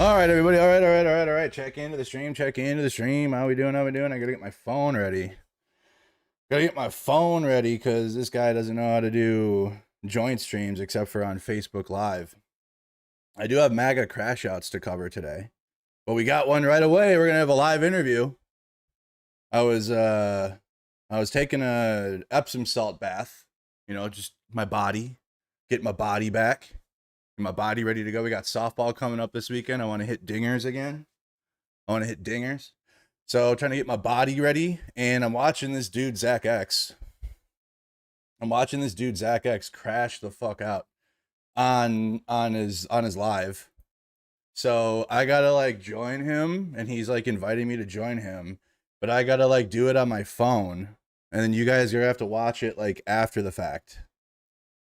All right, everybody. All right. Check into the stream. How we doing? I gotta get my phone ready. Because this guy doesn't know how to do joint streams except for on Facebook Live. I do have Maga crash outs to cover today, but we got one right away. We're gonna have a live interview. I was taking a Epsom salt bath, just my body, get my body back. My body ready to go. We got softball coming up this weekend. I want to hit dingers again. So trying to get my body ready, and I'm watching this dude Zach X. Crash the fuck out on his live. So I gotta join him, and he's inviting me to join him, but I gotta do it on my phone, and then you guys are gonna have to watch it after the fact.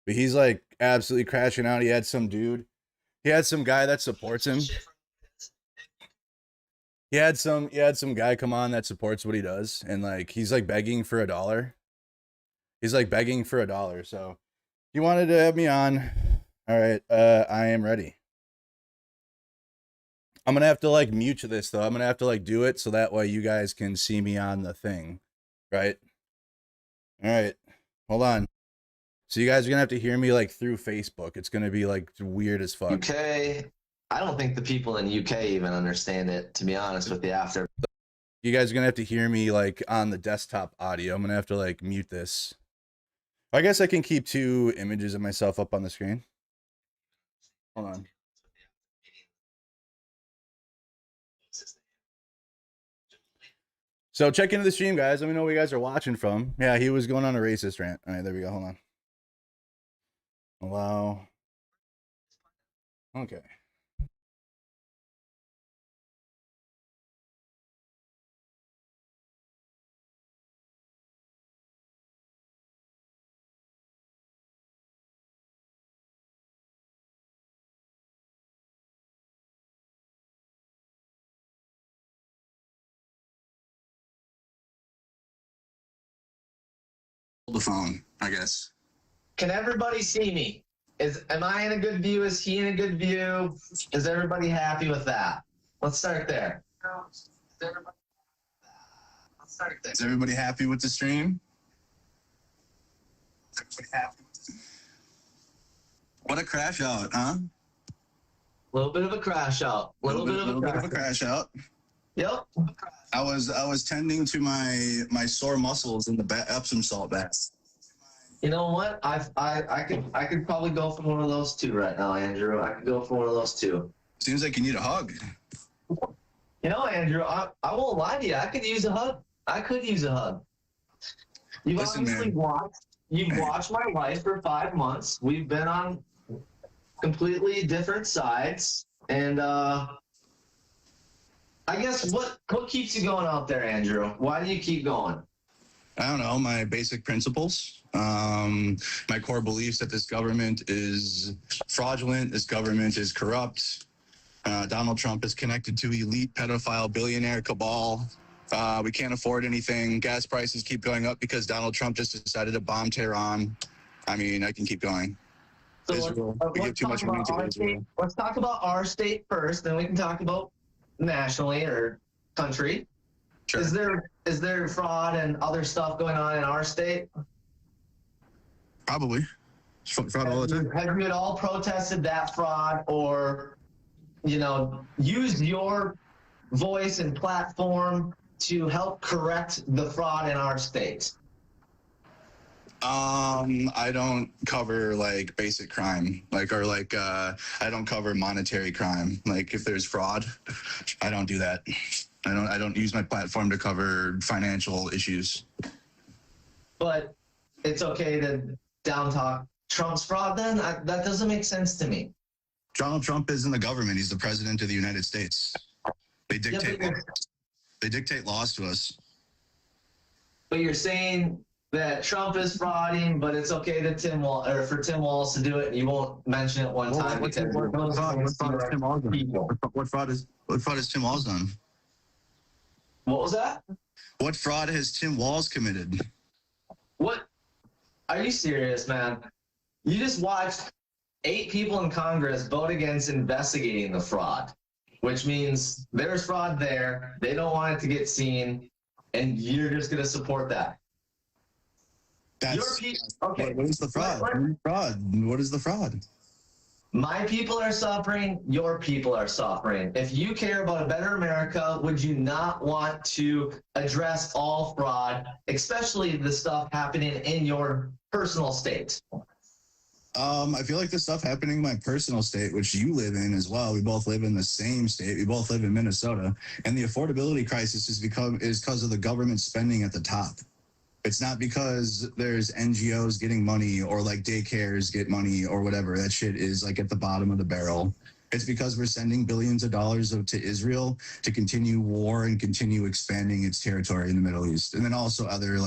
But he's absolutely crashing out. He had some guy that supports him. He had some guy come on that supports what he does, and he's begging for $1. So he wanted to have me on. All right, I am ready. I'm gonna have to mute this though. I'm gonna have to do it so that way you guys can see me on the thing, right? All right, hold on. So you guys are gonna have to hear me through Facebook. It's gonna be weird as fuck. UK, I don't think the people in UK even understand it, to be honest with you. After you guys are gonna have to hear me on the desktop audio. I'm gonna have to mute this. I guess I can keep 2 images of myself up on the screen. Hold on. So check into the stream, guys. Let me know where you guys are watching from. Yeah, he was going on a racist rant. All right, there we go. Hold on. Allow. Okay. The phone, I guess. Can everybody see me? Am I in a good view? Is he in a good view? Is everybody happy with that? Let's start there. Is everybody happy with the stream? What a crash out, huh? A little bit of a crash out. Little bit of a crash out. Yep. I was tending to my sore muscles in the Epsom salt bath. You know what? I could probably go for one of those 2 right now, Andrew. I could go for one of those 2. Seems like you need a hug. You know, Andrew, I won't lie to you. I could use a hug. You've obviously watched my life for 5 months. We've been on completely different sides, and I guess what keeps you going out there, Andrew? Why do you keep going? I don't know, my basic principles, my core beliefs that this government is fraudulent, this government is corrupt, Donald Trump is connected to elite pedophile billionaire cabal. We can't afford anything. Gas prices keep going up because Donald Trump just decided to bomb Tehran. I mean, I can keep going. So Israel, we give too much money to Israel. Let's talk about our state first, then we can talk about nationally or country. Sure. Is there fraud and other stuff going on in our state? Probably. Fraud all the time. Have you at all protested that fraud, or used your voice and platform to help correct the fraud in our state? I don't cover basic crime, I don't cover monetary crime. If there's fraud, I don't do that. I don't use my platform to cover financial issues. But it's okay to down talk Trump's fraud then? That doesn't make sense to me. Donald Trump is in the government. He's the president of the United States. They dictate laws to us. But you're saying that Trump is frauding, but it's okay to for Tim Walz to do it, and you won't mention it one time. What fraud has Tim Walz done? What was that? What fraud has Tim Walz committed? What? Are you serious, man? You just watched 8 people in Congress vote against investigating the fraud. which means there's fraud there. They don't want it to get seen, and you're just going to support that. Okay. What is the fraud? What is the fraud? My people are suffering. Your people are suffering. If you care about a better America, would you not want to address all fraud, especially the stuff happening in your personal state? I feel like the stuff happening in my personal state, which you live in as well. We both live in the same state. We both live in Minnesota, and the affordability crisis is because of the government spending at the top. It's not because there's NGOs getting money or like daycares get money or whatever. That shit is like at the bottom of the barrel. It's because we're sending billions of dollars to Israel to continue war and continue expanding its territory in the Middle East. And then also other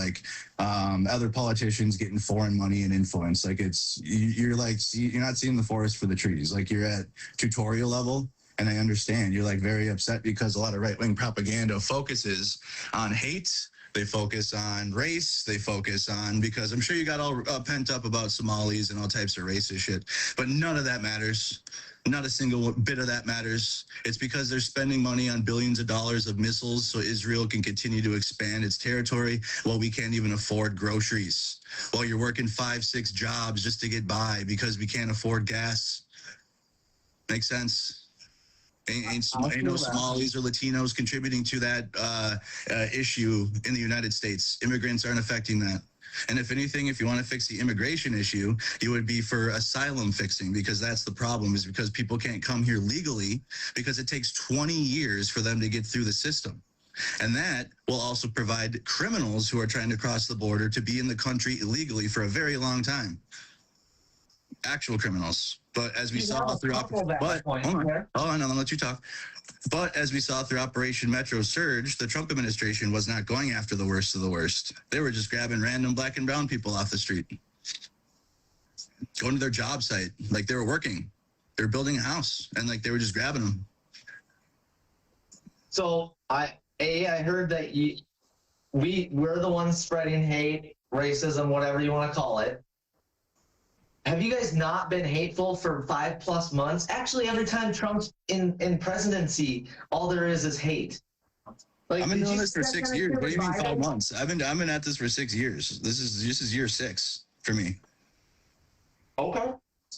other politicians getting foreign money and influence. Like you're not seeing the forest for the trees. Like you're at tutorial level. And I understand you're like very upset because a lot of right-wing propaganda focuses on hate. They focus on race. They focus on, because I'm sure you got all pent up about Somalis and all types of racist shit, but none of that matters. Not a single bit of that matters. It's because they're spending money on billions of dollars of missiles so Israel can continue to expand its territory while we can't even afford groceries, while you're working 5-6 jobs just to get by because we can't afford gas. Makes sense? Ain't no Somalis or Latinos contributing to that issue in the United States. Immigrants aren't affecting that. And if anything, if you want to fix the immigration issue, it would be for asylum fixing, because that's the problem, is because people can't come here legally because it takes 20 years for them to get through the system. And that will also provide criminals who are trying to cross the border to be in the country illegally for a very long time. Actual criminals. But as we saw through Operation, I'll let you talk. But as we saw through Operation Metro Surge, the Trump administration was not going after the worst of the worst. They were just grabbing random black and brown people off the street, going to their job site, like they were working. They were building a house, and like they were just grabbing them. So I heard that we're the ones spreading hate, racism, whatever you want to call it. Have you guys not been hateful for 5+ months? Actually, every time Trump's in presidency, all there is hate. Like, I've been doing this for 6 years. What do you mean 5 months? I've been at this for 6 years. This is year 6 for me. Okay.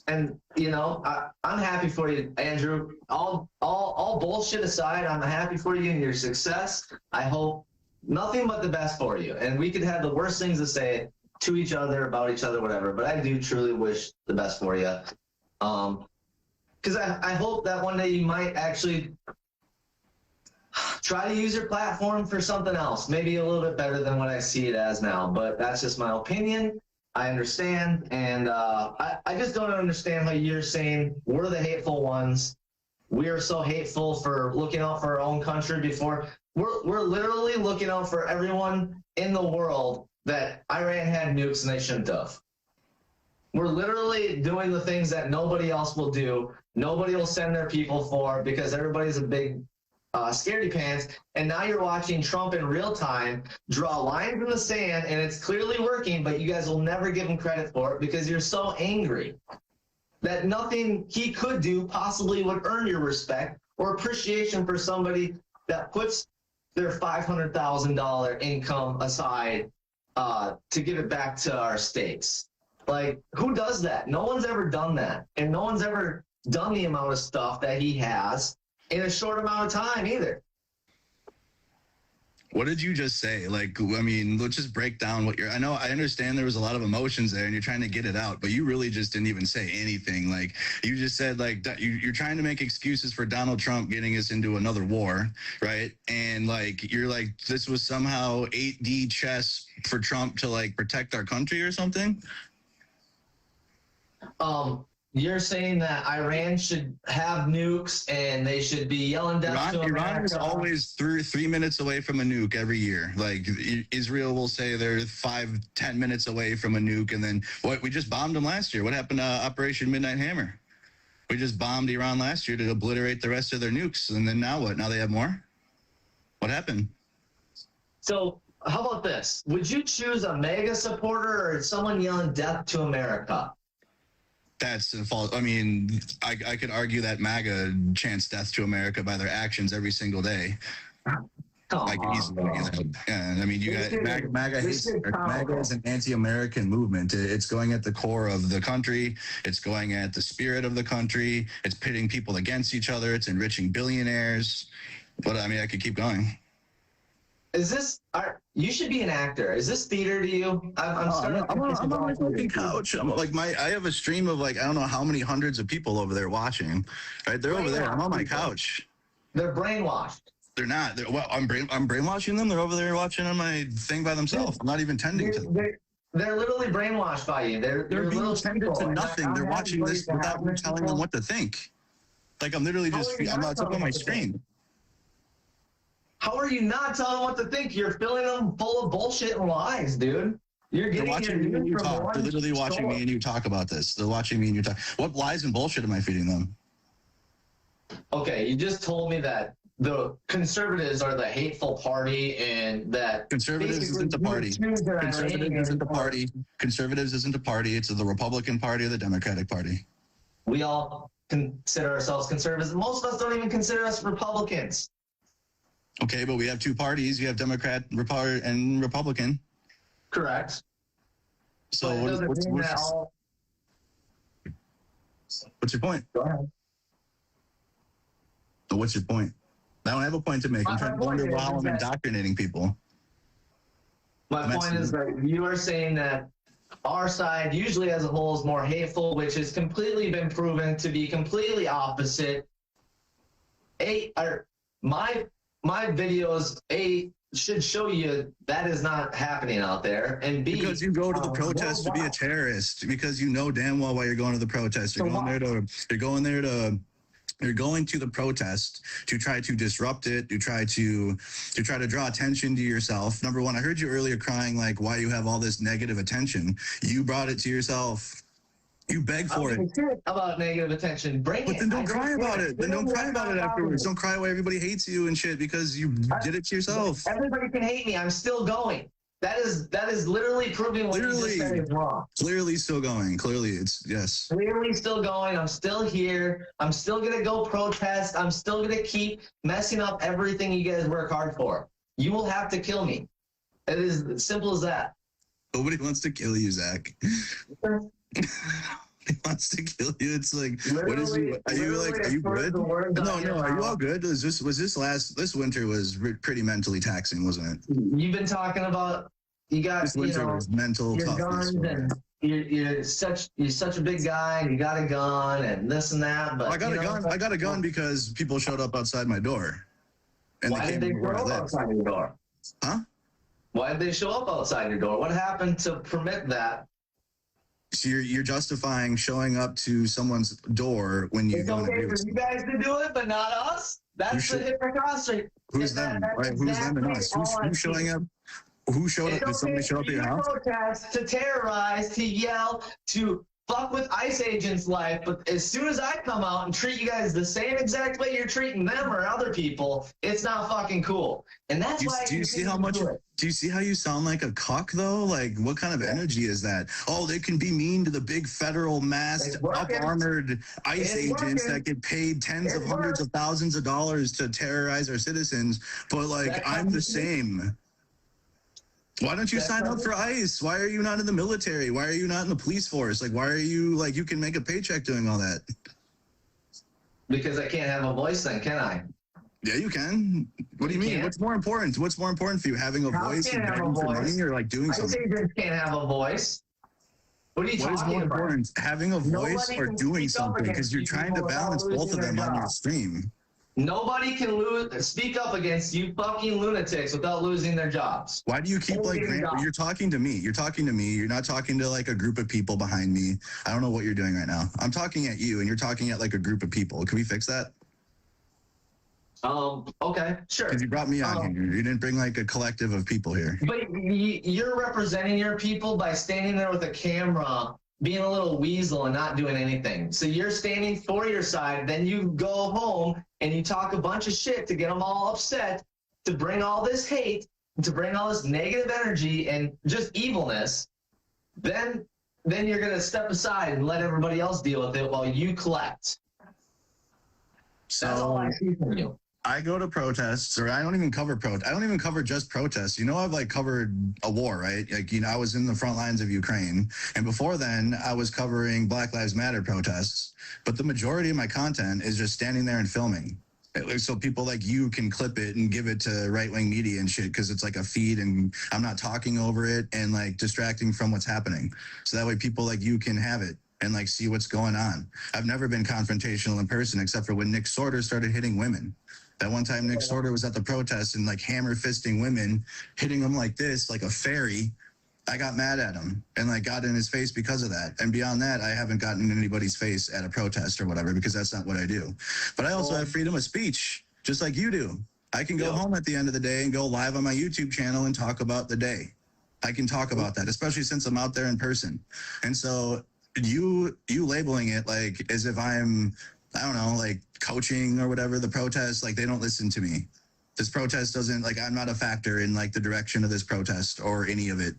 And I'm happy for you, Andrew. All bullshit aside, I'm happy for you and your success. I hope nothing but the best for you. And we could have the worst things to say to each other, about each other, whatever, but I do truly wish the best for you. Because I hope that one day you might actually try to use your platform for something else, maybe a little bit better than what I see it as now, but that's just my opinion. I understand, and I just don't understand how you're saying we're the hateful ones. We are so hateful for looking out for our own country before. We're literally looking out for everyone in the world that Iran had nukes and they shouldn't have. We're literally doing the things that nobody else will do. Nobody will send their people for because everybody's a big scaredy pants. And now you're watching Trump in real time draw lines in the sand, and it's clearly working, but you guys will never give him credit for it because you're so angry that nothing he could do possibly would earn your respect or appreciation for somebody that puts their $500,000 income aside to give it back to our states. Like, who does that? No one's ever done that. And no one's ever done the amount of stuff that he has in a short amount of time either. What did you just say? Like, I mean, let's just break down what I understand there was a lot of emotions there and you're trying to get it out, but you really just didn't even say anything. Like, you just said, like, you're trying to make excuses for Donald Trump getting us into another war, right? And, like, you're like, this was somehow 8D chess for Trump to, like, protect our country or something? You're saying that Iran should have nukes and they should be yelling death to America. Iran is always 3 minutes away from a nuke every year. Like, Israel will say they're 5-10 minutes away from a nuke, and then we just bombed them last year. What happened to Operation Midnight Hammer? We just bombed Iran last year to obliterate the rest of their nukes, and then now what? Now they have more? What happened? So how about this? Would you choose a MAGA supporter or someone yelling death to America? That's false. I mean, I could argue that MAGA chants death to America by their actions every single day. I can easily argue that. Yeah, I mean, you got MAGA is an anti-American movement. It's going at the core of the country. It's going at the spirit of the country. It's pitting people against each other. It's enriching billionaires. But I mean, I could keep going. Is this? You should be an actor. Is this theater to you? I'm on my fucking couch. I have a stream of like I don't know how many hundreds of people over there watching. Right, they're over there. I'm on my couch. They're brainwashed. They're not. I'm brainwashing them. They're over there watching on my thing by themselves. I'm not even tending to them. They're literally brainwashed by you. They're being tended to nothing. They're watching this without me telling them what to think. Like I'm literally just. I'm not on my screen. How are you not telling them what to think? You're filling them full of bullshit and lies, dude. They're watching me and you talk. They're literally watching me and you talk about this. They're watching me and you talk. What lies and bullshit am I feeding them? Okay, you just told me that the conservatives are the hateful party and that conservatives isn't a party. Conservatives isn't a party. Conservatives isn't a party. It's the Republican Party or the Democratic Party. We all consider ourselves conservatives. Most of us don't even consider us Republicans. Okay, but we have two parties. You have Democrat and Republican. Correct. So what's your point? Go ahead. So what's your point? I don't have a point to make. I'm trying to wonder how I'm indoctrinating people. My point is that you are saying that our side, usually as a whole, is more hateful, which has completely been proven to be completely opposite. My videos, should show you that is not happening out there, and B, because you go to the protest to be a terrorist, because you know damn well why you're going to the protest. You're going to the protest to try to disrupt it, to try to draw attention to yourself. Number one, I heard you earlier crying like why you have all this negative attention. You brought it to yourself. You beg for it. About negative attention. Bring it. But then don't cry about it. Then don't cry about it afterwards. Don't cry why everybody hates you and shit because you did it to yourself. Everybody can hate me. I'm still going. That is literally proving what you just said is wrong. Clearly still going. Clearly it's yes. Clearly still going. I'm still here. I'm still gonna go protest. I'm still gonna keep messing up everything you guys work hard for. You will have to kill me. It is as simple as that. Nobody wants to kill you, Zach. He wants to kill you. It's like, what is you? Are you good? No, are you all good? This winter was pretty mentally taxing, wasn't it? You've been talking about you got this winter was mental your guns and you're such a big guy and you got a gun and this and that. But I got a gun because people showed up outside my door. And why did they show up outside your door? Huh? Why did they show up outside your door? What happened to permit that? So you're justifying showing up to someone's door when you don't agree with you guys to do it, but not us? That's the hypocrisy. Who's them? Right? Who's them and us? Who's showing up? Who showed up? Did somebody show up at your house? Protest, to terrorize, to yell, to fuck with ICE agents' life, but as soon as I come out and treat you guys the same exact way you're treating them or other people, it's not fucking cool. And that's why. Do you see how much? Do you see how you sound like a cuck though? Like what kind of energy is that? Oh, they can be mean to the big federal masked, up-armored ICE agents that get paid tens of hundreds of thousands of dollars to terrorize our citizens, but like I'm the same. Why don't you sign up for ICE? Why are you not in the military? Why are you not in the police force? Like, why are you like you can make a paycheck doing all that? Because I can't have a voice then, can I? Yeah, you can. What do you mean? What's more important? What's more important for you? Having a voice and begging for money or like doing something? ICE agents can't have a voice. What are you talking about? What is more important? Having a voice or doing something? Because you're trying to balance both of them on your stream. Nobody can speak up against you fucking lunatics without losing their jobs. Why do you keep you're talking to me? You're talking to me. You're not talking to like a group of people behind me. I don't know what you're doing right now. I'm talking at you and you're talking at like a group of people. Can we fix that? Okay, sure. Because you brought me on here. You didn't bring like a collective of people here. But you're representing your people by standing there with a camera, being a little weasel and not doing anything. So you're standing for your side, then you go home and you talk a bunch of shit to get them all upset, to bring all this hate, to bring all this negative energy and just evilness. Then then you're going to step aside and let everybody else deal with it while you collect. That's all I see from you. I go to protests, or I don't even cover I don't even cover just protests. You know, I've like covered a war, right? Like, you know, I was in the front lines of Ukraine, and before then, I was covering Black Lives Matter protests. But the majority of my content is just standing there and filming, so people like you can clip it and give it to right-wing media and shit, because it's like a feed, and I'm not talking over it and like distracting from what's happening. So that way, people like you can have it and like see what's going on. I've never been confrontational in person, except for when Nick Sorter started hitting women. That one time Nick Sorter was at the protest and like hammer fisting women, hitting them like this, like a fairy. I got mad at him and like got in his face because of that. And beyond that, I haven't gotten in anybody's face at a protest or whatever, because that's not what I do. But I also have freedom of speech, just like you do. I can go home at the end of the day and go live on my YouTube channel and talk about the day. I can talk about that, especially since I'm out there in person. And so you labeling it like as if I'm, I don't know, like coaching or whatever, the protest, like they don't listen to me. This protest doesn't, like, I'm not a factor in like the direction of this protest or any of it.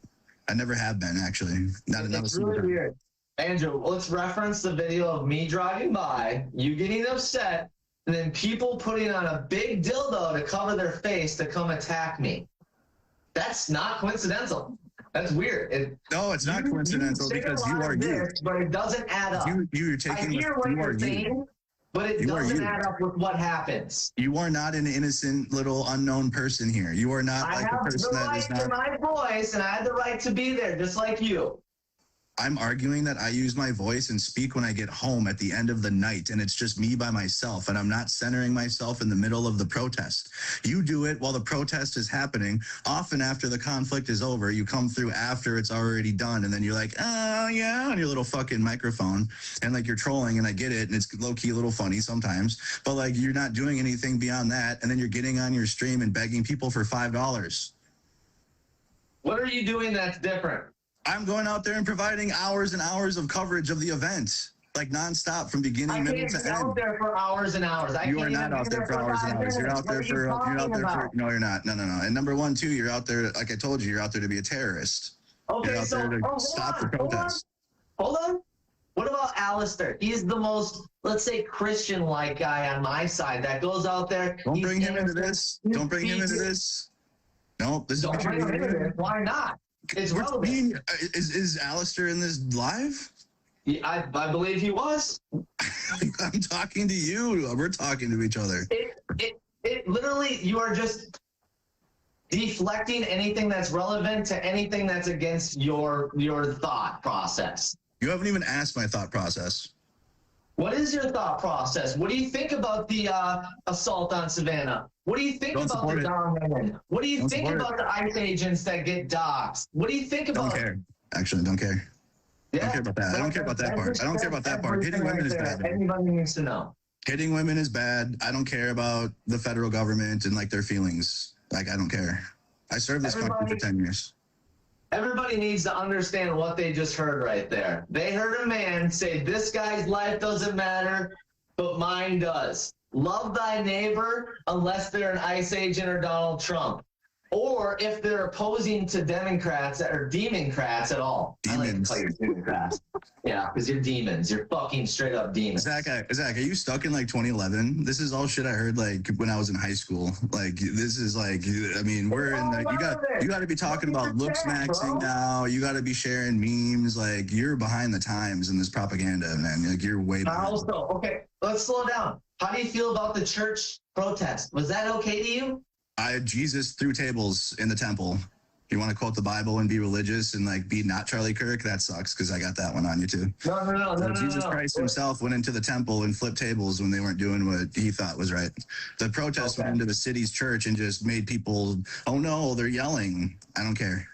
I never have been, actually. It's really weird. Andrew, let's reference the video of me driving by, you getting upset, and then people putting on a big dildo to cover their face to come attack me. That's not coincidental. That's weird. No, it's not coincidental, because you are you. But it doesn't add up. You're taking. I hear what you're saying, but it doesn't add up with what happens. You are not an innocent little unknown person here. You are not like a person that is not. I have the right to my voice, and I have the right to be there, just like you. I'm arguing that I use my voice and speak when I get home at the end of the night, and it's just me by myself, and I'm not centering myself in the middle of the protest. You do it while the protest is happening. Often after the conflict is over, you come through after it's already done, and then you're like, oh yeah, on your little fucking microphone, and like you're trolling, and I get it, and it's low-key a little funny sometimes, but like you're not doing anything beyond that, and then you're getting on your stream and begging people for $5. What are you doing that's different? I'm going out there and providing hours and hours of coverage of the event, like nonstop from beginning, middle to end. I can't out there for hours and hours. You are not out there for hours and hours. You're out there for, no, you're not. No. And number one, too, you're out there, like I told you, you're out there to be a terrorist. Okay, you're out there to stop the protest. Hold on. What about Alistair? He's the most, let's say, Christian-like guy on my side that goes out there. Don't bring him into this. Don't bring him into this. No, this is what you're doing. Why not? It's relevant. Is Alistair in this live? I believe he was. I'm talking to you. We're talking to each other. It literally, you are just deflecting anything that's relevant to anything that's against your thought process. You haven't even asked my thought process. What is your thought process? What do you think about the assault on Savannah? What do you think about the Don Lemon? What do you think about the ICE agents that get doxxed? What do you think about? Don't care. Actually, don't care. Yeah. Don't care about that. I don't care about that part. I don't care about that part. Hitting women is bad. Anybody needs to know. Hitting women is bad. I don't care about the federal government and like their feelings. Like, I don't care. I served this country for 10 years. Everybody needs to understand what they just heard right there. They heard a man say, this guy's life doesn't matter, but mine does. Love thy neighbor unless they're an ICE agent or Donald Trump. Or if they're opposing to Democrats or Democrats at all. Demons. I like to call you Democrats. Yeah, because you're demons. You're fucking straight up demons. Zach, are you stuck in like 2011? This is all shit I heard like when I was in high school. Like, this is like, I mean, we're in like, you got to be talking about looks maxing now. You got to be sharing memes. Like, you're behind the times in this propaganda, man. Like, you're way behind. Also, okay, let's slow down. How do you feel about the church protest? Was that okay to you? Jesus threw tables in the temple. You want to quote the Bible and be religious and like be not Charlie Kirk? That sucks, because I got that one on you too. No. Jesus Christ himself went into the temple and flipped tables when they weren't doing what he thought was right. The protest went into the city's church and just made people, oh no, they're yelling. I don't care.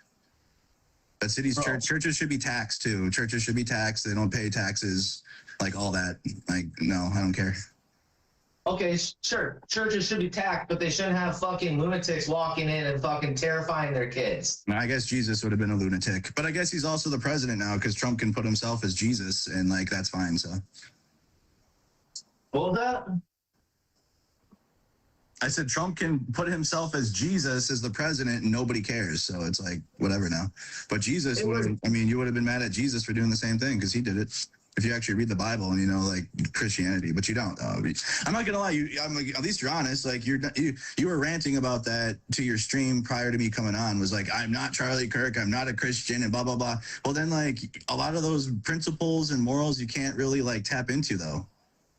That city's churches should be taxed too. Churches should be taxed. They don't pay taxes, like all that. Like, no, I don't care. Okay, sure. Churches should be taxed, but they shouldn't have fucking lunatics walking in and fucking terrifying their kids. I guess Jesus would have been a lunatic, but I guess he's also the president now because Trump can put himself as Jesus, and like that's fine. So, what was that? I said Trump can put himself as Jesus as the president and nobody cares. So it's like, whatever now. But Jesus would, I mean, you would have been mad at Jesus for doing the same thing because he did it. If you actually read the Bible and you know, like Christianity, but you don't. I'm not gonna lie. At least you're honest. Like you were ranting about that to your stream prior to me coming on. Was like, I'm not Charlie Kirk. I'm not a Christian, and blah blah blah. Well, then like a lot of those principles and morals you can't really like tap into though,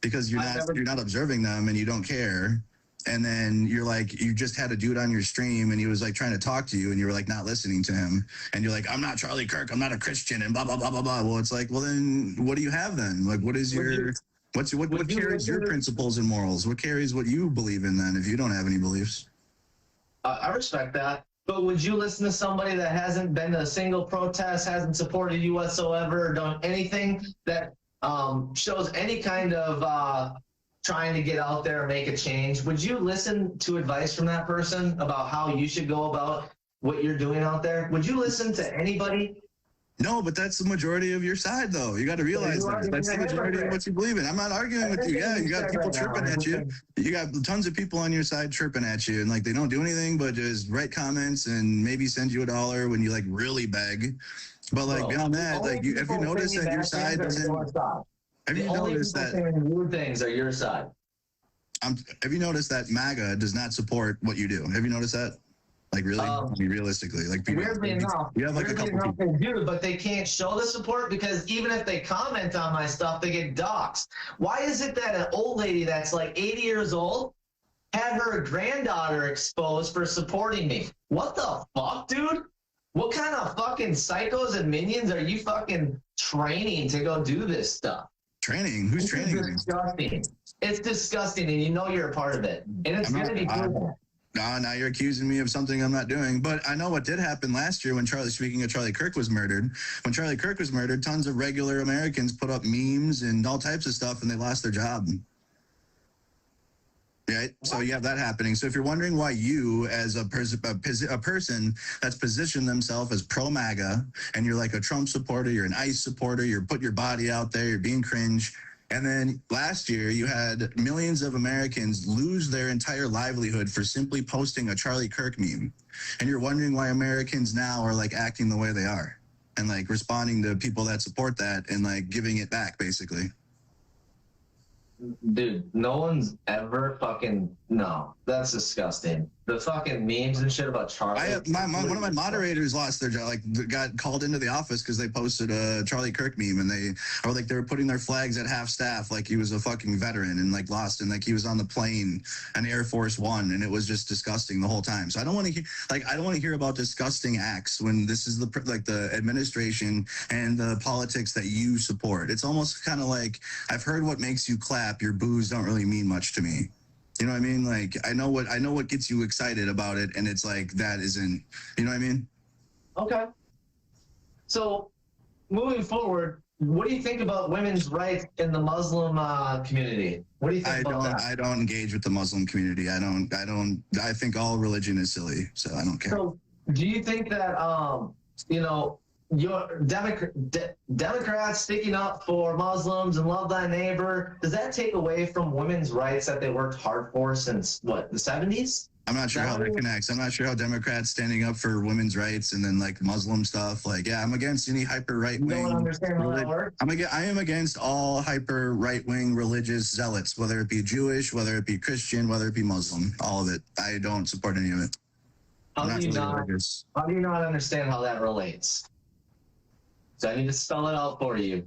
because you're not observing them and you don't care. And then you're like, you just had a dude on your stream and he was like trying to talk to you and you were like not listening to him. And you're like, I'm not Charlie Kirk, I'm not a Christian, and blah, blah, blah, blah, blah. Well, it's like, well, then what do you have then? Like, what is your, what carries your principles and morals? What carries what you believe in then if you don't have any beliefs? I respect that. But would you listen to somebody that hasn't been to a single protest, hasn't supported you whatsoever, or done anything that shows any kind of trying to get out there and make a change? Would you listen to advice from that person about how you should go about what you're doing out there? Would you listen to anybody? No, but that's the majority of your side, though. You got to realize that. That's the majority of what you believe in. I'm not arguing with you. Yeah, you got people chirping at you. You got tons of people on your side chirping at you, and like they don't do anything but just write comments and maybe send you $1 when you like really beg. But like beyond that, like have you noticed that your side doesn't? Have you noticed that rude things are your side? Have you noticed that Maga does not support what you do? Have you noticed that? Like really? I mean, realistically, like weirdly enough, you have like a couple people. They do, but they can't show the support because even if they comment on my stuff, they get doxxed. Why is it that an old lady that's like 80 years old had her granddaughter exposed for supporting me? What the fuck, dude? What kind of fucking psychos and minions are you fucking training to go do this stuff? Training? Who's training? It's disgusting. It's disgusting, and you know you're a part of it. And it's going to be proven. Now you're accusing me of something I'm not doing. But I know what did happen last year when speaking of Charlie Kirk was murdered. When Charlie Kirk was murdered, tons of regular Americans put up memes and all types of stuff, and they lost their job. Right? So you have that happening. So if you're wondering why you, as a person that's positioned themselves as pro-MAGA, and you're like a Trump supporter, you're an ICE supporter, you're putting your body out there, you're being cringe, and then last year you had millions of Americans lose their entire livelihood for simply posting a Charlie Kirk meme. And you're wondering why Americans now are like acting the way they are and like responding to people that support that and like giving it back, basically. Dude, no one's ever fucking, no, that's disgusting. The fucking memes and shit about Charlie. One of my moderators lost their job, like got called into the office because they posted a Charlie Kirk meme, and they were putting their flags at half staff like he was a fucking veteran and like lost, and like he was on the plane and Air Force One, and it was just disgusting the whole time. So I don't want to hear about disgusting acts when this is the administration and the politics that you support. It's almost kind of like, I've heard what makes you clap, your boos don't really mean much to me. You know what I mean? Like I know what gets you excited about it, and it's like that isn't. You know what I mean? Okay. So, moving forward, what do you think about women's rights in the Muslim community? What do you think about that? I don't engage with the Muslim community. I think all religion is silly, so I don't care. So, do you think that your Democrats sticking up for Muslims and love thy neighbor, does that take away from women's rights that they worked hard for since, what, the 70s? I'm not sure how that connects. I'm not sure how Democrats standing up for women's rights and then like Muslim stuff. Like, yeah, I'm against any hyper right wing. You don't understand how that works? I am against all hyper right wing religious zealots, whether it be Jewish, whether it be Christian, whether it be Muslim, all of it. I don't support any of it. How do you not understand how that relates? So I need to spell it out for you.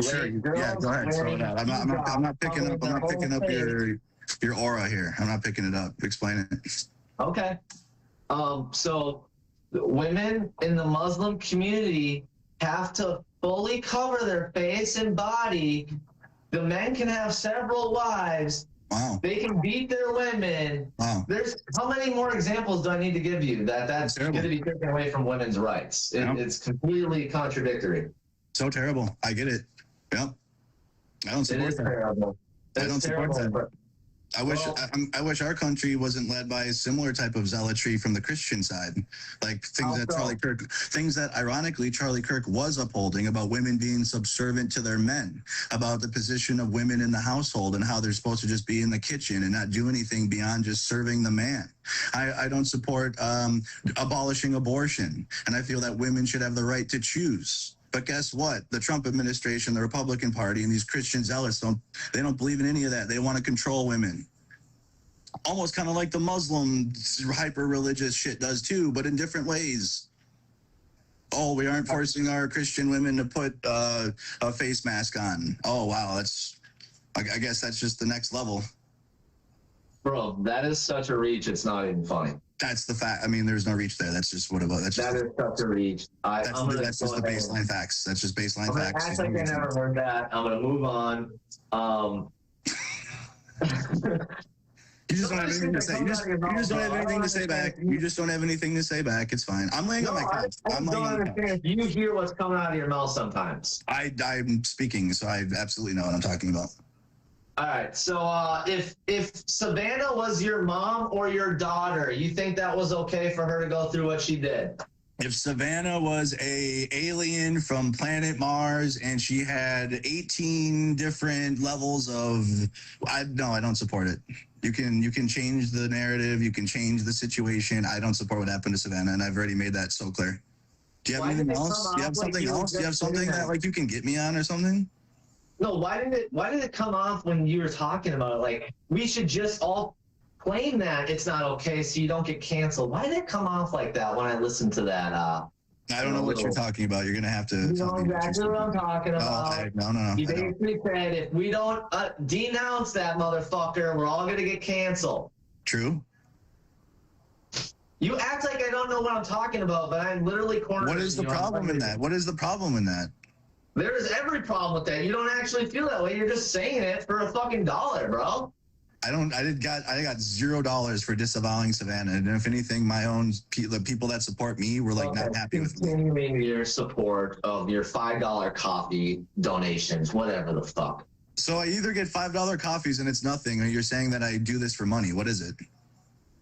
Sure. Yeah, go ahead. Spell it out. I'm not picking up your aura here. I'm not picking it up. Explain it. Okay. So the women in the Muslim community have to fully cover their face and body. The men can have several wives. Wow. They can beat their women. Wow. There's how many more examples do I need to give you that's going to be taken away from women's rights? It's completely contradictory. So terrible. I get it. Yep. I don't support that. Terrible. I don't support that. I wish our country wasn't led by a similar type of zealotry from the Christian side, like things that ironically Charlie Kirk was upholding about women being subservient to their men, about the position of women in the household and how they're supposed to just be in the kitchen and not do anything beyond just serving the man. I don't support abolishing abortion, and I feel that women should have the right to choose. But guess what? The Trump administration, the Republican Party, and these Christian zealots don't believe in any of that. They want to control women. Almost kind of like the Muslim hyper-religious shit does too, but in different ways. Oh, we aren't forcing our Christian women to put a face mask on. Oh, wow. I guess that's just the next level. Bro, that is such a reach. It's not even funny. That's the fact. I mean, there's no reach there. That's just what about. That is such a reach. That's just the baseline facts. That's just baseline facts. Act like I never heard that. I'm gonna move on. You just don't have anything to say. You just don't have anything to say back. You just don't have anything to say back. It's fine. I'm laying on my couch. I'm laying on my couch. You hear what's coming out of your mouth sometimes. I'm speaking, so I absolutely know what I'm talking about. All right. So if Savannah was your mom or your daughter, you think that was okay for her to go through what she did? If Savannah was a alien from planet Mars and she had 18 different levels of, no, I don't support it. You can change the narrative. You can change the situation. I don't support what happened to Savannah, and I've already made that so clear. Do you have anything else? Do you have something else? Do you have something that like you can get me on or something? No, why did it come off when you were talking about it? Like, we should just all claim that it's not okay so you don't get canceled. Why did it come off like that when I listened to that? I don't know what you're talking about. You're going to have to... You know exactly what I'm talking about. No. You basically said, if we don't denounce that motherfucker, we're all going to get canceled. True. You act like I don't know what I'm talking about, but I'm literally cornered. What is the problem in that? What is the problem in that? There's every problem with that. You don't actually feel that way. You're just saying it for a fucking dollar, bro. I got $0 for disavowing Savannah, and if anything, the people that support me were like not happy with me. Continuing your support of your $5 coffee donations, whatever the fuck. So I either get $5 coffees and it's nothing, or you're saying that I do this for money. What is it?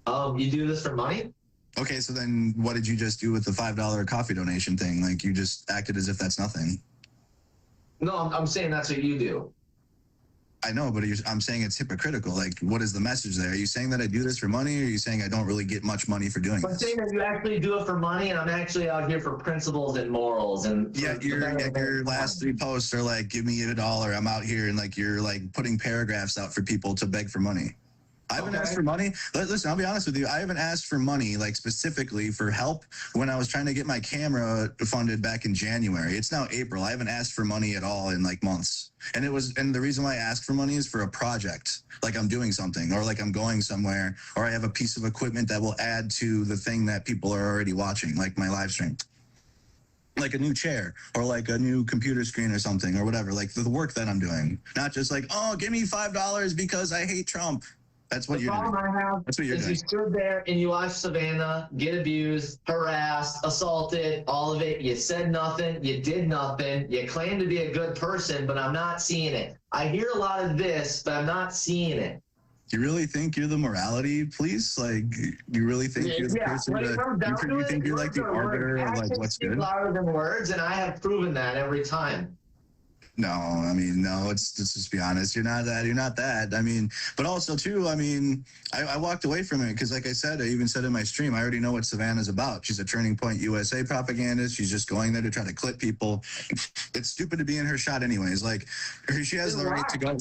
You do this for money? Okay, so then what did you just do with the $5 coffee donation thing? Like, you just acted as if that's nothing. No, I'm saying that's what you do. I know, but I'm saying it's hypocritical. Like, what is the message there? Are you saying that I do this for money, or are you saying I don't really get much money for doing this? I'm saying that you actually do it for money, and I'm actually out here for principles and morals. And yeah, your last 3 posts are like, give me $1. I'm out here, and like you're like putting paragraphs out for people to beg for money. I haven't asked for money. Listen, I'll be honest with you. I haven't asked for money, like specifically for help when I was trying to get my camera funded back in January. It's now April. I haven't asked for money at all in like months. And the reason why I asked for money is for a project, like I'm doing something, or like I'm going somewhere, or I have a piece of equipment that will add to the thing that people are already watching, like my live stream. Like a new chair or like a new computer screen or something or whatever, like the work that I'm doing. Not just like, oh, give me $5 because I hate Trump. That's what you're doing. That's what you're doing. You stood there and you watched Savannah get abused, harassed, assaulted, all of it. You said nothing. You did nothing. You claim to be a good person, but I'm not seeing it. I hear a lot of this, but I'm not seeing it. You really think you're the morality police? Like, you really think you're the person that you think you're like the arbiter of like what's good? Louder than words, and I have proven that every time. No, I mean, no, let's just be honest. You're not that. You're not that. I mean, but also, too, I mean, I walked away from it because, like I said, I even said in my stream, I already know what Savannah's about. She's a Turning Point USA propagandist. She's just going there to try to clip people. It's stupid to be in her shot anyways. Like, she has the right to go.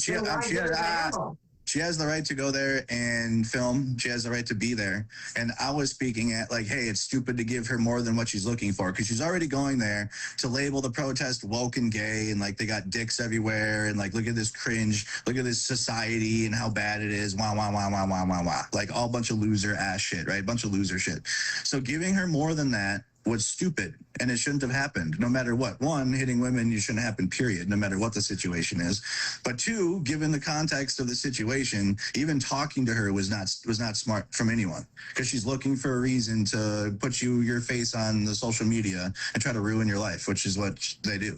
She has the right to go there and film. She has the right to be there. And I was speaking at like, hey, it's stupid to give her more than what she's looking for because she's already going there to label the protest woke and gay and like they got dicks everywhere and like look at this cringe, look at this society and how bad it is. Wah, wah, wah, wah, wah, wah, wah. Like all bunch of loser ass shit, right? Bunch of loser shit. So giving her more than that was stupid and it shouldn't have happened no matter what. One, hitting women, you shouldn't happen, period, no matter what the situation is. But two, given the context of the situation, even talking to her was not smart from anyone because she's looking for a reason to put your face on the social media and try to ruin your life, which is what they do.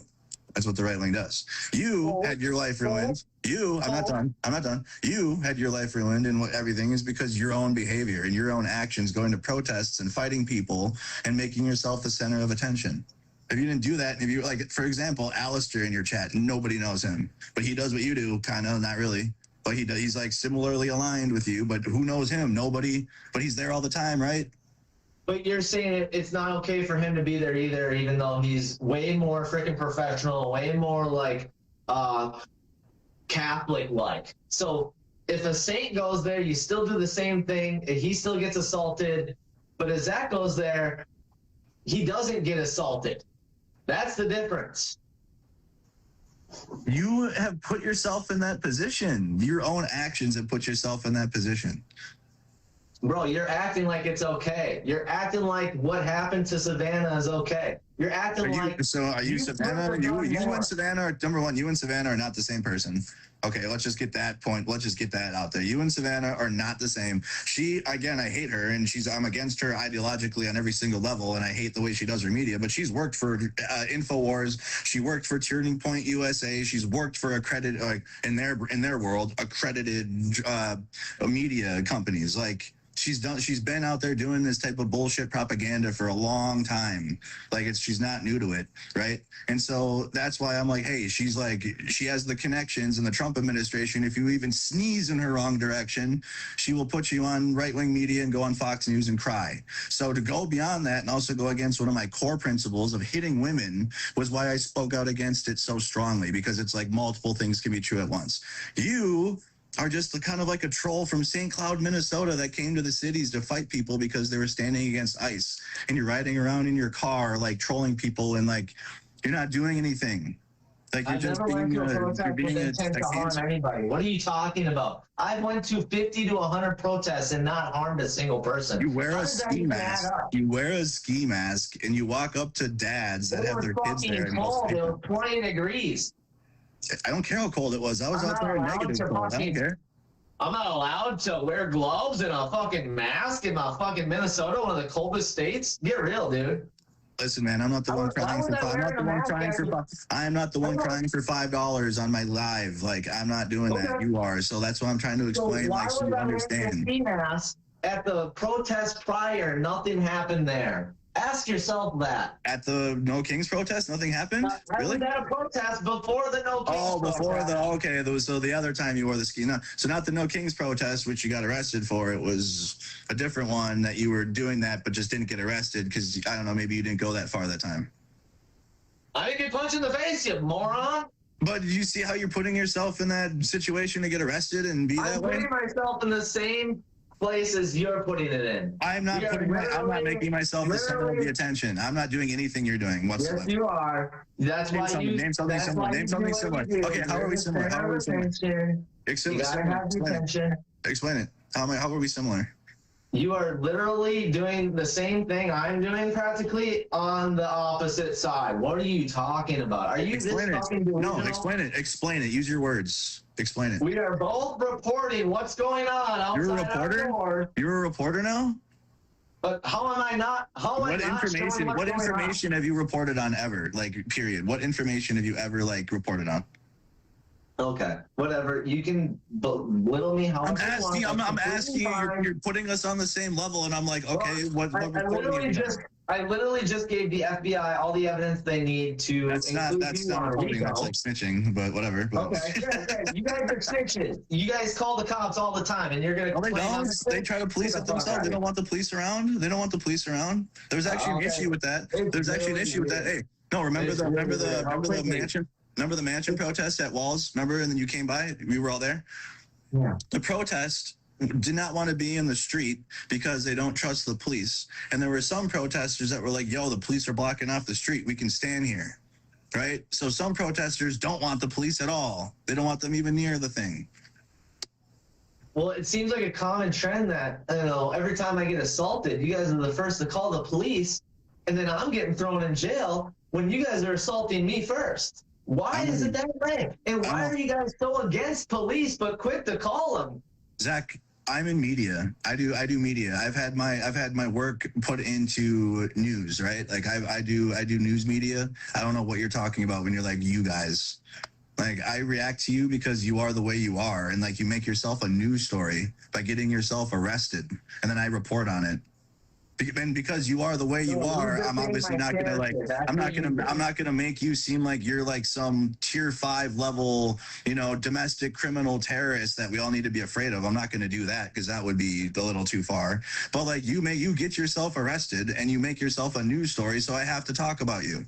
That's what the right wing does. You had your life ruined. I'm not done. You had your life ruined, and what everything is because your own behavior and your own actions, going to protests and fighting people and making yourself the center of attention. If you didn't do that, if you, like, for example, Alistair in your chat, nobody knows him, but he does what you do, kind of, not really. But he's like similarly aligned with you, but who knows him? Nobody, but he's there all the time, right? But you're saying it's not okay for him to be there either, even though he's way more freaking professional, way more like Catholic-like. So if a saint goes there, you still do the same thing. He still gets assaulted. But if Zach goes there, he doesn't get assaulted. That's the difference. You have put yourself in that position. Your own actions have put yourself in that position. Bro, you're acting like it's okay. You're acting like what happened to Savannah is okay. You're acting like... So are you Savannah? You and Savannah, number one, you and Savannah are not the same person. Okay, let's just get that point. Let's just get that out there. You and Savannah are not the same. She, again, I hate her, and I'm against her ideologically on every single level, and I hate the way she does her media, but she's worked for InfoWars. She worked for Turning Point USA. She's worked for in their world, accredited media companies. Like, she's been out there doing this type of bullshit propaganda for a long time. Like, she's not new to it, right? And so that's why I'm like, hey, she has the connections in the Trump administration. If you even sneeze in her wrong direction, she will put you on right-wing media and go on Fox News and cry. So to go beyond that and also go against one of my core principles of hitting women was why I spoke out against it so strongly, because it's like multiple things can be true at once. You are just kind of like a troll from St. Cloud, Minnesota that came to the cities to fight people because they were standing against ICE. And you're riding around in your car, like, trolling people, and, like, you're not doing anything. Like, you're just being anybody. What are you talking about? I went to 50 to 100 protests and not harmed a single person. You wear a ski mask. You wear a ski mask, and you walk up to dads that have their kids there. It was 20 degrees. I don't care how cold it was. I was out there in negative cold. I don't care. I'm not allowed to wear gloves and a fucking mask in my fucking Minnesota, one of the coldest states. Get real, dude. Listen, man, I'm not the one crying for $5 on my live. Like, I'm not doing that. You are. So that's what I'm trying to explain. Like, so you understand. At the protest prior, nothing happened there. Ask yourself that. At the No Kings protest, nothing happened? Really? Wasn't that a protest before the No Kings protest? So the other time you wore the ski. No, so not the No Kings protest, which you got arrested for. It was a different one that you were doing that, but just didn't get arrested because, I don't know, maybe you didn't go that far that time. I didn't get punched in the face, you moron. But do you see how you're putting yourself in that situation to get arrested and be that way? I'm putting myself in the same place as you're putting it in. I'm not making myself the center of the attention. I'm not doing anything you're doing whatsoever. Yes, you are. That's why you name something similar. Name something similar. Okay, how are we similar? How are we similar? Explain it. How are we similar? You are literally doing the same thing I'm doing practically on the opposite side. What are you talking about? Are you explain this fucking delusional? No, explain it. Explain it. Use your words. Explain it. We are both reporting what's going on outside. You're a reporter? Our door. You're a reporter now? But how am I not? What information have you reported on ever? Like, period. What information have you ever, like, reported on? Okay, whatever. You can belittle me how I'm asking. I'm asking you. You're putting us on the same level, and I'm like, okay, what I literally just gave the FBI all the evidence they need to. That's not reporting. That's like snitching, but whatever. Okay, you guys are snitches. You guys call the cops all the time, and you're gonna. No, they don't. They try to police it themselves. They don't want the police around. They don't want the police around. There's actually an issue with that. There's actually an issue with that. Hey, no, remember the mansion. Remember the mansion protest at Walls? Remember? And then you came by. We were all there. Yeah. The protest did not want to be in the street because they don't trust the police. And there were some protesters that were like, yo, the police are blocking off the street. We can stand here. Right? So some protesters don't want the police at all. They don't want them even near the thing. Well, it seems like a common trend that, you know, every time I get assaulted, you guys are the first to call the police, and then I'm getting thrown in jail when you guys are assaulting me first. Why is it that way? And why are you guys so against police but quick to call them? Zach, I'm in media. I do media. I've had my work put into news, right? Like I do news media. I don't know what you're talking about when you're like you guys. Like I react to you because you are the way you are, and like you make yourself a news story by getting yourself arrested, and then I report on it. And because you are the way you are, I'm obviously not gonna like. I'm not gonna make you seem like you're like some tier 5 level, domestic criminal terrorist that we all need to be afraid of. I'm not gonna do that because that would be a little too far. But like you get yourself arrested and you make yourself a news story, so I have to talk about you.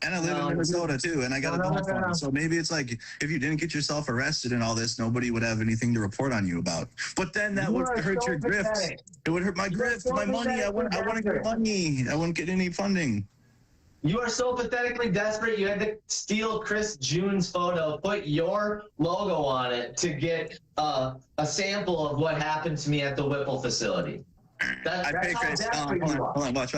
And I live in Minnesota too, and I got a dog farm. So maybe it's like if you didn't get yourself arrested and all this, nobody would have anything to report on you about. But then that would hurt your grift. It would hurt my grift, my money. I wouldn't get money. I wouldn't get any funding. You are so pathetically desperate. You had to steal Chris June's photo, put your logo on it to get a sample of what happened to me at the Whipple facility. I pay Chris. Hold on, watch.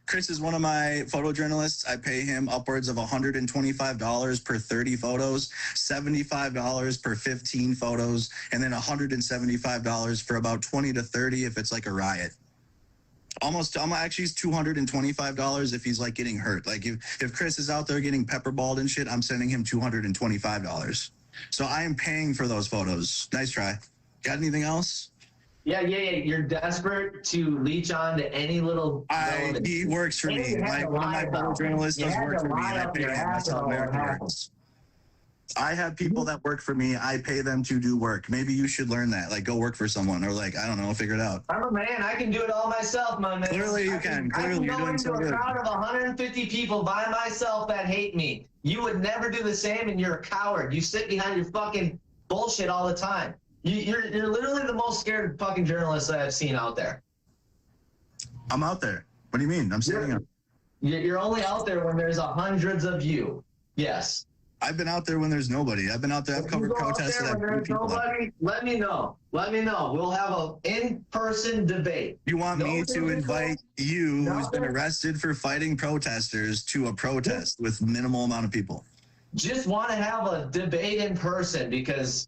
Chris is one of my photojournalists. I pay him upwards of $125 per 30 photos, $75 per 15 photos, and then $175 for about 20 to 30 if it's like a riot. I'm actually $225 if he's like getting hurt. Like if Chris is out there getting pepperballed and shit, I'm sending him $225. So I am paying for those photos. Nice try. Got anything else? Yeah. You're desperate to leach on to any little. He works for me. One of my photojournalists does work for me, and I pay him. That's how America works. I have people that work for me. I pay them to do work. Maybe you should learn that. Like, go work for someone, or like, I don't know, figure it out. I'm a man. I can do it all myself, my man. Clearly, you can. Clearly, you're doing so good. I can go into a crowd of 150 people by myself that hate me. You would never do the same, and you're a coward. You sit behind your fucking bullshit all the time. You're literally the most scared fucking journalist that I've seen out there. I'm out there. What do you mean? I'm standing up. You're only out there when there's hundreds of you. Yes. I've been out there when there's nobody. I've been out there. I've covered protests that have people. Let me know. We'll have an in-person debate. You want me to invite you, who's been arrested for fighting protesters, to a protest with minimal amount of people? Just want to have a debate in person because,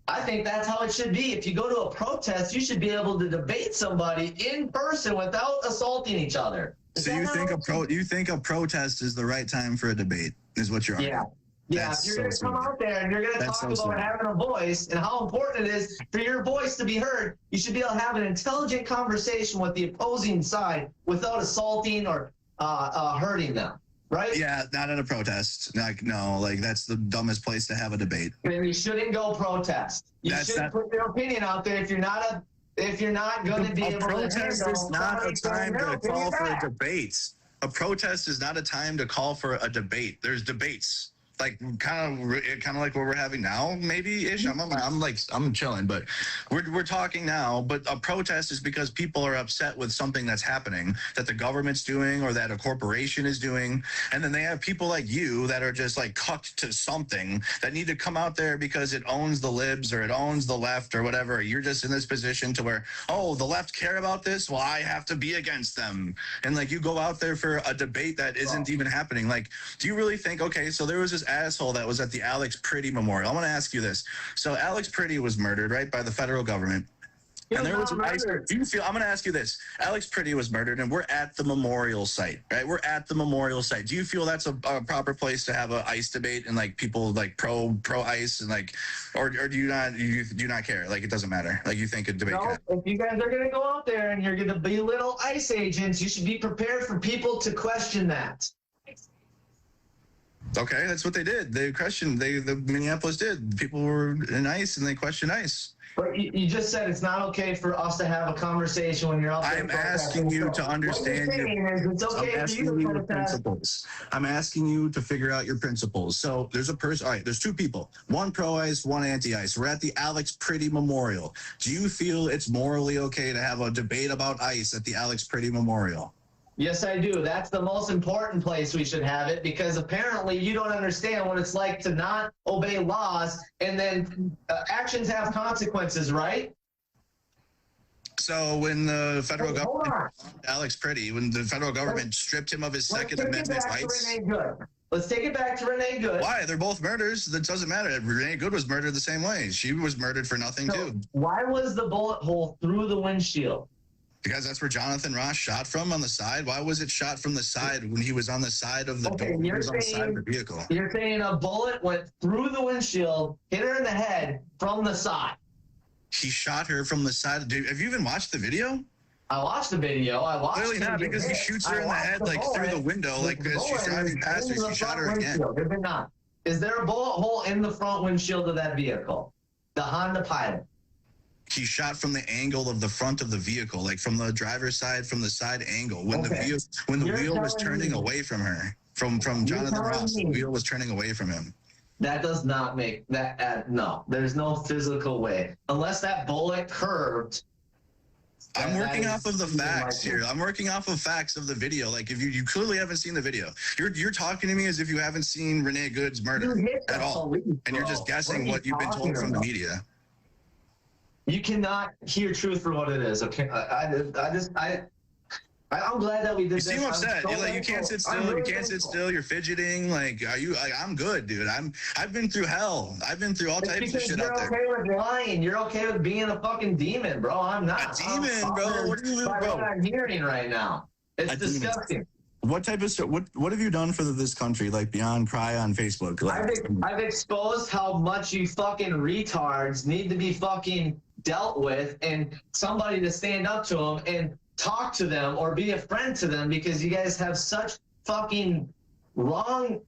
I think that's how it should be. If you go to a protest, you should be able to debate somebody in person without assaulting each other. So you think a protest is the right time for a debate, is what you're arguing? Yeah. If you're going to come out there and you're going to talk about having a voice and how important it is for your voice to be heard, you should be able to have an intelligent conversation with the opposing side without assaulting or hurting them. Right? Yeah, not at a protest. That's the dumbest place to have a debate. Then you shouldn't go protest. You shouldn't put your opinion out there if you're not going to be able to. A protest is not a time to call for a debate. A protest is not a time to call for a debate. There's debates. Like kind of like what we're having now, maybe ish. I'm chilling, but we're talking now. But a protest is because people are upset with something that's happening that the government's doing or that a corporation is doing, and then they have people like you that are just like cucked to something that need to come out there because it owns the libs or it owns the left or whatever. You're just in this position to where, oh, the left care about this, well, I have to be against them, and like you go out there for a debate that isn't even happening. Like, do you really think? Okay, so there was this asshole that was at the Alex Pretty Memorial. I want to ask you this. So Alex Pretty was murdered, right, by the federal government. And there was an ice. Do you feel? I'm going to ask you this. Alex Pretty was murdered, and we're at the memorial site, right? We're at the memorial site. Do you feel that's a proper place to have an ICE debate and like people like pro ICE and like, or do you not care? Like it doesn't matter. Like you think a debate? No, if you guys are going to go out there and you're going to belittle ICE agents, you should be prepared for people to question that. Okay, that's what they did. They questioned. The Minneapolis did. People were in ICE and they questioned ICE. But you just said it's not okay for us to have a conversation when you're out there. I'm asking you to understand it's okay for you to principles. I'm asking you to figure out your principles. So there's a person. All right, there's two people. One pro-ICE, one anti-ICE. We're at the Alex Pretty Memorial. Do you feel it's morally okay to have a debate about ICE at the Alex Pretty Memorial? Yes, I do. That's the most important place we should have it because apparently you don't understand what it's like to not obey laws and then actions have consequences, right? So when the federal government, Alex Pretty, when the federal government stripped him of his Second Amendment rights. Let's take it back to Renee Good. Why? They're both murders. That doesn't matter. Renee Good was murdered the same way. She was murdered for nothing, too. Why was the bullet hole through the windshield? Because that's where Jonathan Ross shot from, on the side. Why was it shot from the side when he was on the side of the door? He was on the side of the vehicle. You're saying a bullet went through the windshield, hit her in the head from the side. He shot her from the side. Dude, have you even watched the video? I watched the video. I watched. Clearly not, because he shoots her in the head, like through the window, like as she's driving past her. He shot her again. Did it not? Is there a bullet hole in the front windshield of that vehicle? The Honda Pilot. He shot from the angle of the front of the vehicle, like from the driver's side, from the side angle. When the wheel was turning away from her, from Jonathan Ross, the wheel was turning away from him. That does not make that. No, there's no physical way unless that bullet curved. I'm working off of the facts here. I'm working off of facts of the video. Like, if you clearly haven't seen the video, you're talking to me as if you haven't seen Renee Good's murder at all, and you're just guessing what you've been told from the media. You cannot hear truth for what it is. Okay, I'm glad that we did. You seem upset. You're like, you can't sit still. You can't sit still. You're fidgeting. Like, are you? Like, I'm good, dude. I've been through hell. I've been through all types of shit out there. You're okay with lying. You're okay with being a fucking demon, bro. I'm not. A demon, bro. What are you, bro? What I'm hearing right now. It's disgusting. What type of stuff? What have you done for this country? Like, beyond cry on Facebook? Like, I've exposed how much you fucking retards need to be fucking dealt with, and somebody to stand up to them and talk to them or be a friend to them, because you guys have such fucking wrong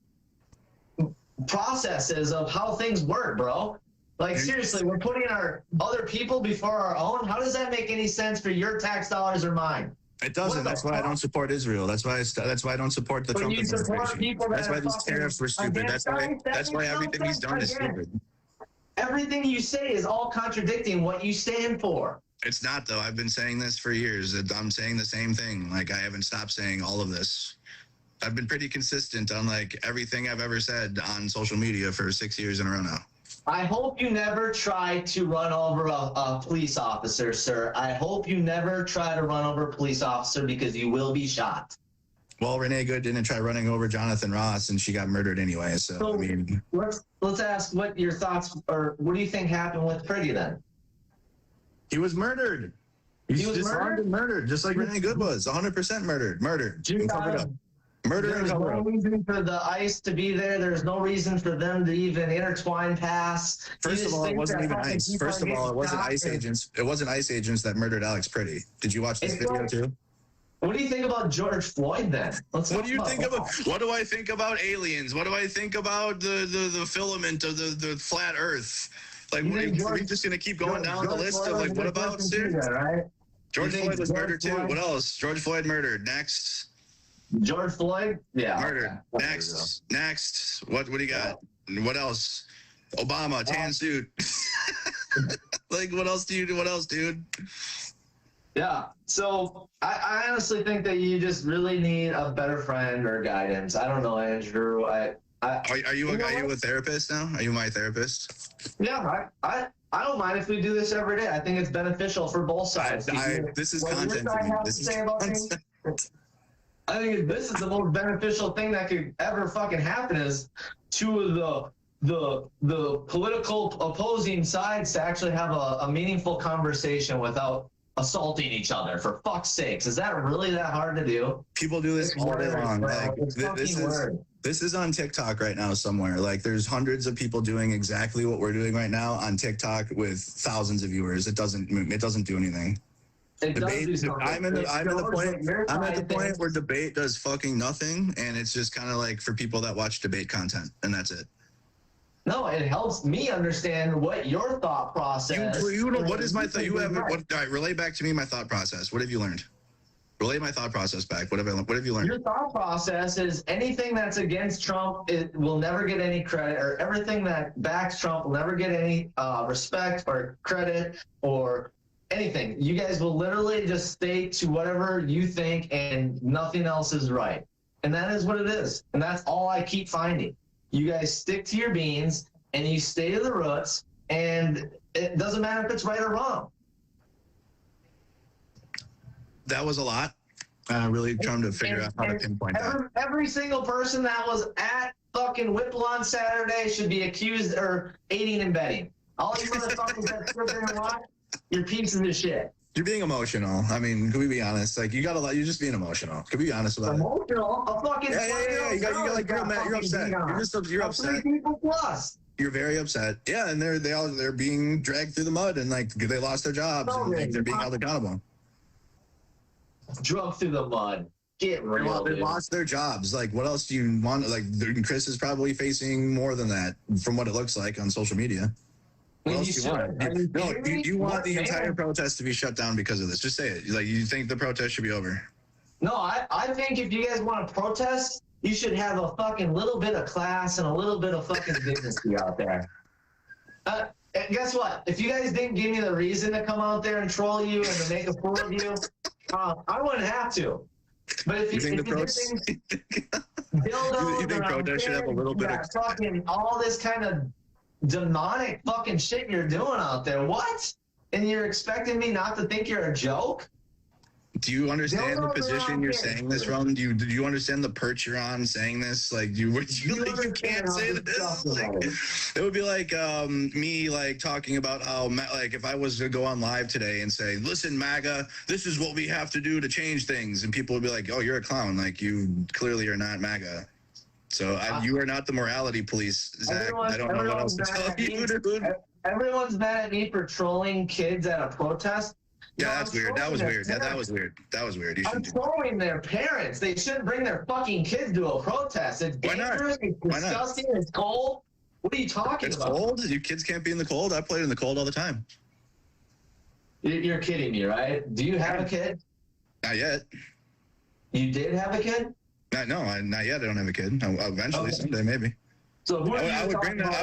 processes of how things work, bro. Like, seriously, we're putting our other people before our own. How does that make any sense for your tax dollars or mine? It doesn't. That's why I don't support Israel. That's why I don't support the Trump administration. That's why these tariffs were stupid. That's why everything he's done is stupid. Everything you say is all contradicting what you stand for. It's not, though. I've been saying this for years. I'm saying the same thing. Like, I haven't stopped saying all of this. I've been pretty consistent on, like, everything I've ever said on social media for 6 years in a row now. I hope you never try to run over a police officer, sir. I hope you never try to run over a police officer, because you will be shot. Well, Renee Good didn't try running over Jonathan Ross, and she got murdered anyway. So I mean, let's ask what your thoughts, or what do you think happened with Pretty then? He was murdered. He was disarmed and murdered, just like Renee Good was. 100% murdered. Murdered. And covered up. Murder and covered up. There's no reason for the ICE to be there. There's no reason for them to even intertwine past. First of all, it wasn't even ICE. First of all, it wasn't ICE agents. It wasn't ICE agents that murdered Alex Pretty. Did you watch this video too? What do you think about George Floyd then? What do you think about? What do I think about aliens? What do I think about the filament of the flat Earth? Like, are we just gonna keep going down the list of, like, what about right? George Floyd was murdered too. What else? George Floyd murdered. Next. George Floyd? Yeah. Murdered. Okay. Next. What do you got? What else? Obama, tan suit. Like, what else do you do? What else, dude? Yeah. So I honestly think that you just really need a better friend or guidance. I don't know, Andrew. Are you a therapist now? Are you my therapist? Yeah, I don't mind if we do this every day. I think it's beneficial for both sides. This is content to me. This is content. I think this is the most beneficial thing that could ever fucking happen, is to the political opposing sides to actually have a meaningful conversation without assaulting each other. For fuck's sakes, is that really that hard to do? People do this all day long. Like, this is on TikTok right now somewhere. Like, there's hundreds of people doing exactly what we're doing right now on TikTok with thousands of viewers. It doesn't do anything. I'm at the point where debate does fucking nothing, and it's just kind of like for people that watch debate content, and that's it. No, it helps me understand what your thought process. You know, what is my thought? You have what? All right, relay back to me my thought process. What have you learned? Relay my thought process back. What have you learned? Your thought process is anything that's against Trump, it will never get any credit, or everything that backs Trump will never get any respect or credit or anything. You guys will literally just stay to whatever you think, and nothing else is right. And that is what it is. And that's all I keep finding. You guys stick to your beans and you stay to the roots, and it doesn't matter if it's right or wrong. That was a lot. Really trying to figure out how to pinpoint that. Every single person that was at fucking Whipple on Saturday should be accused or aiding and abetting. All you motherfuckers that sit there and watch, you're pieces of shit. You're being emotional. I mean, can we be honest? Like, you got a lot. You're just being emotional. Can we be honest about it? Emotional? A fucking Yeah. You got like you're mad. You're upset. You're upset. 3 people plus. You're very upset. Yeah, and they're being dragged through the mud, and like they lost their jobs, and they're being held accountable. Drug through the mud. Get real. They lost their jobs. Like, what else do you want? Like, Chris is probably facing more than that, from what it looks like on social media. What else do you want? No, you want the entire protest to be shut down because of this. Just say it. Like, you think the protest should be over? No, I think if you guys want to protest, you should have a fucking little bit of class and a little bit of fucking dignity out there. Guess what? If you guys didn't give me the reason to come out there and troll you and to make a fool of you, I wouldn't have to. But if you think protests should have a little bit of fucking all this kind of demonic fucking shit you're doing out there, what? And you're expecting me not to think you're a joke? Do you understand the position you're saying this from? Do you understand the perch you're on saying this? Like, you can't say this. Like, it would be like me like talking about how like if I was to go on live today and say, "Listen, Maga, this is what we have to do to change things," and people would be like, "Oh, you're a clown. Like, you clearly are not Maga." So you are not the morality police, Zach. I don't know what else to tell you, dude. Everyone's mad at me for trolling kids at a protest. Yeah, that's weird. That was weird. Yeah, that was weird. That was weird. I'm trolling their parents. They shouldn't bring their fucking kids to a protest. It's dangerous. It's disgusting. It's cold. What are you talking about? It's cold? You kids can't be in the cold? I played in the cold all the time. You're kidding me, right? Do you have a kid? Not yet. You did have a kid? No, not yet. I don't have a kid. Eventually, someday, maybe. So I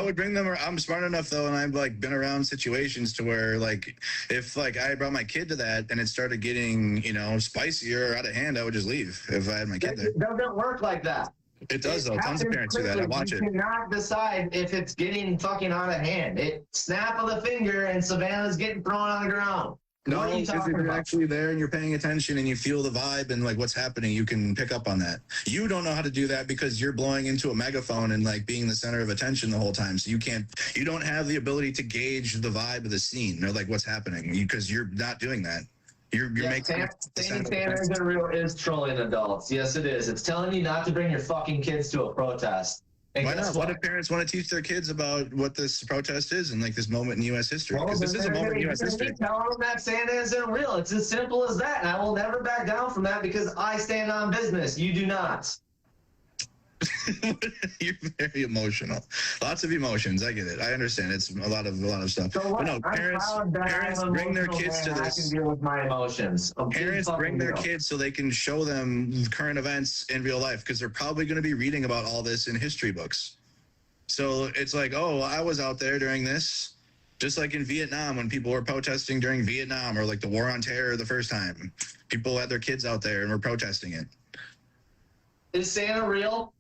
would bring them. I'm smart enough though, and I've like been around situations to where like if like I brought my kid to that and it started getting spicier or out of hand, I would just leave if I had my kid there. It doesn't work like that. It does though. Tons of parents do that. I watch it. You cannot decide if it's getting fucking out of hand. It snap of the finger and Savannah's getting thrown on the ground. No, because if you're actually there and you're paying attention and you feel the vibe and like what's happening, you can pick up on that. You don't know how to do that because you're blowing into a megaphone and like being the center of attention the whole time. So you don't have the ability to gauge the vibe of the scene or like what's happening because you're not doing that. You're making Sandy Sanders is trolling adults. Yes, it is. It's telling you not to bring your fucking kids to a protest. And why not? What if parents want to teach their kids about what this protest is and like this moment in U.S. history? Because this is a moment in U.S. history. Tell them that Santa isn't real. It's as simple as that. And I will never back down from that because I stand on business. You do not. You're very emotional. Lots of emotions. I get it. I understand. It's a lot of stuff. So but no, parents bring their kids to this. I can deal with my emotions. Parents bring their kids so they can show them current events in real life because they're probably going to be reading about all this in history books. So it's like, oh, I was out there during this. Just like in Vietnam when people were protesting during Vietnam or like the War on Terror the first time. People had their kids out there and were protesting it. Is Santa real?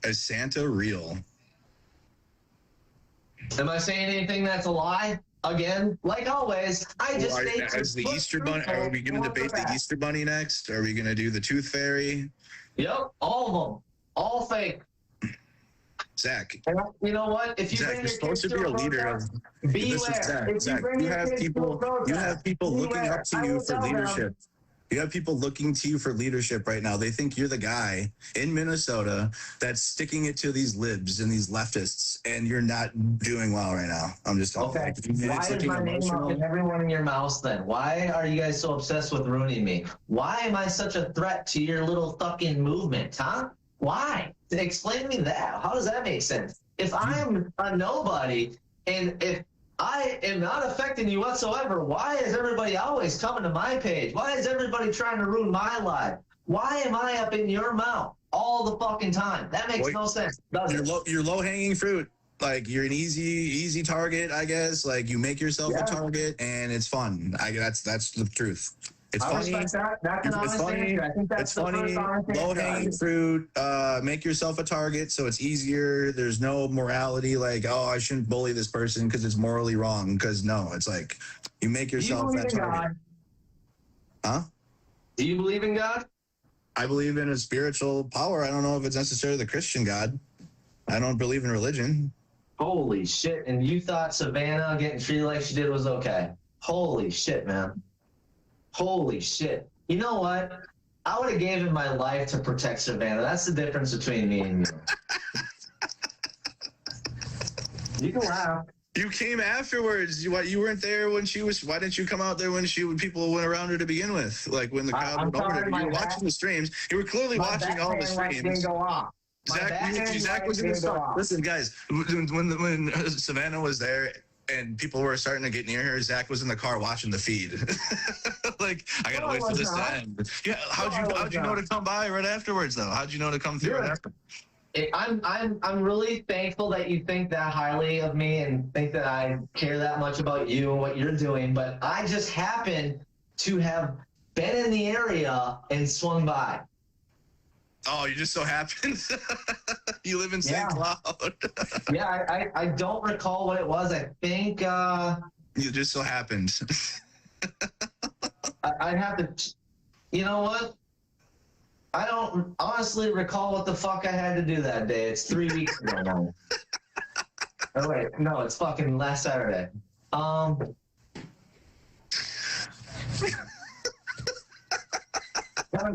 Is Santa real? Am I saying anything that's a lie? Again, like always, I just is the Easter Bunny. Are we going to debate the Easter Bunny next? Are we going to do the Tooth Fairy? Yep, all of them, all fake. Zach, and you know what? If you Zach, you're supposed to be a leader of. Beware. Zach, you have people looking up to you for leadership. You have people looking to you for leadership right now. They think you're the guy in Minnesota that's sticking it to these libs and these leftists, and you're not doing well right now. I'm just telling you. Why is my name up in everyone in your mouth then? Why are you guys so obsessed with ruining me? Why am I such a threat to your little fucking movement, huh? Why? Explain to me that. How does that make sense? If I'm a nobody and if I am not affecting you whatsoever, why is everybody always coming to my page? Why is everybody trying to ruin my life? Why am I up in your mouth all the fucking time? That makes no sense, does it? You're low-hanging fruit. Like, you're an easy target, I guess. Like, you make yourself a target, and it's fun. That's the truth. It's funny. It's funny. I think that's funny. Low-hanging fruit. Make yourself a target so it's easier. There's no morality like, oh, I shouldn't bully this person because it's morally wrong. Because no, it's like you make yourself that target. Huh? Do you believe in God? I believe in a spiritual power. I don't know if it's necessarily the Christian God. I don't believe in religion. Holy shit. And you thought Savannah getting treated like she did was okay. Holy shit, man. Holy shit. You know what? I would have given my life to protect Savannah. That's the difference between me and you. You can laugh. You came afterwards. You weren't there when she was. Why didn't you come out there when people went around her to begin with? Like when the crowd went over there. You were watching the streams. You were clearly watching all the streams. Zach was in the start. Listen, guys, when Savannah was there and people were starting to get near her, Zach was in the car watching the feed. Like, I gotta wait for this to end. Yeah, how'd you know to come by right afterwards though? How'd you know to come through right after? I'm really thankful that you think that highly of me and think that I care that much about you and what you're doing, but I just happen to have been in the area and swung by. Oh, you just so happened? You live in St. Cloud. Yeah, I don't recall what it was. I think you just so happened. I'd have to, you know what? I don't honestly recall what the fuck I had to do that day. It's 3 weeks ago now. Oh wait, no, it's fucking last Saturday. I'm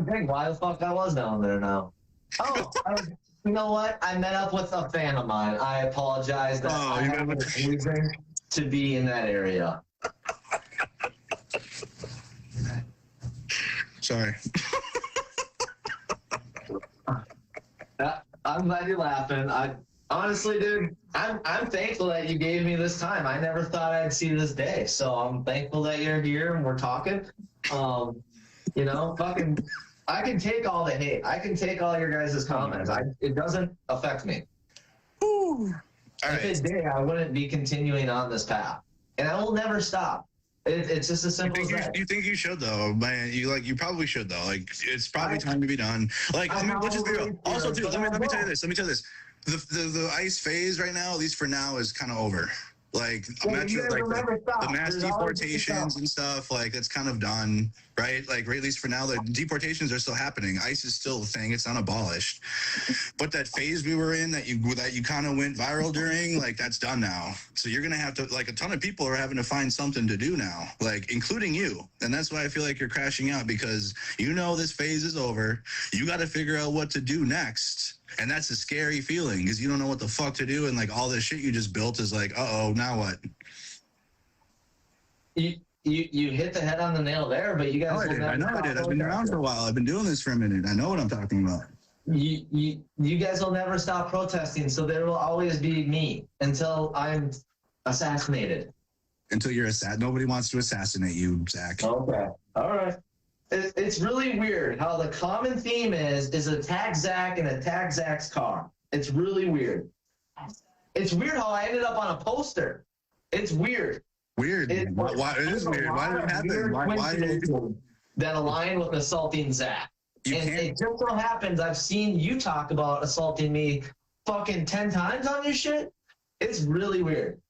thinking why the fuck I was down there now. Oh, you know what? I met up with a fan of mine. I apologize that I had a reason to be in that area. Sorry. I'm glad you're laughing. Honestly, dude, I'm thankful that you gave me this time. I never thought I'd see this day, so I'm thankful that you're here and we're talking. You know, fucking, I can take all the hate. I can take all your guys' comments. It doesn't affect me. Ooh. All right. If it did, I wouldn't be continuing on this path, and I will never stop. It's just as simple as that. You think you should though, man? You probably should though. Like it's probably time to be done. Like let's just be real. Also, too, let me tell you this. The ice phase right now, at least for now, is kind of over. Like I'm not sure, like the mass deportations and stuff, like that's kind of done, right? Like at least for now, the deportations are still happening. ICE is still a thing; it's not abolished. But that phase we were in, that you kind of went viral during, like that's done now. So you're gonna have to, like, a ton of people are having to find something to do now, like including you. And that's why I feel like you're crashing out, because you know this phase is over. You got to figure out what to do next. And that's a scary feeling, because you don't know what the fuck to do, and like all this shit you just built is like, uh-oh, now what? You hit the head on the nail there, but you guys. I know I did. I've been around for a while. I've been doing this for a minute. I know what I'm talking about. You guys will never stop protesting, so there will always be me until I'm assassinated. Until you're nobody wants to assassinate you, Zach. Okay. All right. It's really weird how the common theme is attack Zach and attack Zach's car. It's really weird. It's weird how I ended up on a poster. It's weird. Weird. Why it is weird? Why did it happen? Why that align with assaulting Zach? It just so happens I've seen you talk about assaulting me fucking 10 times on your shit. It's really weird.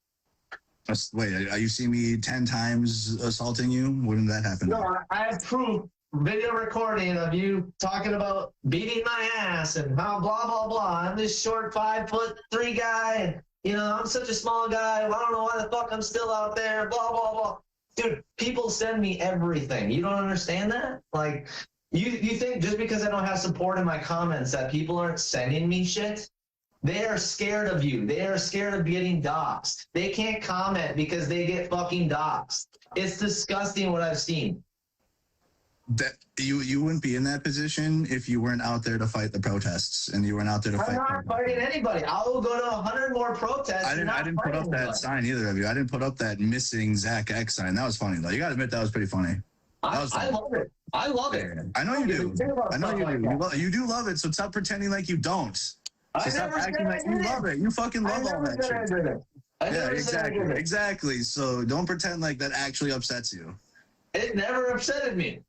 Wait, you see me 10 times assaulting you? When did that happen? No, I have proof, video recording of you talking about beating my ass and how blah, blah, blah. I'm this short 5'3" guy, and, you know, I'm such a small guy. I don't know why the fuck I'm still out there, blah, blah, blah. Dude, people send me everything. You don't understand that? Like, you think just because I don't have support in my comments that people aren't sending me shit? They are scared of you. They are scared of getting doxxed. They can't comment because they get fucking doxxed. It's disgusting what I've seen. That you wouldn't be in that position if you weren't out there to fight the protests, and you weren't out there to fight. I'm not fighting anybody. I will go to 100 more protests. I didn't put up that sign either of you. I didn't put up that missing Zach X sign. That was funny though. You got to admit that was pretty funny. I love it. I love it. I know you do. I know you do. You do love it. So stop pretending like you don't. So stop acting like you love it. You fucking love all that shit. Yeah, exactly. So don't pretend like that actually upsets you. It never upsetted me.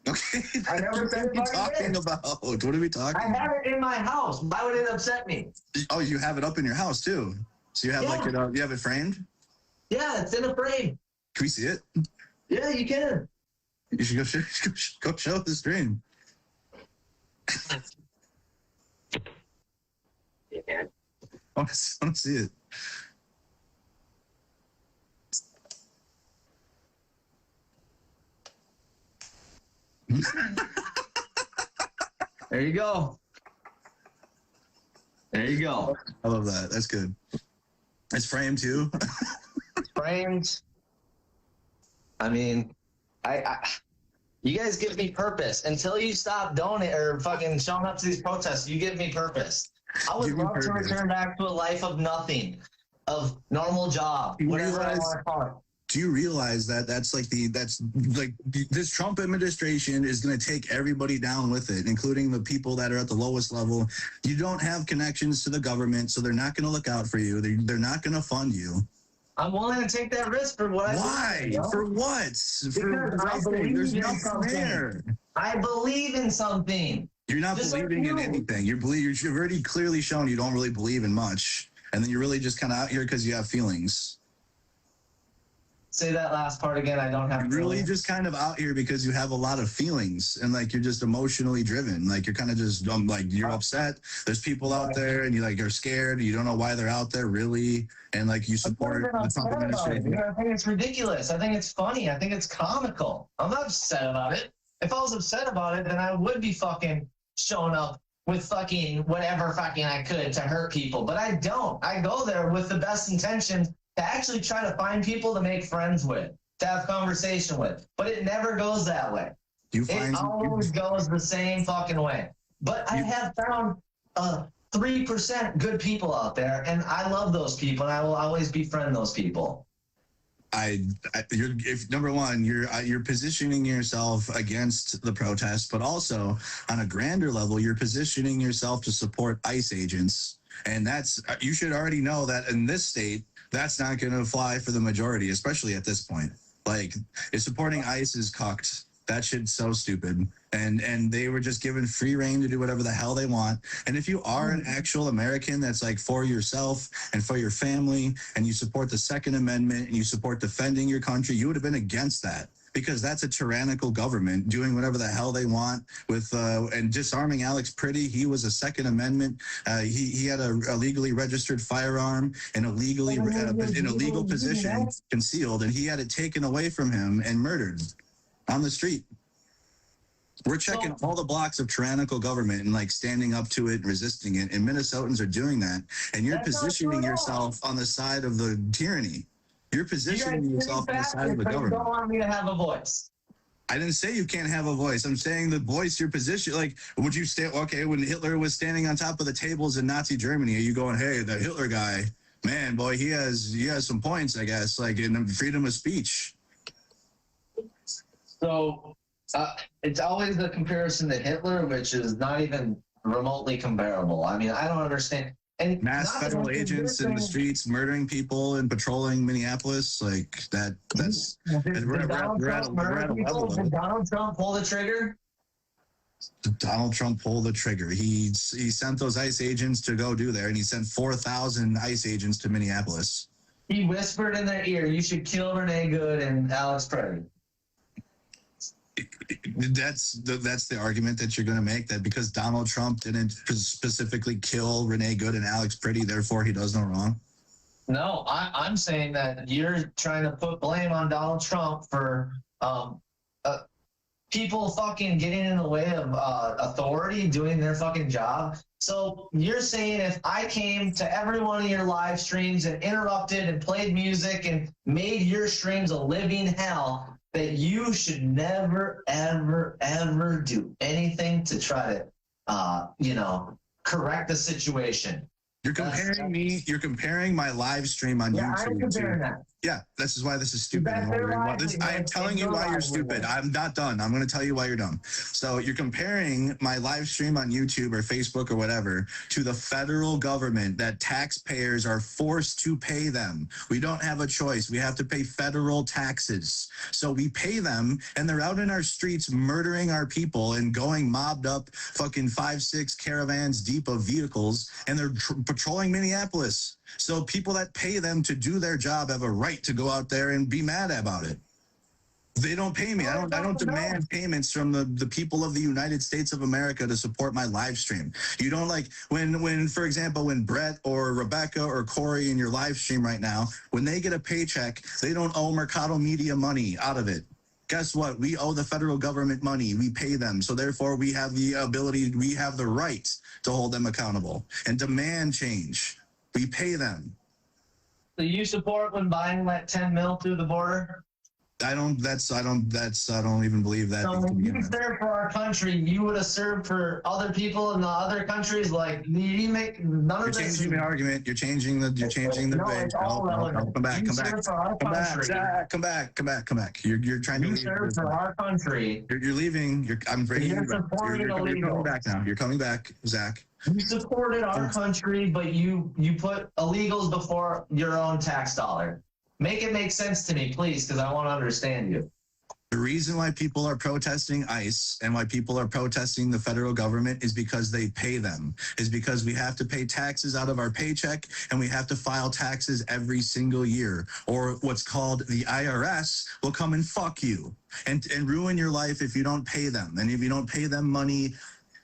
Okay. I never said what are we talking about? What are we talking about? I have it in my house. Why would it upset me? Oh, you have it up in your house too. So you have you have it framed? Yeah, it's in a frame. Can we see it? Yeah, you can. You should go show the stream. Yeah. I want to see it. There you go. There you go. I love that. That's good. It's framed too. Framed. I mean, you guys give me purpose. Until you stop donating or fucking showing up to these protests, you give me purpose. I would love to return back to a life of nothing, of normal job, whatever I want to call it. Do you realize that that's like this Trump administration is going to take everybody down with it, including the people that are at the lowest level. You don't have connections to the government, so they're not going to look out for you. They're not going to fund you. I'm willing to take that risk for what I believe. Why? You know? For what? Because I believe There's in nothing there. something. I believe in something. You're not Just believing like in you. anything. You've already clearly shown you don't really believe in much, and then you're really just kind of out here because you have feelings. Say that last part again. I don't have You're really just kind of out here because you have a lot of feelings and like you're just emotionally driven. Like you're kind of just like you're upset. There's people out there and you're scared. You don't know why they're out there really. And like you support the Trump administration. I think it's ridiculous. I think it's funny. I think it's comical. I'm not upset about it. If I was upset about it, then I would be fucking showing up with fucking whatever fucking I could to hurt people. But I don't. I go there with the best intentions to actually try to find people to make friends with, to have conversation with. But it never goes that way. It always goes the same fucking way. But I have found 3% good people out there, and I love those people, and I will always befriend those people. Number one, you're positioning yourself against the protests, but also on a grander level, you're positioning yourself to support ICE agents. And you should already know that in this state, that's not going to fly for the majority, especially at this point. Like, supporting ICE is cucked. That shit's so stupid. And they were just given free reign to do whatever the hell they want. And if you are an actual American that's like for yourself and for your family, and you support the Second Amendment and you support defending your country, you would have been against that. Because that's a tyrannical government doing whatever the hell they want with and disarming Alex Pretty. He was a Second Amendment. He had a legally registered firearm in a legal position, concealed, and he had it taken away from him and murdered on the street. We're checking all the blocks of tyrannical government and like standing up to it and resisting it. And Minnesotans are doing that. And you're positioning yourself on the side of the tyranny. You're positioning yourself on the side of the government. You don't want me to have a voice. I didn't say you can't have a voice. I'm saying the voice, your position. Like, would you stay? Okay, when Hitler was standing on top of the tables in Nazi Germany, are you going, hey, the Hitler guy, man, boy, he has some points, I guess, like in freedom of speech. So it's always the comparison to Hitler, which is not even remotely comparable. I mean, I don't understand. And mass federal agents in the streets murdering people and patrolling Minneapolis, like that. Did Donald Trump pull the trigger? Did Donald Trump pull the trigger? He sent those ICE agents to go do there, and he sent 4,000 ICE agents to Minneapolis. He whispered in their ear, "You should kill Renee Good and Alex Pretty." That's the argument that you're going to make, that because Donald Trump didn't specifically kill Renee Good and Alex Pretty, therefore he does no wrong? No, I'm saying that you're trying to put blame on Donald Trump for people fucking getting in the way of authority doing their fucking job. So you're saying if I came to every one of your live streams and interrupted and played music and made your streams a living hell, that you should never, ever, ever do anything to try to, correct the situation. You're comparing my live stream on YouTube. I'm comparing that. Yeah, this is why this is stupid. I am telling you why you're stupid. I'm not done. I'm going to tell you why you're dumb. So you're comparing my live stream on YouTube or Facebook or whatever to the federal government that taxpayers are forced to pay them. We don't have a choice. We have to pay federal taxes. So we pay them, and they're out in our streets murdering our people and going mobbed up fucking 5-6 caravans deep of vehicles, and they're patrolling Minneapolis. So people that pay them to do their job have a right to go out there and be mad about it. They don't pay me. I don't demand payments from the people of the United States of America to support my live stream. You don't like when for example, when Brett or Rebecca or Corey in your live stream right now, when they get a paycheck, they don't owe Mercado Media money out of it. Guess what? We owe the federal government money. We pay them. So therefore we have the ability, we have the right to hold them accountable and demand change. We pay them. So you support when Biden let 10 mil through the border? I don't even believe that. So when you served for our country, you would have served for other people in the other countries. Like you make none of this. You're changing the argument. You're changing the debate. No, come back. Come back. You're trying to leave. You served for our country. You're leaving. I'm bringing you back. You're coming back now. You're coming back, Zach. You supported our country, but you put illegals before your own tax dollar. Make it make sense to me, please, because I want to understand you. The reason why people are protesting ICE and why people are protesting the federal government is because they pay them, is because we have to pay taxes out of our paycheck and we have to file taxes every single year, or what's called the IRS will come and fuck you and ruin your life if you don't pay them. And if you don't pay them money,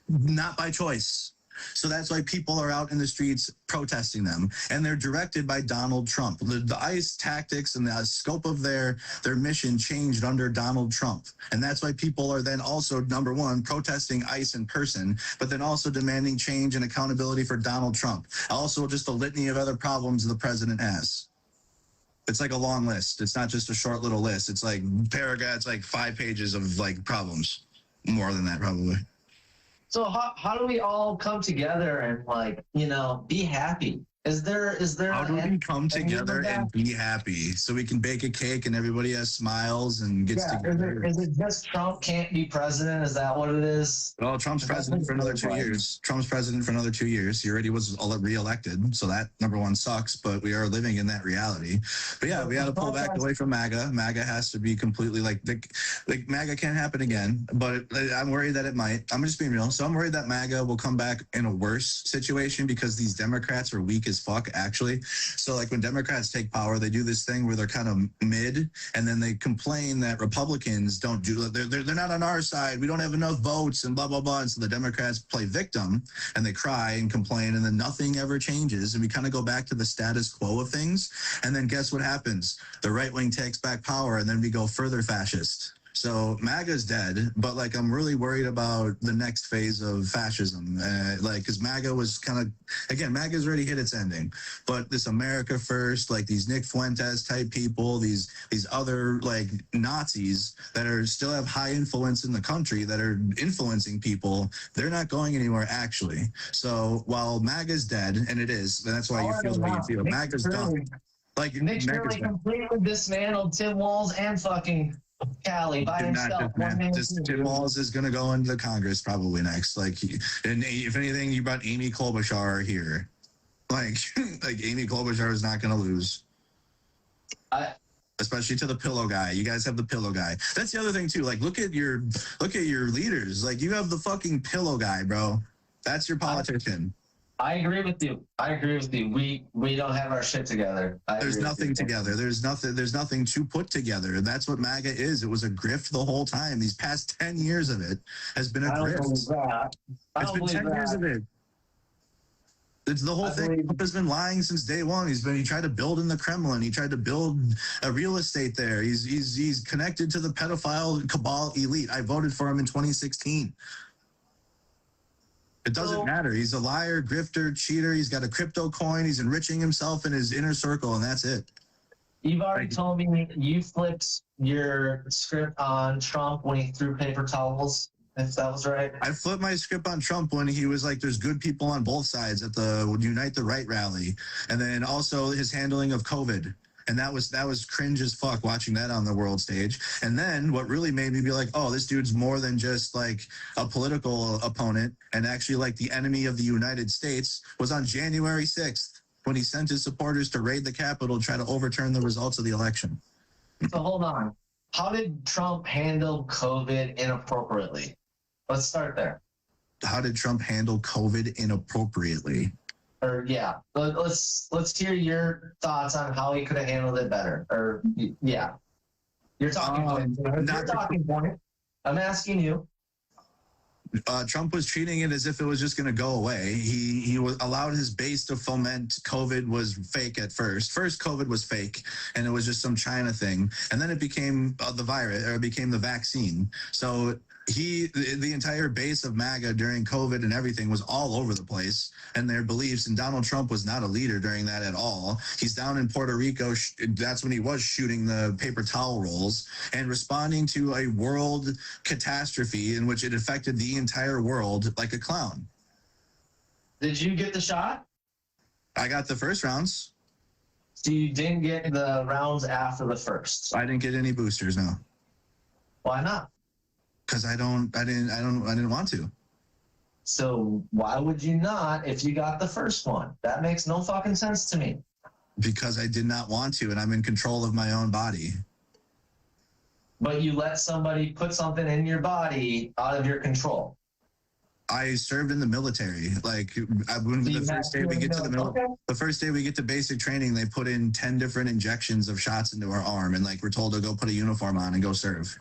not by choice. So that's why people are out in the streets protesting them, and they're directed by Donald Trump. The ICE tactics and the scope of their mission changed under Donald Trump, and that's why people are then also, number one, protesting ICE in person, but then also demanding change and accountability for Donald Trump. Also, just a litany of other problems the president has. It's like a long list. It's not just a short little list. It's like paragraphs, like 5 pages of like problems, more than that probably. So how do we all come together and like, be happy? Is there how do we come together and be happy so we can bake a cake and everybody has smiles and gets together? Is it just Trump can't be president? Is that what it is? Well, Trump's president for another 2 years. Trump's president for another 2 years. He already was reelected, so that number one sucks. But we are living in that reality. But yeah, we got to pull back away from MAGA. MAGA has to be completely like MAGA can't happen again. But I'm worried that it might. I'm just being real. So I'm worried that MAGA will come back in a worse situation because these Democrats are weak as fuck, actually. So like when Democrats take power, they do this thing where they're kind of mid, and then they complain that Republicans don't do, they're not on our side, we don't have enough votes and blah blah blah. And so the Democrats play victim and they cry and complain, and then nothing ever changes, and we kind of go back to the status quo of things. And then guess what happens? The right wing takes back power, and then we go further fascist. So MAGA's dead, but like I'm really worried about the next phase of fascism, because MAGA was kind of, again, MAGA's already hit its ending, but this America First, like these Nick Fuentes type people, these other like Nazis that are still have high influence in the country that are influencing people, they're not going anywhere actually. So while MAGA's dead, and it is, and that's why you feel the way you feel, MAGA's done. Like Nick Shirley completely dismantled Tim Walz and fucking Cali by himself. Tim Walz is going to go into Congress probably next. Like, and if anything, you brought Amy Klobuchar here. Like Amy Klobuchar is not going to lose. Especially to the pillow guy. You guys have the pillow guy. That's the other thing too. Like, look at your leaders. Like, you have the fucking pillow guy, bro. That's your politician. I agree with you. We don't have our shit together. There's nothing together. There's nothing to put together. And that's what MAGA is. It was a grift the whole time. These past 10 years of it has been a grift. It's been 10 years of it. It's the whole thing. Trump has been lying since day one. He tried to build in the Kremlin. He tried to build a real estate there. He's connected to the pedophile cabal elite. I voted for him in 2016. It doesn't matter. He's a liar, grifter, cheater. He's got a crypto coin. He's enriching himself in his inner circle, and that's it. You've already told me you flipped your script on Trump when he threw paper towels, if that was right. I flipped my script on Trump when he was like, there's good people on both sides at the Unite the Right rally. And then also his handling of COVID. And that was cringe as fuck watching that on the world stage. And then what really made me be like, oh, this dude's more than just like a political opponent and actually like the enemy of the United States was on January 6th when he sent his supporters to raid the Capitol to try to overturn the results of the election. So hold on. How did Trump handle COVID inappropriately? Let's start there. How did Trump handle COVID inappropriately? Or yeah, let's hear your thoughts on how he could have handled it better. Or yeah. Your talking point. Your talking point. I'm asking you. Trump was treating it as if it was just going to go away. He was allowed his base to foment COVID was fake at first. First, COVID was fake, and it was just some China thing, and then it became the virus, or it became the vaccine. So the entire base of MAGA during COVID and everything was all over the place, and their beliefs. And Donald Trump was not a leader during that at all. He's down in Puerto Rico. That's when he was shooting the paper towel rolls and responding to a world catastrophe in which it affected the entire world like a clown. Did you get the shot? I got the first rounds. So you didn't get the rounds after the first? I didn't get any boosters, no. Why not? Because I didn't want to. So why would you not if you got the first one? That makes no fucking sense to me. Because I did not want to, and I'm in control of my own body. But you let somebody put something in your body out of your control. I served in the military. Like the first day we get to the first day we get to basic training, they put in 10 different injections of shots into our arm, and like we're told to go put a uniform on and go serve.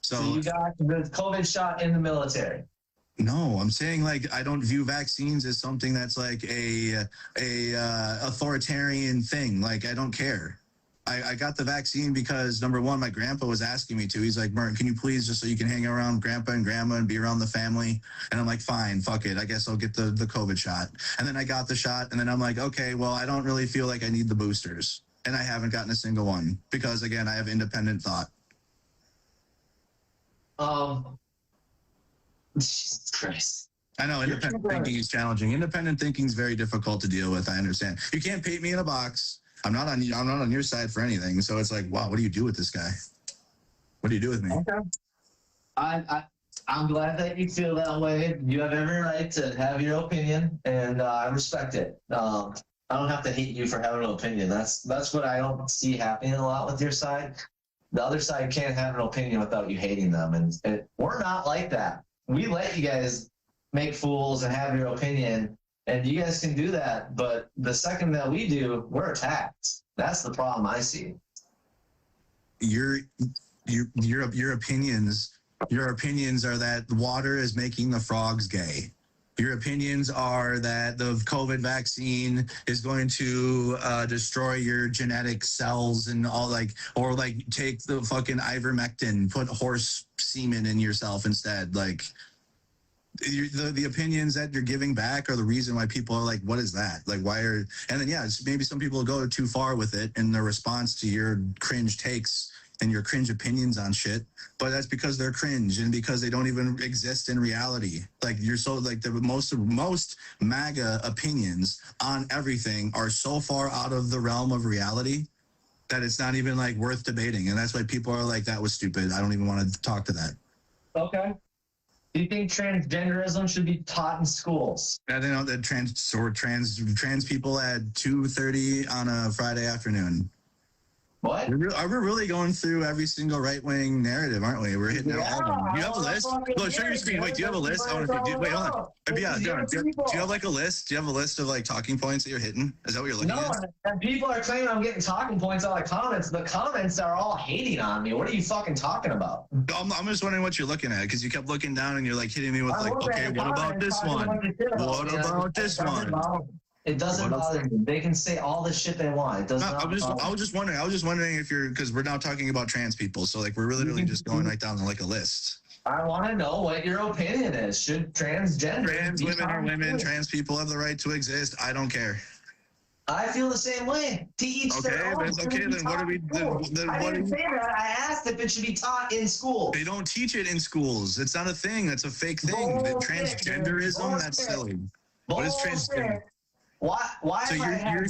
So you got the COVID shot in the military. No, I'm saying like I don't view vaccines as something that's like a authoritarian thing. Like I don't care. I got the vaccine because number one, my grandpa was asking me to. He's like, Martin, can you please just so you can hang around grandpa and grandma and be around the family? And I'm like, fine, fuck it. I guess I'll get the COVID shot. And then I got the shot, and then I'm like, okay, well, I don't really feel like I need the boosters. And I haven't gotten a single one because again, I have independent thought. Jesus Christ. I know independent thinking is challenging. Independent thinking is very difficult to deal with. I understand. You can't paint me in a box. I'm not on your side for anything. So it's like, wow, what do you do with this guy? What do you do with me? Okay. I'm glad that you feel that way. You have every right to have your opinion, and I respect it. I don't have to hate you for having an opinion. That's what I don't see happening a lot with your side. The other side can't have an opinion without you hating them, and we're not like that. We let you guys make fools and have your opinion, and you guys can do that. But the second that we do, we're attacked. That's the problem I see. Your opinions are that water is making the frogs gay. Your opinions are that the COVID vaccine is going to destroy your genetic cells and all or take the fucking ivermectin, put horse semen in yourself instead. Like the opinions that you're giving back are the reason why people are like, what is that? Like, why are, and then, yeah, maybe some people go too far with it in their response to your cringe takes and your cringe opinions on shit, but that's because they're cringe and because they don't even exist in reality. Like you're so like the most MAGA opinions on everything are so far out of the realm of reality that it's not even like worth debating. And that's why people are like, that was stupid. I don't even want to talk to that. Okay. Do you think transgenderism should be taught in schools? I don't know that trans people at 2:30 on a Friday afternoon. What? We're really going through every single right-wing narrative, aren't we? We're hitting all of them. Do you have a list? Look, show your screen. Wait, do you have a list? Wait, hold on. Yeah, do you have like a list? Do you have a list of like talking points that you're hitting? Is that what you're looking at? No, and people are claiming I'm getting talking points out of comments. The comments are all hating on me. What are you fucking talking about? I'm just wondering what you're looking at because you kept looking down and you're like hitting me with like, okay, what about this one? What about this one? It doesn't bother me. They can say all the shit they want. It doesn't. I was just wondering if you're, because we're now talking about trans people, so like we're literally just going right down like a list. I want to know what your opinion is. Should trans women are women. Trans people have the right to exist. I don't care. I feel the same way. To each their own. Okay, then what are we? I didn't say that. I asked if it should be taught in school. They don't teach it in schools. It's not a thing. That's a fake thing. Transgenderism. That's silly. What is transgender? Why? So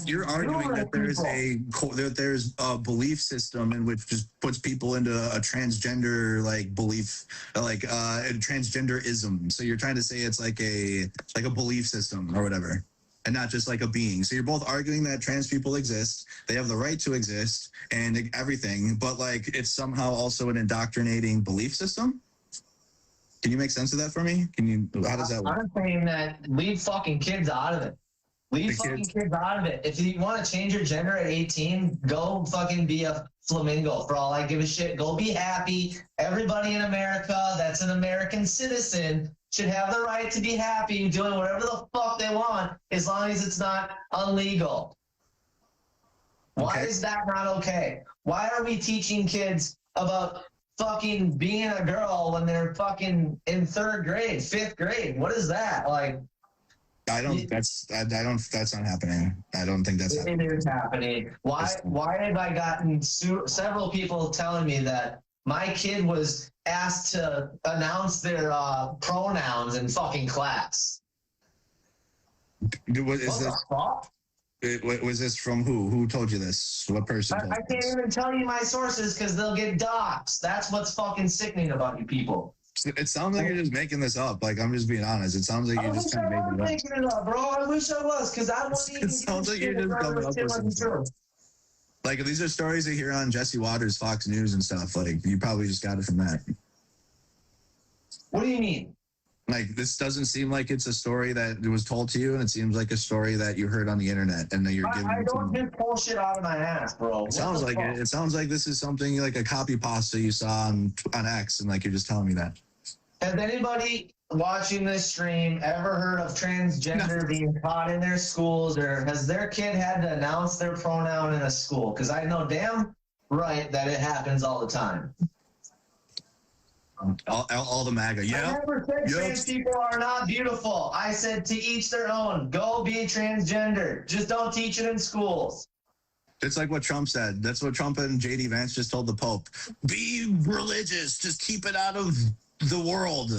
you're arguing that there's a belief system in which just puts people into a transgender like belief, like transgenderism. So you're trying to say it's like a belief system or whatever, and not just like a being. So you're both arguing that trans people exist, they have the right to exist, and everything, but like it's somehow also an indoctrinating belief system. Can you make sense of that for me? How does that work? I'm saying that leave fucking kids out of it. Leave fucking kids out of it. If you want to change your gender at 18, go fucking be a flamingo for all I give a shit. Go be happy. Everybody in America that's an American citizen should have the right to be happy doing whatever the fuck they want as long as it's not illegal. Why is that not okay? Why are we teaching kids about fucking being a girl when they're fucking in 3rd grade, 5th grade? What is that? Like, that's not happening. I don't think that's happening. It is happening. Why have I gotten several people telling me that my kid was asked to announce their pronouns in fucking class? Was this from who? Who told you this? What person? I can't even tell you my sources because they'll get doxxed. That's what's fucking sickening about you people. It sounds like you're just making this up. Like, I'm just being honest. It sounds like you're just kind of making it up, bro. I wish I was, because I wasn't even. It sounds like you're just coming up with something. Like, these are stories I hear on Jesse Waters, Fox News, and stuff. Like, you probably just got it from that. What do you mean? Like, this doesn't seem like it's a story that was told to you, and it seems like a story that you heard on the internet, and that you're giving. I don't just pull shit out of my ass, bro. It sounds like it. It sounds like this is something like a copy pasta you saw on X, and like you're just telling me that. Has anybody watching this stream ever heard of transgender being taught in their schools, or has their kid had to announce their pronoun in a school? Because I know damn right that it happens all the time. All the MAGA, yeah. I never said trans people are not beautiful. I said to each their own. Go be transgender. Just don't teach it in schools. It's like what Trump said. That's what Trump and JD Vance just told the Pope. Be religious. Just keep it out of the world.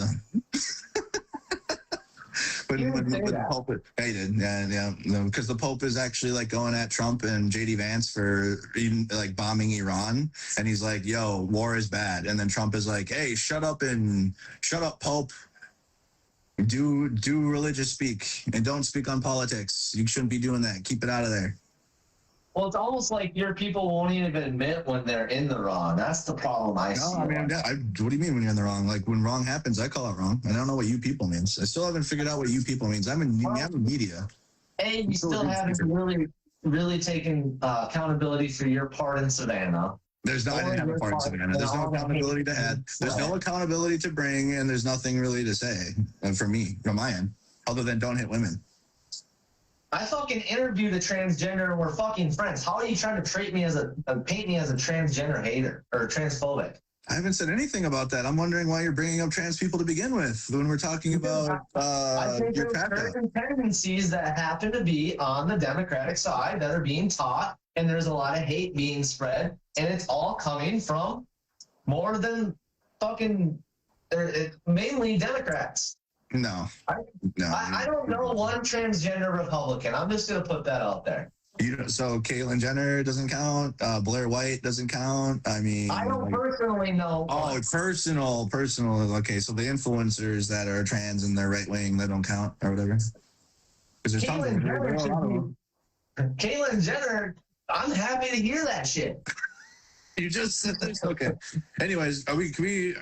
But the Pope hated, yeah, because the Pope is actually like going at Trump and JD Vance for even like bombing Iran, and he's like, "Yo, war is bad," and then Trump is like, "Hey, shut up, Pope. Do religious speak and don't speak on politics. You shouldn't be doing that. Keep it out of there." Well, it's almost like your people won't even admit when they're in the wrong. That's the problem I see. I mean, what do you mean when you're in the wrong? Like, when wrong happens, I call it wrong. I don't know what you people means. I still haven't figured out what you people means. I'm in media. A, you still haven't really taken accountability for your part in Savannah. I didn't have a part in Savannah. There's no accountability to add. There's no accountability to bring, and there's nothing really to say for me, from my end, other than don't hit women. I fucking interviewed a transgender and we're fucking friends. How are you trying to paint me as a transgender hater or transphobic? I haven't said anything about that. I'm wondering why you're bringing up trans people to begin with when we're talking about I think your there's certain tendencies that happen to be on the Democratic side that are being taught, and there's a lot of hate being spread, and it's all coming from more than fucking mainly Democrats. No. I don't know one transgender Republican. I'm just going to put that out there. So Caitlyn Jenner doesn't count. Blair White doesn't count. I mean, I don't personally know. Oh, personal. Okay, so the influencers that are trans and they're right wing, they don't count or whatever. Because there's Caitlyn Jenner, I'm happy to hear that shit. You just said this. Okay. Anyways, you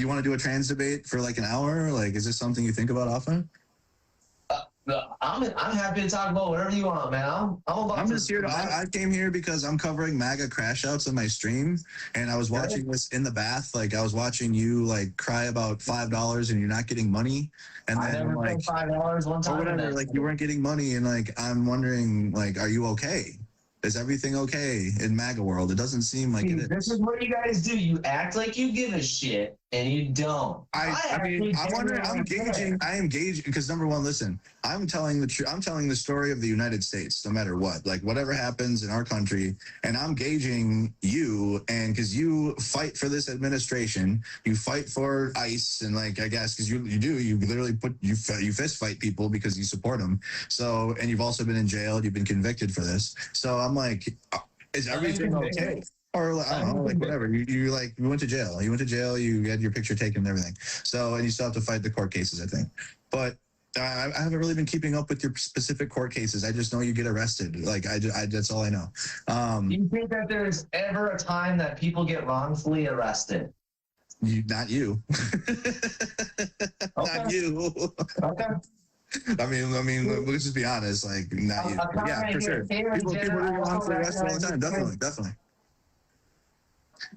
want to do a trans debate for like an hour? Like, is this something you think about often? I'm happy to talk about whatever you want, man. I'm just here. I came here because I'm covering MAGA crash outs on my stream, and I was watching this in the bath. Like, I was watching you like cry about $5 and you're not getting money, and I then never like $5 one time. Or whatever, like you weren't getting money, and like I'm wondering, like, are you okay? Is everything okay in MAGA world? It doesn't seem like it is. This is what you guys do. You act like you give a shit, and you don't. I mean, I'm wondering. I am gauging because number one, listen. I'm telling the story of the United States, no matter what. Like whatever happens in our country, and I'm gauging you, and because you fight for this administration, you fight for ICE, and like I guess because you literally you fist fight people because you support them. So, and you've also been in jail. You've been convicted for this. So I'm like, is everything okay? Or I don't know, like whatever. You went to jail. You had your picture taken and everything. So, and you still have to fight the court cases, I think. But I haven't really been keeping up with your specific court cases. I just know you get arrested. Like I that's all I know. Do you think that there's ever a time that people get wrongfully arrested? Not you. Okay. Not you. Okay. I mean, let's just be honest. Like, not you. Yeah, for sure. People do go on for the rest all the time. Definitely.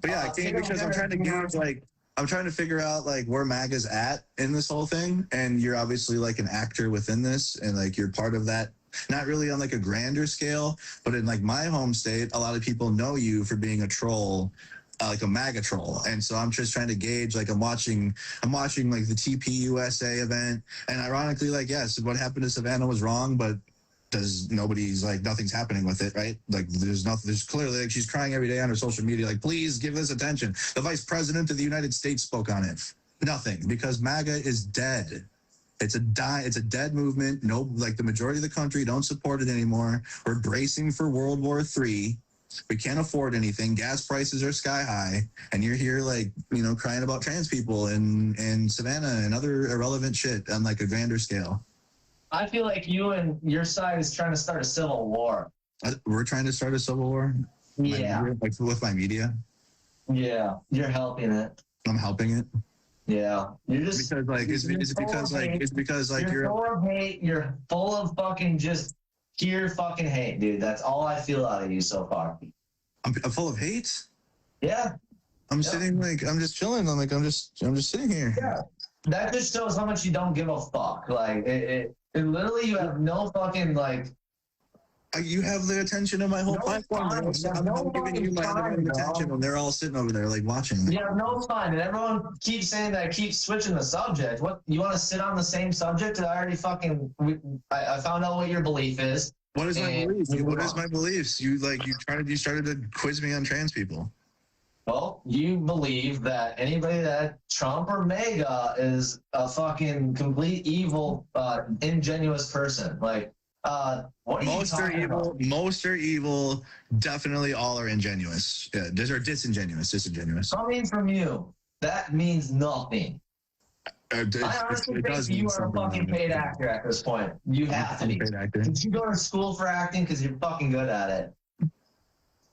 But yeah, I came because I'm trying to gauge, like, I'm trying to figure out like where MAGA's at in this whole thing, and you're obviously like an actor within this, and like you're part of that. Not really on like a grander scale, but in like my home state, a lot of people know you for being a troll, like a MAGA troll. And so I'm just trying to gauge, like I'm watching like the TPUSA event, and ironically, like, yes, what happened to Savannah was wrong, but nothing's happening with it, right? Like there's clearly, like, she's crying every day on her social media, like, please give this attention. The vice president of the United States spoke on it. Nothing, because MAGA is dead. It's a dead movement. No, like the majority of the country don't support it anymore. We're bracing for World War III. We can't afford anything. Gas prices are sky high, and you're here, like, you know, crying about trans people and Savannah and other irrelevant shit on like a grander scale. I feel like you and your side is trying to start a civil war. We're trying to start a civil war? Yeah. Like with my media? Yeah, you're helping it. I'm helping it? Yeah. You're just... Because, like, it's because you're full of hate. You're full of fucking just pure fucking hate, dude. That's all I feel out of you so far. I'm full of hate? Yeah. I'm sitting, like, I'm just chilling. I'm just sitting here. Yeah. That just shows how much you don't give a fuck. Like, it literally, you have no fucking, like... You have the attention of my whole platform. I'm giving you my attention when they're all sitting over there, like, watching. Yeah, no fine. And everyone keeps saying that I keep switching the subject. What, you want to sit on the same subject? I already fucking... I found out what your belief is. What is my belief? What is my beliefs? You started to quiz me on trans people. Well, you believe that anybody that Trump or Maga is a fucking complete evil, ingenuous person. Like, what are most you talking about? Most are evil. Definitely all are ingenuous. Yeah, these are disingenuous. Coming from you, that means nothing. I honestly think you are a fucking paid actor at this point. You have to be. Did you go to school for acting? Because you're fucking good at it.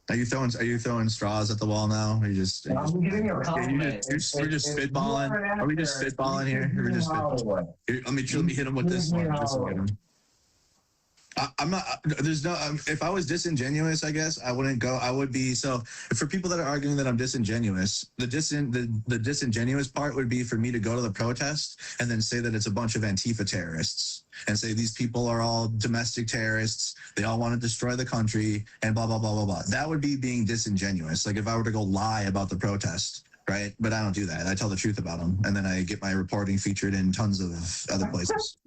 Are you throwing straws at the wall now? Are you just? I'm giving you a compliment. You're just spitballing. Are we just spitballing here? We're just spitballing. Let me hit him with this one. I'm not. There's no. If I was disingenuous, I guess I wouldn't go. I would be. So for people that are arguing that I'm disingenuous, the disingenuous part would be for me to go to the protest and then say that it's a bunch of Antifa terrorists and say these people are all domestic terrorists. They all want to destroy the country and blah blah blah blah blah. That would be being disingenuous. Like if I were to go lie about the protest, right? But I don't do that. I tell the truth about them, and then I get my reporting featured in tons of other places.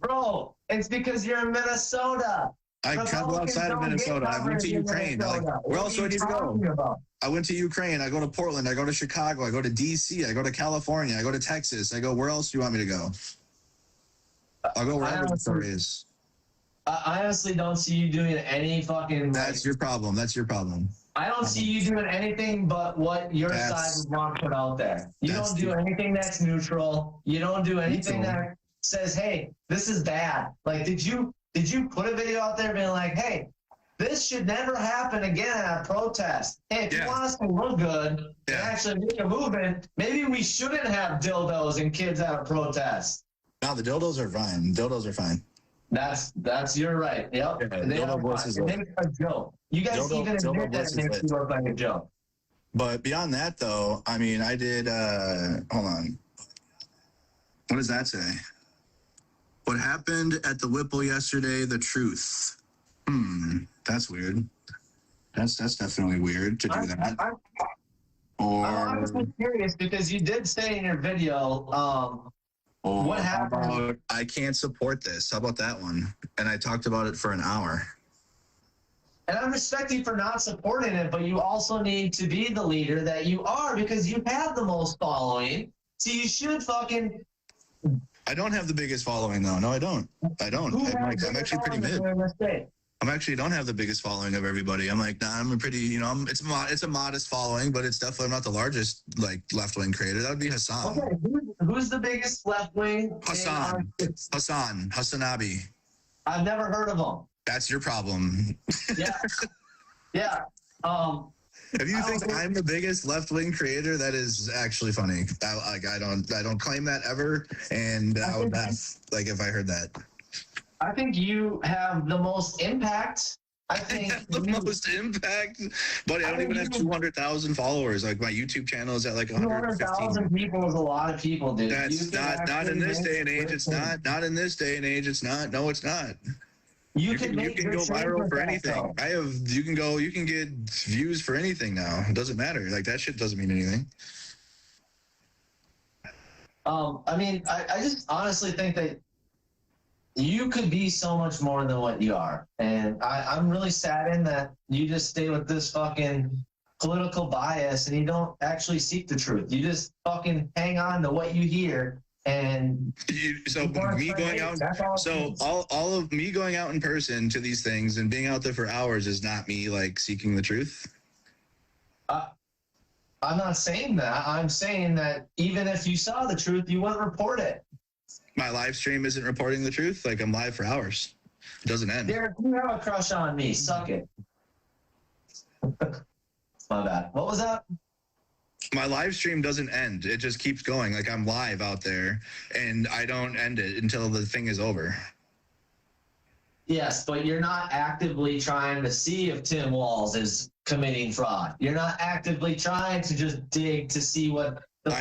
Bro, it's because you're in Minnesota. I travel outside of Minnesota. I went to Ukraine. Like, where else do I need to go? I went to Ukraine. I go to Portland. I go to Chicago. I go to DC. I go to California. I go to Texas. I go, where else do you want me to go? I'll go wherever the story is. I honestly don't see you doing any fucking... That's your problem. That's your problem. I don't see you doing anything but what your side would want to put out there. You don't do anything that's neutral. You don't do anything that says, hey, this is bad. Like, did you put a video out there being like, hey, this should never happen again at a protest? Hey, if you want us to look good and actually make a movement, maybe we shouldn't have dildos and kids at a protest. No, the dildos are fine. Dildos are fine. That's you're right. Yep. Yeah, they are fine. It makes a joke. You guys even admit that it makes you look like a joke. But beyond that, though, I mean, I did, hold on. What does that say? What happened at the Whipple yesterday, the truth. That's weird. That's definitely weird to do that. I'm honestly curious because you did say in your video, what happened? I can't support this. How about that one? And I talked about it for an hour. And I respect you for not supporting it, but you also need to be the leader that you are because you have the most following. So you should fucking... I don't have the biggest following, though. No, I don't. I'm actually pretty mid. Don't have the biggest following of everybody. I'm like, nah, I'm a pretty, it's a modest following, but it's definitely not the largest, like, left-wing creator. That would be Hassan. Okay, who's the biggest left-wing? Hassanabi. I've never heard of him. That's your problem. Yeah. If you think I'm the biggest left-wing creator, that is actually funny. I don't claim that ever, and I would laugh like if I heard that. I think you have the most impact. I think the most impact, buddy. I don't even have 200,000 followers. Like my YouTube channel is at like 200,000 people is a lot of people, dude. That's not in this day and age. It's not in this day and age. It's not. No, it's not. You can go viral for anything. You can get views for anything now. It doesn't matter. Like that shit doesn't mean anything. I mean, I just honestly think that you could be so much more than what you are. And I'm really saddened that you just stay with this fucking political bias and you don't actually seek the truth. You just fucking hang on to what you hear. And all of me going out in person to these things and being out there for hours is not me like seeking the truth. I'm not saying that. I'm saying that even if you saw the truth, you wouldn't report it. My live stream isn't reporting the truth. Like I'm live for hours. It doesn't end. Derek, you have a crush on me. Suck it. My bad. What was that? My live stream doesn't end. It just keeps going. Like I'm live out there and I don't end it until the thing is over. Yes, but you're not actively trying to see if Tim Walz is committing fraud. You're not actively trying to just dig to see what I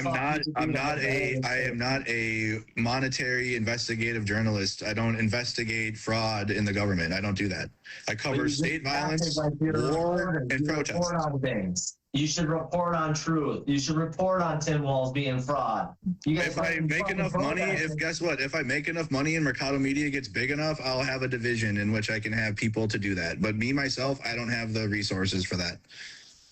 am not a monetary investigative journalist. I don't investigate fraud in the government. I don't do that. I cover state violence, war, and protests. You should report on truth. You should report on Tim Walz being fraud. If I make enough money, if I make enough money and Mercado Media gets big enough, I'll have a division in which I can have people to do that. But me, myself, I don't have the resources for that.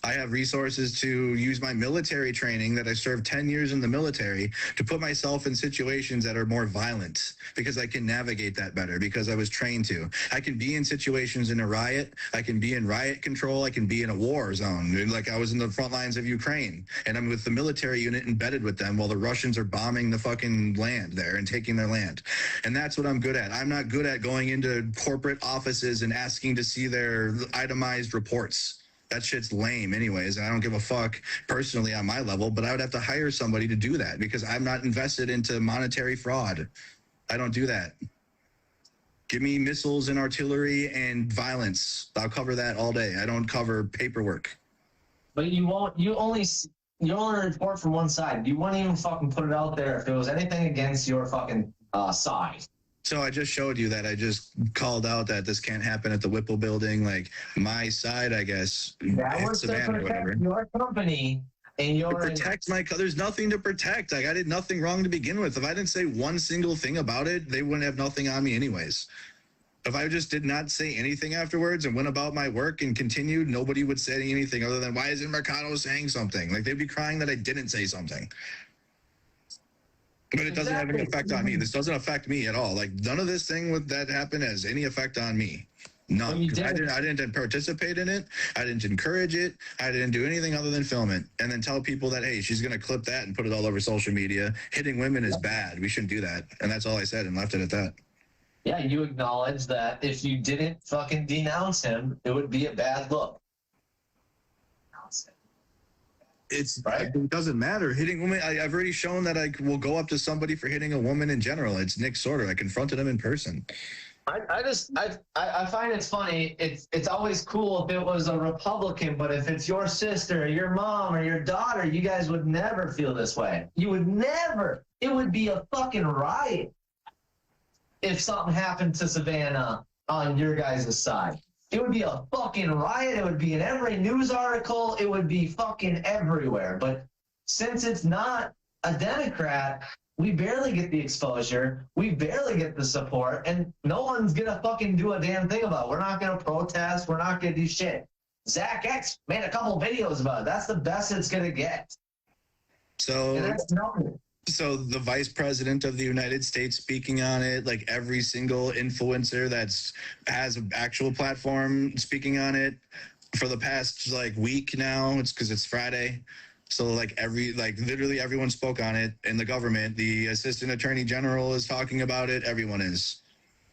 I have resources to use my military training that I served 10 years in the military to put myself in situations that are more violent because I can navigate that better because I was trained to. I can be in situations in a riot. I can be in riot control. I can be in a war zone. Like I was in the front lines of Ukraine and I'm with the military unit embedded with them while the Russians are bombing the fucking land there and taking their land. And that's what I'm good at. I'm not good at going into corporate offices and asking to see their itemized reports. That shit's lame anyways. I don't give a fuck personally on my level, but I would have to hire somebody to do that because I'm not invested into monetary fraud. I don't do that. Give me missiles and artillery and violence. I'll cover that all day. I don't cover paperwork. But you only report from one side. You won't even fucking put it out there if there was anything against your fucking side. So I just showed you that I just called out that this can't happen at the Whipple building. Like my side, I guess. That was to protect your company and your... To protect my... There's nothing to protect. Like I did nothing wrong to begin with. If I didn't say one single thing about it, they wouldn't have nothing on me anyways. If I just did not say anything afterwards and went about my work and continued, nobody would say anything other than, why isn't Mercado saying something? Like they'd be crying that I didn't say something. But it doesn't have any effect on me. This doesn't affect me at all. Like none of this thing that happened has any effect on me. None. I didn't participate in it. I didn't encourage it. I didn't do anything other than film it and then tell people that, hey, she's going to clip that and put it all over social media. Hitting women is bad. We shouldn't do that. And that's all I said and left it at that. Yeah, you acknowledge that if you didn't fucking denounce him, it would be a bad look. It doesn't matter. Hitting women, I've already shown that I will go up to somebody for hitting a woman in general. It's Nick Sorter. I confronted him in person. I find it's funny. It's always cool if it was a Republican, but if it's your sister or your mom or your daughter, you guys would never feel this way. You would never. It would be a fucking riot if something happened to Savannah on your guys' side. It would be a fucking riot. It would be in every news article. It would be fucking everywhere. But since it's not a Democrat, we barely get the exposure. We barely get the support. And no one's going to fucking do a damn thing about it. We're not going to protest. We're not going to do shit. Zach X made a couple videos about it. That's the best it's going to get. So, and that's nothing. So the vice president of the United States speaking on it, like every single influencer has an actual platform speaking on it for the past week now. It's because it's Friday. So literally everyone spoke on it in the government. The assistant attorney general is talking about it. Everyone is.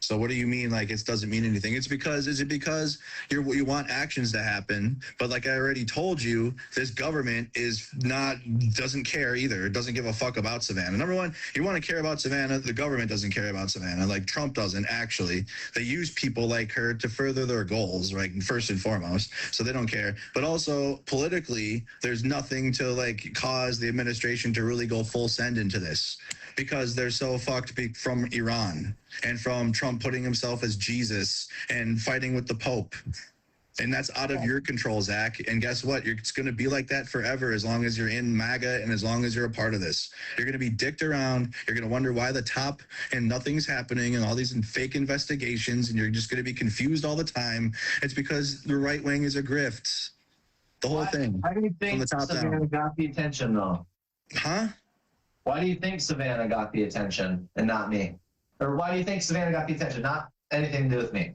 So what do you mean like it doesn't mean anything? Is it because you want actions to happen? But like I already told you, this government doesn't care either. It doesn't give a fuck about Savannah. Number one, you want to care about Savannah, the government doesn't care about Savannah. Like Trump doesn't actually. They use people like her to further their goals, right? First and foremost. So they don't care. But also politically, there's nothing to like cause the administration to really go full send into this, because they're so fucked from Iran and from Trump putting himself as Jesus and fighting with the Pope. And that's out of your control, Zach. And guess what? It's going to be like that forever as long as you're in MAGA and as long as you're a part of this. You're going to be dicked around. You're going to wonder why the top and nothing's happening and all these fake investigations, and you're just going to be confused all the time. It's because the right wing is a grift. The whole thing. Why do you think the top Savannah down. got the attention, though? Huh? Why do you think Savannah got the attention and not me? Or why do you think Savannah got the attention, not anything to do with me?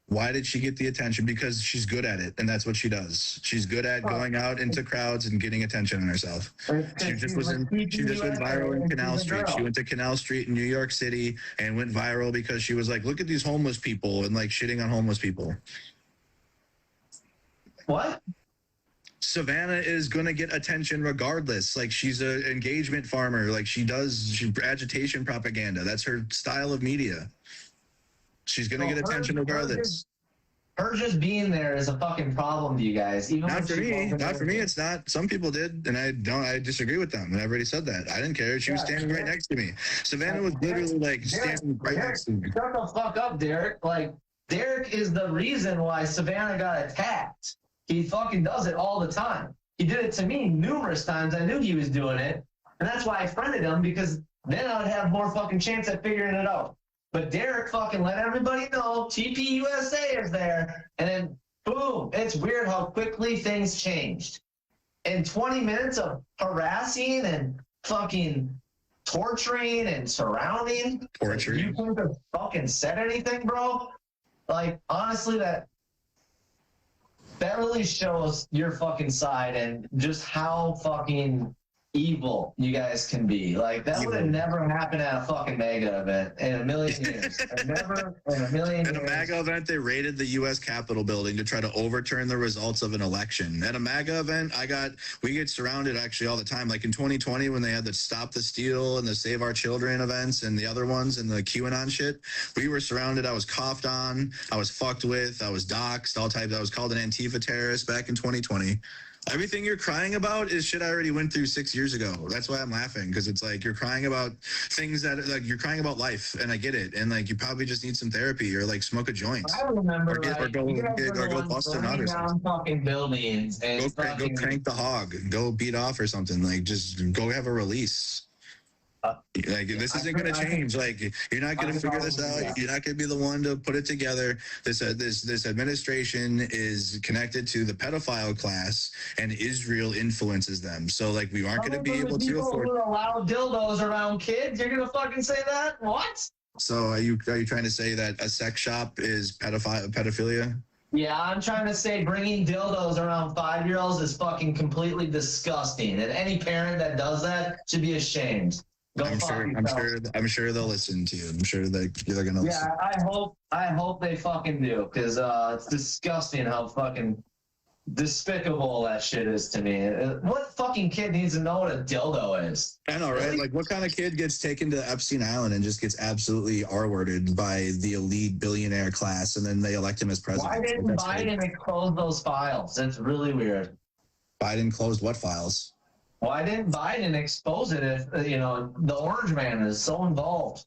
Why did she get the attention? Because she's good at it, and that's what she does. She's good at going out into crowds and getting attention on herself. She just went viral in Canal Street. She went to Canal Street in New York City and went viral because she was like, look at these homeless people, and like shitting on homeless people. What? Savannah is going to get attention regardless. Like she's an engagement farmer. Like she agitation propaganda. That's her style of media. She's going to get attention regardless. Her just being there is a fucking problem to you guys. Even Not for me. Not for me. It's not. Some people did, and I disagree with them. And I've already said that. I didn't care. She was standing right next to me. Savannah was literally like standing right next to me. Shut the fuck up, Derek. Like Derek is the reason why Savannah got attacked. He fucking does it all the time. He did it to me numerous times. I knew he was doing it, and that's why I friended him, because then I would have more fucking chance at figuring it out. But Derek fucking let everybody know TPUSA is there, and then boom. It's weird how quickly things changed. In 20 minutes of harassing and fucking torturing and surrounding, you couldn't have fucking said anything, bro? Like, honestly, that really shows your fucking side and just how fucking evil you guys can be. Like, that would have never happened at a fucking MAGA event in a million years. Never in a million years. At a MAGA event, they raided the U.S. Capitol building to try to overturn the results of an election. At a MAGA event, we get surrounded actually all the time. Like in 2020, when they had the Stop the Steal and the Save Our Children events and the other ones and the QAnon shit, we were surrounded. I was coughed on. I was fucked with. I was doxxed, all types. I was called an Antifa terrorist back in 2020. Everything you're crying about is shit I already went through 6 years ago. That's why I'm laughing, because it's like you're crying about things that, like, you're crying about life, and I get it. And like you probably just need some therapy or like smoke a joint. I remember, or go bust a nut or something. Fucking buildings and go crank the hog. Go beat off or something. Like just go have a release. Like this isn't going to change. Like you're not going to figure this out. You're not going to be the one to put it together. This administration is connected to the pedophile class, and Israel influences them. So like we aren't going to be able to afford. Who allow dildos around kids? You're going to fucking say that? What? So are you trying to say that a sex shop is pedophilia? Yeah, I'm trying to say bringing dildos around 5-year-olds is fucking completely disgusting, and any parent that does that should be ashamed. I'm sure they'll listen to you. I'm sure they're gonna listen. Yeah, I hope they fucking do, because it's disgusting how fucking despicable that shit is to me. What fucking kid needs to know what a dildo is? I know, right? Like, what kind of kid gets taken to Epstein Island and just gets absolutely R-worded by the elite billionaire class, and then they elect him as president? Why didn't Biden expose those files? It's really weird. Biden closed what files? Why didn't Biden expose it if, the orange man is so involved?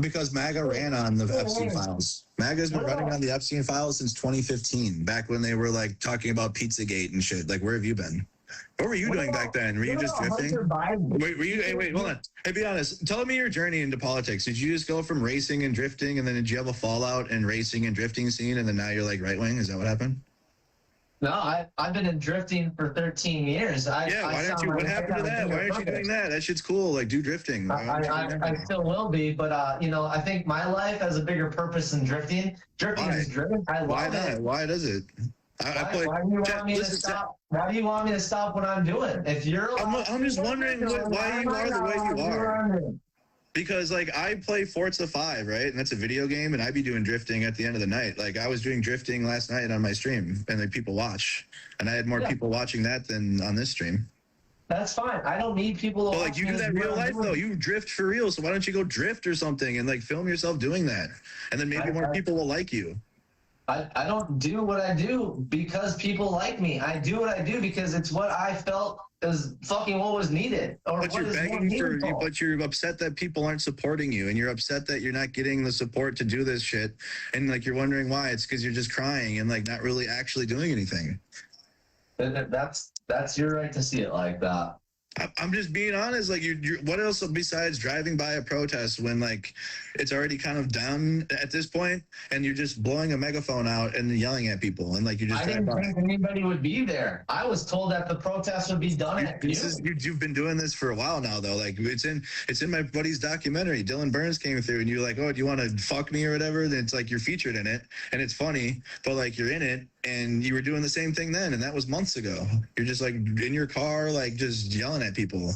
Because MAGA ran on the Epstein files. MAGA's been running on the Epstein files since 2015, back when they were like talking about Pizzagate and shit. Like, where have you been? What were you doing back then? Were you just drifting? Wait, hold on. Hey, be honest. Tell me your journey into politics. Did you just go from racing and drifting, and then did you have a fallout in racing and drifting scene, and then now you're like right wing? Is that what happened? No, I've been in drifting for 13 years. What happened to that? Why aren't you doing that? That shit's cool. Like, do drifting. I still will be, but I think my life has a bigger purpose than drifting. Drifting is driven. I love it. Why does it? Why do you want me to stop? Why do you want me to stop what I'm doing? If you're, I'm just wondering why you are the way you are. Because like I play Forza 5, right? And that's a video game, and I'd be doing drifting at the end of the night. Like I was doing drifting last night on my stream, and like people watch, and I had more people watching that than on this stream. That's fine. I don't need people to But like you do that real life though. You drift for real, so why don't you go drift or something and like film yourself doing that, and then maybe more people will like you. I don't do what I do because people like me. I do what I do because it's what I felt is fucking what was needed. Or But what you're is more begging for, meaningful. but you're upset that people aren't supporting you, and you're upset that you're not getting the support to do this shit, and like you're wondering why. It's because you're just crying and like not really actually doing anything. That's your right to see it like that. I'm just being honest. Like, you're what else besides driving by a protest when like it's already kind of done at this point, and you're just blowing a megaphone out and yelling at people, and like you just. I didn't think anybody would be there. I was told that the protest would be done at noon. You've been doing this for a while now, though. Like it's in my buddy's documentary. Dylan Burns came through, and you're like, "Oh, do you want to fuck me or whatever?" Then it's like you're featured in it, and it's funny, but like you're in it, and you were doing the same thing then, and that was months ago. You're just like in your car, like just yelling at people.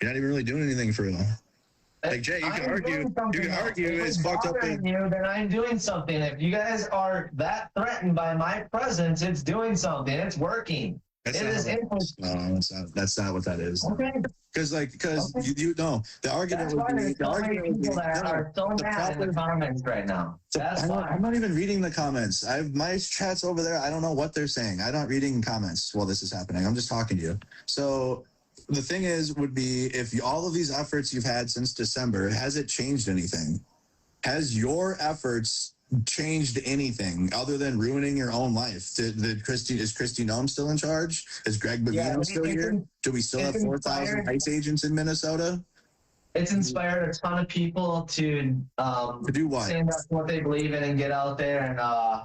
You're not even really doing anything for real. Like Jay, you can argue. You can argue it's fucked up. You, then I'm doing something. If you guys are that threatened by my presence, it's doing something. It's working. That's not what that is. Okay. Because you know the argument That's would be the argument people that are so mad in the comments right now. That's why. I'm not even reading the comments. My chat's over there. I don't know what they're saying. I'm not reading comments while this is happening. I'm just talking to you. So the thing would be if all of these efforts you've had since December, has it changed anything? Has your efforts changed anything other than ruining your own life? Is Christy Nome still in charge? Is Greg Bavino still here? Do we still have 4,000 ICE agents in Minnesota? It's inspired a ton of people to do what? Stand up for what they believe in and get out there, and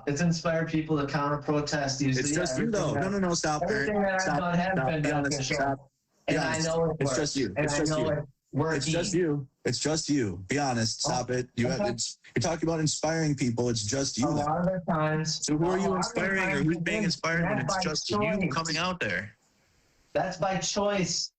it's inspired people to counter protest. It's just you though. No, stop. Everything that I've done has been beneficial. And I know it works. It's just you. It's just you. It's just you. It's just you. Be honest. Stop it. You're talking about inspiring people. It's just you. A lot of the times. So who are you inspiring, or who's being inspired when it's just you coming out there? That's by choice.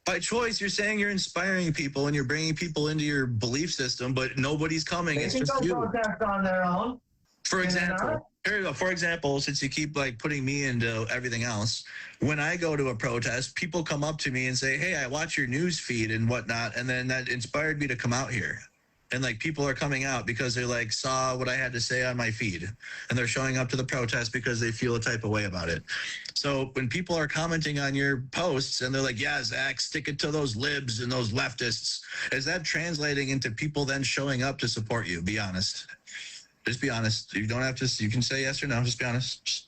By choice, you're saying you're inspiring people and you're bringing people into your belief system, but nobody's coming. It's just you. They can go protest on their own. For example, here you go. For example, since you keep like putting me into everything else, when I go to a protest, people come up to me and say, "Hey, I watch your news feed and whatnot," and then that inspired me to come out here. And like people are coming out because they like saw what I had to say on my feed, and they're showing up to the protest because they feel a type of way about it. So when people are commenting on your posts and they're like, "Yeah, Zach, stick it to those libs and those leftists," is that translating into people then showing up to support you? Be honest. Just be honest. You don't have to. You can say yes or no. Just be honest.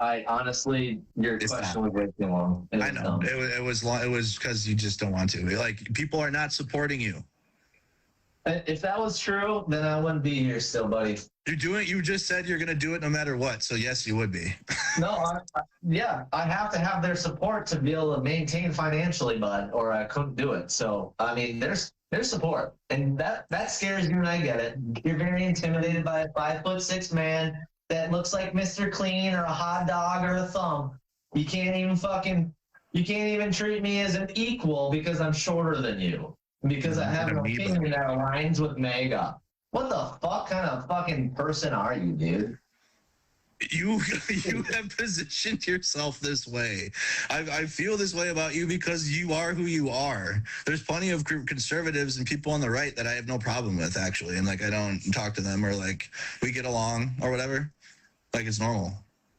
I honestly, your question was way too long. I know it was long. It was because you just don't want to. Like people are not supporting you. If that was true, then I wouldn't be here still, buddy. You're doing. You just said you're going to do it no matter what. So yes, you would be. No, I have to have their support to be able to maintain financially, bud, or I couldn't do it. So I mean, there's support, and that scares you, and I get it. You're very intimidated by a 5'6" man that looks like Mr. Clean or a hot dog or a thumb. You can't even treat me as an equal because I'm shorter than you. Because I have an opinion that aligns with Maga. What the fuck kind of fucking person are you, dude? You have positioned yourself this way. I feel this way about you because you are who you are. There's plenty of conservatives and people on the right that I have no problem with, actually. And like, I don't talk to them, or like we get along or whatever. Like it's normal.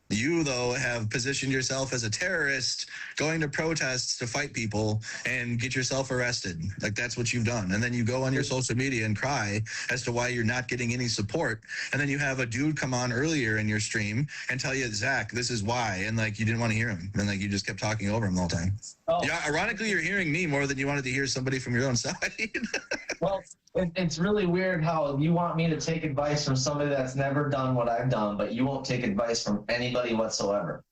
You, though, have positioned yourself as a terrorist going to protests to fight people and get yourself arrested. Like, that's what you've done. And then you go on your social media and cry as to why you're not getting any support. And then you have a dude come on earlier in your stream and tell you, "Zach, this is why." And, like, you didn't want to hear him. And, like, you just kept talking over him the whole time. Oh. Yeah, ironically, you're hearing me more than you wanted to hear somebody from your own side. Well, it's really weird how you want me to take advice from somebody that's never done what I've done, but you won't take advice from anybody whatsoever.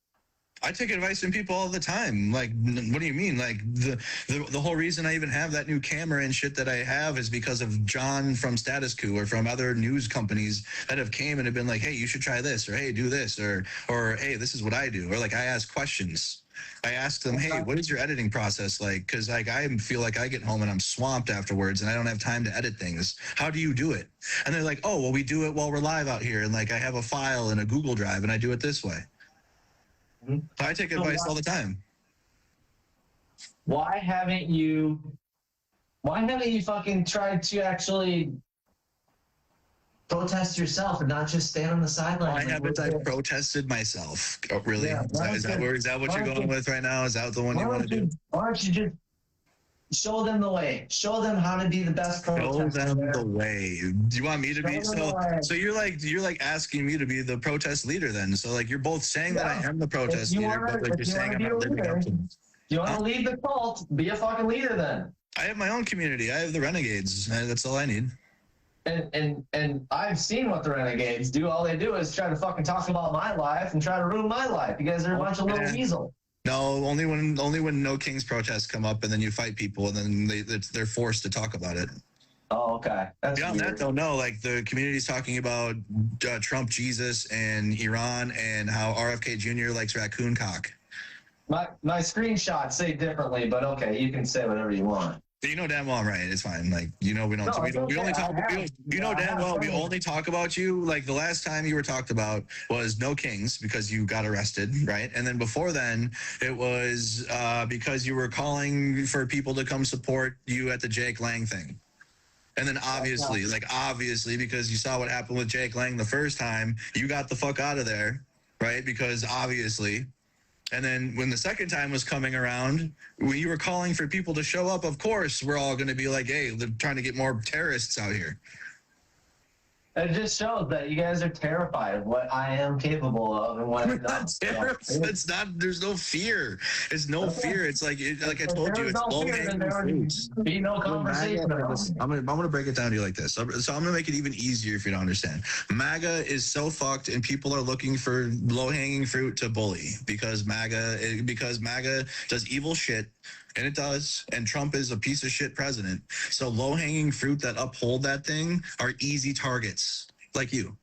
I take advice from people all the time. Like, what do you mean? Like, the whole reason I even have that new camera and shit that I have is because of John from Status Quo or from other news companies that have came and have been like, "Hey, you should try this," or "Hey, do this," or "Hey, this is what I do," or like I ask questions. I asked them, hey, what is your editing process like? Because like I feel like I get home and I'm swamped afterwards and I don't have time to edit things. How do you do it? And they're like, oh, well, we do it while we're live out here. And like I have a file in a Google Drive and I do it this way. So I take advice all the time. Why haven't you fucking tried to actually protest yourself and not just stand on the sideline? Why haven't I protested myself? Oh, really? Yeah, is that what you're going with right now? Is that the one you want to do? Why don't you just show them the way? Show them how to be the best protester. Show them the way. Do you want me to be so you're like asking me to be the protest leader then? So like you're both saying that I am the protest leader, but like you're saying I'm not living up to it. You want to lead the cult? Be a fucking leader then. I have my own community. I have the Renegades. That's all I need. And I've seen what the Renegades do. All they do is try to fucking talk about my life and try to ruin my life. You guys are a bunch of little weasel. No, only when No Kings protests come up and then you fight people and then they're forced to talk about it. Oh, okay. That's beyond that, though, no. Like the community's talking about Trump, Jesus, and Iran, and how RFK Jr. likes raccoon cock. My screenshots say differently, but okay, you can say whatever you want. You know damn well I'm right. It's fine. Like, you know, we don't. We only talk. You know damn well we only talk about you. Like the last time you were talked about was No Kings because you got arrested, right? And then before then, it was because you were calling for people to come support you at the Jake Lang thing. And then obviously, because you saw what happened with Jake Lang the first time, you got the fuck out of there, right? Because obviously. And then when the second time was coming around, when you were calling for people to show up, of course, we're all going to be like, hey, they're trying to get more terrorists out here. It just shows that you guys are terrified of what I am capable of and what I'm not. It's not. There's no fear. It's no fear. It's like I told you. It's low-hanging fruits. Be no conversation. I'm gonna break it down to you like this. So I'm gonna make it even easier if you don't understand. MAGA is so fucked, and people are looking for low-hanging fruit to bully because MAGA does evil shit. And it does. And Trump is a piece of shit president. So low-hanging fruit that uphold that thing are easy targets, like you.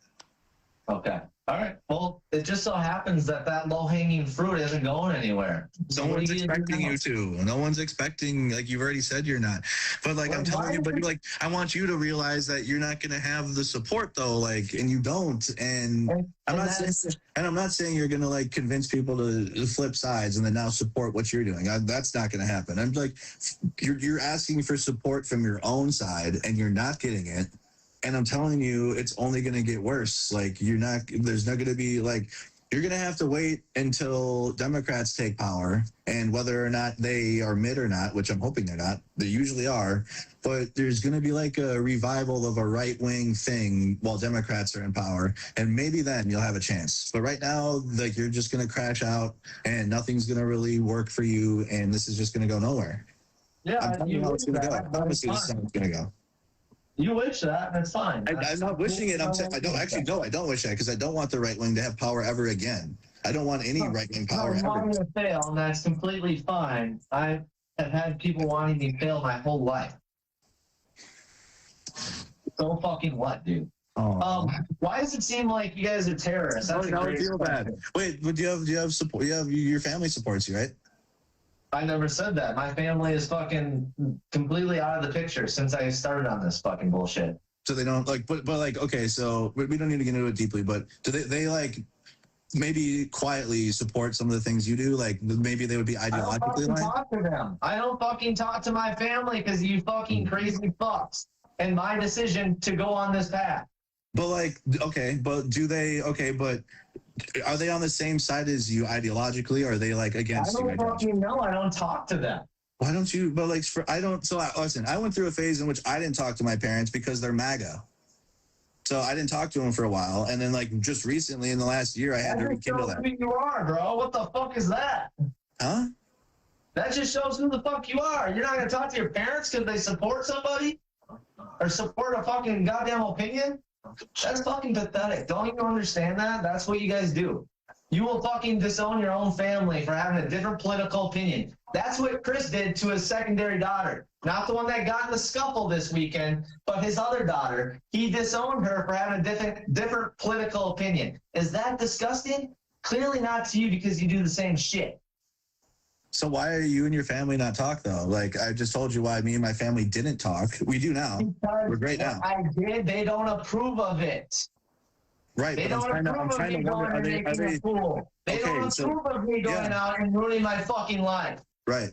Okay. All right. Well, it just so happens that low-hanging fruit isn't going anywhere. So no one's expecting you to. No one's expecting, like you've already said you're not. But like I'm telling you, but you're like, I want you to realize that you're not going to have the support though, like, and you don't. And I'm not saying you're going to like convince people to flip sides and then now support what you're doing. That's not going to happen. I'm like, you're asking for support from your own side and you're not getting it. And I'm telling you, it's only going to get worse. Like there's not going to be like, you're going to have to wait until Democrats take power, and whether or not they are mid or not, which I'm hoping they're not, they usually are, but there's going to be like a revival of a right-wing thing while Democrats are in power, and maybe then you'll have a chance. But right now, like you're just going to crash out, and nothing's going to really work for you, and this is just going to go nowhere. Yeah, I'm telling you how it's going to go. I promise you this is how it's going to go. You wish that, that's fine. I'm not wishing it. I'm saying I don't wish that because I don't want the right wing to have power ever again. I don't want any right wing power ever. Wanting to fail, and that's completely fine. I have had people wanting me to fail my whole life. So fucking what, dude? Why does it seem like you guys are terrorists? I feel bad. Wait, but do you have support? Your family supports you, right? I never said that. My family is fucking completely out of the picture since I started on this fucking bullshit. So they don't like, but like, okay, so we don't need to get into it deeply, but do they like maybe quietly support some of the things you do? Like maybe they would be ideologically aligned? I don't fucking talk to them. I don't fucking talk to my family because you fucking crazy fucks and my decision to go on this path. But like, okay, but are they on the same side as you ideologically, or are they like against you? I don't fucking know. I don't talk to them. Why don't you? But like, listen, I went through a phase in which I didn't talk to my parents because they're MAGA. So I didn't talk to them for a while, and then like just recently in the last year, I had to rekindle that. Who you are, bro? What the fuck is that? Huh? That just shows who the fuck you are. You're not gonna talk to your parents because they support somebody or support a fucking goddamn opinion? That's fucking pathetic. Don't you understand that? That's what you guys do. You will fucking disown your own family for having a different political opinion. That's what Chris did to his secondary daughter. Not the one that got in the scuffle this weekend, but his other daughter. He disowned her for having a different political opinion. Is that disgusting? Clearly not to you because you do the same shit. So why are you and your family not talk though? Like I just told you why me and my family didn't talk. We do now. Because We're great now. I did. They don't approve of it. Right, They but don't approve of me going and making a fool. They don't approve of me going out and ruining my fucking life. Right.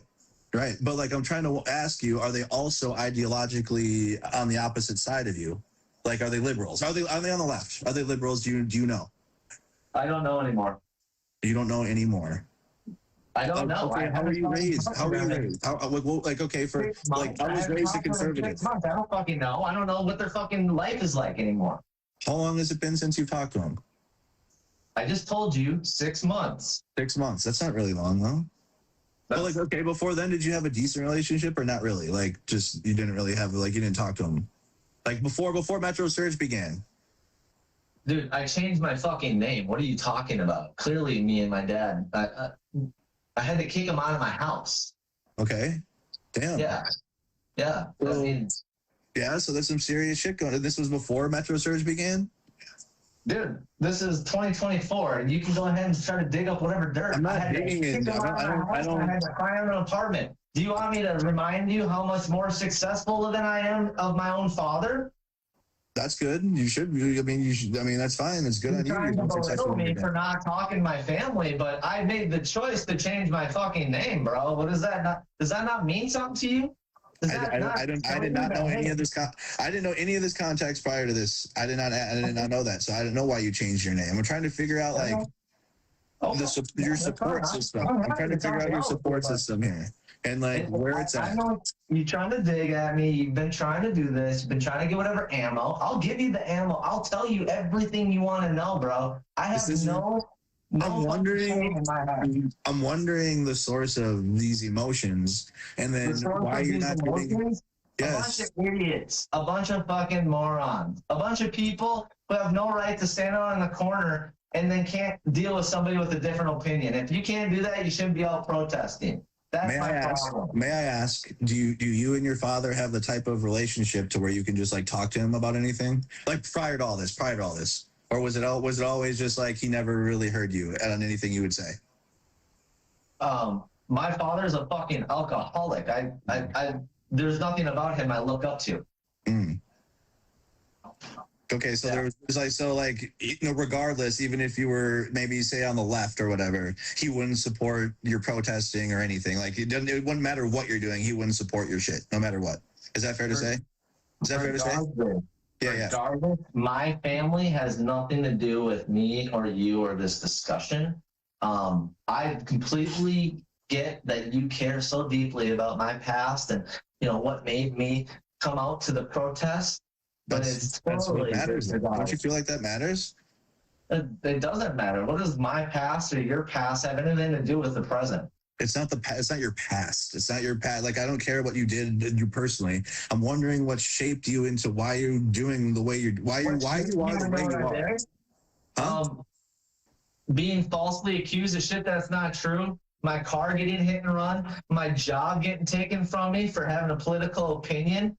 Right. But like I'm trying to ask you, are they also ideologically on the opposite side of you? Like are they liberals? Are they on the left? Are they liberals? Do you know? I don't know anymore. You don't know anymore. I don't know. Okay, how were you raised? How were you raised? Like okay, for like I was raised a conservative. 6 months. I don't fucking know. I don't know what their fucking life is like anymore. How long has it been since you've talked to them? I just told you 6 months. 6 months. That's not really long though. But like, okay, before then, did you have a decent relationship or not really? Like, just you didn't really have like you didn't talk to him. Like before Metro Surge began. Dude, I changed my fucking name. What are you talking about? Clearly, me and my dad. I had to kick him out of my house. Okay. Damn. Yeah. Yeah. Well, I mean, yeah, so there's some serious shit going on. This was before Metro Surge began? dude, this is 2024, and you can go ahead and try to dig up whatever dirt. I'm not digging it. I had to find an apartment. Do you want me to remind you how much more successful than I am of my own father? That's good. You should. I mean, you should. I mean, that's fine. It's good on you. You're trying to belittle me for not talking to my family, but I made the choice to change my fucking name, bro. What is that? Does that not mean something to you? I did not know any of this. I didn't know any of this context prior to this. I did not know that. So I didn't know why you changed your name. I'm trying to figure out like your support system. I'm trying to figure out your support system here and like where it's at. I know you're trying to dig at me. You've been trying to do this. You've been trying to get whatever ammo. I'll give you the ammo. I'll tell you everything you want to know, bro. I have I'm wondering the source of these emotions and then why you're not doing it. Yes. A bunch of idiots, a bunch of fucking morons, a bunch of people who have no right to stand out in the corner and then can't deal with somebody with a different opinion. If you can't do that, you shouldn't be out protesting. That's my problem. May I ask, do you and your father have the type of relationship to where you can just like talk to him about anything? Like prior to all this? Or was it always just like he never really heard you on anything you would say? My father's a fucking alcoholic. There's nothing about him I look up to. Mm. Okay, so yeah. Regardless, even if you were maybe say on the left or whatever, he wouldn't support your protesting or anything. Like it wouldn't matter what you're doing, he wouldn't support your shit, no matter what. Is that fair to say? Yeah. My family has nothing to do with me or you or this discussion. I completely get that you care so deeply about my past and what made me come out to the protest. But that's totally what matters. Don't you feel like that matters? It doesn't matter. What does my past or your past have anything to do with the present? It's not it's not your past. It's not your past. Like, I don't care what you did you personally. I'm wondering what shaped you into why you're doing the way why you are the way you are. Being falsely accused of shit that's not true. My car getting hit and run. My job getting taken from me for having a political opinion.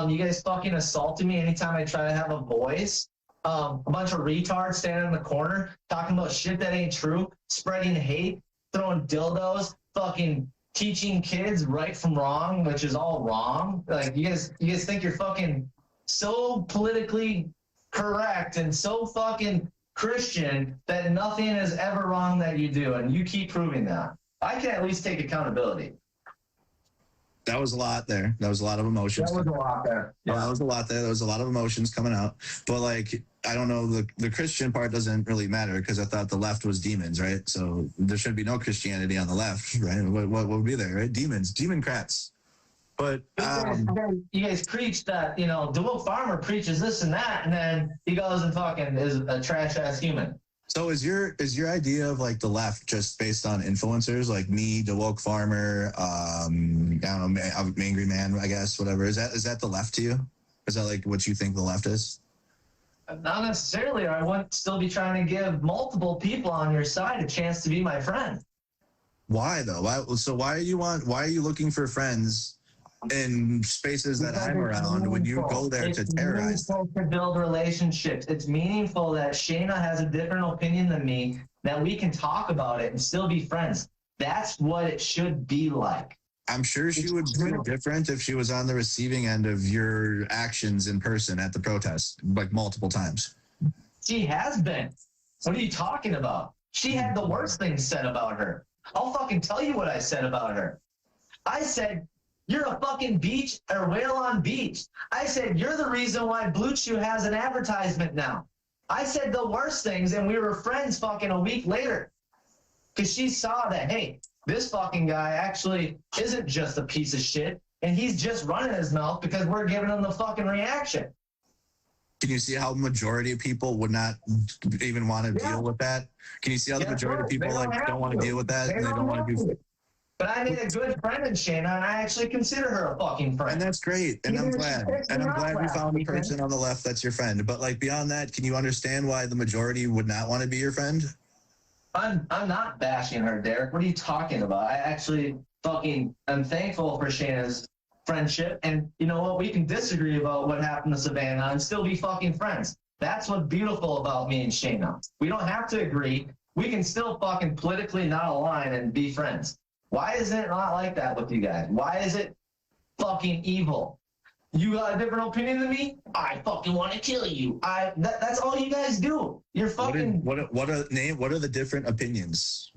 You guys fucking assaulted me anytime I try to have a voice. A bunch of retards standing in the corner talking about shit that ain't true, spreading hate, throwing dildos, fucking teaching kids right from wrong, which is all wrong. Like you guys think you're fucking so politically correct and so fucking Christian that nothing is ever wrong that you do, and you keep proving that. I can at least take accountability. That was a lot there. That was a lot of emotions. That was a lot there. Yeah. That was a lot there. There was a lot of emotions coming out. But like, I don't know, the Christian part doesn't really matter because I thought the left was demons, right? So there should be no Christianity on the left, right? What would be there, right? Demons, democrats. But you guys preach that, DeWolf Farmer preaches this and that, and then he goes and fucking is a trash ass human. So is your idea of like the left just based on influencers like me, DeWolf Farmer, I don't know, Angry Man, I guess, whatever. Is that the left to you? Is that like what you think the left is? Not necessarily. I wouldn't still be trying to give multiple people on your side a chance to be my friend. Why though? Why are you looking for friends in spaces that I'm around when you go there to terrorize? It's meaningful to build relationships. It's meaningful that Shayna has a different opinion than me, that we can talk about it and still be friends. That's what it should be like. I'm sure she would feel different if she was on the receiving end of your actions in person at the protest, like multiple times. She has been. What are you talking about? She had the worst things said about her. I'll fucking tell you what I said about her. I said, you're a fucking beach or whale on beach. I said, you're the reason why Blue Chew has an advertisement now. I said the worst things, and we were friends fucking a week later. Because she saw that, hey, this fucking guy actually isn't just a piece of shit, and he's just running his mouth because we're giving him the fucking reaction. Can you see how majority of people would not even want to deal with that? Can you see how the majority of people like don't want to deal with that, and they don't want to do? But I made a good friend in Shayna, and I actually consider her a fucking friend. And that's great. And I'm glad. And I'm glad we found a person on the left that's your friend. But like beyond that, can you understand why the majority would not want to be your friend? I'm not bashing her, Derek. What are you talking about? I actually fucking am thankful for Shayna's friendship. And you know what? We can disagree about what happened to Savannah and still be fucking friends. That's what's beautiful about me and Shayna. We don't have to agree. We can still fucking politically not align and be friends. Why is it not like that with you guys? Why is it fucking evil? You got a different opinion than me? I fucking want to kill you. That's all you guys do. You're fucking. What are the different opinions?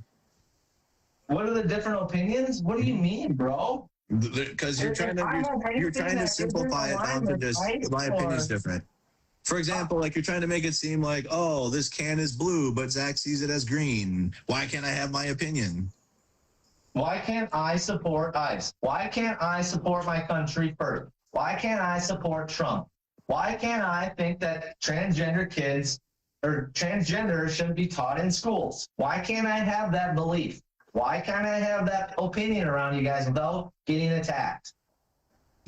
What are the different opinions? What do you mean, bro? Because you're trying to simplify it down to just my opinion is different. For example, like you're trying to make it seem like, oh, this can is blue, but Zach sees it as green. Why can't I have my opinion? Why can't I support ICE? Why can't I support my country first? Why can't I support Trump? Why can't I think that transgender kids or transgender shouldn't be taught in schools? Why can't I have that belief? Why can't I have that opinion around you guys without getting attacked?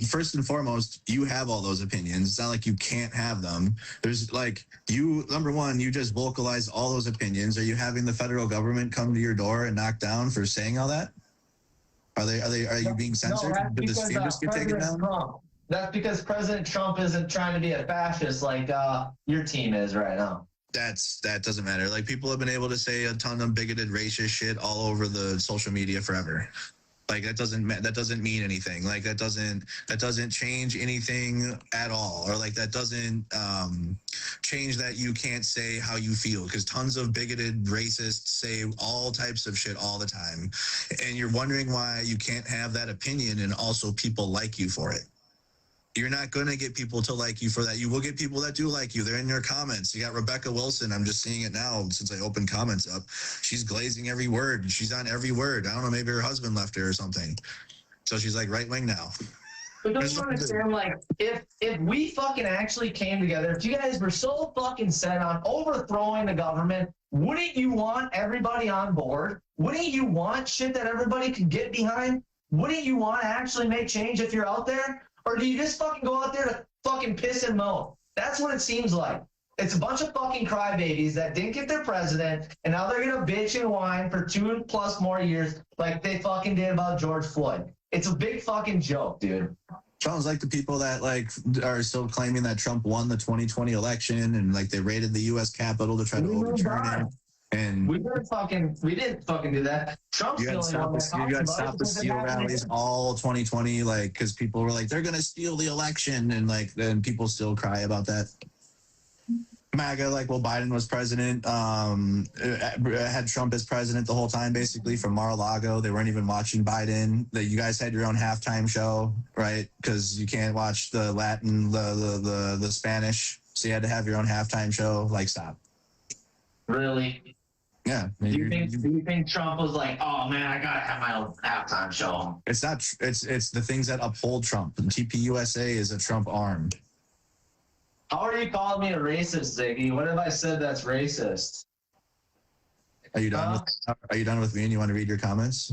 First and foremost, you have all those opinions. It's not like you can't have them. There's like number one, you just vocalize all those opinions. Are you having the federal government come to your door and knock down for saying all that? Are you being censored? No, Did the students get taken down? Trump. That's because President Trump isn't trying to be a fascist like your team is right now. That doesn't matter. Like people have been able to say a ton of bigoted, racist shit all over the social media forever. Like that doesn't mean anything. Like that doesn't change anything at all, or like that doesn't change that you can't say how you feel, because tons of bigoted racists say all types of shit all the time, and you're wondering why you can't have that opinion and also people like you for it. You're not going to get people to like you for that. You will get people that do like you. They're in your comments. You got Rebecca Wilson. I'm just seeing it now since I opened comments up. She's glazing every word. She's on every word. I don't know, maybe her husband left her or something. So she's like right wing now. But don't you understand, like, if we fucking actually came together, if you guys were so fucking set on overthrowing the government, wouldn't you want everybody on board? Wouldn't you want shit that everybody could get behind? Wouldn't you want to actually make change if you're out there? Or do you just fucking go out there to fucking piss and moan? That's what it seems like. It's a bunch of fucking crybabies that didn't get their president, and now they're gonna bitch and whine for 2+ more years like they fucking did about George Floyd. It's a big fucking joke, dude. Sounds like the people that like are still claiming that Trump won the 2020 election and like they raided the U.S. Capitol to try to overturn it. And we didn't fucking do that. Trump's you got to stop the steal rallies all 2020, like because people were like they're gonna steal the election, and like then people still cry about that. Maga, like, well, Biden was president, had Trump as president the whole time, basically from Mar-a-Lago. They weren't even watching Biden. That you guys had your own halftime show, right? Because you can't watch the Latin, the Spanish, so you had to have your own halftime show. Like, stop. Really? Yeah. Do you think Trump was like, oh man, I gotta have my own halftime show? It's not. It's the things that uphold Trump. And TPUSA is a Trump arm. How are you calling me a racist, Ziggy? What have I said that's racist? Are you done? Are you done with me? And you want to read your comments?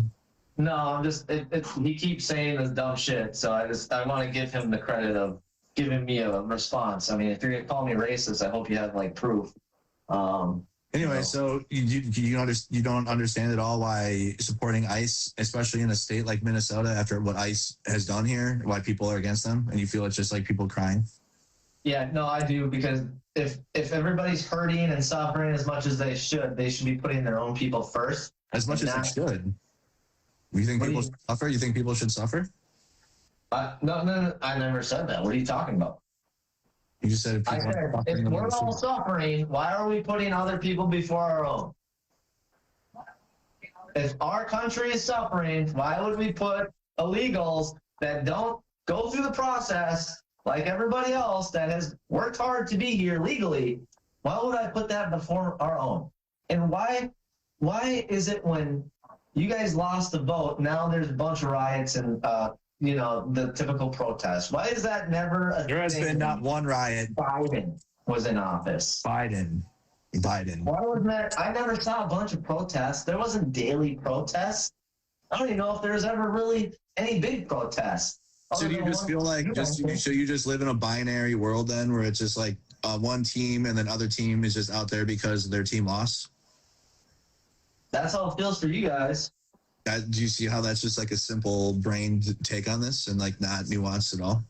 No, I'm just. He keeps saying this dumb shit, so I want to give him the credit of giving me a response. I mean, if you're gonna call me racist, I hope you have like proof. Anyway, so you don't understand at all why supporting ICE, especially in a state like Minnesota, after what ICE has done here, why people are against them, and you feel it's just like people crying? Yeah, no, I do, because if everybody's hurting and suffering as much as they should be putting their own people first. As much as they should. You think What do people you- should suffer? You think people should suffer? No, I never said that. What are you talking about? You just said I people said, are if suffering, we're then all suffering, why are we putting other people before our own? If our country is suffering, why would we put illegals that don't go through the process like everybody else that has worked hard to be here legally? Why would I put that before our own? And why is it when you guys lost the vote, now there's a bunch of riots and the typical protests? Why is that never a there has thing been not one riot. Biden was in office? Biden. Why wasn't that? I never saw a bunch of protests. There wasn't daily protests. I don't even know if there's ever really any big protests. So do you just feel like you just live in a binary world then, where it's just like one team and then other team is just out there because their team lost? That's how it feels for you guys. Do you see how that's just like a simple brained take on this and like not nuanced at all?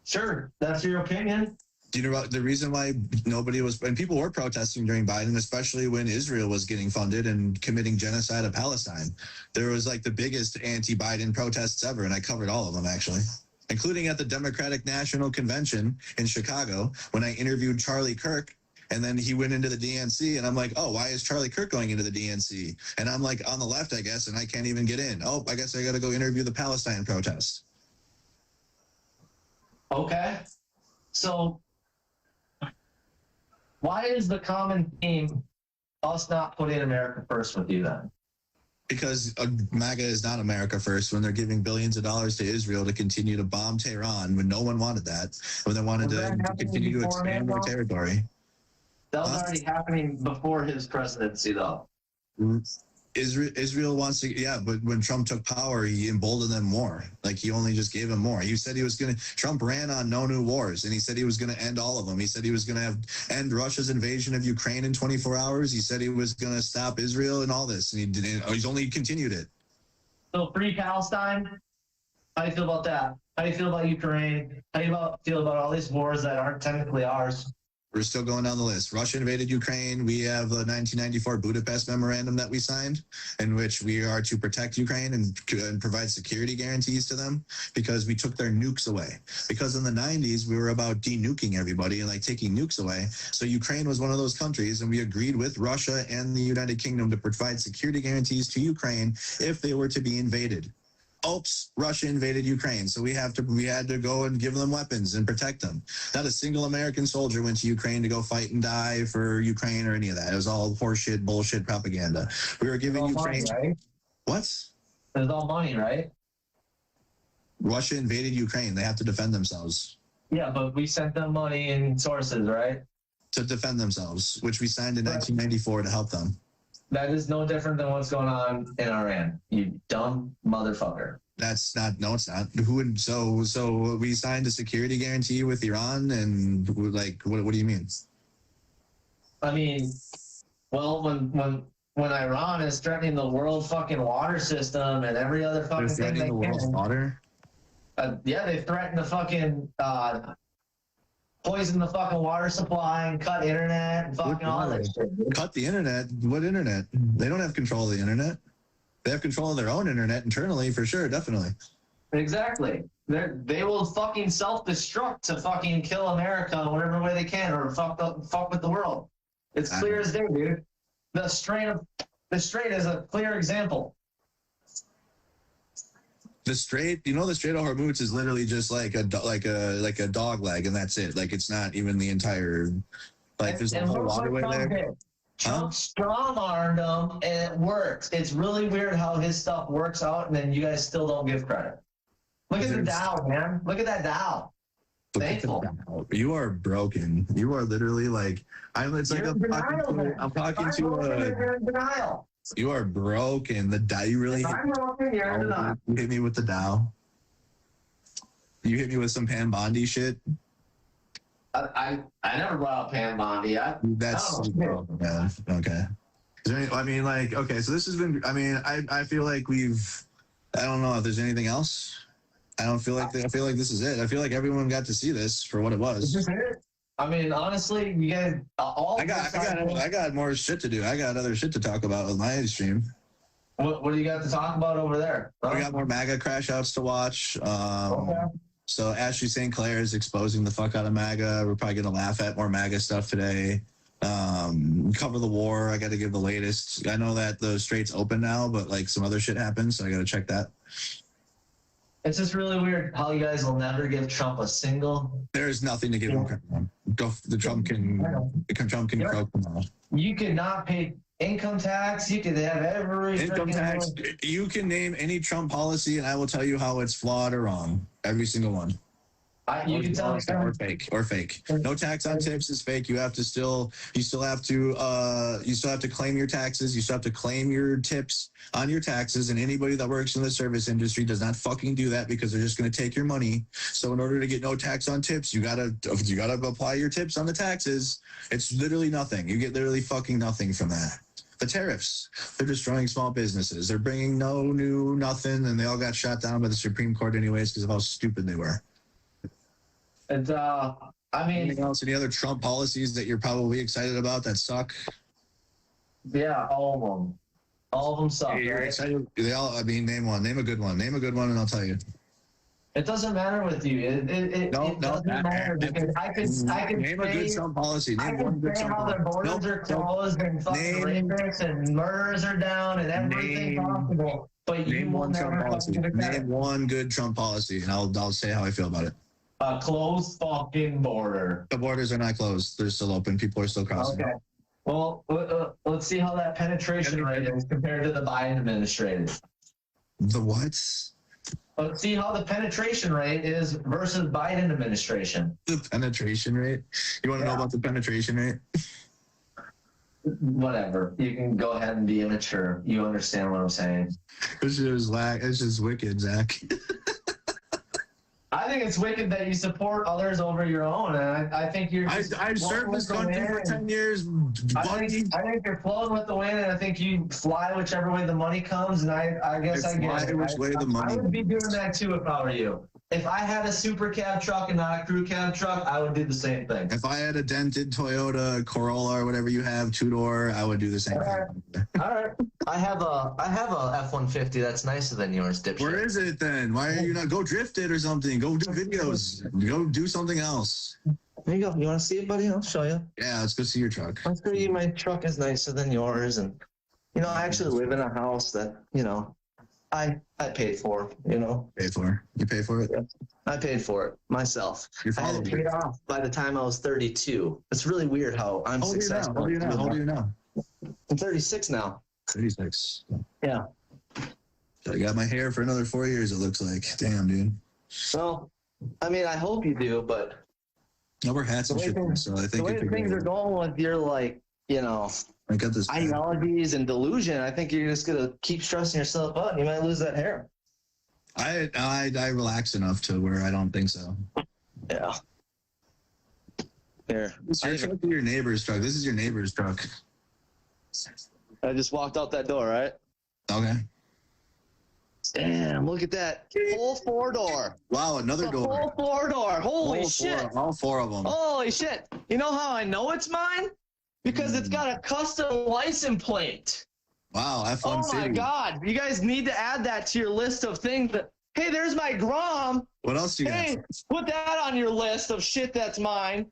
Sure, that's your opinion. Do you know about the reason why nobody was, and people were protesting during Biden, especially when Israel was getting funded and committing genocide of Palestine? There was like the biggest anti-Biden protests ever, and I covered all of them actually, including at the Democratic National Convention in Chicago when I interviewed Charlie Kirk. And then he went into the DNC, and I'm like, oh, why is Charlie Kirk going into the DNC? And I'm like on the left, I guess, and I can't even get in. Oh, I guess I got to go interview the Palestine protest. Okay. So why is the common theme us not putting America first with you then? Because MAGA is not America first when they're giving billions of dollars to Israel to continue to bomb Tehran when no one wanted that, when they wanted to continue to expand their territory. That was already happening before his presidency, though. Israel wants to, yeah, but when Trump took power, he emboldened them more. Like he only just gave them more. He said he was going to, Trump ran on no new wars, and he said he was going to end all of them. He said he was going to end Russia's invasion of Ukraine in 24 hours. He said he was going to stop Israel and all this, and he didn't. He's only continued it. So free Palestine. How do you feel about that? How do you feel about Ukraine? How do you feel about all these wars that aren't technically ours? We're still going down the list. Russia invaded Ukraine. We have a 1994 Budapest Memorandum that we signed, in which we are to protect Ukraine and provide security guarantees to them because we took their nukes away. Because in the 90s, we were about de-nuking everybody and like taking nukes away. So Ukraine was one of those countries, and we agreed with Russia and the United Kingdom to provide security guarantees to Ukraine if they were to be invaded. Oops, Russia invaded Ukraine, so we had to go and give them weapons and protect them. Not a single American soldier went to Ukraine to go fight and die for Ukraine or any of that. It was all horseshit, bullshit propaganda. We were giving Ukraine... Money, right? What? It was all money, right? Russia invaded Ukraine. They have to defend themselves. Yeah, but we sent them money and sources, right? To defend themselves, which we signed in 1994 to help them. That is no different than what's going on in Iran, you dumb motherfucker. That's not, no, it's not. Who would, so we signed a security guarantee with Iran, and like, what do you mean? I mean, well, when Iran is threatening the world fucking water system and every other fucking They're thing they threatening the world's can, water? yeah, they threatened to fucking poison the fucking water supply and cut internet and fucking all that shit. Dude. Cut the internet? What internet? They don't have control of the internet. They have control of their own internet internally, for sure, definitely. Exactly. They will fucking self-destruct to fucking kill America whatever way they can, or fuck with the world. It's clear as day, dude. The Strait is a clear example. The Strait, the Strait of Hormuz is literally just like a dog leg, and that's it. Like it's not even the entire. Like there's a whole waterway there. Trump strong-armed them, and it works. It's really weird how his stuff works out, and then you guys still don't give credit. Look at the Dow, man. Look at that Dow. Thankful. You are broken. You are literally like it's like I'm talking to denial. You are broken. The Dow. You really you hit me with the Dow. You hit me with some Pan Bondi shit. I never brought up Pan Bondi. That's yeah, okay. Is there any, I mean, like, okay, so this has been. I mean, I feel like I don't know if there's anything else. I feel like this is it. I feel like everyone got to see this for what it was. Is this it? I mean, honestly, you guys I got more shit to do. I got other shit to talk about with my stream. What do you got to talk about over there? We got more MAGA crash outs to watch. Okay. So Ashley St. Clair is exposing the fuck out of MAGA. We're probably gonna laugh at more MAGA stuff today. Cover the war. I got to give the latest. I know that the strait's open now, but like some other shit happened, so I got to check that. It's just really weird how you guys will never give Trump a single. There's nothing to give him credit on. Trump can croak tomorrow. You could not pay income tax. You could have every Income tax. You can name any Trump policy, and I will tell you how it's flawed or wrong. Every single one. You can tell me or fake. No tax on tips is fake. You still have to claim your taxes. You still have to claim your tips on your taxes. And anybody that works in the service industry does not fucking do that because they're just going to take your money. So in order to get no tax on tips, you gotta apply your tips on the taxes. It's literally nothing. You get literally fucking nothing from that. The tariffs, they're destroying small businesses. They're bringing nothing, and they all got shot down by the Supreme Court anyways because of how stupid they were. And I mean, anything else? Any other Trump policies that you're probably excited about that suck? Yeah, all of them suck. Hey, you're excited? They all. I mean, name one. Name a good one. Name a good one, and I'll tell you. It doesn't matter with you. It doesn't matter because I could name a good Trump policy. Name one good Trump policy. How their borders are closed and fucking rapists and murders are down and everything possible. But name one Trump policy. Name one good Trump policy, and I'll say how I feel about it. A closed fucking border. The borders are not closed. They're still open. People are still crossing. Okay. Well, let's see how that penetration rate is compared to the Biden administration. The what? Let's see how the penetration rate is versus Biden administration. The penetration rate? You want to know about the penetration rate? Whatever. You can go ahead and be immature. You understand what I'm saying. It's just wicked, Zach. I think it's wicked that you support others over your own, and I think you're. I've served this country for 10 years. I think you're flowing with the wind, and I think you fly whichever way the money comes. And I guess I get it. Which way the money. I would be doing that too if I were you. If I had a super cab truck and not a crew cab truck, I would do the same thing. If I had a dented Toyota Corolla or whatever you have, two-door, I would do the same thing. All right. I have a F-150 that's nicer than yours, dipshit. Where is it then? Why are you not? Go drift it or something. Go do videos. Go do something else. There you go. You want to see it, buddy? I'll show you. Yeah, let's go see your truck. I'll show you. My truck is nicer than yours, and I actually live in a house that I paid for. Paid for? You pay for it? Yeah. I paid for it myself. You're I had it paid off by the time I was 32. It's really weird how I'm successful. How old are you now? I'm 36 now. 36. Yeah. I got my hair for another 4 years, it looks like. Damn, dude. Well, I mean, I hope you do, but No, we're hats and shit, so I think the way things are going with your, I got this ideologies and delusion, I think you're just gonna keep stressing yourself out and you might lose that hair. I relax enough to where I don't think so. Yeah. Here. It's your truck or your neighbor's truck? This is your neighbor's truck. I just walked out that door, right? Okay. Damn, look at that. Full 4-door. Wow, another door. Full 4-door. Holy shit. All four of them. Holy shit. You know how I know it's mine? Because it's got a custom license plate. Wow, F-150. Oh my God. You guys need to add that to your list of things that, hey, there's my Grom. What else do you Hey, got? put that on your list of shit that's mine.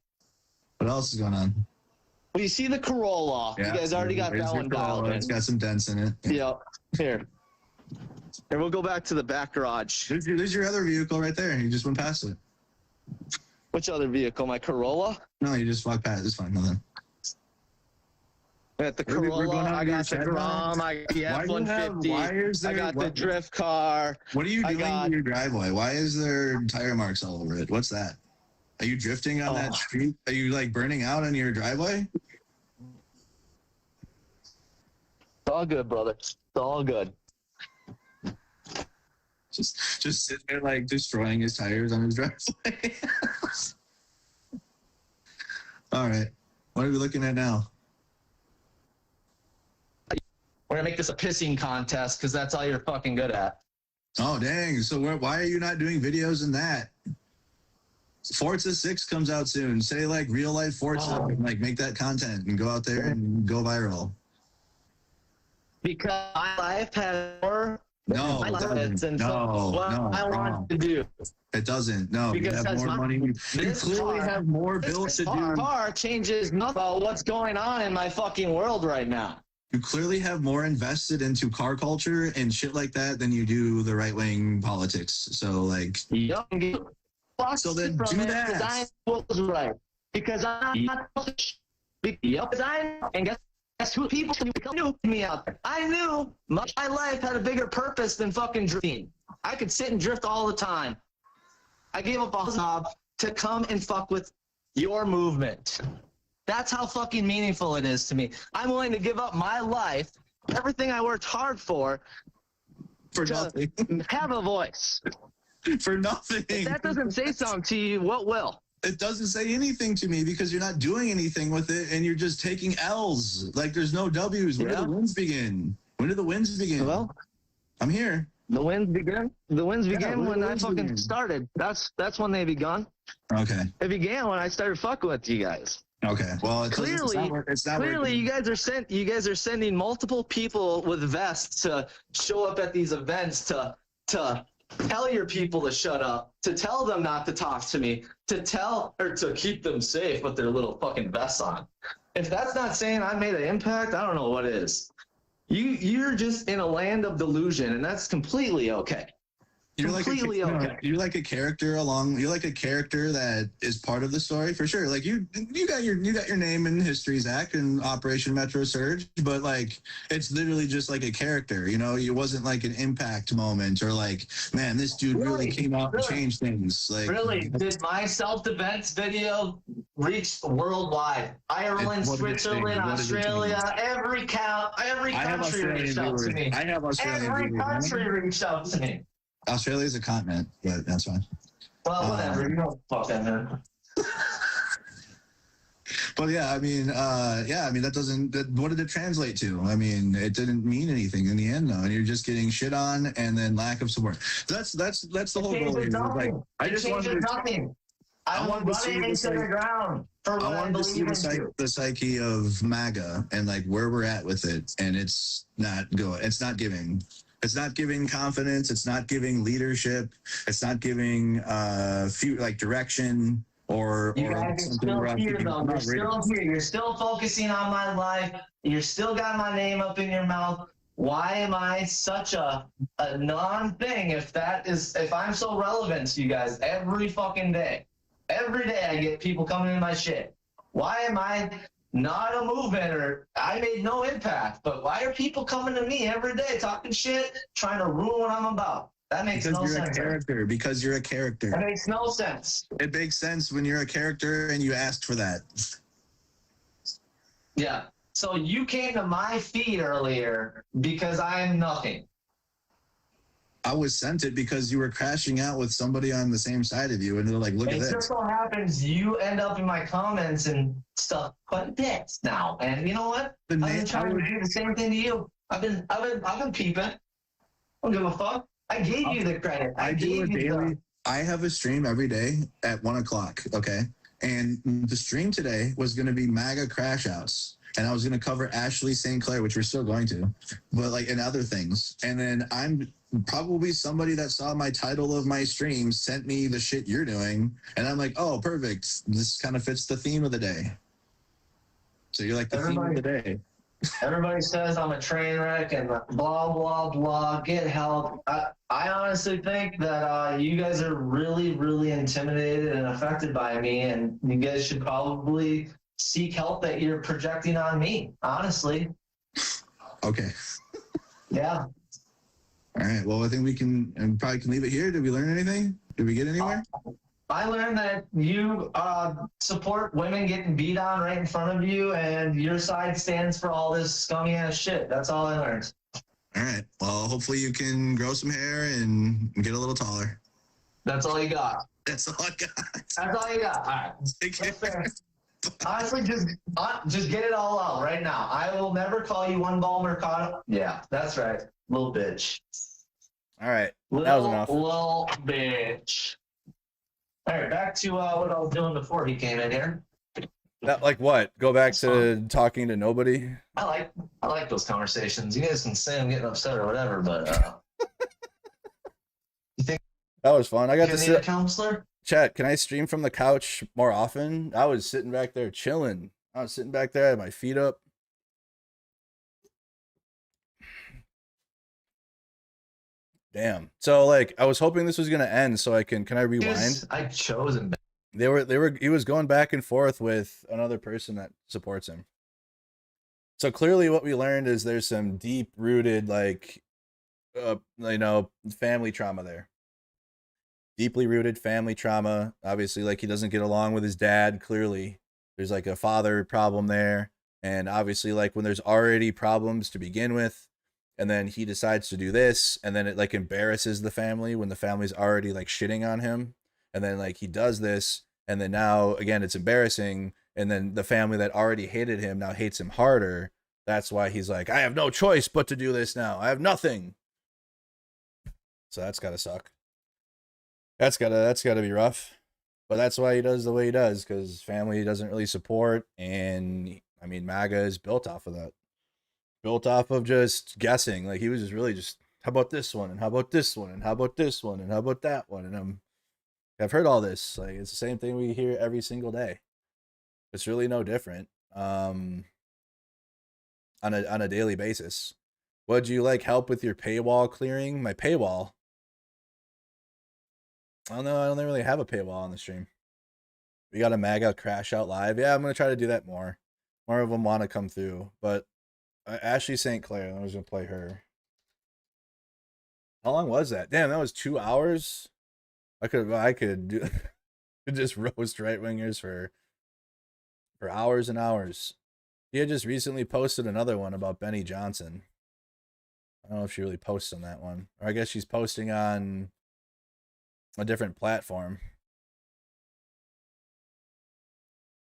What else is going on? Well, you see the Corolla. Yeah, you guys already got that one dialed in. It's got some dents in it. Yep. Here. Here, we'll go back to the back garage. There's your other vehicle right there. You just went past it. Which other vehicle? My Corolla? No, you just walked past it. It's fine. Nothing. I got the Corolla, I got the Grom, I got the F-150, I got the drift car. What are you doing in your driveway? Why is there tire marks all over it? What's that? Are you drifting on that street? Are you burning out on your driveway? It's all good, brother. It's all good. Just sitting there destroying his tires on his driveway. All right. What are we looking at now? We're going to make this a pissing contest because that's all you're fucking good at. Oh, dang. So why are you not doing videos in that? Forza 6 comes out soon. Say real life Forza, and make that content and go out there and go viral. Because my life has more No, it doesn't. than No, what no, I wrong. want to do. It doesn't. No, you Because have more money. You this clearly car- have more bills to do. Car changes nothing about what's going on in my fucking world right now. You clearly have more invested into car culture and shit like that than you do the right wing politics. So like, so then do that. Because I was right. Because I'm not selfish. Because and guess who people knew me out there. I knew my life had a bigger purpose than fucking drifting. I could sit and drift all the time. I gave up a job to come and fuck with your movement. That's how fucking meaningful it is to me. I'm willing to give up my life, everything I worked hard for nothing. Have a voice. For nothing. If that doesn't say something to you, what will? It doesn't say anything to me because you're not doing anything with it and you're just taking L's. Like there's no W's. Where do the wins begin? When do the wins begin? Well, I'm here. The wins begin. The wins began when I fucking begin? started. That's when they begun. Okay. It began when I started fucking with you guys. Okay. Well, Clearly, you guys are sending multiple people with vests to show up at these events to tell your people to shut up, to tell them not to talk to me, to keep them safe with their little fucking vests on. If that's not saying I made an impact, I don't know what is. You're just in a land of delusion, and that's completely okay. You're like you're like a character you're like a character that is part of the story for sure. Like you got your name in History Zach and Operation Metro Surge, but like it's literally just like a character, you know. It wasn't like an impact moment or like, man, this dude really came out and changed things. Like really, did my self-defense video reach worldwide? Ireland, Switzerland, Australia, every country reached out to me. I have Australian every country reached out to me. Australia is a continent, but that's fine. Well, whatever. You don't fuck that, man. But yeah, I mean, what did it translate to? I mean, it didn't mean anything in the end, though, and you're just getting shit on, and then lack of support. That's the whole goal. Like, I just wanted nothing. I want to see the ground. I wanted to see the psyche of Maga and like where we're at with it, and it's not good. It's not giving. It's not giving confidence. It's not giving leadership. It's not giving direction or. You guys are still here, though. You're still here. You're still focusing on my life. You're still got my name up in your mouth. Why am I such a non-thing? If I'm so relevant to you guys every fucking day, every day I get people coming in my shit. Why am I not a movement, or I made no impact, but why are people coming to me every day talking shit, trying to ruin what I'm about? That makes no sense. Because you're a character. That makes no sense. It makes sense when you're a character and you asked for that. Yeah. So you came to my feed earlier because I am nothing. I was sent it because you were crashing out with somebody on the same side of you, and they're like, "Look at this." It just so happens you end up in my comments and stuff quite a bit now, and you know what? I've been trying to do the same thing to you. I've been peeping. I don't give a fuck. I gave you the credit. I do it daily. I have a stream every day at 1:00. Okay, and the stream today was going to be MAGA crash outs. And I was going to cover Ashley St. Clair, which we're still going to, but like and other things. And then I'm probably somebody that saw my title of my stream sent me the shit you're doing. And I'm like, oh, perfect. This kind of fits the theme of the day. So you're like the theme of the day. Everybody says I'm a train wreck and blah, blah, blah. Get help. I honestly think that you guys are really, really intimidated and affected by me. And you guys should probably seek help that you're projecting on me, honestly. Okay. Yeah. All right. Well, I think we probably can leave it here. Did we learn anything? Did we get anywhere? I learned that you support women getting beat on right in front of you, and your side stands for all this scummy ass shit. That's all I learned. All right. Well, hopefully you can grow some hair and get a little taller. That's all you got. That's all I got. That's all you got. All right. Take care. Honestly, just get it all out right now. I will never call you one ball Mercado. Yeah, that's right. Little bitch. All right. That was enough. Little bitch. All right, back to what I was doing before he came in here. That, like what? Go back That's to talking to nobody? I like those conversations. You guys can say I'm getting upset or whatever, but you think That was fun. I got you to need a sit. counselor? Chat, can I stream from the couch more often? I was sitting back there chilling. I was sitting back there, I had my feet up. Damn. So like I was hoping this was gonna end so can I rewind? I chose him. He was going back and forth with another person that supports him. So clearly what we learned is there's some deep rooted like family trauma there. Deeply rooted family trauma. Obviously, like he doesn't get along with his dad. Clearly, there's like a father problem there. And obviously, like when there's already problems to begin with, and then he decides to do this, and then it like embarrasses the family when the family's already like shitting on him. And then like he does this, and then now again it's embarrassing, and then the family that already hated him now hates him harder. That's why he's like, I have no choice but to do this now. I have nothing. So that's gotta suck. That's gotta be rough. But that's why he does the way he does, because family doesn't really support, and I mean MAGA is built off of that. Built off of just guessing. Like he was just really just, how about this one, and how about this one, and how about this one, and how about that one, and I've heard all this. Like it's the same thing we hear every single day. It's really no different. On a daily basis. Would you like help with your paywall clearing? My paywall. I don't know. I don't really have a paywall on the stream. We got a MAGA crash out live. Yeah, I'm gonna try to do that more. More of them want to come through, but Ashley St. Clair. I was gonna play her. How long was that? Damn, that was 2 hours. I could do just roast right wingers for hours and hours. He had just recently posted another one about Benny Johnson. I don't know if she really posts on that one, or I guess she's posting on a different platform.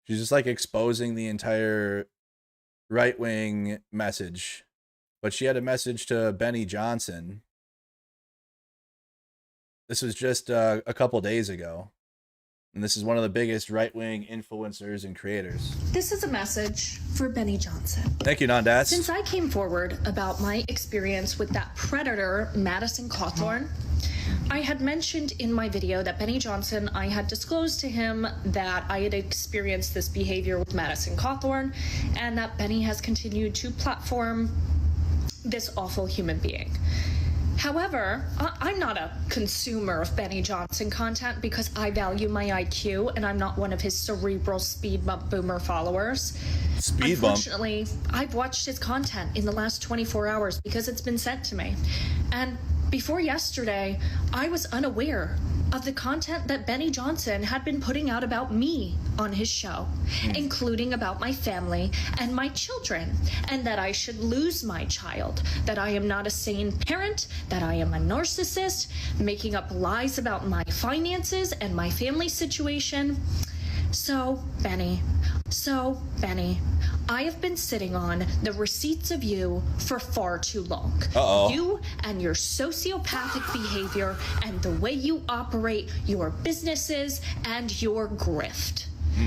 She's just like exposing the entire right-wing message. But she had a message to Benny Johnson. This was just a couple days ago. And this is one of the biggest right-wing influencers and creators. This is a message for Benny Johnson. Thank you, Nondas. Since I came forward about my experience with that predator, Madison Cawthorn, I had mentioned in my video that Benny Johnson, I had disclosed to him that I had experienced this behavior with Madison Cawthorn, and that Benny has continued to platform this awful human being. However, I'm not a consumer of Benny Johnson content because I value my IQ and I'm not one of his cerebral speed bump boomer followers. Speed bump? Unfortunately, I've watched his content in the last 24 hours because it's been sent to me. And before yesterday, I was unaware of the content that Benny Johnson had been putting out about me on his show, including about my family and my children, and that I should lose my child, that I am not a sane parent, that I am a narcissist, making up lies about my finances and my family situation. So, Benny, I have been sitting on the receipts of you for far too long. Uh-oh. You and your sociopathic behavior and the way you operate your businesses and your grift.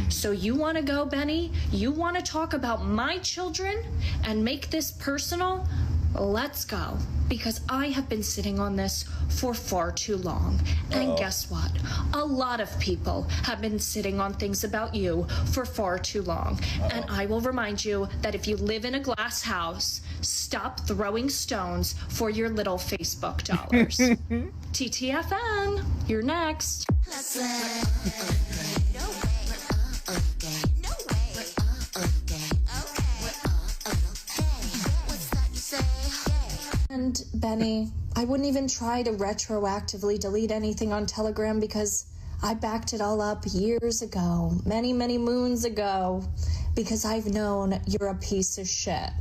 So you want to go, Benny? You want to talk about my children and make this personal? Let's go, because I have been sitting on this for far too long. And guess what? A lot of people have been sitting on things about you for far too long. And I will remind you that if you live in a glass house, stop throwing stones for your little Facebook dollars. TTFN, you're next. And Benny, I wouldn't even try to retroactively delete anything on Telegram because I backed it all up years ago, many, many moons ago, because I've known you're a piece of shit.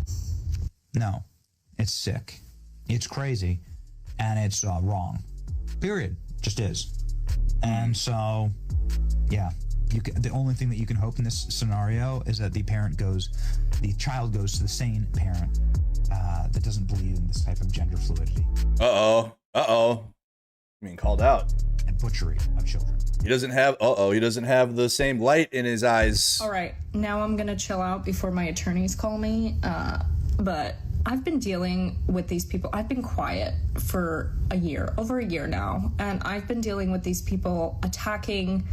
No, it's sick. It's crazy. And it's wrong. Period. Just is. And so, yeah. The only thing that you can hope in this scenario is that the child goes to the sane parent that doesn't believe in this type of gender fluidity. Uh-oh. I mean, called out. and butchery of children. He doesn't have, he doesn't have the same light in his eyes. All right, now I'm gonna chill out before my attorneys call me. But I've been dealing with these people. I've been quiet for over a year now, and I've been dealing with these people attacking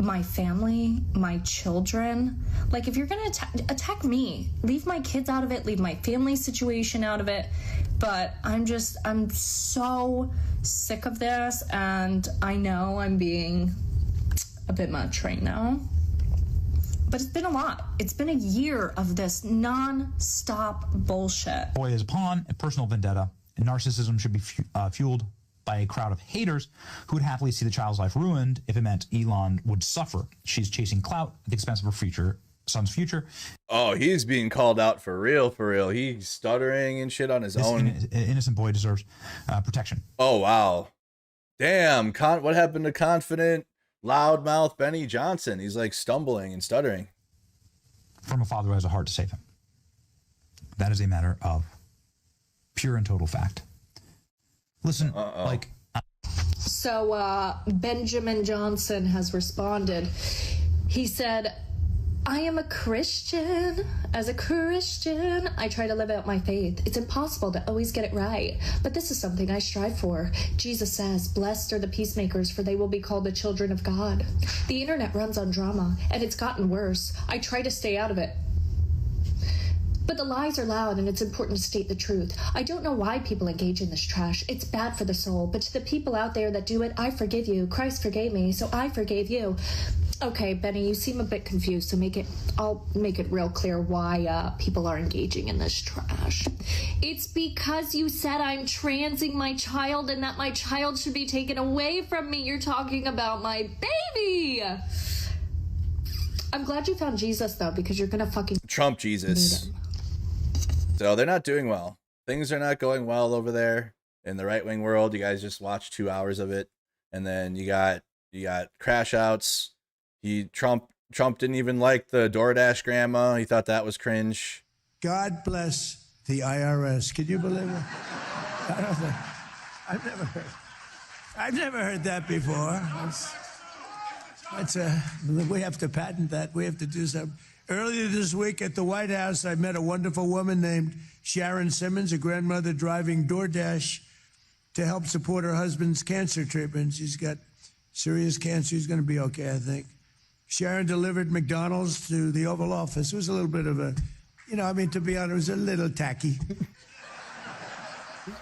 my family, my children. Like, if you're gonna attack me, leave my kids out of it, leave my family situation out of it. But I'm so sick of this, and I know I'm being a bit much right now. But it's been a lot. It's been a year of this non-stop bullshit. Boy is a pawn, a personal vendetta, and narcissism should be fueled by a crowd of haters who would happily see the child's life ruined if it meant Elon would suffer. She's chasing clout at the expense of her son's future. Oh, he's being called out for real, for real. He's stuttering and shit on his own. Innocent boy deserves protection. Oh, wow. Damn. What happened to confident, loudmouth Benny Johnson? He's like stumbling and stuttering. From a father who has a heart to save him. That is a matter of pure and total fact. Listen, So, Benjamin Johnson has responded. He said, I am a Christian. As a Christian, I try to live out my faith. It's impossible to always get it right, but this is something I strive for. Jesus says, blessed are the peacemakers, for they will be called the children of God. The internet runs on drama, and it's gotten worse. I try to stay out of it. But the lies are loud, and it's important to state the truth. I don't know why people engage in this trash. It's bad for the soul. But to the people out there that do it, I forgive you. Christ forgave me, so I forgave you. Okay, Benny, you seem a bit confused, so I'll make it real clear why people are engaging in this trash. It's because you said I'm transing my child and that my child should be taken away from me. You're talking about my baby. I'm glad you found Jesus, though, because you're gonna fucking Trump Jesus. need him. So they're not doing well. Things are not going well over there in the right-wing world. You guys just watched 2 hours of it, and then you got crash outs. Trump didn't even like the DoorDash grandma. He thought that was cringe. God bless the IRS. Can you believe it? I've never heard that before. We have to patent that. We have to do something. Earlier this week at the White House, I met a wonderful woman named Sharon Simmons, a grandmother driving DoorDash to help support her husband's cancer treatment. She's got serious cancer. He's going to be okay, I think. Sharon delivered McDonald's to the Oval Office. It was a little bit of a, to be honest, it was a little tacky.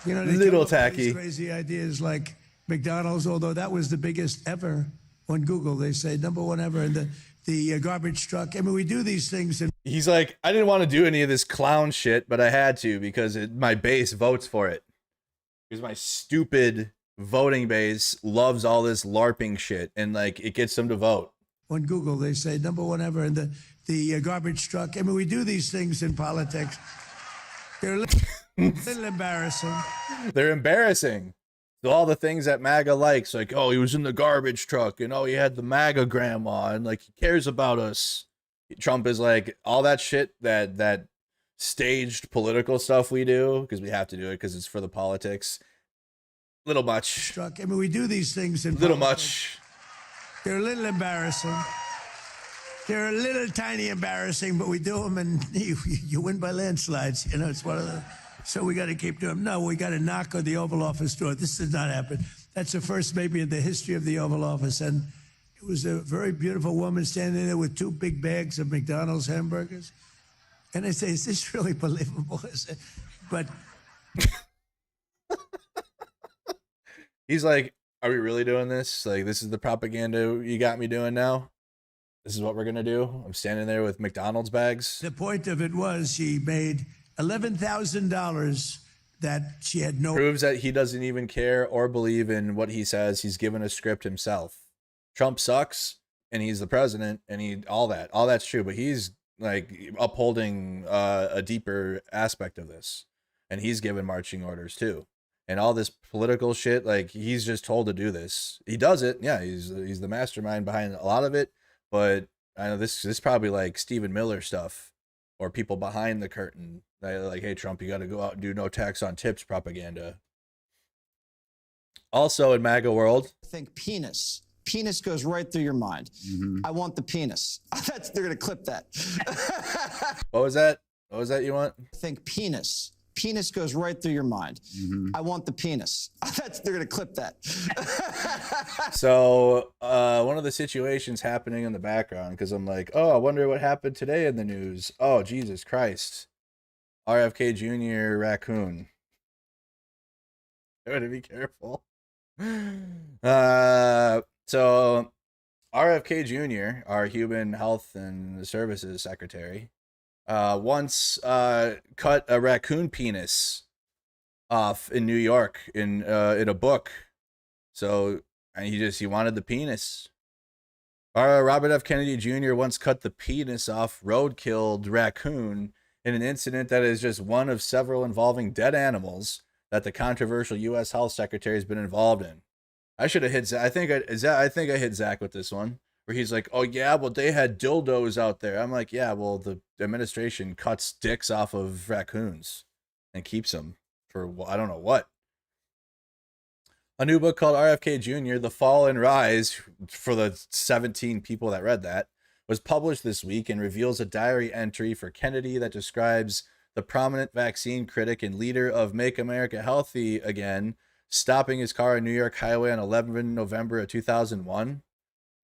They Little come up with tacky. these crazy ideas like McDonald's, although that was the biggest ever on Google. They say #1 ever, and the garbage truck. I mean, we do these things, and He's like, I didn't want to do any of this clown shit, but I had to because my base votes for it. Because my stupid voting base loves all this LARPing shit, and like it gets them to vote. on Google they say #1 ever, and the garbage truck. I mean, we do these things in politics. They're a little embarrassing. They're embarrassing. So all the things that Maga likes, like, oh, he was in the garbage truck, and oh, he had the Maga grandma, and like he cares about us. Trump is like all that shit, that staged political stuff we do because we have to do it because it's for the politics. Little much. Truck. I mean, we do these things in Little politics. much. They're a little embarrassing. They're a little tiny embarrassing, but we do them, and you win by landslides. It's one of the. So we got to keep doing them. No, we got to knock on the Oval Office door. This did not happen. That's the first maybe in the history of the Oval Office. And it was a very beautiful woman standing there with 2 big bags of McDonald's hamburgers. And I say, is this really believable? But He's like, are we really doing this? Like, this is the propaganda you got me doing now? This is what we're going to do? I'm standing there with McDonald's bags. the point of it was she made $11,000 that she had no. Proves that he doesn't even care or believe in what he says. He's given a script himself. Trump sucks, and he's the president, and all that's true, but he's like upholding a deeper aspect of this, and he's given marching orders too, and all this political shit. Like, he's just told to do this. He does it. Yeah, he's the mastermind behind a lot of it. But I know this is probably like Stephen Miller stuff, or people behind the curtain. They're like, hey, Trump, you got to go out and do no tax on tips propaganda. Also in MAGA world. Think penis. Penis goes right through your mind. I want the penis. They're going to clip that. What was that? What was that you want? Think penis. Penis goes right through your mind. I want the penis. They're going to clip that. So one of the situations happening in the background, because I'm like, oh, I wonder what happened today in the news. Oh, Jesus Christ. RFK Jr. raccoon. I gotta be careful. So RFK Jr., our Human Health and Services Secretary, once cut a raccoon penis off in New York in a book. So and he wanted the penis. Robert F. Kennedy Jr. once cut the penis off road-killed raccoon in an incident that is just one of several involving dead animals that the controversial U.S. Health Secretary has been involved in. I should have hit Zach. I think I hit Zach with this one, where he's like, oh, yeah, well, they had dildos out there. I'm like, yeah, well, the administration cuts dicks off of raccoons and keeps them for, I don't know what. A new book called RFK Jr., The Fall and Rise, for the 17 people that read that, was published this week and reveals a diary entry for Kennedy that describes the prominent vaccine critic and leader of Make America Healthy Again stopping his car on New York Highway on 11 November of 2001.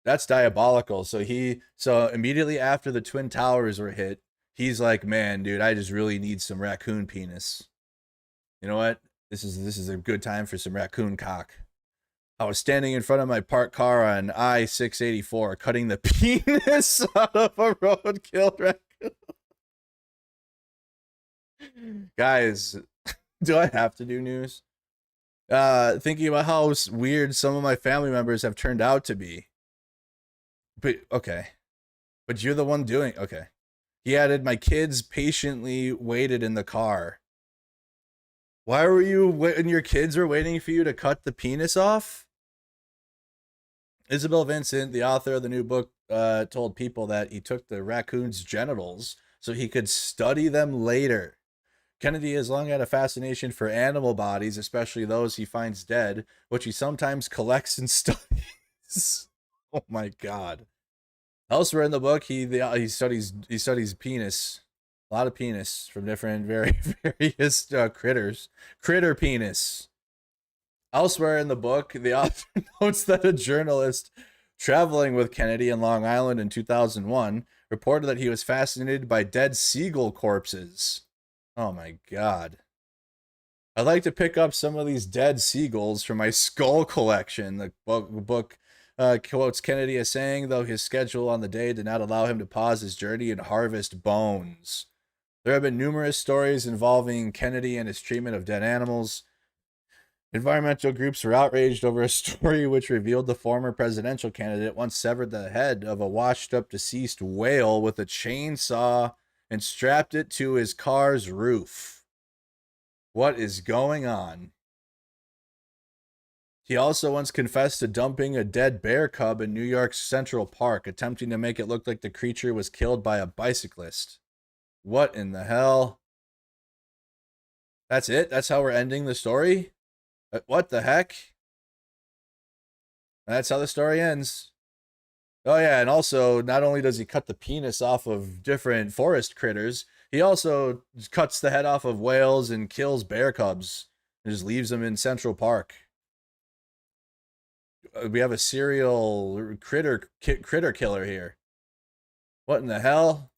That's diabolical. So immediately after the Twin Towers were hit, he's like, man, dude, I just really need some raccoon penis. You know what? This is a good time for some raccoon cock. I was standing in front of my parked car on I-684, cutting the penis out of a roadkill raccoon. Guys, do I have to do news? Thinking about how weird some of my family members have turned out to be. But, okay. But you're the one doing, okay. He added, my kids patiently waited in the car. Why were you, when your kids were waiting for you to cut the penis off? Isabel Vincent, the author of the new book, told people that he took the raccoon's genitals so he could study them later. Kennedy has long had a fascination for animal bodies, especially those he finds dead, which he sometimes collects and studies. Oh my God. Elsewhere in the book, he studies penis. A lot of penis from different various critters. Critter penis. Elsewhere in the book, the author notes that a journalist traveling with Kennedy in Long Island in 2001 reported that he was fascinated by dead seagull corpses. Oh my God. I'd like to pick up some of these dead seagulls from my skull collection. The book quotes Kennedy as saying, though his schedule on the day did not allow him to pause his journey and harvest bones. There have been numerous stories involving Kennedy and his treatment of dead animals. Environmental groups were outraged over a story which revealed the former presidential candidate once severed the head of a washed-up deceased whale with a chainsaw and strapped it to his car's roof. What is going on? He also once confessed to dumping a dead bear cub in New York's Central Park, attempting to make it look like the creature was killed by a bicyclist. What in the hell? That's it? That's how we're ending the story? What the heck? That's how the story ends. Oh yeah, and also, not only does he cut the penis off of different forest critters, he also cuts the head off of whales and kills bear cubs and just leaves them in Central Park. We have a serial critter killer here. What in the hell?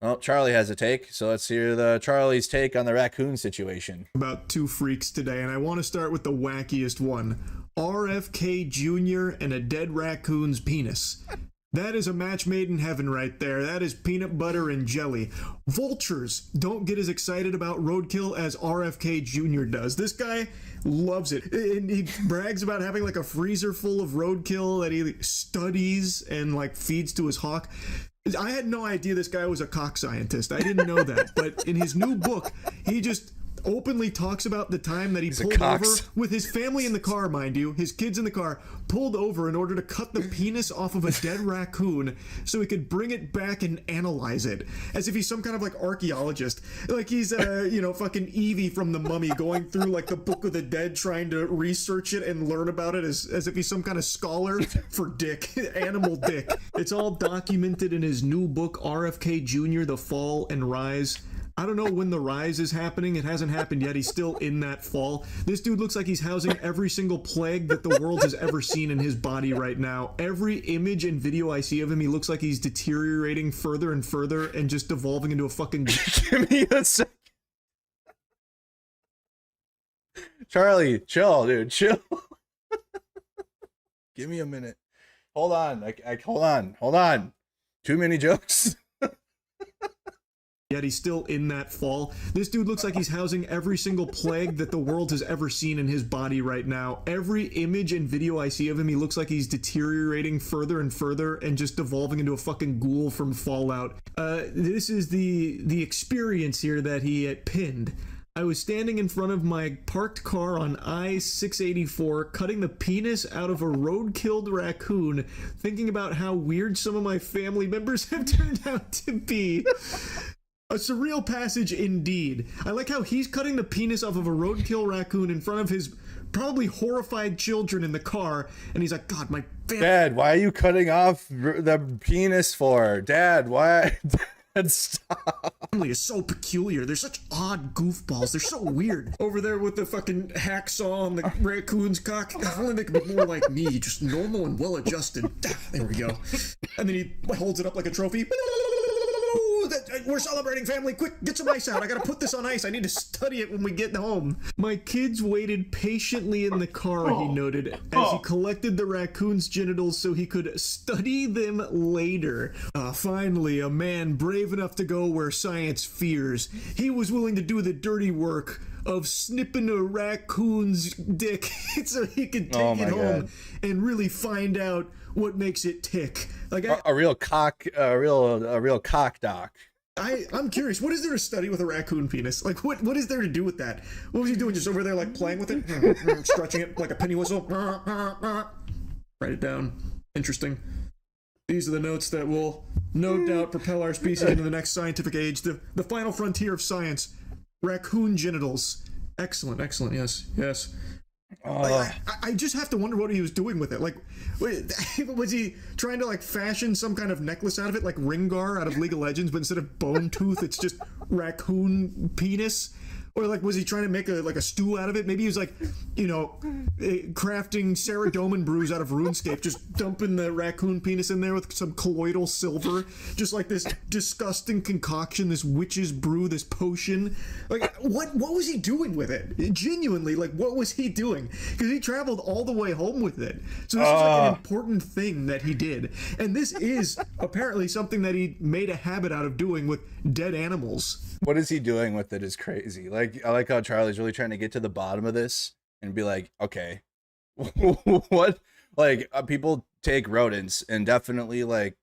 Oh, Charlie has a take, so let's hear Charlie's take on the raccoon situation. About two freaks today, and I want to start with the wackiest one. RFK Jr. and a dead raccoon's penis. That is a match made in heaven right there. That is peanut butter and jelly. Vultures don't get as excited about roadkill as RFK Jr. does. This guy loves it. And he brags about having like a freezer full of roadkill that he studies and like feeds to his hawk. I had no idea this guy was a cock scientist. I didn't know that. But in his new book, he just openly talks about the time that he He's a pulled over cox. with his family in the car, mind you, his kids in the car, pulled over in order to cut the penis off of a dead raccoon so he could bring it back and analyze it, as if he's some kind of like archaeologist, like he's fucking Evie from The Mummy going through like the Book of the Dead trying to research it and learn about it as if he's some kind of scholar for dick, animal dick. It's all documented in his new book, RFK Jr., The Fall and Rise. I don't know when the rise is happening. It hasn't happened yet. He's still in that fall. This dude looks like he's housing every single plague that the world has ever seen in his body right now. Every image and video I see of him, he looks like he's deteriorating further and further and just devolving into a fucking... Give me a second. Charlie, chill, dude, chill. Give me a minute. Hold on. Hold on. Too many jokes. Yet he's still in that fall. This dude looks like he's housing every single plague that the world has ever seen in his body right now. Every image and video I see of him, he looks like he's deteriorating further and further and just devolving into a fucking ghoul from Fallout. This is the experience here that he had pinned. I was standing in front of my parked car on I-684, cutting the penis out of a road-killed raccoon, thinking about how weird some of my family members have turned out to be. A surreal passage indeed. I like how he's cutting the penis off of a roadkill raccoon in front of his probably horrified children in the car, and he's like, God, my family... Dad, why are you cutting off the penis for? Dad, why? Dad, stop. Family is so peculiar. They're such odd goofballs. They're so weird. Over there with the fucking hacksaw on the raccoon's cock. If only they could be more like me, just normal and well-adjusted. There we go. And then he holds it up like a trophy. We're celebrating, family. Quick, get some ice out. I gotta put this on ice. I need to study it when we get home. My kids waited patiently in the car, he noted, as he collected the raccoon's genitals so he could study them later. Finally, a man brave enough to go where science fears. He was willing to do the dirty work of snipping a raccoon's dick so he could take it home and really find out what makes it tick. Like a real cock doc. I'm curious, what is there to study with a raccoon penis? Like, what is there to do with that? What was he doing? Just over there, like, playing with it? Stretching it like a penny whistle? Write it down. Interesting. These are the notes that will, no doubt, propel our species into the next scientific age. The final frontier of science. Raccoon genitals. Excellent, excellent, yes. I just have to wonder what he was doing with it. Like, was he trying to like fashion some kind of necklace out of it, like Ringar out of League of Legends, but instead of bone tooth, it's just raccoon penis? Or like, was he trying to make a stew out of it? Maybe he was like, crafting Saradomin brews out of RuneScape, just dumping the raccoon penis in there with some colloidal silver, just like this disgusting concoction, this witch's brew, this potion. Like, what was he doing with it? Genuinely, like, what was he doing? Because he traveled all the way home with it. So this is like an important thing that he did. And this is apparently something that he made a habit out of doing with dead animals. What is he doing with it is crazy. Like, I like how Charlie's really trying to get to the bottom of this and be like, okay, what? Like, people take rodents and definitely like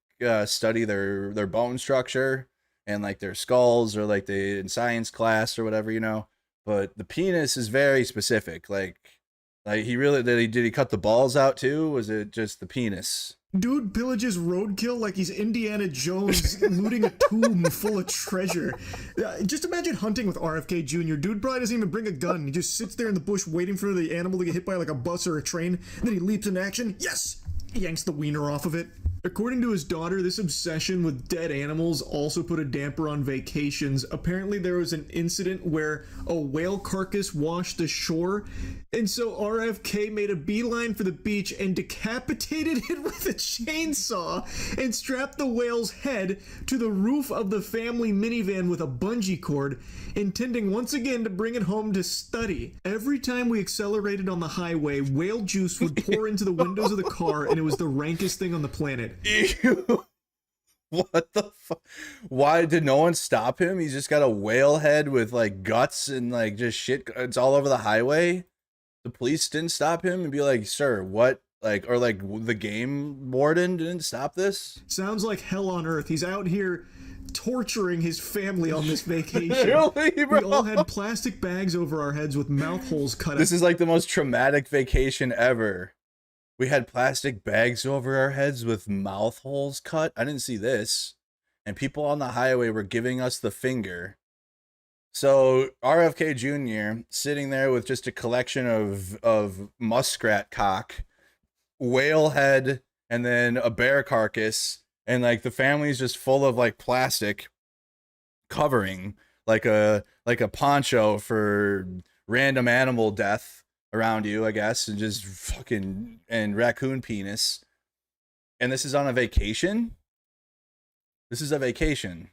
study their bone structure and like their skulls, or like they in science class or whatever, But the penis is very specific. Like he really did he cut the balls out too? Was it just the penis? Dude pillages roadkill like he's Indiana Jones looting a tomb full of treasure. Just imagine hunting with RFK Jr. Dude probably doesn't even bring a gun. He just sits there in the bush waiting for the animal to get hit by like a bus or a train. And then he leaps in action. Yes! He yanks the wiener off of it. According to his daughter, this obsession with dead animals also put a damper on vacations. Apparently there was an incident where a whale carcass washed ashore, and so RFK made a beeline for the beach and decapitated it with a chainsaw and strapped the whale's head to the roof of the family minivan with a bungee cord, intending once again to bring it home to study. Every time we accelerated on the highway, whale juice would pour into the windows of the car, and it was the rankest thing on the planet. Ew. What the fuck? Why did no one stop him? He's just got a whale head with like guts and like just shit. It's all over the highway. The police didn't stop him and be like, sir, what? Like, or like the game warden didn't stop this? Sounds like hell on earth. He's out here torturing his family on this vacation. Really, bro? We all had plastic bags over our heads with mouth holes cut out. This is like the most traumatic vacation ever. We had plastic bags over our heads with mouth holes cut. I didn't see this. And people on the highway were giving us the finger. So RFK Jr. sitting there with just a collection of muskrat cock, whale head, and then a bear carcass, and like the family's just full of like plastic covering, like a poncho for random animal death around you, I guess, and just fucking and raccoon penis. And this is on a vacation? This is a vacation.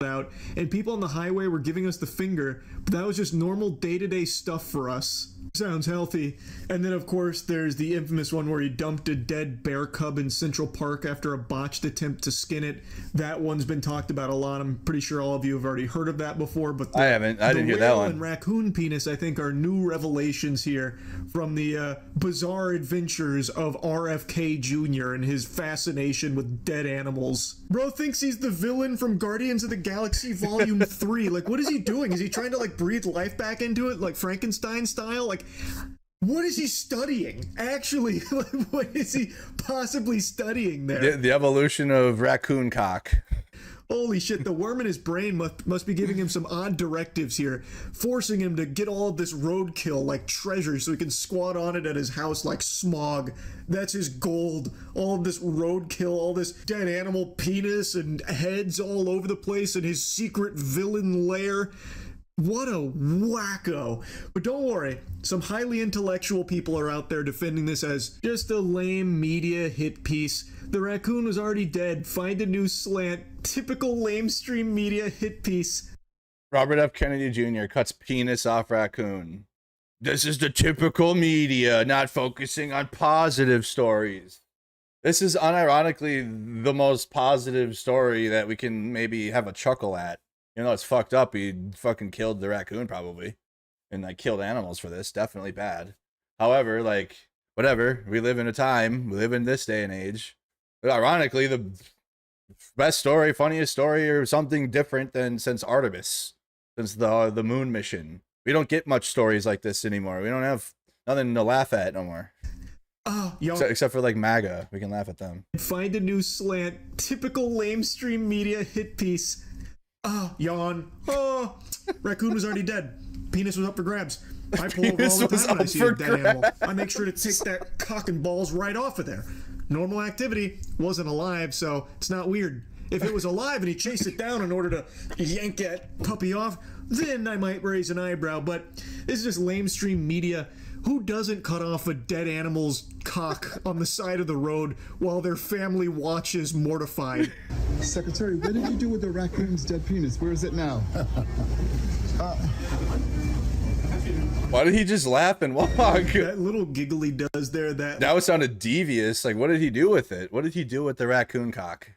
Out, and people on the highway were giving us the finger, but that was just normal day-to-day stuff for us. Sounds healthy. And then of course there's the infamous one where he dumped a dead bear cub in Central Park after a botched attempt to skin it. That one's been talked about a lot. I'm pretty sure all of you have already heard of that before, but I haven't. I didn't hear that one. And raccoon penis, I think, are new revelations here from the bizarre adventures of RFK Jr. and his fascination with dead animals. Bro thinks he's the villain from Guardians of the Galaxy Volume 3. Like, what is he doing? Is he trying to like breathe life back into it, like Frankenstein style? Like, what is he studying? Actually, what is he possibly studying there? The evolution of raccoon cock. Holy shit, the worm in his brain must be giving him some odd directives here, forcing him to get all of this roadkill like treasure so he can squat on it at his house like Smog. That's his gold. All of this roadkill, all this dead animal penis and heads all over the place in his secret villain lair. What a wacko. But don't worry, some highly intellectual people are out there defending this as just a lame media hit piece. The raccoon was already dead. Find a new slant. Typical lamestream media hit piece. Robert F. Kennedy Jr. cuts penis off raccoon. This is the typical media, not focusing on positive stories. This is unironically the most positive story that we can maybe have a chuckle at. You know, it's fucked up. He fucking killed the raccoon probably. And like killed animals for this. Definitely bad. However, like, whatever. We live in a time. We live in this day and age. But ironically, the best story, funniest story, or something different than since Artemis, since the moon mission. We don't get much stories like this anymore. We don't have nothing to laugh at no more. Except for like Maga, we can laugh at them. Find a new slant. Typical lamestream media hit piece. Yawn. Raccoon was already dead. Penis was up for grabs. I pull over all the time when I see a dead animal. I make sure to take that cock and balls right off of there. Normal activity. Wasn't alive, so it's not weird. If it was alive and he chased it down in order to yank that puppy off, then I might raise an eyebrow. But this is just lamestream media. Who doesn't cut off a dead animal's cock on the side of the road while their family watches mortified? Secretary, what did you do with the raccoon's dead penis? Where is it now? Why did he just laugh and walk? That little giggle he does there, that sounded devious. Like, what did he do with it? What did he do with the raccoon cock?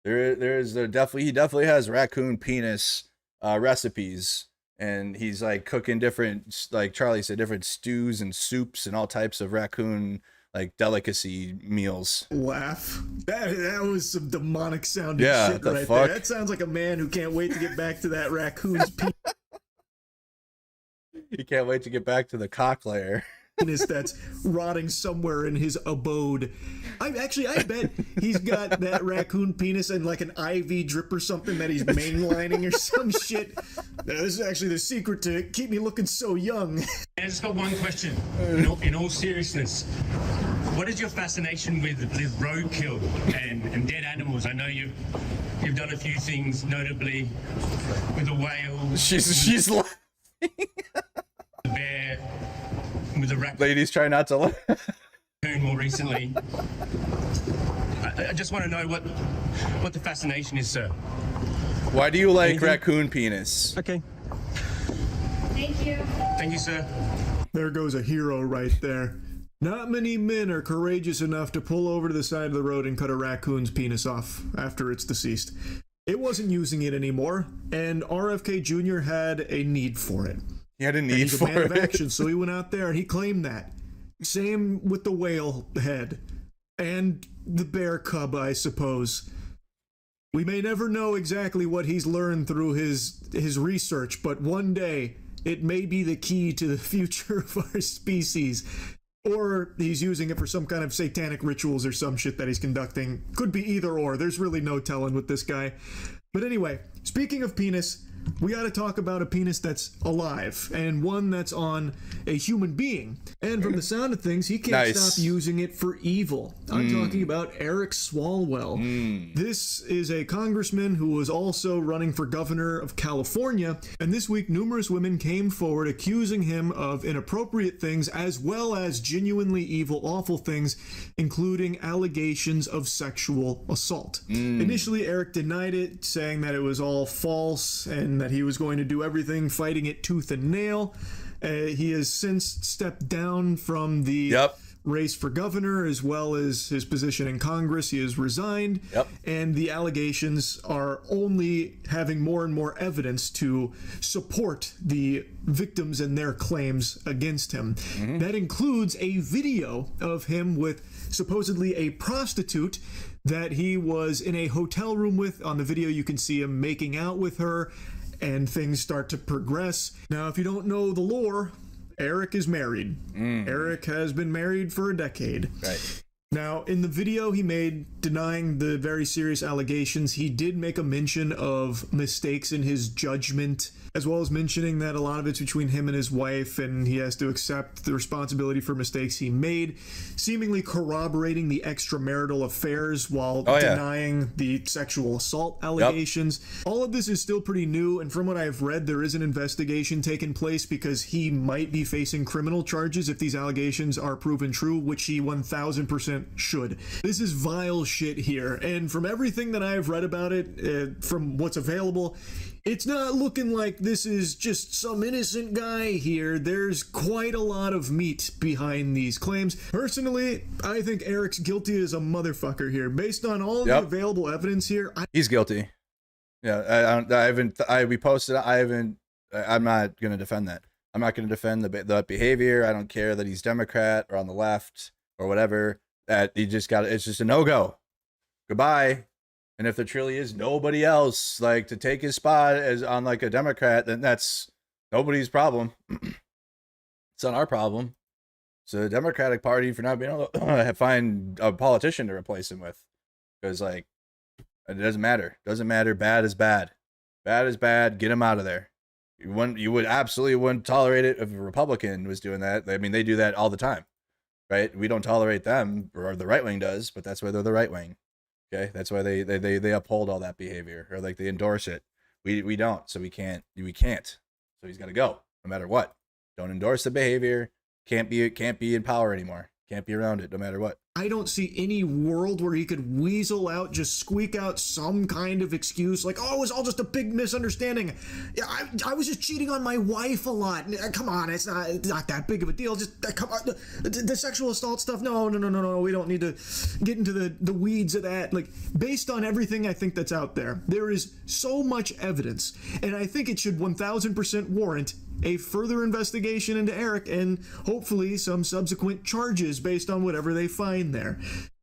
He definitely has raccoon penis recipes, and he's like cooking different, like Charlie said, different stews and soups and all types of raccoon like delicacy meals. Laugh. That was some demonic sounding shit right fuck? there. That sounds like a man who can't wait to get back to that raccoon's penis. He can't wait to get back to the cock layer. That's rotting somewhere in his abode. I bet he's got that raccoon penis and like an IV drip or something that he's mainlining or some shit. This is actually the secret to keep me looking so young. I just got one question. In all seriousness, what is your fascination with roadkill and dead animals? I know you've done a few things, notably with a whale. She's laughing. The bear. With the raccoon. Ladies, try not to laugh. More recently. I just want to know what the fascination is, sir. Why do you like raccoon penis? Okay. Thank you. Thank you, sir. There goes a hero right there. Not many men are courageous enough to pull over to the side of the road and cut a raccoon's penis off after it's deceased. It wasn't using it anymore, and RFK Jr. had a need for it. He had a need he's for a man it. of action, so he went out there and he claimed that. Same with the whale head and the bear cub, I suppose. We may never know exactly what he's learned through his research, but one day it may be the key to the future of our species. Or he's using it for some kind of satanic rituals or some shit that he's conducting. Could be either or. There's really no telling with this guy. But anyway, speaking of penis, we got to talk about a penis that's alive and one that's on a human being. And from the sound of things, he can't stop using it for evil. I'm talking about Eric Swalwell. This is a congressman who was also running for governor of California. And this week, numerous women came forward accusing him of inappropriate things as well as genuinely evil, awful things, including allegations of sexual assault. Initially, Eric denied it, saying that it was all false and that he was going to do everything, fighting it tooth and nail. He has since stepped down from the race for governor as well as his position in Congress. He has resigned, and the allegations are only having more and more evidence to support the victims and their claims against him. That includes a video of him with supposedly a prostitute that he was in a hotel room with. On the video, you can see him making out with her, and things start to progress. Now, if you don't know the lore, Eric is married. Eric has been married for a decade. Right. Now, in the video he made denying the very serious allegations, he did make a mention of mistakes in his judgment, as well as mentioning that a lot of it's between him and his wife, and he has to accept the responsibility for mistakes he made, seemingly corroborating the extramarital affairs while denying the sexual assault allegations. All of this is still pretty new, and from what I've read, there is an investigation taking place because he might be facing criminal charges if these allegations are proven true, which he 1000% should. This is vile shit here, and from everything that I've read about it, from what's available, it's not looking like this is just some innocent guy here. There's quite a lot of meat behind these claims. Personally, I think Eric's guilty as a motherfucker here. Based on all the available evidence here, he's guilty. Yeah, we posted. I'm not going to defend that. I'm not going to defend the behavior. I don't care that he's Democrat or on the left or whatever. That he just got. It's just a no-go. Goodbye. And if there truly is nobody else like to take his spot as on like a Democrat, then that's nobody's problem. It's not our problem. It's the Democratic Party for not being able to find a politician to replace him with, because like it doesn't matter. Doesn't matter. Bad is bad. Bad is bad. Get him out of there. You would absolutely wouldn't tolerate it if a Republican was doing that. I mean, they do that all the time, right? We don't tolerate them, or the right wing does, but that's why they're the right wing. Okay, that's why they uphold all that behavior, or like they endorse it. We don't, so we can't. So he's got to go no matter what. Don't endorse the behavior. Can't be in power anymore. Can't be around it no matter what. I don't see any world where he could weasel out, just squeak out some kind of excuse like, oh, it was all just a big misunderstanding. Yeah, I was just cheating on my wife a lot. Come on, it's not that big of a deal. Just come on, the sexual assault stuff. No. We don't need to get into the weeds of that. Like, based on everything I think that's out there, there is so much evidence, and I think it should 1000% warrant a further investigation into Eric and hopefully some subsequent charges based on whatever they find there.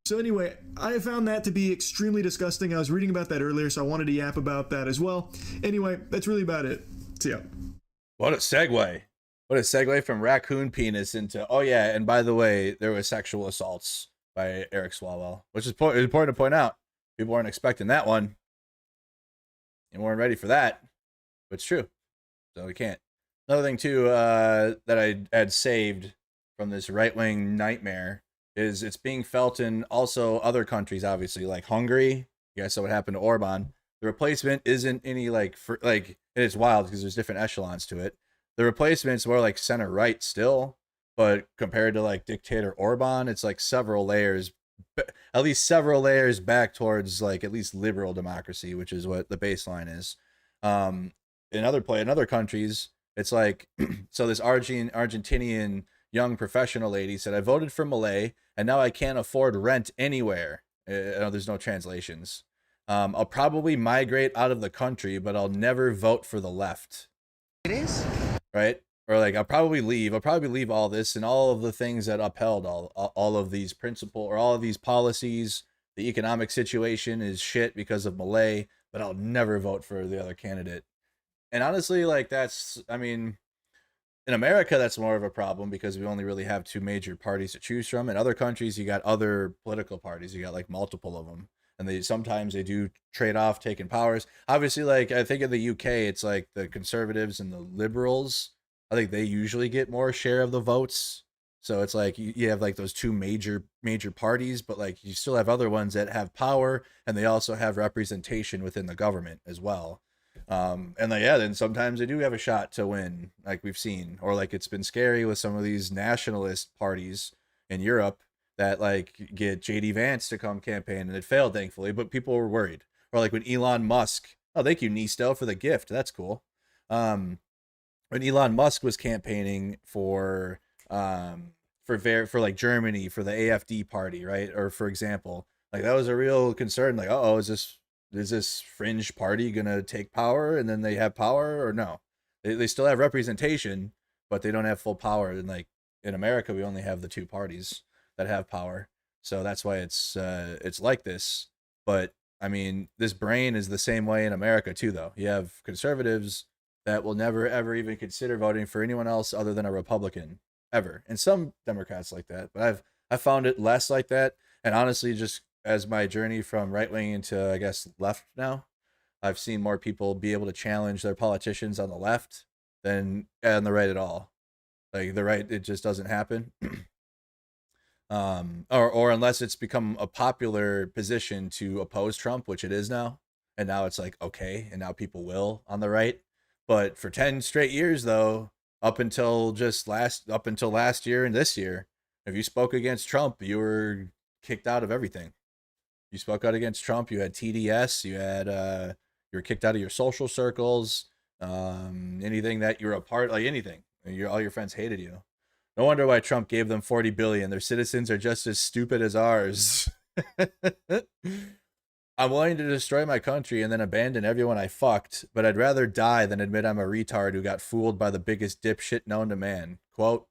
So anyway, I found that to be extremely disgusting. I was reading about that earlier, so I wanted to yap about that as well. Anyway, that's really about it. See ya. What a segue. What a segue from raccoon penis into, oh yeah, and by the way, there was sexual assaults by Eric Swalwell, which is important to point out. People weren't expecting that one. You weren't ready for that, but it's true. So we can't. Another thing too that I had saved from this right-wing nightmare is it's being felt in also other countries, obviously, like Hungary. You guys saw what happened to Orban. The replacement isn't any and it's wild because there's different echelons to it. The replacement's more like center-right still, but compared to like dictator Orban, it's like several layers back towards like at least liberal democracy, which is what the baseline is. In other countries, it's like, so this Argentinian young professional lady said, I voted for Malay and now I can't afford rent anywhere. I know there's no translations. I'll probably migrate out of the country, but I'll never vote for the left. It is. Right? Or like, I'll probably leave all this and all of the things that upheld all of these principles or all of these policies The economic situation is shit because of Malay, but I'll never vote for the other candidate. And honestly, like I mean, in America, that's more of a problem because we only really have two major parties to choose from. In other countries, you got other political parties. You got like multiple of them, and sometimes they do trade off taking powers. Obviously, like I think in the UK, it's like the conservatives and the liberals. I think they usually get more share of the votes. So it's like you have like those two major parties, but like you still have other ones that have power, and they also have representation within the government as well. And like, yeah, then sometimes they do have a shot to win, like we've seen, or like it's been scary with some of these nationalist parties in Europe that like get JD Vance to come campaign, and it failed thankfully, but people were worried. Or like when Elon Musk, oh, thank you Nisto for the gift, that's cool. When Elon Musk was campaigning for like Germany for the AFD party, right? Or for example, like that was a real concern. Like, oh, is this fringe party gonna take power and then they have power, or no? They still have representation, but they don't have full power. And like in America, we only have the two parties that have power, so that's why it's like this. But I mean, this brain is the same way in America too, though. You have conservatives that will never ever even consider voting for anyone else other than a Republican ever, and some Democrats like that. But I've found it less like that, and honestly, just as my journey from right wing into I guess left now, I've seen more people be able to challenge their politicians on the left than on the right at all. Like the right, it just doesn't happen. Or unless it's become a popular position to oppose Trump, which it is now, and now it's like okay, and now people will on the right. But for 10 straight years though, up until last year and this year, if you spoke against Trump, you were kicked out of everything. You spoke out against Trump, you had TDS, you were kicked out of your social circles, anything that you're a part, like anything. All your friends hated you. No wonder why Trump gave them 40 billion. Their citizens are just as stupid as ours. I'm willing to destroy my country and then abandon everyone I fucked, but I'd rather die than admit I'm a retard who got fooled by the biggest dipshit known to man. Quote,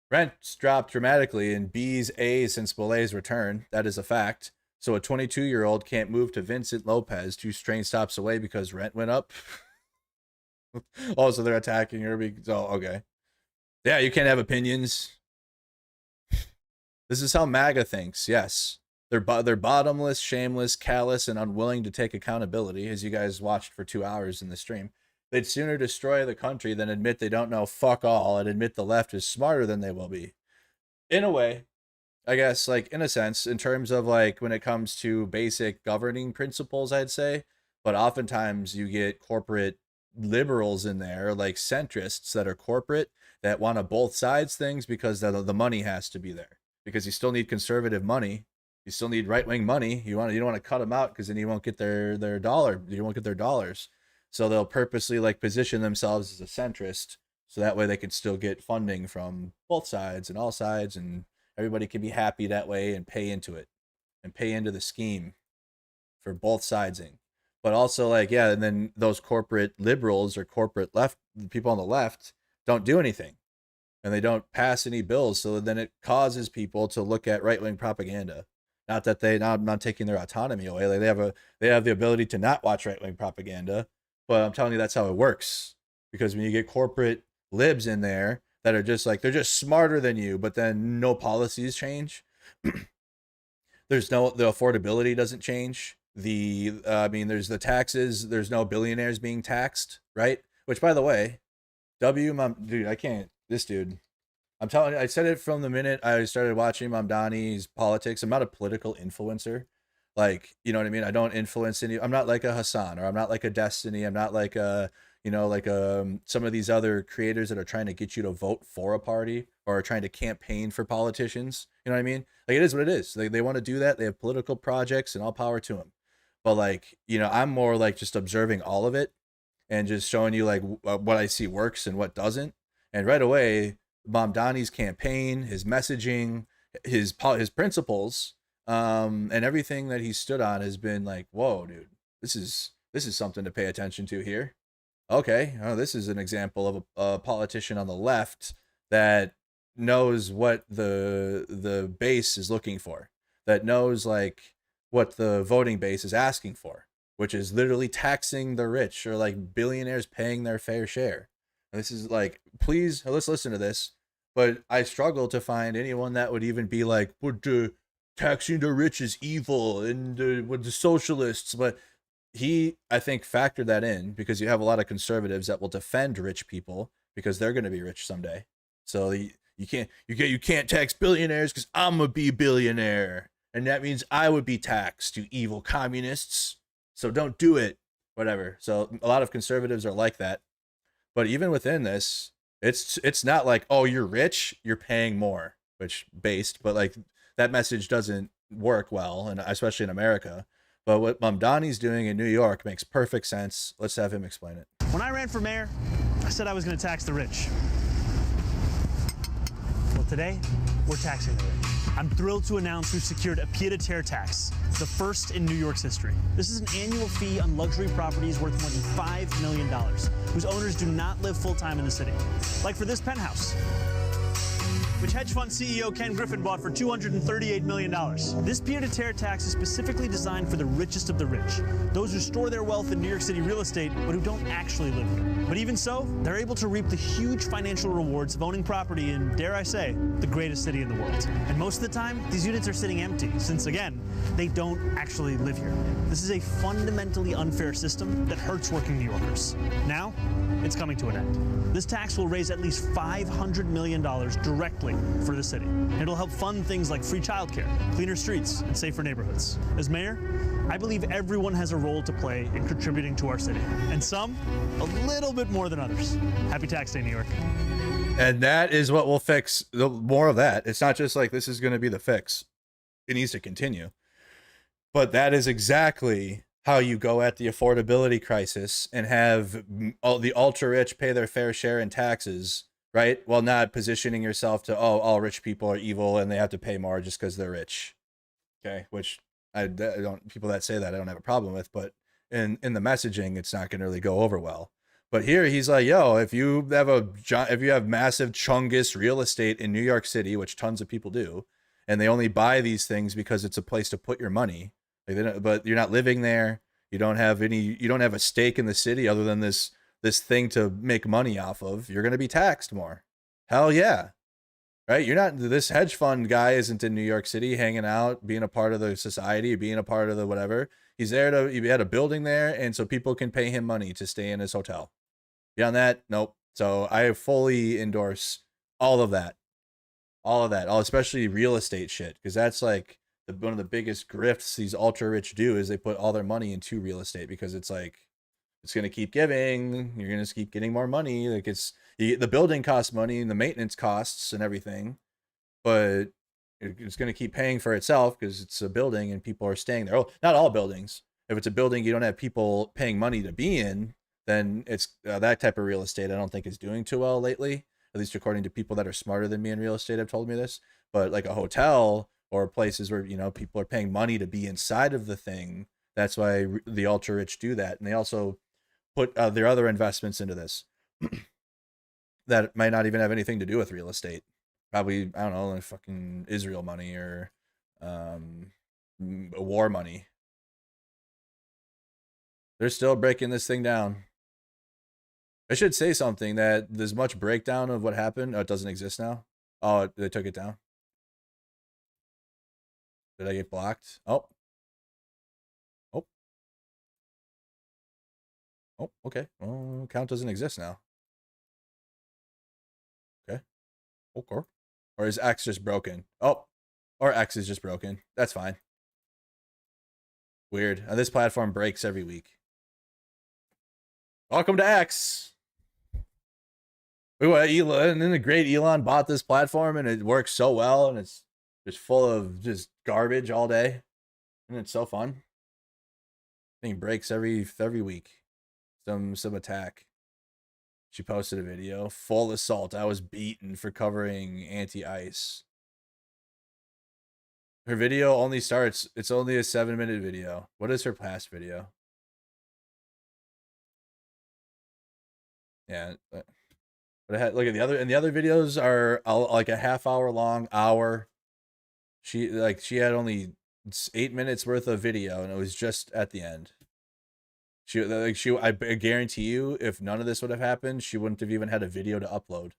rents dropped dramatically in B's A's since Boulez's return. That is a fact. So a 22-year-old can't move to Vincent Lopez 2 train stops away because rent went up. Also, they're attacking her. Oh, okay. Yeah, you can't have opinions. This is how MAGA thinks. Yes. They're bottomless, shameless, callous, and unwilling to take accountability, as you guys watched for 2 hours in the stream. They'd sooner destroy the country than admit they don't know fuck all and admit the left is smarter than they will be. In a way, I guess, like, in a sense, in terms of, like, when it comes to basic governing principles, I'd say. But oftentimes you get corporate liberals in there, like centrists that are corporate, that want to both sides things because the money has to be there. Because you still need conservative money. You still need right-wing money. You don't want to cut them out because then you won't get their dollar. You won't get their dollars. So they'll purposely like position themselves as a centrist, so that way they can still get funding from both sides and all sides, and everybody can be happy that way and pay into it and pay into the scheme for both sidesing. But also like, yeah, and then those corporate liberals or corporate left people on the left don't do anything. And they don't pass any bills, so then it causes people to look at right-wing propaganda. Not that I'm not taking their autonomy away. Like they have the ability to not watch right-wing propaganda, but I'm telling you that's how it works. Because when you get corporate libs in there that are just like, they're just smarter than you, but then no policies change. The affordability doesn't change. There's the taxes. There's no billionaires being taxed, right? Which, by the way, dude, I can't. This dude, I'm telling you, I said it from the minute I started watching Mamdani's politics. I'm not a political influencer. Like, you know what I mean? I don't influence any. I'm not like a Hassan, or I'm not like a Destiny. I'm not like a, some of these other creators that are trying to get you to vote for a party or are trying to campaign for politicians. You know what I mean? Like, it is what it is. They want to do that. They have political projects and all power to them. But like, I'm more like just observing all of it and just showing you like what I see works and what doesn't. And right away, Mamdani's campaign, his messaging, his principles, and everything that he stood on has been like, whoa, dude, this is something to pay attention to here. Okay, this is an example of a politician on the left that knows what the base is looking for. that knows like what the voting base is asking for, which is literally taxing the rich or like billionaires paying their fair share. And this is like, please, let's listen to this. But I struggle to find anyone that would even be like, taxing the rich is evil and with the socialists. But he, I think, factored that in because you have a lot of conservatives that will defend rich people because they're going to be rich someday. So you can't tax billionaires because I'm gonna be a billionaire, and that means I would be taxed, you evil communists. So don't do it, whatever. So a lot of conservatives are like that. But even within this, it's not like, oh, you're rich, you're paying more, which based, but like that message doesn't work well, and especially in America. But what Mamdani's doing in New York makes perfect sense. Let's have him explain it. When I ran for mayor, I said I was going to tax the rich. Well, today, we're taxing the rich. I'm thrilled to announce we've secured a pied-à-terre tax, the first in New York's history. This is an annual fee on luxury properties worth more than $5 million, whose owners do not live full-time in the city. Like for this penthouse, which hedge fund CEO Ken Griffin bought for $238 million. This pied-à-terre tax is specifically designed for the richest of the rich, those who store their wealth in New York City real estate, but who don't actually live here. But even so, they're able to reap the huge financial rewards of owning property in, dare I say, the greatest city in the world. And most of the time, these units are sitting empty, since again, they don't actually live here. This is a fundamentally unfair system that hurts working New Yorkers. Now, it's coming to an end. This tax will raise at least $500 million directly for the city. It'll help fund things like free childcare, cleaner streets, and safer neighborhoods. As mayor, I believe everyone has a role to play in contributing to our city, and some a little bit more than others. Happy Tax Day, New York. And that is what will fix more of that. It's not just like this is going to be the fix. It needs to continue. But that is exactly how you go at the affordability crisis and have all the ultra rich pay their fair share in taxes, right? While not positioning yourself to, oh, all rich people are evil and they have to pay more just because they're rich. Okay, which I don't, people that say that I don't have a problem with, but in the messaging, it's not going to really go over well. But here he's like, yo, if you have massive chungus real estate in New York City, which tons of people do, and they only buy these things because it's a place to put your money, like but you're not living there, you don't have a stake in the city other than this thing to make money off of, you're going to be taxed more. Hell yeah. Right? You're not, this hedge fund guy isn't in New York City hanging out, being a part of the society, being a part of the whatever. He had a building there, and so people can pay him money to stay in his hotel. Beyond that, nope. So I fully endorse all of that, especially real estate shit, because that's like one of the biggest grifts these ultra rich do is they put all their money into real estate because it's like it's going to keep giving. You're going to keep getting more money. Like the building costs money and the maintenance costs and everything, but it's going to keep paying for itself because it's a building and people are staying there. Oh, not all buildings. If it's a building you don't have people paying money to be in, then it's that type of real estate I don't think is doing too well lately, at least according to people that are smarter than me in real estate have told me this. But like a hotel or places where, people are paying money to be inside of the thing, that's why the ultra rich do that. And they also put their other investments into this that might not even have anything to do with real estate. Probably, I don't know, like fucking Israel money or war money. They're still breaking this thing down. I should say something that there's much breakdown of what happened. Oh, it doesn't exist now. Oh, they took it down. Did I get blocked? Oh, okay. Well, account doesn't exist now. Okay. Okay. Or is X just broken? Oh, or X is just broken. That's fine. Weird. This platform breaks every week. Welcome to X. Elon, and then the great Elon bought this platform and it works so well and it's just full of just garbage all day. And it's so fun. Thing breaks every week. Some attack. She posted a video. Full assault. I was beaten for covering anti-ice. Her video only starts. It's only a 7-minute video. What is her past video? Yeah. But I had, look at the other, and the other videos are like a half hour long, hour. She had only 8 minutes worth of video, and it was just at the end. I guarantee you, if none of this would have happened, she wouldn't have even had a video to upload.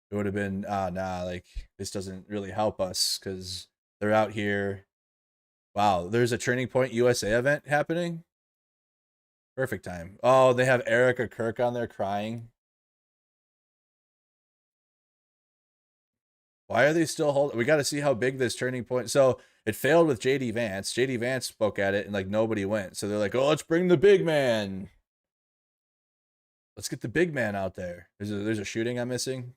It would have been, nah, like, this doesn't really help us because they're out here. Wow, there's a Turning Point USA event happening. Perfect time. Oh, they have Erica Kirk on there crying. Why are they still holding? We got to see how big this Turning Point. So it failed with JD Vance. JD Vance spoke at it and like nobody went. So they're like, oh, let's bring the big man. Let's get the big man out there. There's a shooting I'm missing.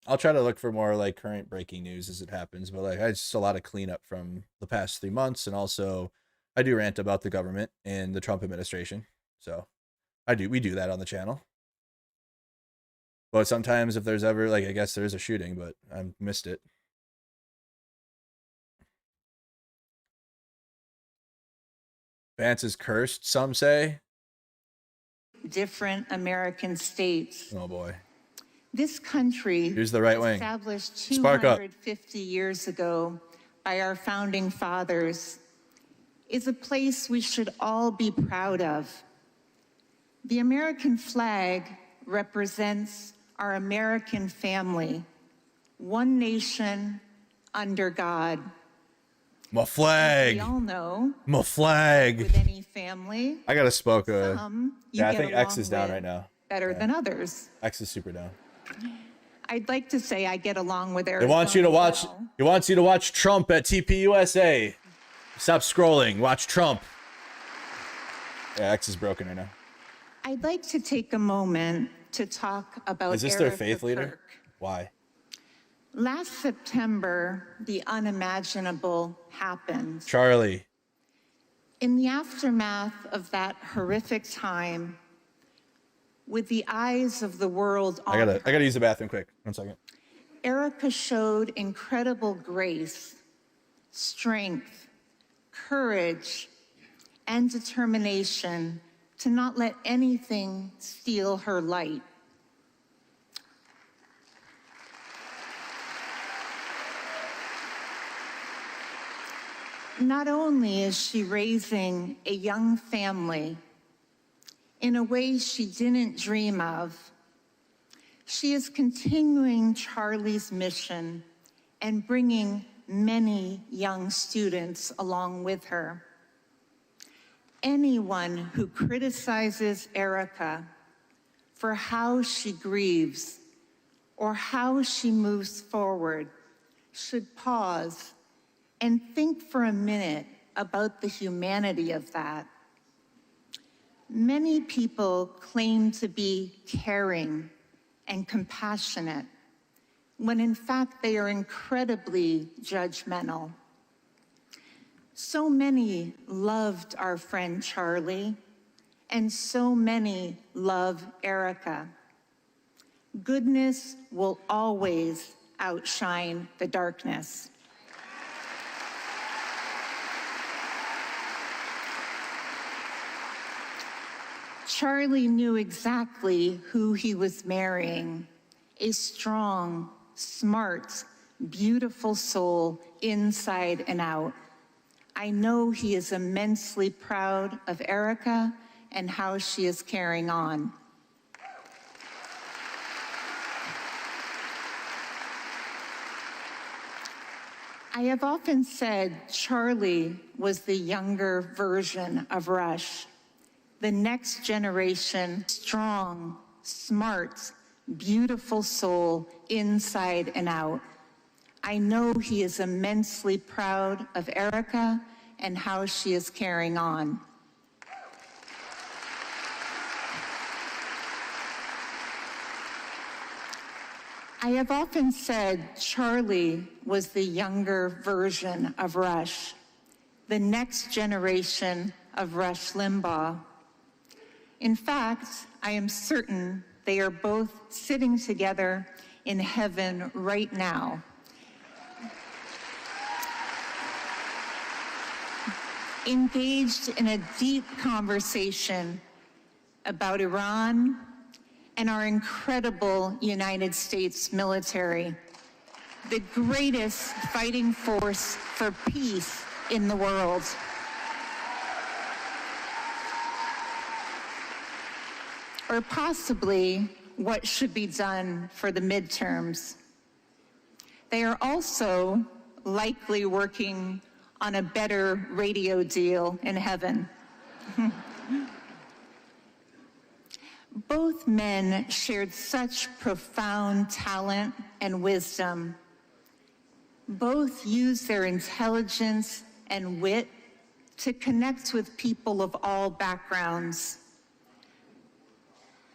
I'll try to look for more like current breaking news as it happens, but like it's just a lot of cleanup from the past 3 months, and also I do rant about the government and the Trump administration. So we do that on the channel. But sometimes if there's ever like, I guess there is a shooting, but I missed it. Vance is cursed, some say. Different American states. Oh boy. This country, here's the right wing, established Spark up. 250 years ago by our founding fathers, is a place we should all be proud of. The American flag represents our American family, one nation under God. My flag. We all know. My flag. With any family, I gotta spoke. Yeah, I think X is down right now. Better than others. X is super down. I'd like to say I get along with Arizona. He wants you to watch. well. He wants you to watch Trump at TPUSA. Stop scrolling. Watch Trump. Yeah, X is broken right now. I'd like to take a moment to talk about. Is this their faith leader? Why? Last September, the unimaginable happened. Charlie. In the aftermath of that horrific time, with the eyes of the world on I gotta use the bathroom quick. 1 second. Erica showed incredible grace, strength, courage, and determination to not let anything steal her light. Not only is she raising a young family in a way she didn't dream of, she is continuing Charlie's mission and bringing many young students along with her. Anyone who criticizes Erica for how she grieves or how she moves forward should pause and think for a minute about the humanity of that. Many people claim to be caring and compassionate, when in fact they are incredibly judgmental. So many loved our friend Charlie, and so many love Erica. Goodness will always outshine the darkness. Charlie knew exactly who he was marrying, a strong, smart, beautiful soul inside and out. I know he is immensely proud of Erica and how she is carrying on. I have often said Charlie was the younger version of Rush. The next generation, strong, smart, beautiful soul inside and out. I know he is immensely proud of Erica and how she is carrying on. I have often said Charlie was the younger version of Rush, the next generation of Rush Limbaugh. In fact, I am certain they are both sitting together in heaven right now. Engaged in a deep conversation about Iran and our incredible United States military, the greatest fighting force for peace in the world. Or possibly what should be done for the midterms. They are also likely working on a better radio deal in heaven. Both men shared such profound talent and wisdom. Both used their intelligence and wit to connect with people of all backgrounds.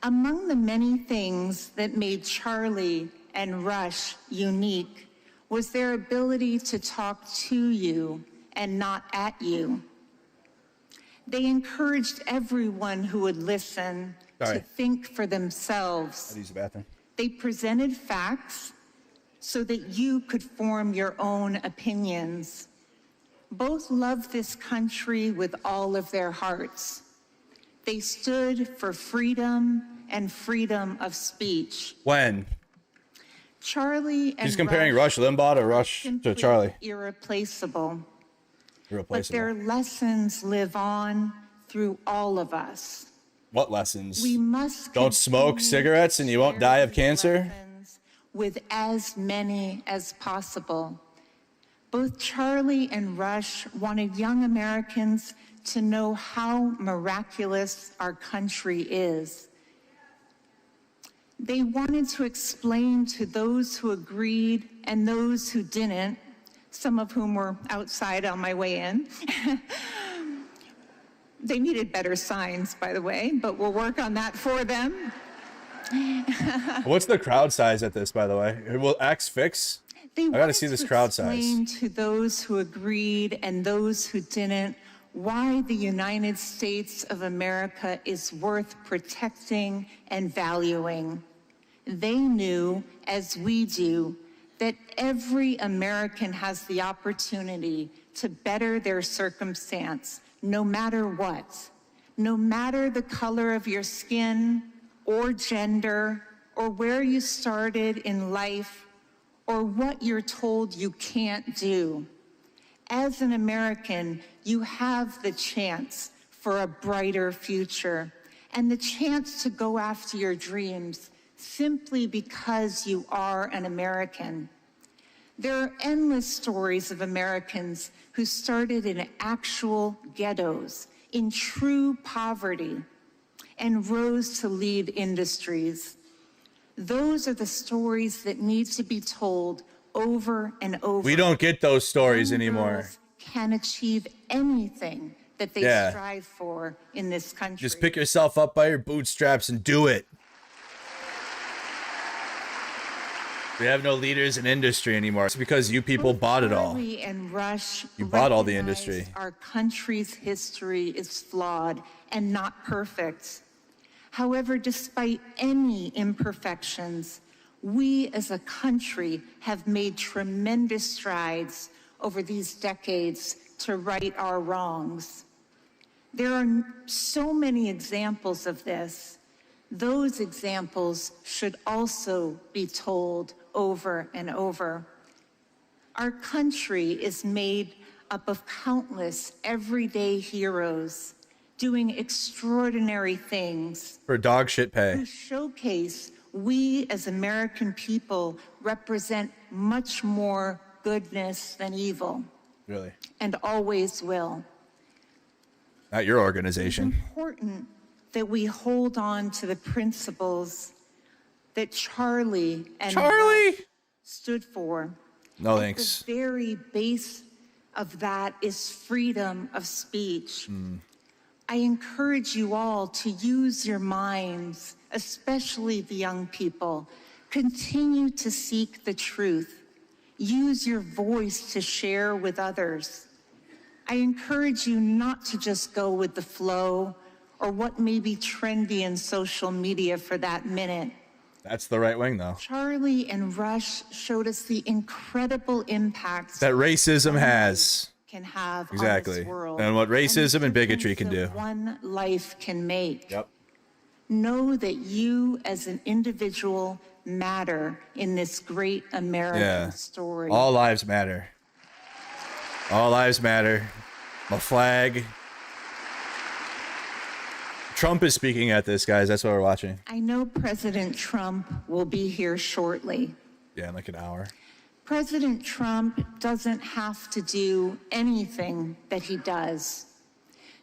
Among the many things that made Charlie and Rush unique was their ability to talk to you and not at you. They encouraged everyone who would listen to think for themselves. Use the bathroom. They presented facts so that you could form your own opinions. Both loved this country with all of their hearts. They stood for freedom and freedom of speech. When? Charlie and She's comparing Rush Limbaugh to Rush to Charlie. Irreplaceable. Irreplaceable. But their lessons live on through all of us. What lessons? We must don't smoke cigarettes and you won't die of cancer? With as many as possible. Both Charlie and Rush wanted young Americans to know how miraculous our country is. They wanted to explain to those who agreed and those who didn't, some of whom were outside on my way in. They needed better signs, by the way, but we'll work on that for them. What's the crowd size at this, by the way? Will X fix? I gotta see this crowd size. Explain to those who agreed and those who didn't why the United States of America is worth protecting and valuing. They knew, as we do, that every American has the opportunity to better their circumstance, no matter what, no matter the color of your skin or gender or where you started in life or what you're told you can't do. As an American, you have the chance for a brighter future and the chance to go after your dreams simply because you are an American. There are endless stories of Americans who started in actual ghettos, in true poverty, and rose to lead industries. Those are the stories that need to be told over and over. We don't get those stories anymore. Can achieve anything that they strive for in this country. Just pick yourself up by your bootstraps and do it. We have no leaders in industry anymore. It's because you people bought it all. Charlie and Rush You bought all the industry. Our country's history is flawed and not perfect. However, despite any imperfections, we as a country have made tremendous strides over these decades to right our wrongs. There are so many examples of this. Those examples should also be told over and over. Our country is made up of countless everyday heroes doing extraordinary things. For dog shit pay. Who showcase we as American people represent much more goodness than evil. Really? And always will. Not your organization. It's important that we hold on to the principles that Charlie and Rush stood for. No thanks. The very base of that is freedom of speech. I encourage you all to use your minds, especially the young people. Continue to seek the truth. Use your voice to share with others. I encourage you not to just go with the flow or what may be trendy in social media for that minute. That's the right wing, though. Charlie and Rush showed us the incredible impact that racism has. Can have exactly. On this world, and what racism and bigotry can do. One life can make. Yep. know that you as an individual matter in this great American story. All lives matter. All lives matter. My flag. Trump is speaking at this, guys. That's what we're watching. I know President Trump will be here shortly. Yeah, in like an hour. President Trump doesn't have to do anything that he does.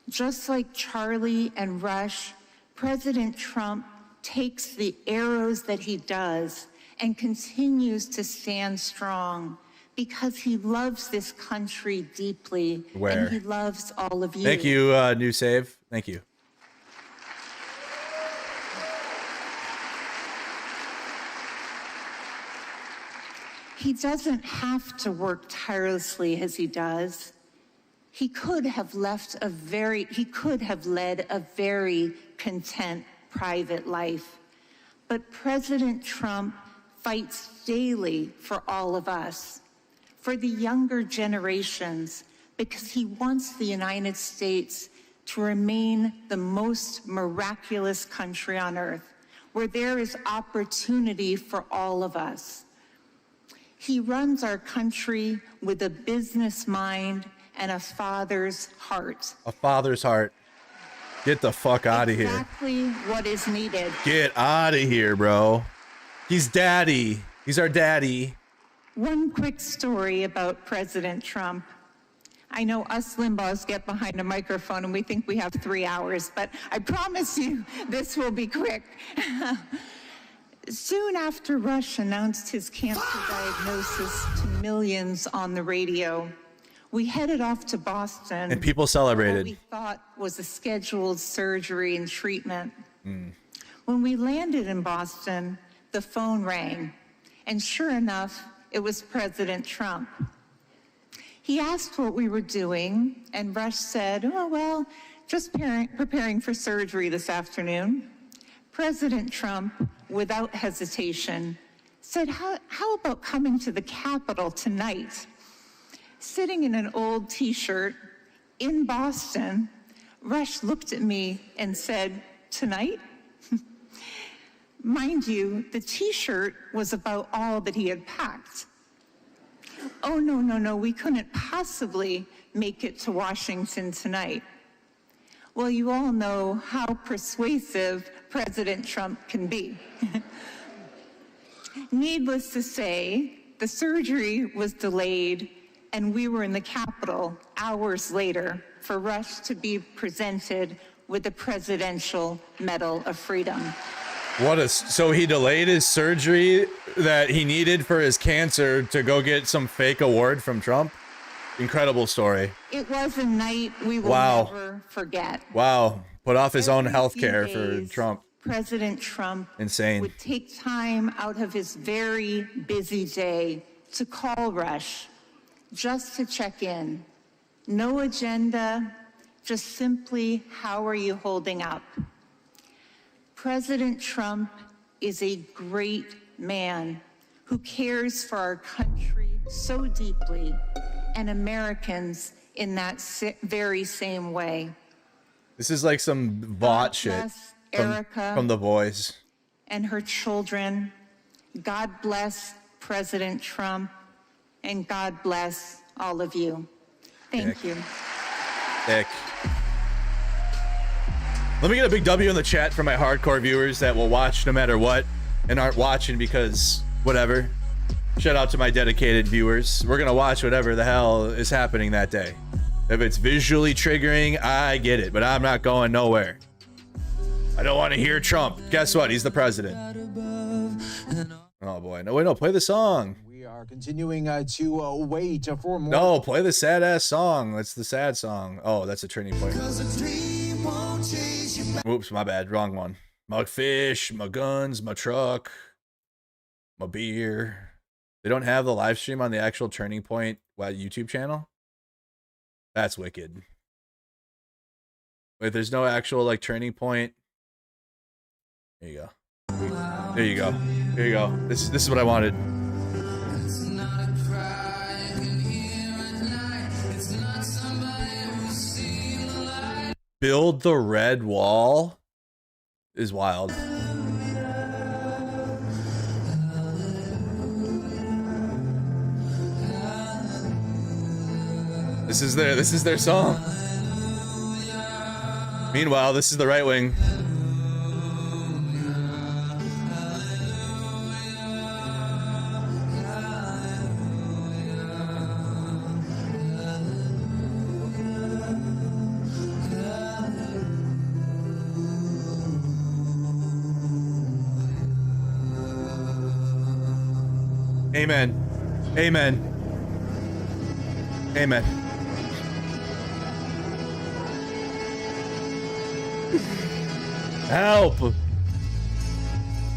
Just like Charlie and Rush, President Trump takes the arrows that he does and continues to stand strong because he loves this country deeply. And he loves all of you. Thank you, New Save. Thank you. He doesn't have to work tirelessly as he does. He could have led a very content private life. But President Trump fights daily for all of us, for the younger generations, because he wants the United States to remain the most miraculous country on earth, where there is opportunity for all of us. He runs our country with a business mind and a father's heart. A father's heart. Get the fuck out of here. Exactly what is needed. Get out of here, bro. He's daddy. He's our daddy. One quick story about President Trump. I know us Limbaughs get behind a microphone and we think we have 3 hours, but I promise you this will be quick. Soon after Rush announced his cancer diagnosis to millions on the radio, we headed off to Boston. And people celebrated. What we thought was a scheduled surgery and treatment. When we landed in Boston, the phone rang. And sure enough, it was President Trump. He asked what we were doing, and Rush said, "Oh, well, just preparing for surgery this afternoon." President Trump, without hesitation, said, how about coming to the Capitol tonight? Sitting in an old t-shirt in Boston, Rush looked at me and said, "Tonight?" Mind you, the t-shirt was about all that he had packed. "Oh, no, we couldn't possibly make it to Washington tonight." Well, you all know how persuasive President Trump can be. Needless to say, the surgery was delayed and we were in the Capitol hours later for Rush to be presented with the Presidential Medal of Freedom. So he delayed his surgery that he needed for his cancer to go get some fake award from Trump? Incredible story. It was a night we will never forget. Wow. Put off his own health care for Trump. President Trump Insane. would take time out of his very busy day to call Rush just to check in. No agenda, just simply, how are you holding up? President Trump is a great man who cares for our country so deeply and Americans in that very same way. This is like some bot shit from The Voice. And her children. God bless President Trump, and God bless all of you. Thank you. Dick. Let me get a big W in the chat for my hardcore viewers that will watch no matter what and aren't watching because whatever. Shout out to my dedicated viewers. We're gonna watch whatever the hell is happening that day. If it's visually triggering, I get it, but I'm not going nowhere. I don't want to hear Trump. Guess what? He's the president. Oh boy. No, wait, no, play the song. We are continuing to wait for more. No, play the sad ass song. That's the sad song. Oh, that's a turning point. Oops, my bad. Wrong one. My fish, my guns, my truck, my beer. They don't have the live stream on the actual Turning Point YouTube channel? That's wicked. Wait, there's no actual like Turning Point. There you go. There you go. There you go. This is what I wanted. Build the red wall. is wild. This is their song. Meanwhile, this is the right wing. Amen. Amen. Amen. Help!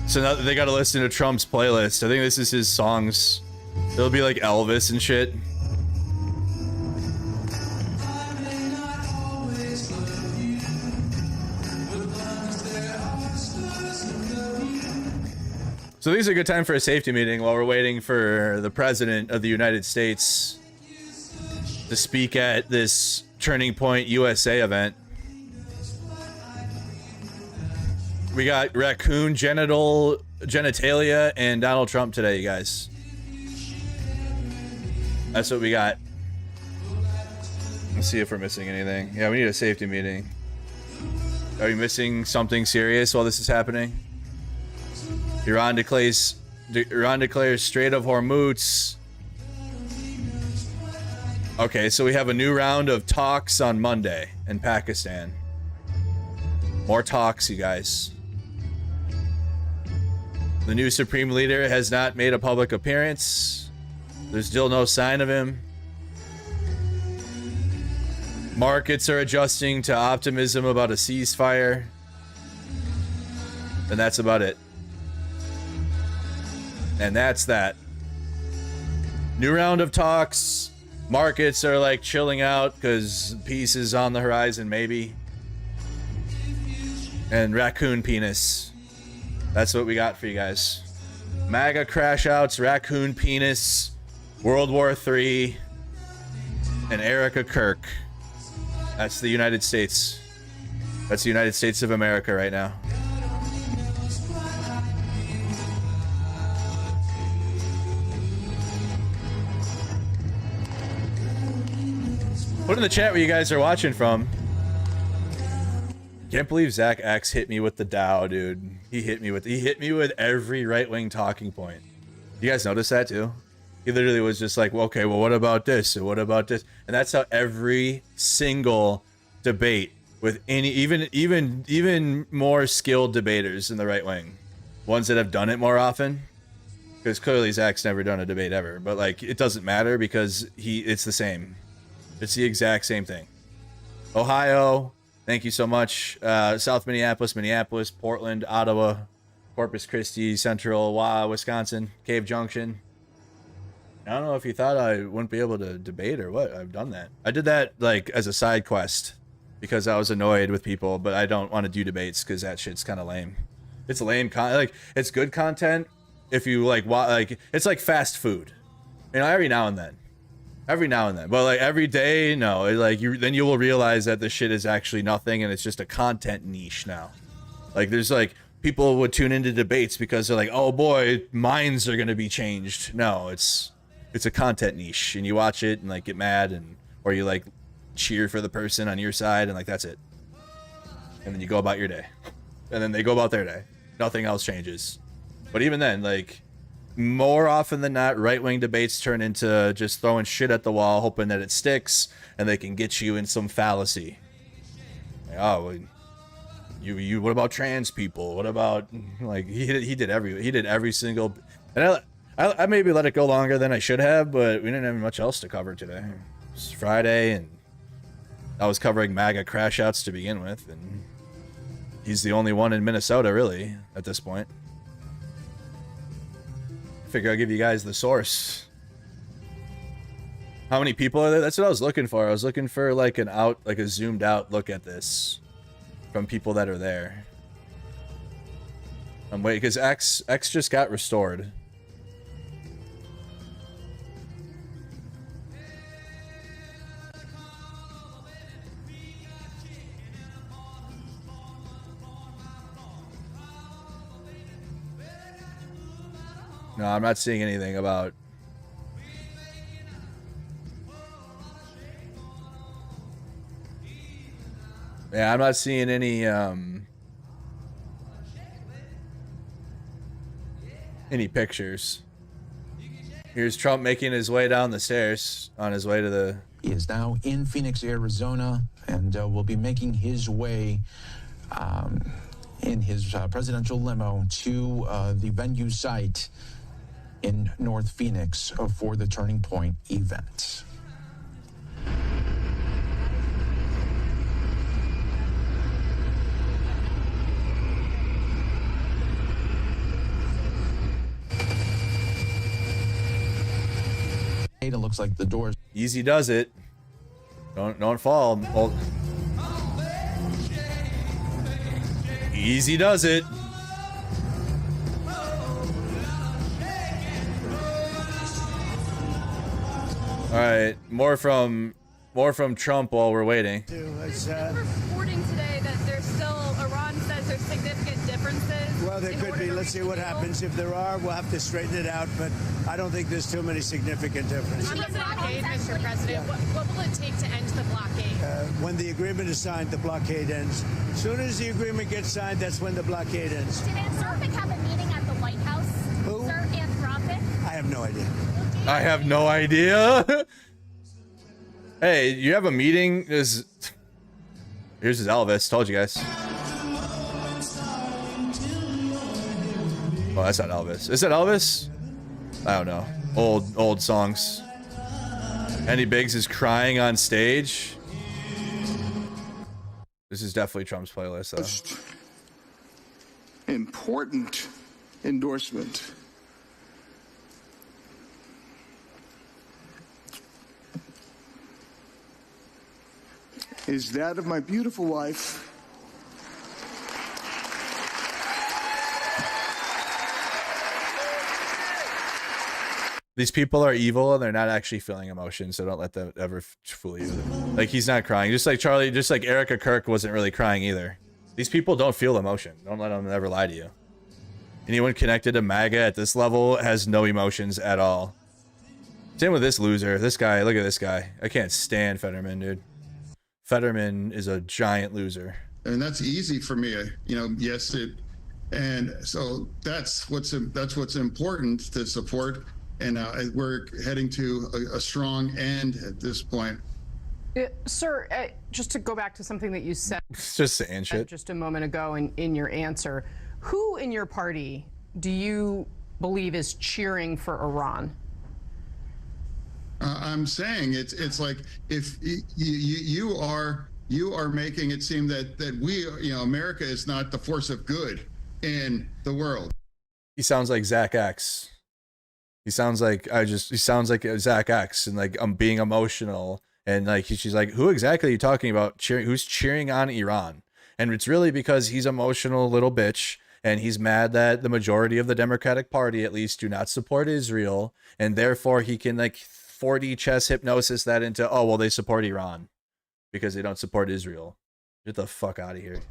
So now they gotta listen to Trump's playlist. I think this is his songs. It'll be like Elvis and shit. So these are a good time for a safety meeting while we're waiting for the President of the United States to speak at this Turning Point USA event. We got raccoon genitalia and Donald Trump today, you guys. That's what we got. Let's see if we're missing anything. Yeah, we need a safety meeting. Are we missing something serious while this is happening? Iran declares Strait of Hormuz. Okay, so we have a new round of talks on Monday in Pakistan. More talks, you guys. The new Supreme Leader has not made a public appearance. There's still no sign of him. Markets are adjusting to optimism about a ceasefire. And that's about it. And that's that. New round of talks. Markets are like chilling out because peace is on the horizon, maybe. And raccoon penis. That's what we got for you guys. MAGA crash outs, raccoon penis, World War III, and Erica Kirk. That's the United States. That's the United States of America right now. Put in the chat where you guys are watching from. Can't believe Zach X hit me with the Dow, dude. He hit me with every right-wing talking point. You guys notice that too? He literally was just like, well, okay, well, what about this? And what about this? And that's how every single debate with any, even more skilled debaters in the right wing, ones that have done it more often, because clearly Zach's never done a debate ever, but like, it doesn't matter because it's the same. It's the exact same thing. Ohio, thank you so much. South Minneapolis, Portland, Ottawa, Corpus Christi, Central, Wisconsin, Cave Junction. I don't know if you thought I wouldn't be able to debate or what. I've done that. I did that like as a side quest because I was annoyed with people, but I don't want to do debates because that shit's kind of lame. It's lame like it's good content if you like it's like fast food. You know, every now and then. But like every day, no. Then you will realize that the shit is actually nothing and it's just a content niche now. Like there's like people would tune into debates because they're like, oh boy, minds are gonna be changed. No, it's a content niche, and you watch it and like get mad or you like cheer for the person on your side and like that's it. And then you go about your day, and then they go about their day. Nothing else changes. But even then, like, more often than not, right-wing debates turn into just throwing shit at the wall, hoping that it sticks, and they can get you in some fallacy. Like, oh, well, you. What about trans people? What about like he did every single. And I maybe let it go longer than I should have, but we didn't have much else to cover today. It's Friday, and I was covering MAGA crash outs to begin with, and he's the only one in Minnesota really at this point. Figure I'll give you guys the source. How many people are there? That's what I was looking for. I was looking for like a zoomed out look at this from people that are there. I'm waiting because X just got restored. No, I'm not seeing anything about. Yeah, I'm not seeing any pictures. Here's Trump making his way down the stairs on his way to the. He is now in Phoenix, Arizona, and will be making his way in his presidential limo to the venue site in North Phoenix for the Turning Point event. It looks like the doors. Easy does it. Don't fall. Well, easy does it. All right, more from Trump while we're waiting. Reporting today that there's still, Iran says there's significant differences. Well, there could be. Let's see what happens. If there are, we'll have to straighten it out, but I don't think there's too many significant differences. On the blockade, Mr. President, what will it take to end the blockade? When the agreement is signed, the blockade ends. As soon as the agreement gets signed, that's when the blockade ends. Did Anthropic have a meeting at the White House? Who? Sir, Anthropic? I have no idea. I have no idea. Hey, you have a meeting? Here's his Elvis. Told you guys. Oh, that's not Elvis. Is it Elvis? I don't know. Old songs. Andy Biggs is crying on stage. This is definitely Trump's playlist, though. Most important endorsement is that of my beautiful wife. These people are evil and they're not actually feeling emotion, so don't let them ever fool you. Like, he's not crying. Just like Charlie, just like Erica Kirk wasn't really crying either. These people don't feel emotion. Don't let them ever lie to you. Anyone connected to MAGA at this level has no emotions at all. Same with this loser. This guy, look at this guy. I can't stand Fetterman, dude. Fetterman is a giant loser. And that's easy for me, yes, and so that's what's important to support. And we're heading to a strong end at this point. Sir, just to go back to something that you said just saying shit just a moment ago in your answer, who in your party do you believe is cheering for Iran? I'm saying it's like if you are making it seem that we, America is not the force of good in the world. He sounds like Zach X. He sounds like Zach X, and like I'm being emotional, and like she's like, who exactly are you talking about? Who's cheering on Iran? And it's really because he's emotional little bitch, and he's mad that the majority of the Democratic Party at least do not support Israel, and therefore he can like 4D chess hypnosis that into, oh well, they support Iran because they don't support Israel. Get the fuck out of here.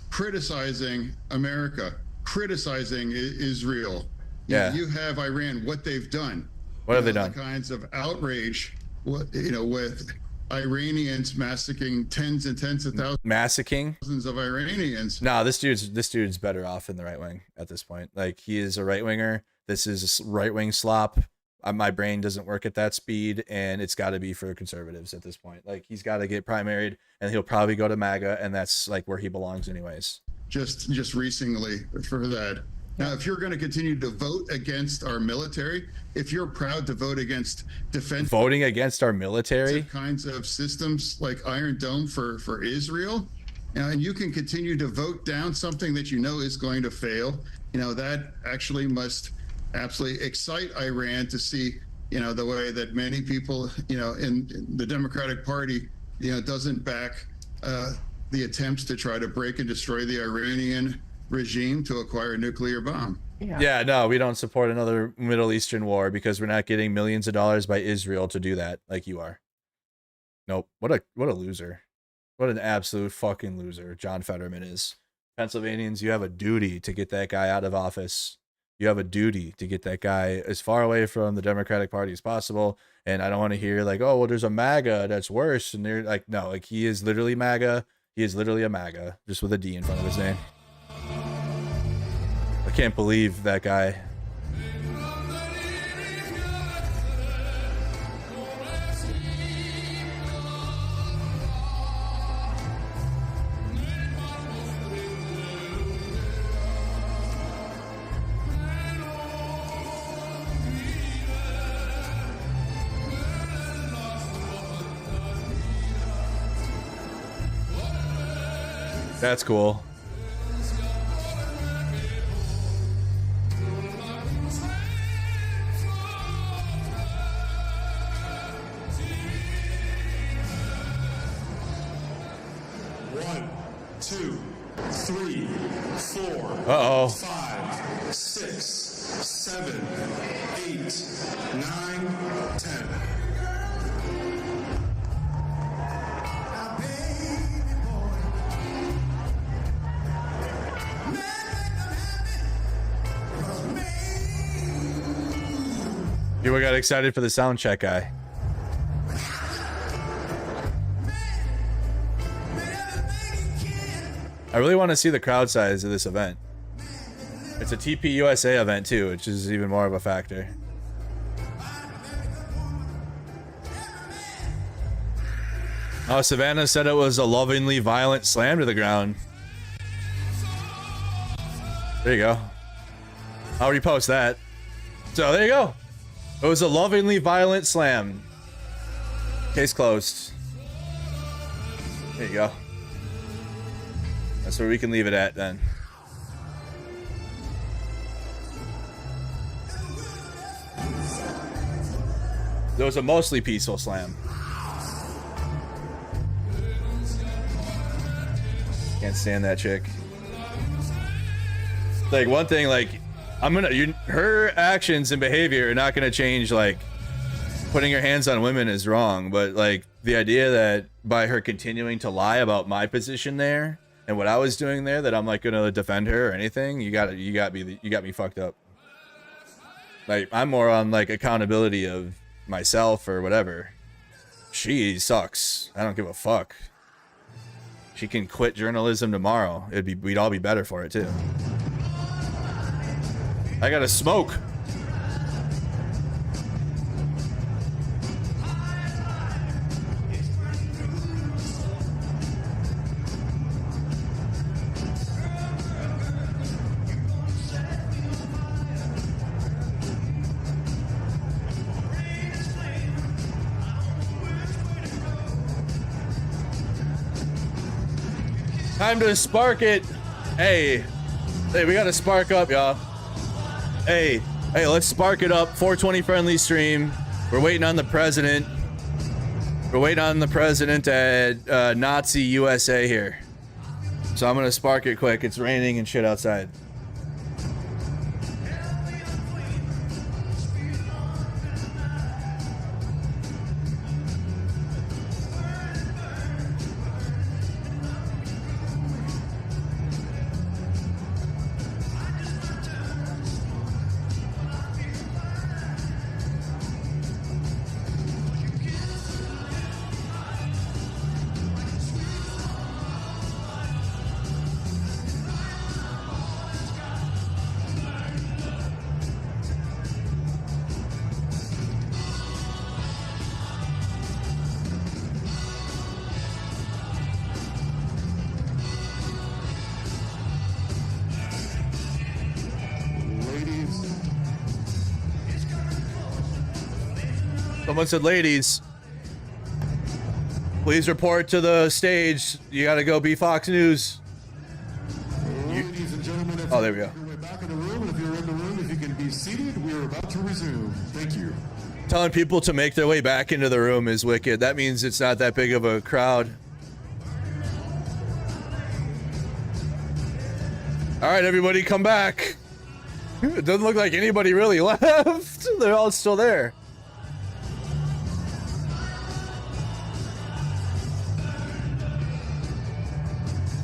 Criticizing America, criticizing Israel. Yeah. You have Iran, what they've done. What have they done? The kinds of outrage, with Iranians massacring tens and tens of thousands of Iranians. No, this dude's better off in the right wing at this point. Like, he is a right winger. This is a right wing slop. My brain doesn't work at that speed, and it's got to be for conservatives at this point. Like, he's got to get primaried, and he'll probably go to MAGA, and that's like where he belongs anyways. Just recently for that. Now, if you're going to continue to vote against our military, if you're proud to vote against voting against our military kinds of systems like Iron Dome for Israel, and you can continue to vote down something that you know is going to fail, that actually must absolutely excite Iran to see, the way that many people, in the Democratic Party, doesn't back the attempts to try to break and destroy the Iranian regime to acquire a nuclear bomb. Yeah, no, we don't support another Middle Eastern war because we're not getting millions of dollars by Israel to do that like you are. Nope. What a loser. What an absolute fucking loser John Fetterman is. Pennsylvanians, you have a duty to get that guy out of office. You have a duty to get that guy as far away from the Democratic Party as possible. And I don't want to hear like, oh, well, there's a MAGA that's worse. And they're like, no, like he is literally MAGA. He is literally a MAGA, just with a D in front of his name. I can't believe that guy. That's cool. One, two, three, four, Uh-oh. 5, 6, 7, 8, 9, 10. People got excited for the sound check guy. I really want to see the crowd size of this event. It's a TP USA event too, which is even more of a factor. Oh, Savannah said it was a lovingly violent slam to the ground. There you go. I'll repost that. So there you go. It was a lovingly violent slam. Case closed. There you go. That's where we can leave it at then. It was a mostly peaceful slam. Can't stand that chick. Like one thing, like her actions and behavior are not gonna change. Like putting her hands on women is wrong, but like the idea that by her continuing to lie about my position there and what I was doing there, that I'm like gonna defend her or anything, you got me fucked up. Like I'm more on like accountability of myself or whatever. She sucks. I don't give a fuck. She can quit journalism tomorrow. We'd all be better for it too. I gotta smoke. Time to spark it. Hey, we gotta spark up, y'all. Hey, let's spark it up. 420 friendly stream. We're waiting on the president. We're waiting on the president at Nazi USA here. So I'm gonna spark it quick. It's raining and shit outside. Someone said, ladies, please report to the stage. You gotta go be Fox News. Ladies and gentlemen, if oh, there we go. you're back in the room, and if you're in the room, if you can be seated, we are about to resume. Thank you. Telling people to make their way back into the room is wicked. That means it's not that big of a crowd. All right, everybody, come back. It doesn't look like anybody really left. They're all still there.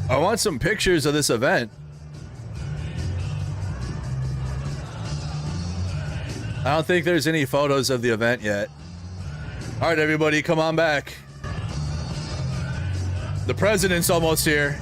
I want some pictures of this event. I don't think there's any photos of the event yet. All right, everybody, come on back. The president's almost here.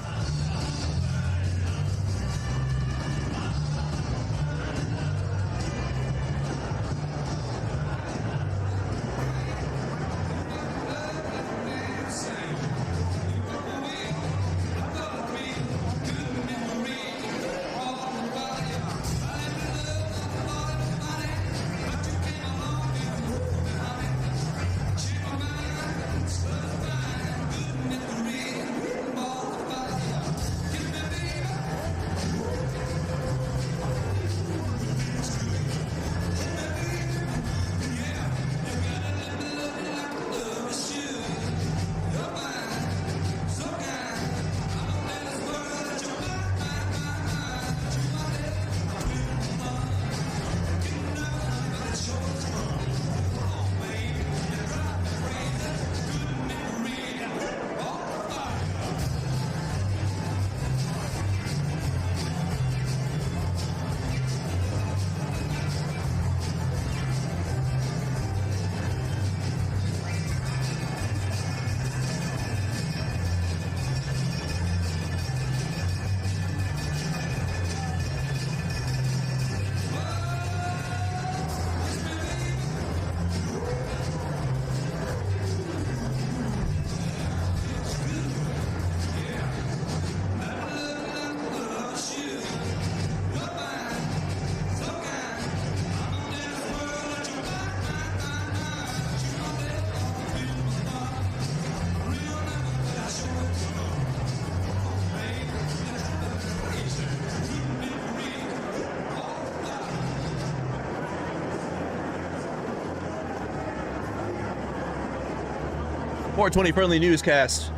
.420 friendly newscast.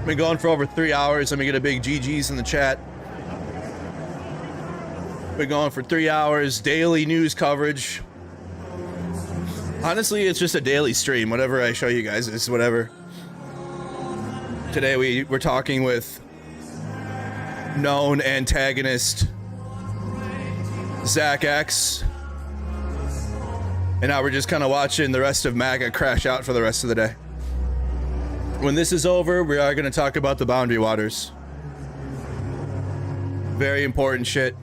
Been going for over 3 hours. Let me get a big GG's in the chat. Been going for 3 hours. Daily news coverage. Honestly, it's just a daily stream. Whatever I show you guys is whatever. Today we're talking with known antagonist Zach X. And now we're just kind of watching the rest of Maga crash out for the rest of the day. When this is over, we are going to talk about the Boundary Waters. Very important shit.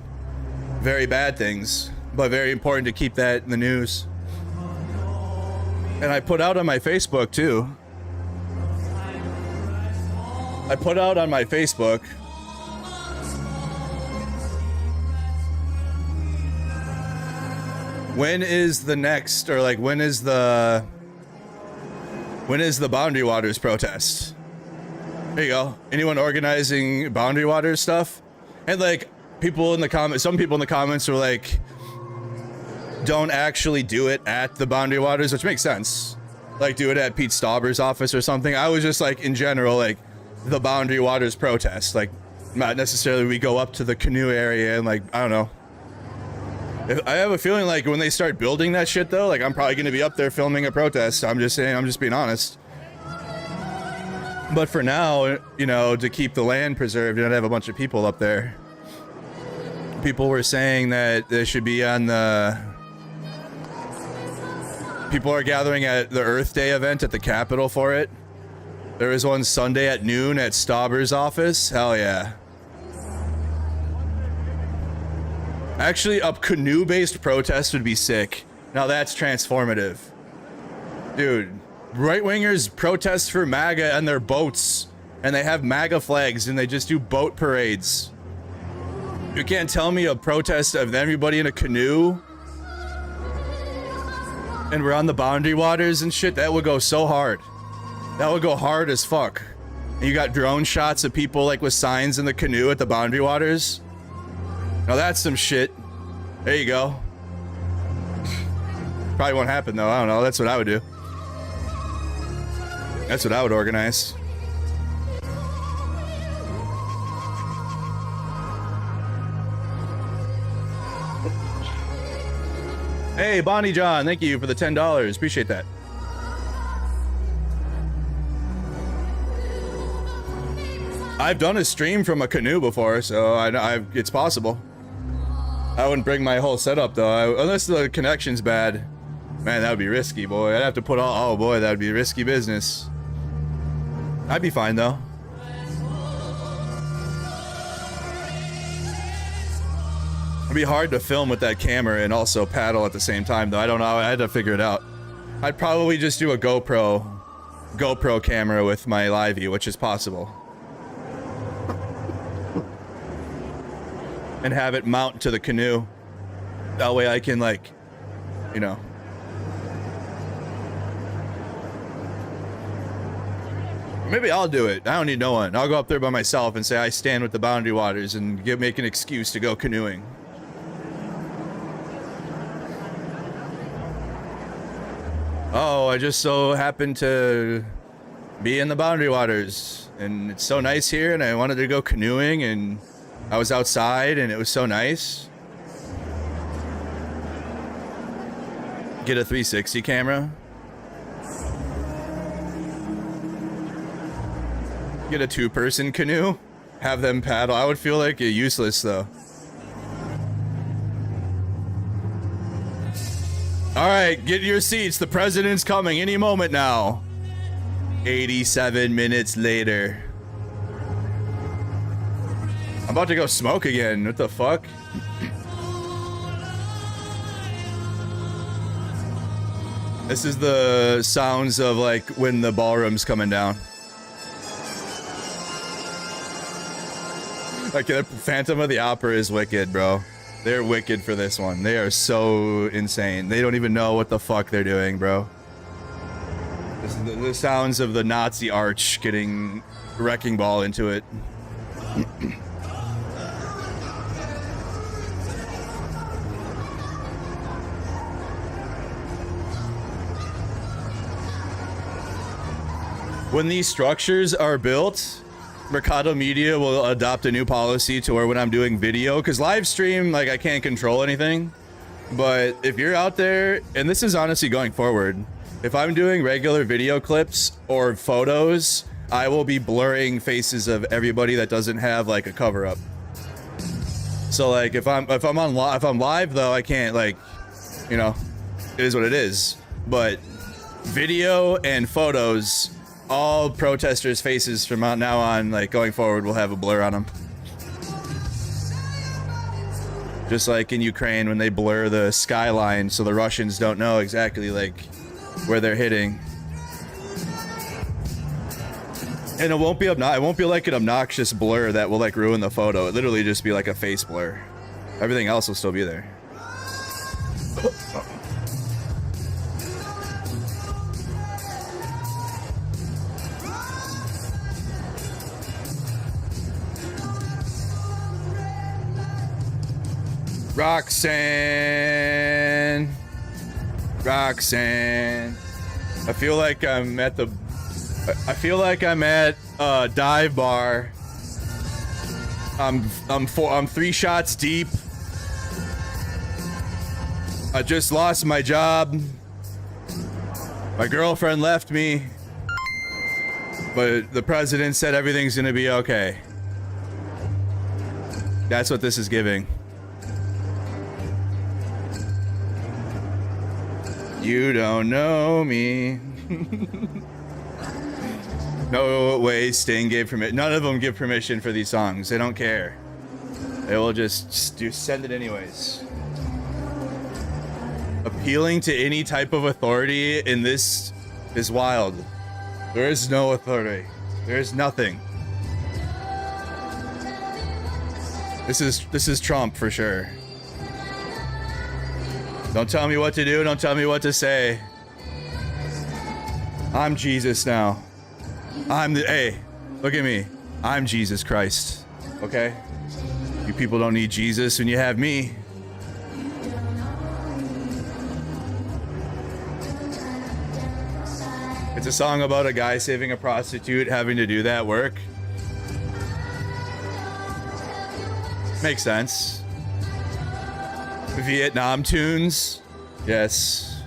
Very bad things, but very important to keep that in the news. And I put out on my Facebook too. I put out on my Facebook when is the next, or like when is the Boundary Waters protest? There you go. Anyone organizing Boundary Waters stuff? And like people in the comments, some people in the comments are like, don't actually do it at the Boundary Waters, which makes sense. Like do it at Pete Stauber's office or something. I was just like, in general, like the Boundary Waters protest, like not necessarily we go up to the canoe area and like, I don't know. I have a feeling like when they start building that shit though, like I'm probably going to be up there filming a protest. I'm just saying, I'm just being honest. But for now, you know, to keep the land preserved, you don't have a bunch of people up there. People were saying that they should be on the... People are gathering at the Earth Day event at the Capitol for it. There is one Sunday at noon at Stauber's office. Hell yeah. Actually, a canoe-based protest would be sick. Now that's transformative. Dude, right-wingers protest for MAGA and their boats. And they have MAGA flags and they just do boat parades. You can't tell me a protest of everybody in a canoe and we're on the Boundary Waters and shit. That would go so hard. That would go hard as fuck. And you got drone shots of people like with signs in the canoe at the Boundary Waters. Now that's some shit. There you go. Probably won't happen though. I don't know. That's what I would do. That's what I would organize. Hey, Bonnie John, thank you for the $10. Appreciate that. I've done a stream from a canoe before, so it's possible. I wouldn't bring my whole setup though, unless the connection's bad. Man, that would be risky, boy. I'd have to put all. Oh boy, that would be risky business. I'd be fine though. It'd be hard to film with that camera and also paddle at the same time though. I don't know. I had to figure it out. I'd probably just do a GoPro camera with my live view, which is possible. And have it mount to the canoe. That way I can, like, you know. Maybe I'll do it. I don't need no one. I'll go up there by myself and say I stand with the Boundary Waters and make an excuse to go canoeing. Oh, I just so happened to be in the Boundary Waters and it's so nice here and I wanted to go canoeing and I was outside and it was so nice. Get a 360 camera. Get a 2-person canoe. Have them paddle. I would feel like you're useless though. All right, get your seats. The president's coming any moment now. 87 minutes later. I'm about to go smoke again. What the fuck? This is the sounds of like when the ballroom's coming down. Like the Phantom of the Opera is wicked, bro. They're wicked for this one. They are so insane. They don't even know what the fuck they're doing, bro. This is the sounds of the Nazi arch getting wrecking ball into it. When these structures are built, Mercado Media will adopt a new policy to where when I'm doing video, because live stream, like I can't control anything, but if you're out there, and this is honestly going forward, if I'm doing regular video clips or photos, I will be blurring faces of everybody that doesn't have like a cover up. So like if I'm live though, I can't, like, you know, it is what it is. But video and photos, all protesters' faces from now on, like going forward, will have a blur on them. Just like in Ukraine when they blur the skyline so the Russians don't know exactly like where they're hitting. And it won't be like an obnoxious blur that will like ruin the photo. It literally just be like a face blur. Everything else will still be there. Roxanne. I feel like I'm at a dive bar. I'm 3 shots deep. I just lost my job. My girlfriend left me. But the president said everything's gonna be okay. That's what this is giving. You don't know me. No way Sting gave permission. None of them give permission for these songs. They don't care. They will just send it anyways. Appealing to any type of authority in this is wild. There is no authority. There is nothing. This is Trump for sure. Don't tell me what to do. Don't tell me what to say. I'm Jesus now. Hey, look at me. I'm Jesus Christ. Okay? You people don't need Jesus when you have me. It's a song about a guy saving a prostitute, having to do that work. Makes sense. Vietnam tunes. Yes.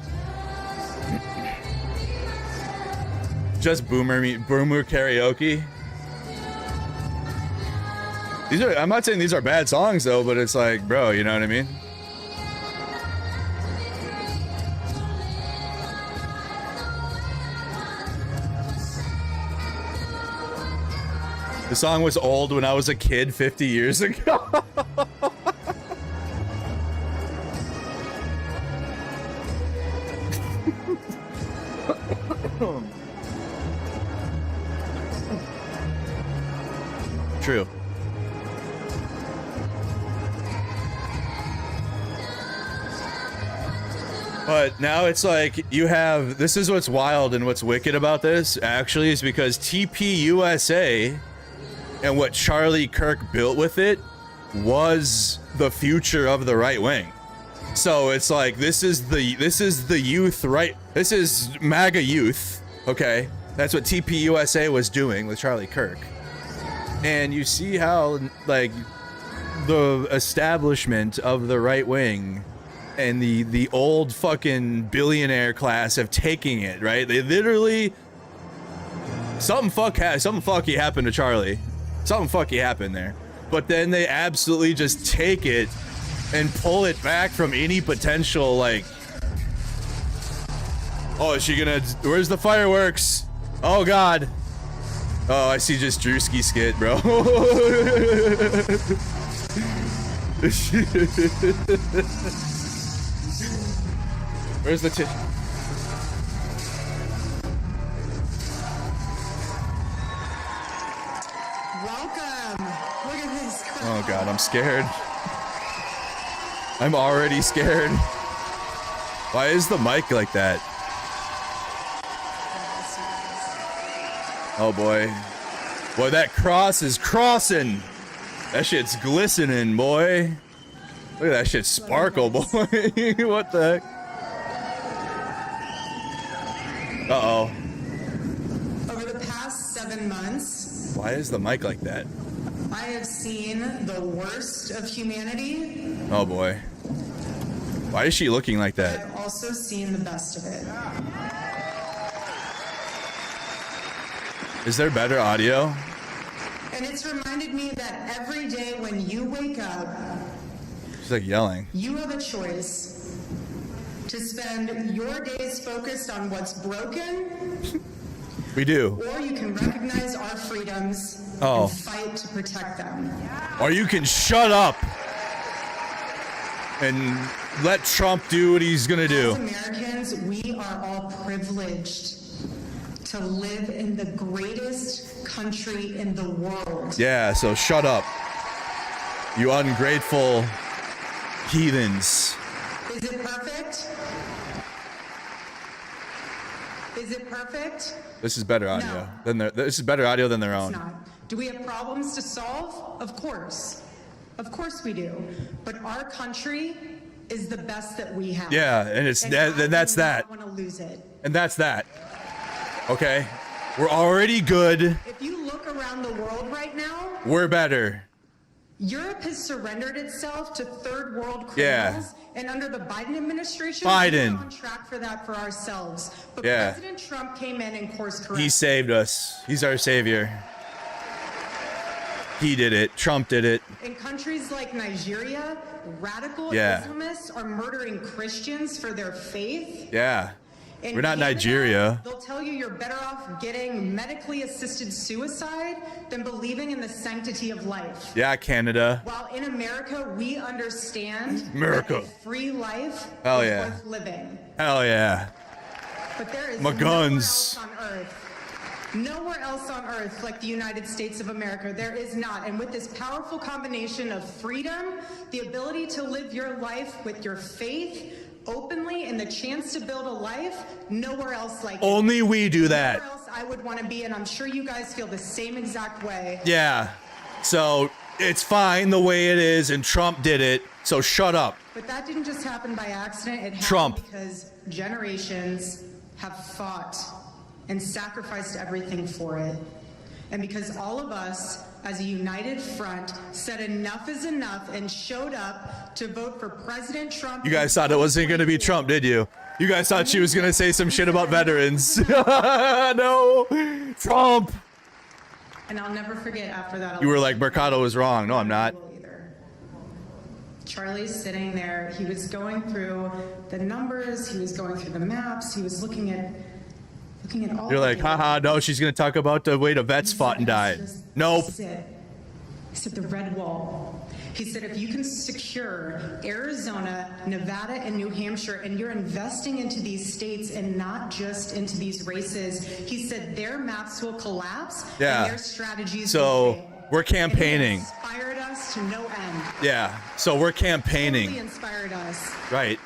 Just boomer karaoke. I'm not saying these are bad songs though, but it's like, bro, you know what I mean? The song was old when I was a kid 50 years ago. True. But now it's like you have, this is what's wild and what's wicked about this actually is because TPUSA and what Charlie Kirk built with it was the future of the right wing. So it's like this is the youth, right? This is MAGA youth, okay? That's what TPUSA was doing with Charlie Kirk. And you see how like the establishment of the right wing and the old fucking billionaire class have taken it, right? They literally something fucky happened to Charlie. Something fucky happened there. But then they absolutely just take it and pull it back from any potential like, oh, is she gonna, where's the fireworks? Oh god. Oh, I see just Drewski skit, bro. Where's the Welcome. Look at this crowd. Oh god, I'm scared. I'm already scared. Why is the mic like that? Oh boy. Boy, that cross is crossing. That shit's glistening, boy. Look at that shit sparkle, boy. What the heck? Uh-oh. Over the past 7 months, Why is the mic like that? I have seen the worst of humanity. Oh boy. Why is she looking like that? I've also seen the best of it. Is there better audio? And it's reminded me that every day when you wake up, She's like yelling. you have a choice to spend your days focused on what's broken, We do. or you can recognize our freedoms and fight to protect them. Or you can shut up and let Trump do what he's gonna do. As Americans, we are all privileged to live in the greatest country in the world. Yeah, so shut up. You ungrateful heathens. Is it perfect? Is it perfect? This is better audio than their, this is better audio than their It's own. not. Do we have problems to solve? Of course. Of course we do. But our country is the best that we have. Yeah, and it's then that's that. I want to lose it. And that's that. Okay? We're already good. If you look around the world right now, We're better. Europe has surrendered itself to third world Yeah. criminals, and under the Biden administration, Biden. we're on track for that for ourselves. But Yeah. President Trump came in and course corrected. He saved us. He's our savior. He did it. Trump did it. In countries like Nigeria, radical Yeah. Islamists are murdering Christians for their faith. Yeah. In We're not Canada, Nigeria. They'll tell you you're better off getting medically assisted suicide than believing in the sanctity of life. Yeah, Canada. While in America, we understand America. that a free life Hell is yeah. worth living. Hell yeah. But there is My guns. nowhere else on earth like the United States of America. There is not. And with this powerful combination of freedom, the ability to live your life with your faith openly, and the chance to build a life, nowhere else like it. Only we do that. Nowhere else I would want to be, and I'm sure you guys feel the same exact way. Yeah. So it's fine the way it is, and Trump did it. So shut up. But that didn't just happen by accident. It happened Trump. because generations have fought and sacrificed everything for it. And because all of us, as a united front, said enough is enough and showed up to vote for President Trump. You guys thought it wasn't going to be Trump, did you? You guys thought she was going to say some shit about veterans. No. Trump. And I'll never forget after that. You were like, Mercado was wrong. No, I'm not. Charlie's sitting there. He was going through the numbers. He was going through the maps. He was looking at Looking at all You're the like, data. haha, no, she's going to talk about the way the vets fought and died. Nope. He said the red wall. He said if you can secure Arizona, Nevada, and New Hampshire, and you're investing into these states and not just into these races, he said their maps will collapse Yeah. and their strategies will So fail. we're campaigning. And it inspired us to no end. Yeah. So we're campaigning. Totally inspired us. Right.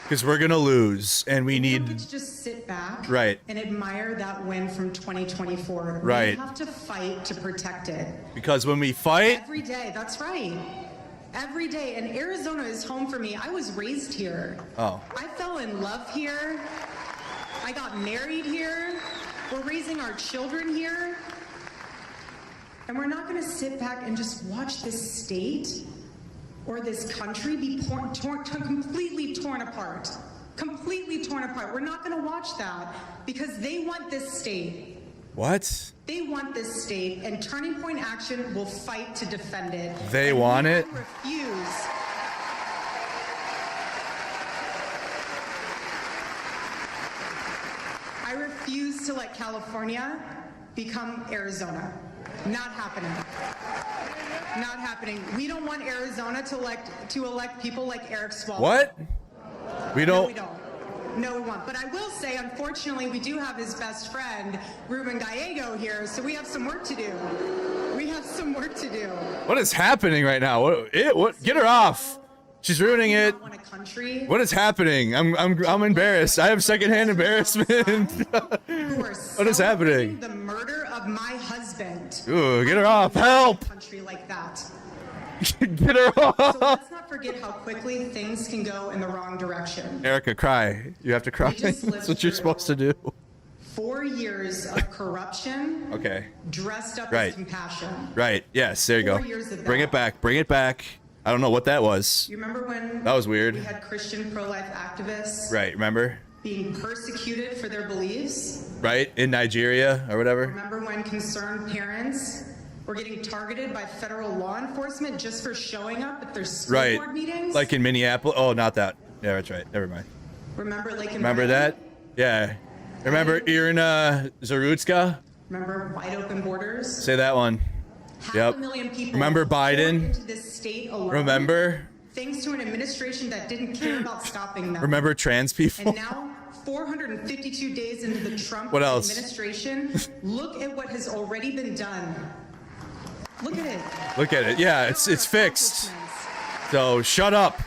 Because we're going to lose and we We need. don't get to just sit back Right. and admire that win from 2024. Right. We have to fight to protect it. Because when we fight. Every day, that's right. Every day. And Arizona is home for me. I was raised here. Oh. I fell in love here. I got married here. We're raising our children here. And we're not going to sit back and just watch this state or this country be completely torn apart. Completely torn apart. We're not going to watch that because they want this state. What? They want this state, and Turning Point Action will fight to defend it. They And want it? I refuse to let California become Arizona. Not happening. Not happening. We don't want Arizona to elect people like Eric Swalwell. What? We don't. No, we don't. No, we won't. But I will say, unfortunately, we do have his best friend, Ruben Gallego, here, so we have some work to do. We have some work to do. What is happening right now? What? Get her off. She's ruining it. What is happening? I'm embarrassed. I have secondhand embarrassment. What is happening? The murder of my husband. Ooh, get her off. Help. Country like that. Get her off. So let's not forget how quickly things can go in the wrong direction. Erica, cry. You have to cry. just lived That's what you're supposed to do. 4 years of corruption Okay. dressed up Right. as compassion. Right. Yes. There you 4 go. years of Bring that. it back. Bring it back. I don't know what that was. You remember when That was weird. we had Christian pro-life activists Right. Remember? being persecuted for their beliefs? Right. In Nigeria or whatever. Remember when concerned parents were getting targeted by federal law enforcement just for showing up at their school Right. board meetings? Like in Minneapolis. Oh, not that. Yeah, that's right. Never mind. Remember Lake and Remember Brandon? that? Yeah. Remember Irina Zarutska? Remember wide open borders? Say that one. Yep. 500,000 people Remember Biden? into this state alone, Remember? thanks to an administration that didn't care about stopping them. Remember trans people? And now, 452 days into the Trump What else? administration, look at what has already been done. Look at it. Look at it. Yeah, it's fixed. So shut up.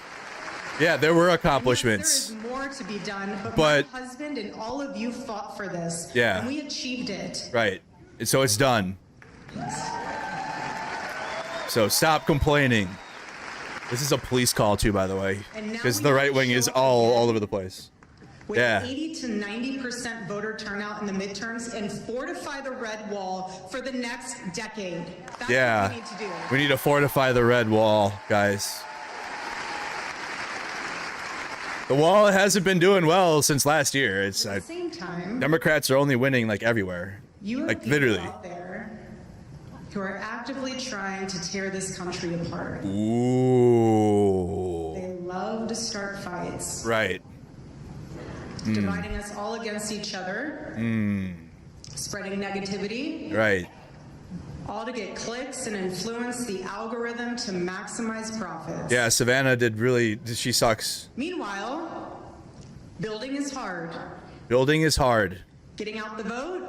Yeah, there were accomplishments. There is more to be done, But- my husband and all of you fought for this. Yeah. And we achieved it. Right. So it's done. So stop complaining. This is a police call too, by the way, And now because we the have right to wing show is up all over the place. With Yeah. 80 to 90% voter turnout in the midterms and fortify the red wall for the next decade. That's Yeah. what we need to do. We need to fortify the red wall, guys. The wall hasn't been doing well since last year. It's At the same time, Democrats are only winning like everywhere. you have Like people literally. out there who are actively trying to tear this country apart. Ooh. They love to start fights, Right. dividing us all against each other, spreading negativity, Right. all to get clicks and influence the algorithm to maximize profits. Yeah, Savannah she sucks. Meanwhile, building is hard. Building is hard. Getting out the vote,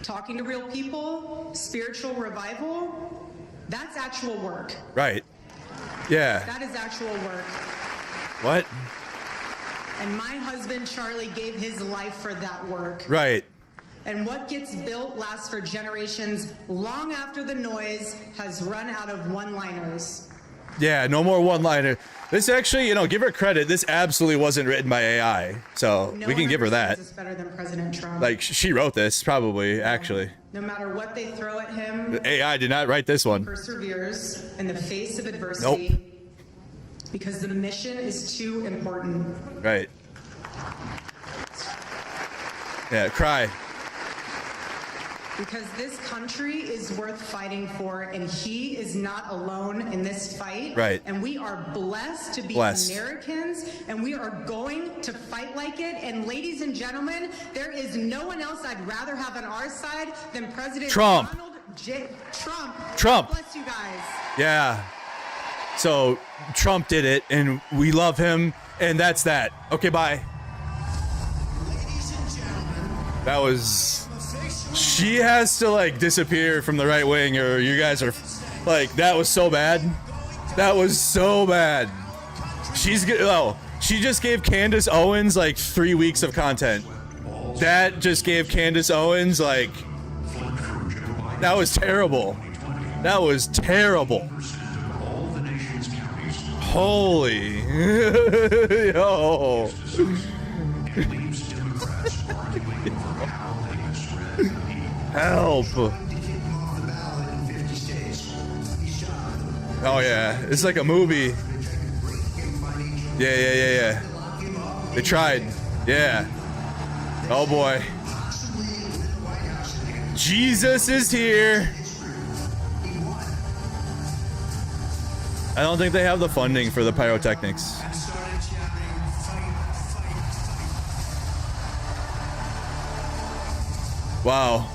talking to real people, spiritual revival, that's actual work. Right. Yeah. That is actual work. What? And my husband, Charlie, gave his life for that work. Right. And what gets built lasts for generations long after the noise has run out of one-liners. Yeah, no more one-liner. This actually, give her credit. This absolutely wasn't written by AI. So No we can one give her that. understands this better than President Trump. Like, she wrote this, probably, actually. No matter what they throw at him, AI did not write this one. perseveres in the face of adversity. Because the mission is too important. Right. Yeah, cry. because this country is worth fighting for, and he is not alone in this fight. Right. And we are blessed to be Americans, and we are going to fight like it. And ladies and gentlemen, there is no one else I'd rather have on our side than President Trump. Donald J. Trump. Trump. God bless you guys. Yeah. So Trump did it, and we love him, and that's that. Okay, bye. That was... She has to, like, disappear from the right wing, or you guys are... Like, that was so bad. That was so bad. She just gave Candace Owens, like, 3 weeks of content. That just gave Candace Owens, like... That was terrible. That was terrible. Holy. Yo. Help. Oh yeah, it's like a movie. Yeah. They tried. Yeah. Oh boy. Jesus is here. I don't think they have the funding for the pyrotechnics. Wow.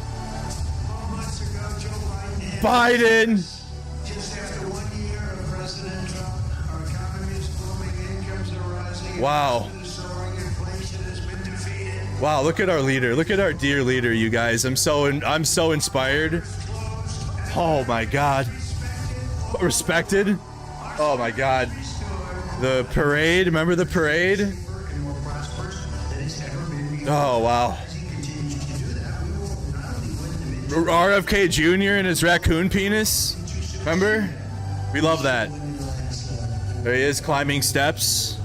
Biden. Just after 1 year of President Trump, our economy is booming, incomes are rising, Wow. inflation has been defeated. Wow, look at our leader. Look at our dear leader, you guys. I'm so inspired. Oh my God. Respected. Oh my God. The parade. Remember the parade? Oh wow. RFK Jr. and his raccoon penis. Remember? We love that. There he is climbing steps.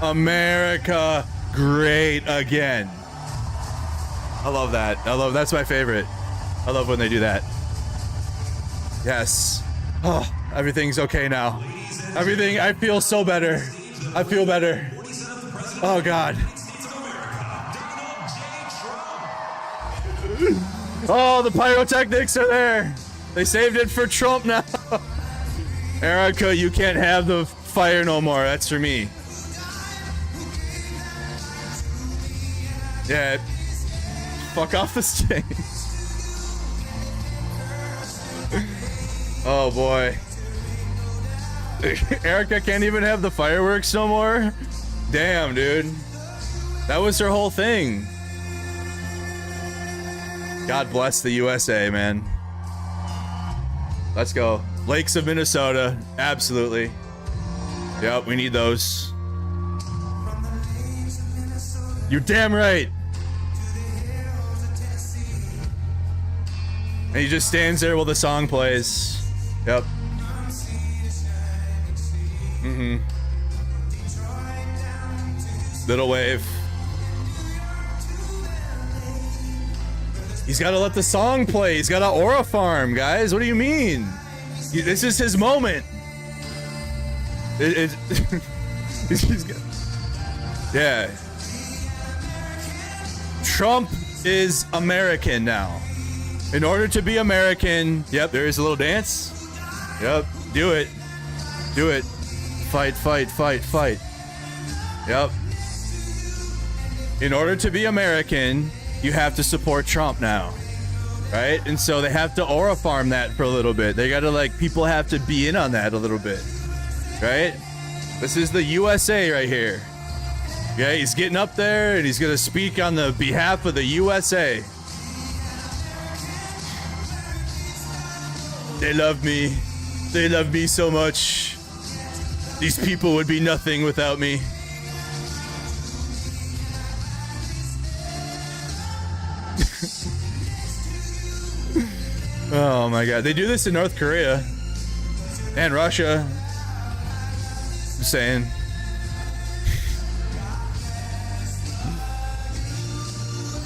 America great again. I love that. That's my favorite. I love when they do that. Yes. Oh, everything's okay now. Everything, I feel so better. I feel better. Oh God. Oh, the pyrotechnics are there. They saved it for Trump now. Erica, you can't have the fire no more. That's for me. Yeah. Fuck off the stage. Oh boy. Erica can't even have the fireworks no more? Damn, dude. That was her whole thing. God bless the USA, man. Let's go. Lakes of Minnesota. Absolutely. Yep, we need those. You're damn right. And he just stands there while the song plays. Yep. Little wave. He's got to let the song play. He's got to aura farm, guys. What do you mean? This is his moment. Yeah. Trump is American now. In order to be American, yep, there is a little dance. Yep, do it. Do it. Fight, fight, fight, fight. Yep. In order to be American, you have to support Trump now. Right? And so they have to aura farm that for a little bit. They gotta, like, people have to be in on that a little bit. Right? This is the USA right here. Yeah, he's getting up there and he's gonna speak on the behalf of the USA. They love me. They love me so much. These people would be nothing without me. Oh my God. They do this in North Korea and Russia. Just saying.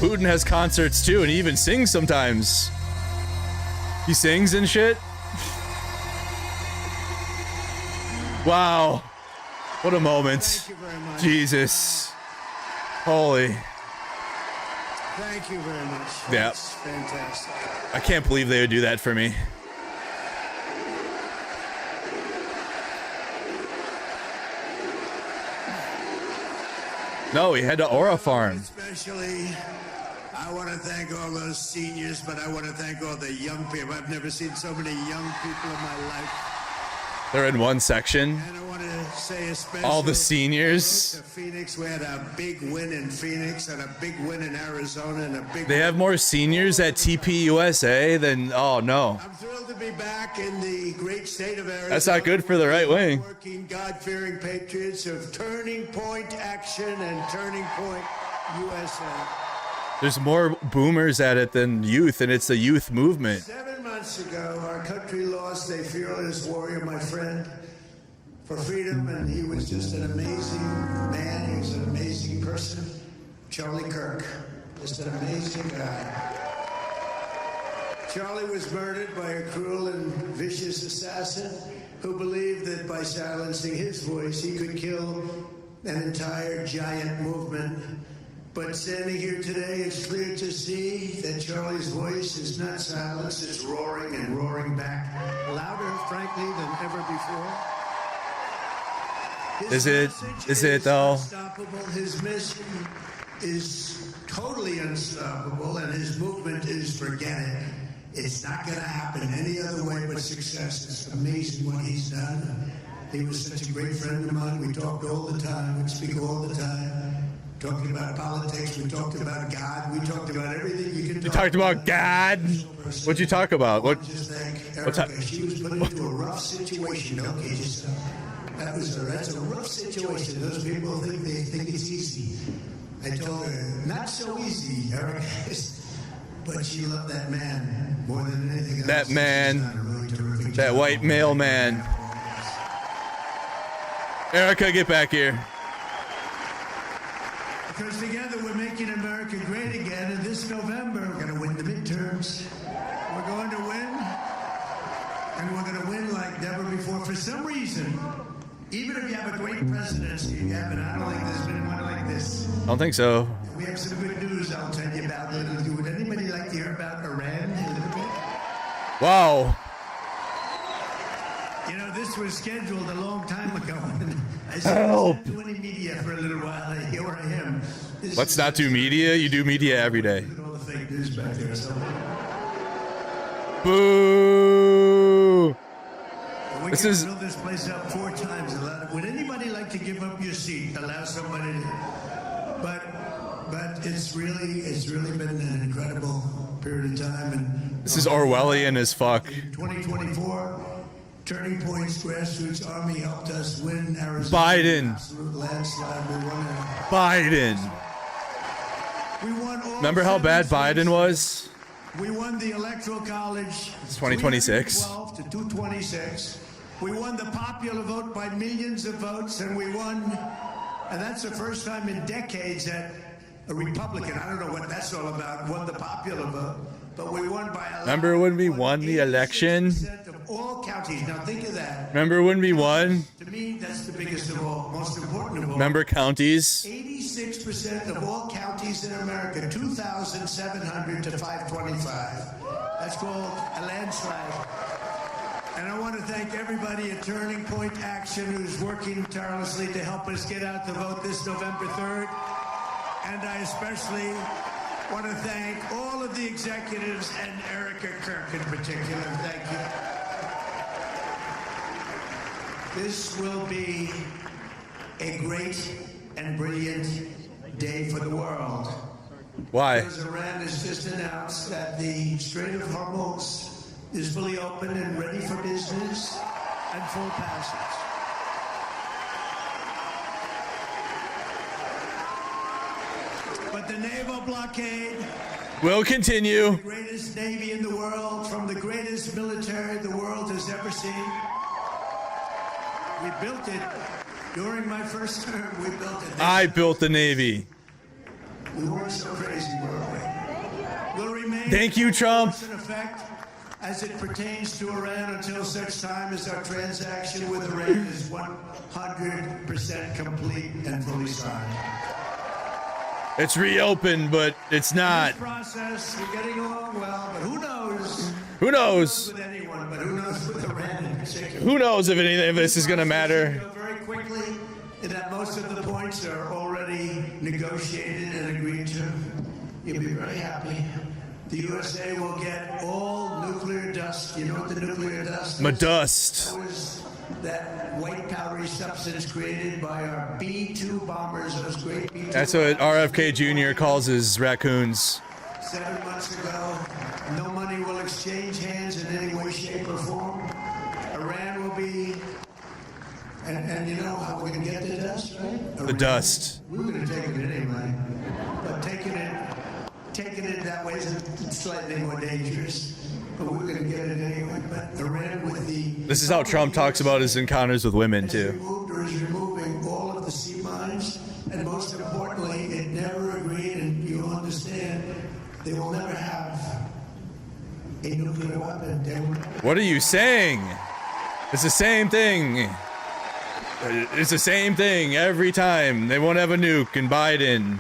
Putin has concerts too, and he even sings sometimes. He sings and shit. Wow. What a moment. Jesus. Holy. Thank you very much. Yeah. That's fantastic. I can't believe they would do that for me. No, he had to Aura farm. Especially, I want to thank all those seniors, but I want to thank all the young people. I've never seen so many young people in my life. They're in one section. And I want to say a special All the seniors. to Phoenix. We had a big win in Phoenix and a big win in Arizona and a big They have more seniors at TPUSA than, oh no. I'm thrilled to be back in the great state of Arizona. That's not good for the right wing. Working, God-fearing patriots of Turning Point Action and Turning Point USA. There's more boomers at it than youth, and it's the youth movement. 7 months ago, our country lost a fearless warrior, my friend, for freedom, and he was just an amazing man. He was an amazing person. Charlie Kirk, just an amazing guy. Charlie was murdered by a cruel and vicious assassin who believed that by silencing his voice, he could kill an entire giant movement. But standing here today, it's clear to see that Charlie's voice is not silenced, it's roaring and roaring back, louder, frankly, than ever before. Is it though? Unstoppable. His mission is totally unstoppable, and his movement is forget it. It's not going to happen any other way but success. It's amazing what he's done. He was such a great friend of mine. We talked all the time. We'd speak all the time. Talking about politics, we talked about God, we talked about everything you can You talked about God? What'd you talk about? What? What's that? She was put into a rough situation. Okay, just that's a rough situation. Those people think it's easy. I told her not so easy, Eric. But she loved that man more than anything else. That man, that white male man. Erica, get back here. Because together we're making America great again, and this November we're going to win the midterms. We're going to win, and we're going to win like never before. For some reason, even if you have a great presidency, Gavin, I don't think there's been one like this. I don't think so. We have some good news I'll tell you about. Would anybody like to hear about Iran a little bit? Wow. You know, this was scheduled a long time ago. I Help. said, do any media for a little while. Here I am. Let's not do media. You do media every day. All the fake news back there. So. Boo. This is build this place up 4 times. Would anybody like to give up your seat? Allow somebody to. But it's really been an incredible period of time. And This is Orwellian as fuck. 2024. Turning Point's grassroots army helped us win Arizona. Biden. Absolute landslide. We won it. Biden. We won all Remember how 7 bad states. Biden was? We won the Electoral College. It's 2026. 312 to 226. We won the popular vote by millions of votes, and we won. And that's the first time in decades that a Republican, I don't know what that's all about, won the popular vote. But we won by a lot. Remember when we won the election? Of all counties. Now think of that. Remember when we won? To me, that's the biggest of all, most important of all. Remember counties? 86% of all counties in America, 2,700 to 525. That's called a landslide. And I want to thank everybody at Turning Point Action who's working tirelessly to help us get out the vote this November 3rd. And I especially want to thank all of the executives and Erica Kirk in particular. Thank you. This will be a great and brilliant day for the world. Why? Because Iran has just announced that the Strait of Hormuz is fully open and ready for business and full passage. But the naval blockade will continue. The greatest navy in the world, from the greatest military the world has ever seen. We built it during my first term. We built it. I built the Navy. We weren't so crazy, were we? Will remain. Thank you, Trump. In effect, as it pertains to Iran, until such time as our transaction with Iran is 100% complete and fully signed. It's reopened, but it's not. This process, we're getting along well, but who knows? Who knows? With anyone, but who knows with Iran in particular? Who knows if anything, if this is gonna matter? Go very quickly, and that most of the points are already negotiated and agreed to. You'll be very happy. The USA will get all nuclear dust. You know what the nuclear dust is? Dust. That was that white powdery substance created by our B-2 bombers, those great B-2 That's what RFK Jr. calls his raccoons. 7 months ago. No money will exchange hands in any way, shape, or form. Iran will be, and you know how we're going to get the dust, right? The dust. We're going to take it anyway, but taking it that way is slightly more dangerous. But we're going to get it anyway. But Iran with the... This is how Trump talks about his encounters with women, too. is removing all of the sea mines, and most importantly, it never agreed, and you'll understand, they will never have a nuclear weapon. They will never... What are you saying? It's the same thing. It's the same thing every time. They won't have a nuke in Biden.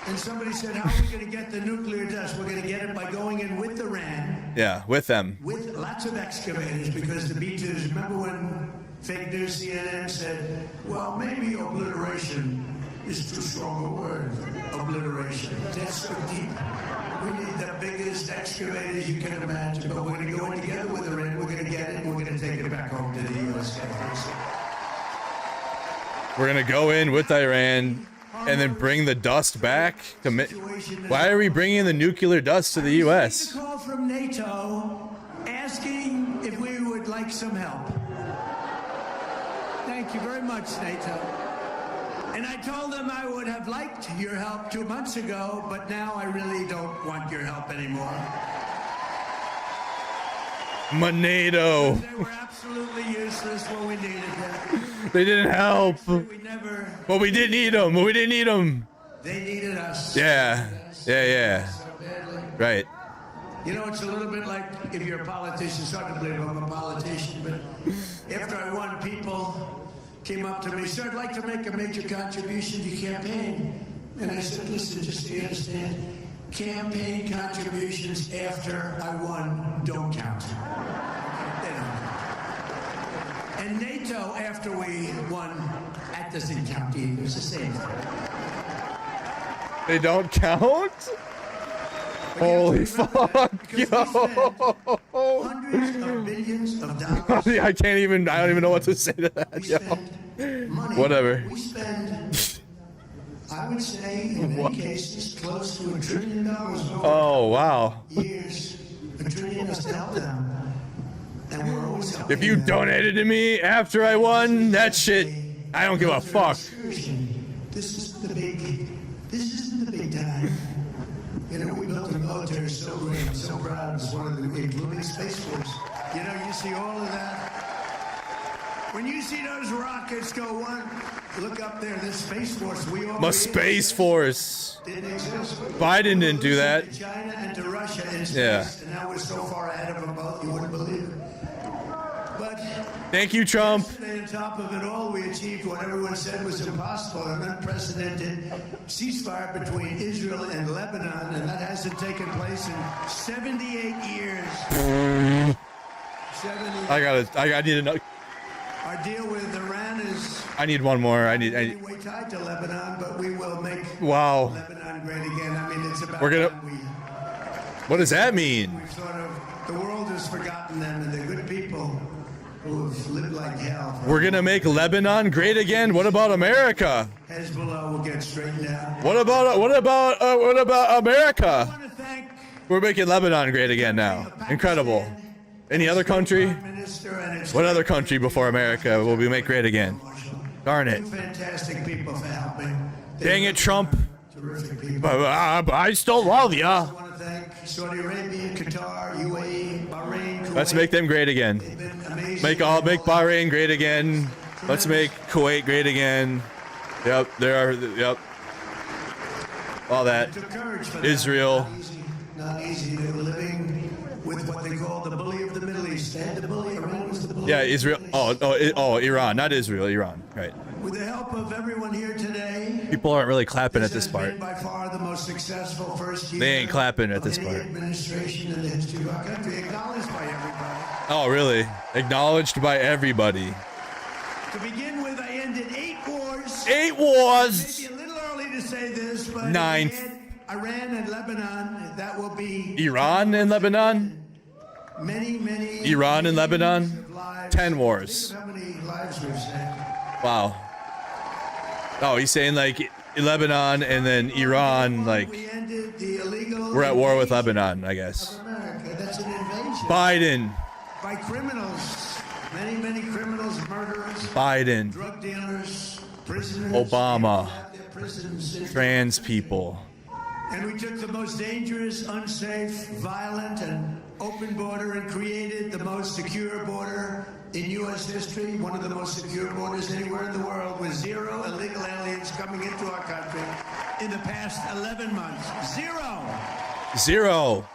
And somebody said, how are we going to get the nuclear dust? We're going to get it by going in with Iran. Yeah, with them. With lots of excavators, because the B-2s, remember when fake news CNN said, well, maybe obliteration is too strong a word. Obliteration. That's so deep. We need the biggest excavators you can imagine, but we're going to go in together with Iran. We're going to get it, and we're going to take it back home to the USA. We're gonna go in with Iran and then bring the dust back. Why are we bringing the nuclear dust to the U.S.? A call from NATO asking if we would like some help. Thank you very much, NATO. And I told them I would have liked your help 2 months ago, but now I really don't want your help anymore. NATO. They were absolutely useless when we needed them. They didn't help. But we did need them. We didn't need them. They needed us. Yeah. Yeah. Right. You know, it's a little bit like if you're a politician. Sorry to believe I'm a politician, but after I won, people came up to me, said, I'd like to make a major contribution to your campaign. And I said, listen, just so you understand, campaign contributions after I won don't count. They don't. And NATO, after we won, that doesn't count either. It's the same thing. They don't count? Holy fuck, yo! Hundreds of billions of dollars. I don't even know what to say to that, yo. Whatever. We spend, I would say, in many cases, close to $1 trillion over Oh, wow. years. $1 trillion is to help them. And we're always helping If you them. donated to me after I won, that shit, I don't give a fuck. This isn't the big time. You know, we built a military so great, I'm so proud. It's one of the including Space Force. You know, you see all of that. When you see those rockets go look up there, this Space Force. My Space Force. Didn't exist. Biden didn't do that. To China and to Russia in space, Yeah. and now we're so far ahead of them both, you wouldn't believe it. But Thank you, Trump. on top of it all, we achieved what everyone said was impossible, an unprecedented ceasefire between Israel and Lebanon, and that hasn't taken place in 78 years. 78. I need another. Our deal with Iran is I need one more. way tied to Lebanon, but we will make Wow. Lebanon great again. I mean, it's about We're gonna. time What does that mean? we've sort of, the world has forgotten them, and the good people who have lived like hell. We're gonna make Lebanon great again. What about America? Hezbollah will get straightened out. What about America? We're making Lebanon great again now. Incredible. Any other country? What other country before America will we make great again? Darn it. Fantastic people for helping. Dang it, Trump. Terrific people. But I still love ya. I want to thank Saudi Arabia, Qatar, UAE, Bahrain, Kuwait. Let's make them great again. Make Bahrain great again. Let's make Kuwait great again. Yep, yep. All that. Israel. Not easy. They were living with what they call the bully of the Middle East. They had the bully. Iran was the bully. Yeah, Israel. Oh, Iran, not Israel. Iran. Right. With the help of everyone here today, People aren't really clapping at this has part. been by far the most successful first year They ain't clapping at of this any part. administration in the history of our country, acknowledged by everybody. Oh, really? Acknowledged by everybody. To begin with, I ended 8 wars. 8 wars. Maybe a little early to say this, but 9. if we add Iran and Lebanon, that will be Iran and Lebanon? many. Iran and Lebanon? 10 wars. How many lives we've saved? Wow. Oh, he's saying like Lebanon and then Iran, like We ended the illegal we're at war with Lebanon, I guess. America. That's an invasion. Biden. By criminals. Many criminals, murderers, Biden. drug dealers, prisoners. Obama. Their prisons. Trans people. And we took the most dangerous, unsafe, violent, and open border and created the most secure border in U.S. history, one of the most secure borders anywhere in the world, with 0 illegal aliens coming into our country in the past 11 months. 0.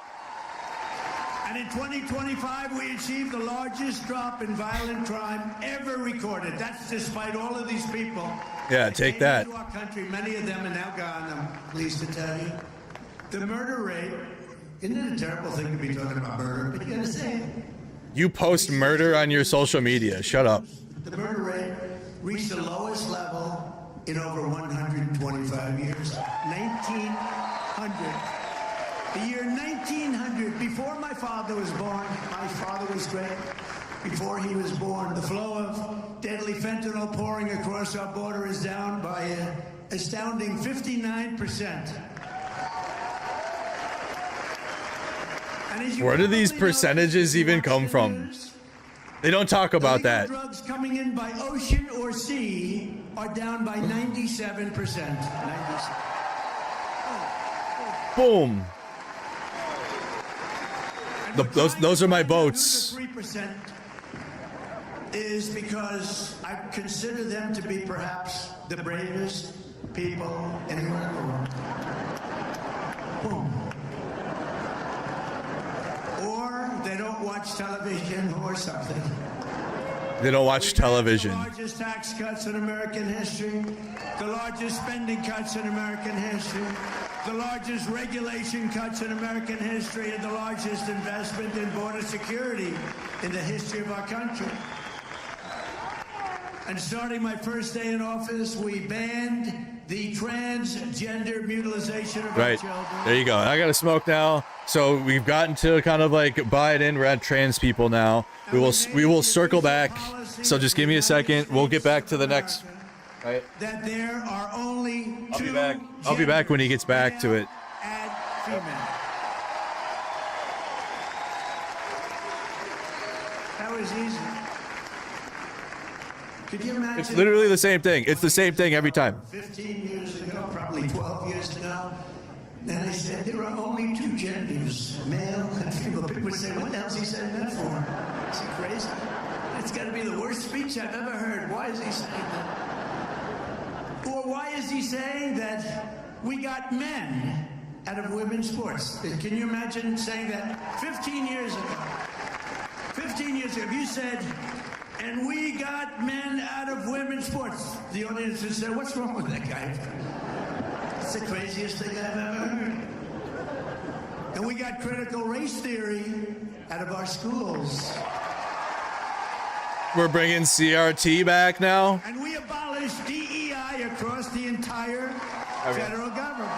And in 2025, we achieved the largest drop in violent crime ever recorded. That's despite all of these people. Yeah, take that. Into our country, many of them are now gone, I'm pleased to tell you. The murder rate, isn't it a terrible thing to be talking about murder? But you gotta say it. You post murder on your social media. Shut up. The murder rate reached the lowest level in over 125 years. 1900. The year 1900, before my father was born, my father was great. Before he was born, the flow of deadly fentanyl pouring across our border is down by an astounding 59%. Where do these percentages even come from? They don't talk about that. Drugs coming in by ocean or sea are down by 97%. Boom. Those are my boats. 3% is because I consider them to be perhaps the bravest people anywhere in the world. Boom. Or they don't watch television or something. They don't watch television. The largest tax cuts in American history, the largest spending cuts in American history, the largest regulation cuts in American history, and the largest investment in border security in the history of our country. And starting my first day in office, we banned the transgender mutilization of our children. There you go. I got to smoke now. So we've gotten to kind of like buy it in. We're at trans people now. We will circle back. So just give me a second. We'll get back to the next. Right. That there are only I'll be back when he gets back to it. and female. That was easy. Could you imagine? It's literally the same thing. It's the same thing every time. 15 years ago, probably 12 years ago, and I said there are only 2 genders, male and female. People would say, what the hell is he saying that for? Is he crazy? It's got to be the worst speech I've ever heard. Why is he saying that? Or why is he saying that we got men out of women's sports? Can you imagine saying that 15 years ago? 15 years ago, if you said, and we got men out of women's sports, the audience would say, what's wrong with that guy? It's the craziest thing I've ever heard. And we got critical race theory out of our schools. We're bringing CRT back now. And we abolished DEI across the entire federal government.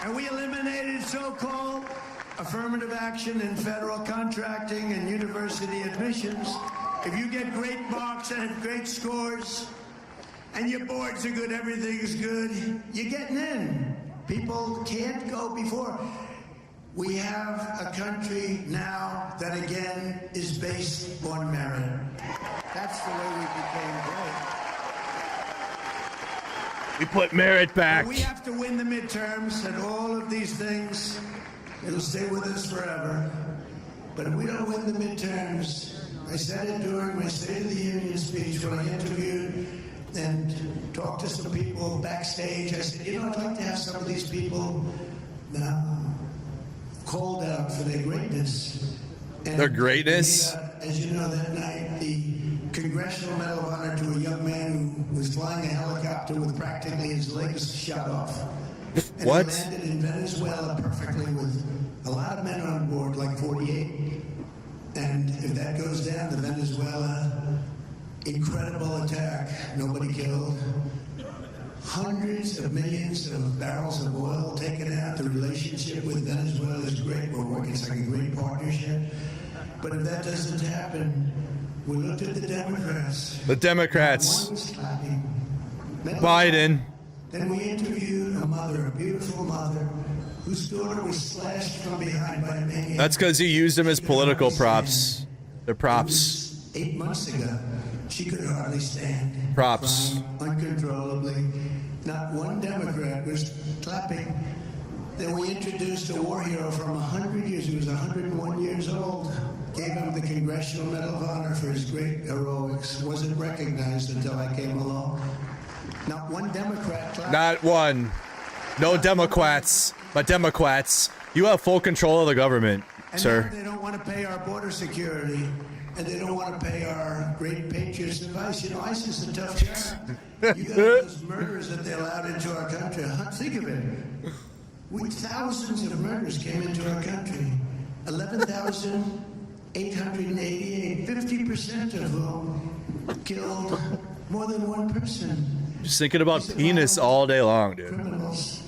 And we eliminated so-called affirmative action in federal contracting and university admissions. If you get great marks and have great scores, and your boards are good, everything's good, you're getting in. People can't go before. We have a country now that again is based on merit. That's the way we became great. We put merit back. We have to win the midterms and all of these things. It'll stay with us forever. But if we don't win the midterms, I said it during my State of the Union speech when I interviewed and talked to some people backstage. I said, I'd like to have some of these people called out for their greatness. And Their greatness? As you know, that night, the Congressional Medal of Honor to a young man who was flying a helicopter with practically his legs shot off. And What? He landed in Venezuela perfectly with a lot of men on board, like 48. And if that goes down, the Venezuela incredible attack, nobody killed. Hundreds of millions of barrels of oil taken out. The relationship with Venezuela is great. We're working, it's like a great partnership. But if that doesn't happen, we looked at the Democrats. The Democrats. One was clapping. Biden. Then we interviewed a mother, a beautiful mother, whose daughter was slashed from behind by a maniac. That's because he used them as political props. They're props. 8 months ago, she could hardly stand. Props. Crying uncontrollably. Not one Democrat was clapping. Then we introduced a war hero from 100 years. He was 101 years old. Gave him the Congressional Medal of Honor for his great heroics. Wasn't recognized until I came along. Not one Democrat clapped. Not one. No Democrats. But Democrats. You have full control of the government, And sir. now they don't want to pay our border security, and they don't want to pay our great patriots of ICE. You know, ICE is a tough job. You got those murders that they allowed into our country. Think of it. Thousands of murders came into our country. 11,888. 50% of whom killed more than one person. Just thinking about penis all day long, dude. Criminals.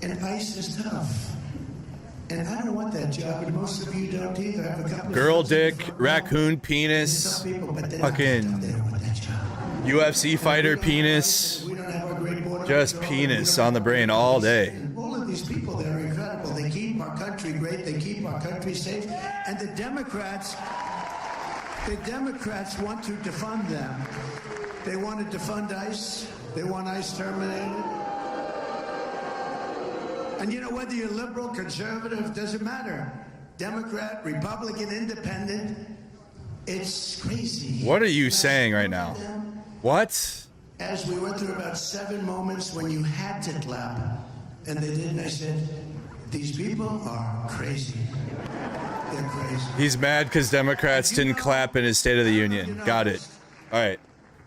And ICE is tough. And I don't want that job, and most of you don't either. I have a couple Girl of dick, raccoon penis, fucking UFC fighter penis. Just penis on the brain all day. All of these people, they're incredible. They keep our country great. They keep our country safe. And the Democrats want to defund them. They want to defund ICE. They want ICE terminated. And you know, whether you're liberal, conservative, doesn't matter. Democrat, Republican, independent, it's crazy. What are you saying right now? What? As we went through about 7 moments when you had to clap, and they didn't, I said, these people are crazy. They're crazy. He's mad because Democrats didn't clap in his State of the Union. Got it. All right.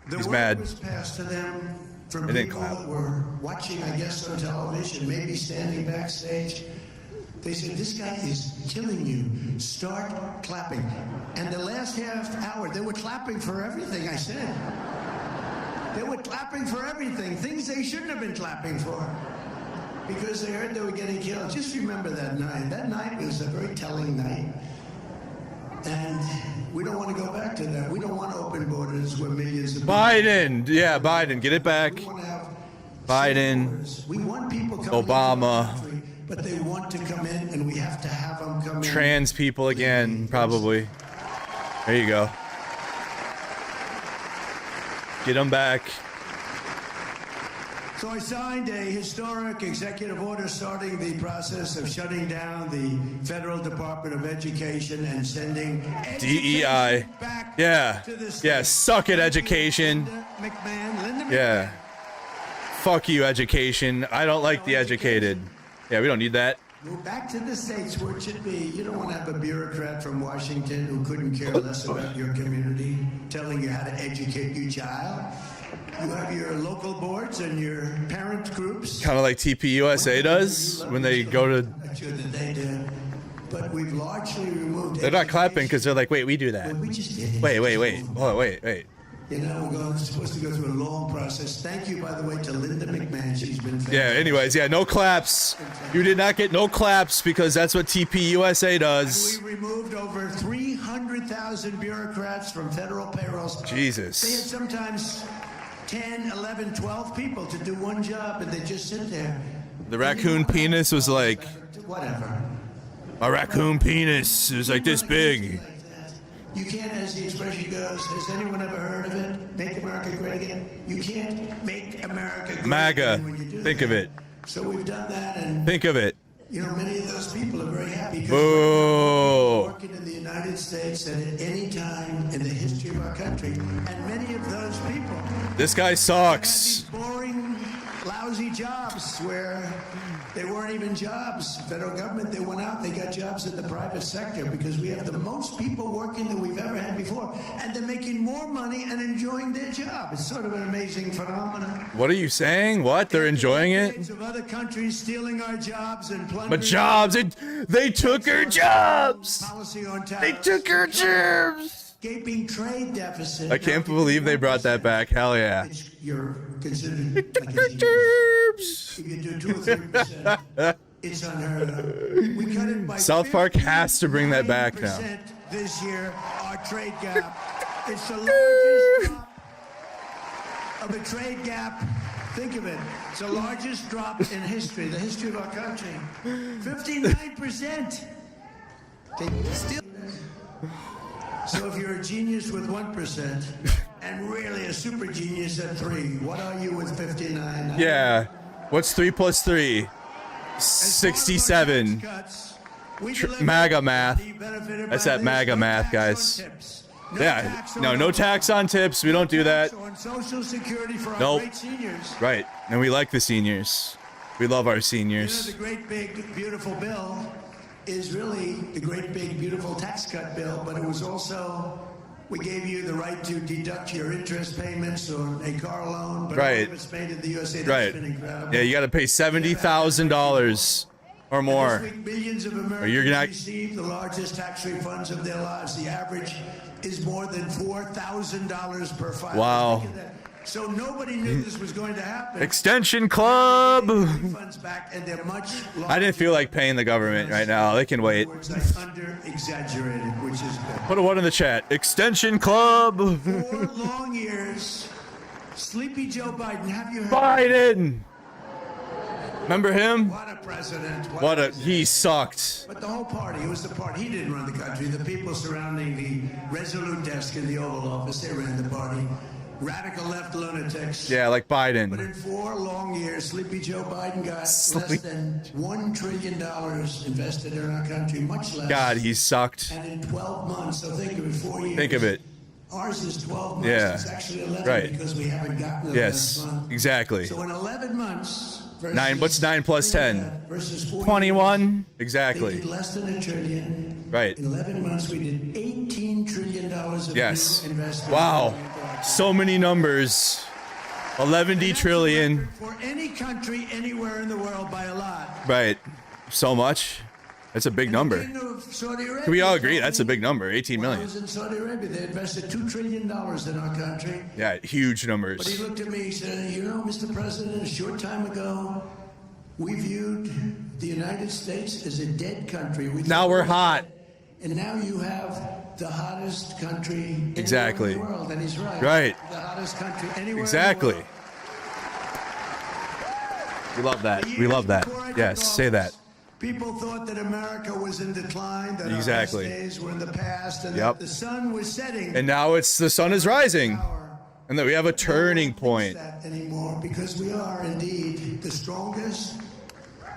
He's mad. The word was passed to them from They didn't people clap. that were watching, I guess, on television, maybe standing backstage. They said, this guy is killing you. Start clapping. And the last half hour, they were clapping for everything I said. They were clapping for everything, things they shouldn't have been clapping for. Because they heard they were getting killed. Just remember that night. That night was a very telling night. And we don't want to go back to that. We don't want open borders where millions of Biden. Yeah, Biden. Get it back. Biden. We want people coming Obama. into our country, but they want to come in, and we have to have them come in. Trans people again, probably. There you go. Get them back. So I signed a historic executive order starting the process of shutting down the Federal Department of Education and sending DEI. Yeah. Yeah, suck it, education. Yeah. Fuck you, education. I don't like the educated. Yeah, we don't need that. Move back to the states where it should be. You don't want to have a bureaucrat from Washington who couldn't care less about your community telling you how to educate your child. You have your local boards and your parent groups. Kind of like TPUSA does when they go to. I'm sure that they do. But we've largely removed. They're not clapping because they're like, wait, we do that. We just did it. Wait. Oh, wait. You know, we're supposed to go through a long process. Thank you, by the way, to Linda McMahon. She's been fantastic. Yeah, anyways, yeah, no claps. You did not get no claps because that's what TPUSA does. And we removed over 300,000 bureaucrats from federal payrolls. Jesus. They had sometimes 10, 11, 12 people to do one job, and they just sit there. The raccoon penis was like, Whatever. my raccoon penis is like this big. You can't, as the expression goes, has anyone ever heard of it? Make America great again. You can't make America great MAGA. again when you do Think that. of it. So we've done that, and Think of it. you know, many of those people are very happy because Boo. we're working in the United States and at any time in the history of our country. And many of those people This guy sucks. boring, lousy jobs where They weren't even jobs. Federal government, they went out, they got jobs in the private sector because we have the most people working than we've ever had before. And they're making more money and enjoying their job. It's sort of an amazing phenomenon. What are you saying? What? They're enjoying it? Of other countries stealing our jobs and plundering. But jobs, they took our jobs. They took our jobs. Gaping trade deficit. I can't believe they brought that back. Hell yeah. You're considered like a genius. If you do 2 or 3%, it's unheard of. We cut it by South Park has to bring that back now. This year, our trade gap. It's the largest drop of a trade gap. Think of it. It's the largest drop in history, the history of our country. 59%. Can you still? So if you're a genius with 1% and really a super genius at 3, what are you with 59? Yeah. What's 3 plus 3? 67. MAGA math. That's that MAGA math, guys. Yeah. No tax on tips. We don't do that. Nope. Right. And we like the seniors. We love our seniors. You know, the great big beautiful bill is really the great big beautiful tax cut bill, but it was also, we gave you the right to deduct your interest payments on a car loan, but right. all of it's made in the USA. That's Right. been incredible. Yeah, you got to pay $70,000 or more. This week, millions of Americans Or you're gonna receive the largest tax refunds of their lives. The average is more than $4,000 per filer. Wow. Think of that. So nobody knew this was going to happen. Extension Club. Refunds back, and they're much I didn't feel like paying the government right now. They can wait. under exaggerated, which is good. Put a 1 in the chat. Extension Club. 4 long years. Sleepy Joe Biden. Have you heard? Biden. Remember him? What a president. He sucked. But the whole party, it was the party. He didn't run the country. The people surrounding the Resolute desk in the Oval Office, they ran the party. Radical left lunatics. Yeah, like Biden. But in 4 long years, Sleepy Joe Biden got less than $1 trillion invested in our country, much less. God, he sucked. And in 12 months, so think of it, 4 years. Think of it. Ours is 12 months. Yeah. It's actually 11 Right. because we haven't gotten it Yes, last month. exactly. So in 11 months. Versus 9. What's 9 plus 10? Versus 4 21. They Exactly. did less than $1 trillion. Right. In 11 months, we did $18 trillion of Yes. new investment. Wow. So many numbers. 11 trillion. For any country anywhere in the world by a lot. Right. So much. That's a big number. Saudi Arabia. Can we all agree that's a big number? 18 I million. was in Saudi Arabia. They invested $2 trillion in our country. Yeah, huge But he numbers. looked at me, he said, you know, Mr. President, a short time ago, we viewed the United States as a dead country. Now we're hot. And now you have the hottest country Exactly. anywhere in the world. And he's right. Right. The hottest country anywhere Exactly. in the world. We love that. We love that. Yes, say that. People thought that America was in decline, that Exactly. our best days were in the past, and Yep. that the sun was setting. And now the sun is rising. And that we have a turning point. That anymore, because we are indeed the strongest,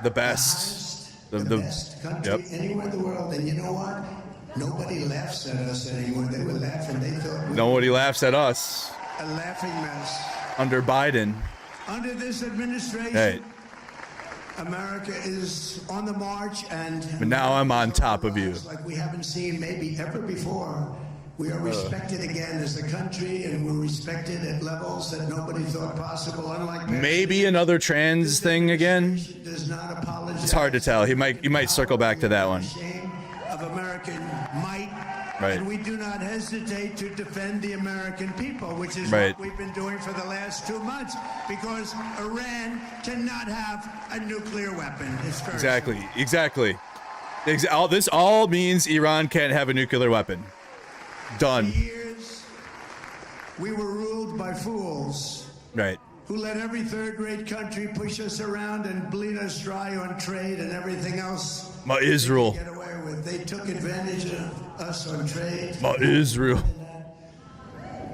The best. the best country anywhere in the world. And you know what? Nobody laughs at us anymore. They were laughing. They thought we Nobody laughs at us were a laughing mess. under Biden. Under this administration, Hey, America is on the march, and but now I'm on top of you. like we haven't seen maybe ever before. We are respected again as a country, and we're respected at levels that nobody thought possible. Unlike Maybe another trans thing again. does not apologize It's hard to tell. He might circle back to that one. of American might, Right. and we do not hesitate to defend the American people, which is Right. what we've been doing for the last 2 months, because Iran cannot have a nuclear weapon. It's very Exactly. This all means Iran can't have a nuclear weapon. Done. years we were ruled by fools Right. who let every third-rate country push us around and bleed us dry on trade and everything else. Ma Israel. Get away with. They took advantage of us on trade. Ma Israel.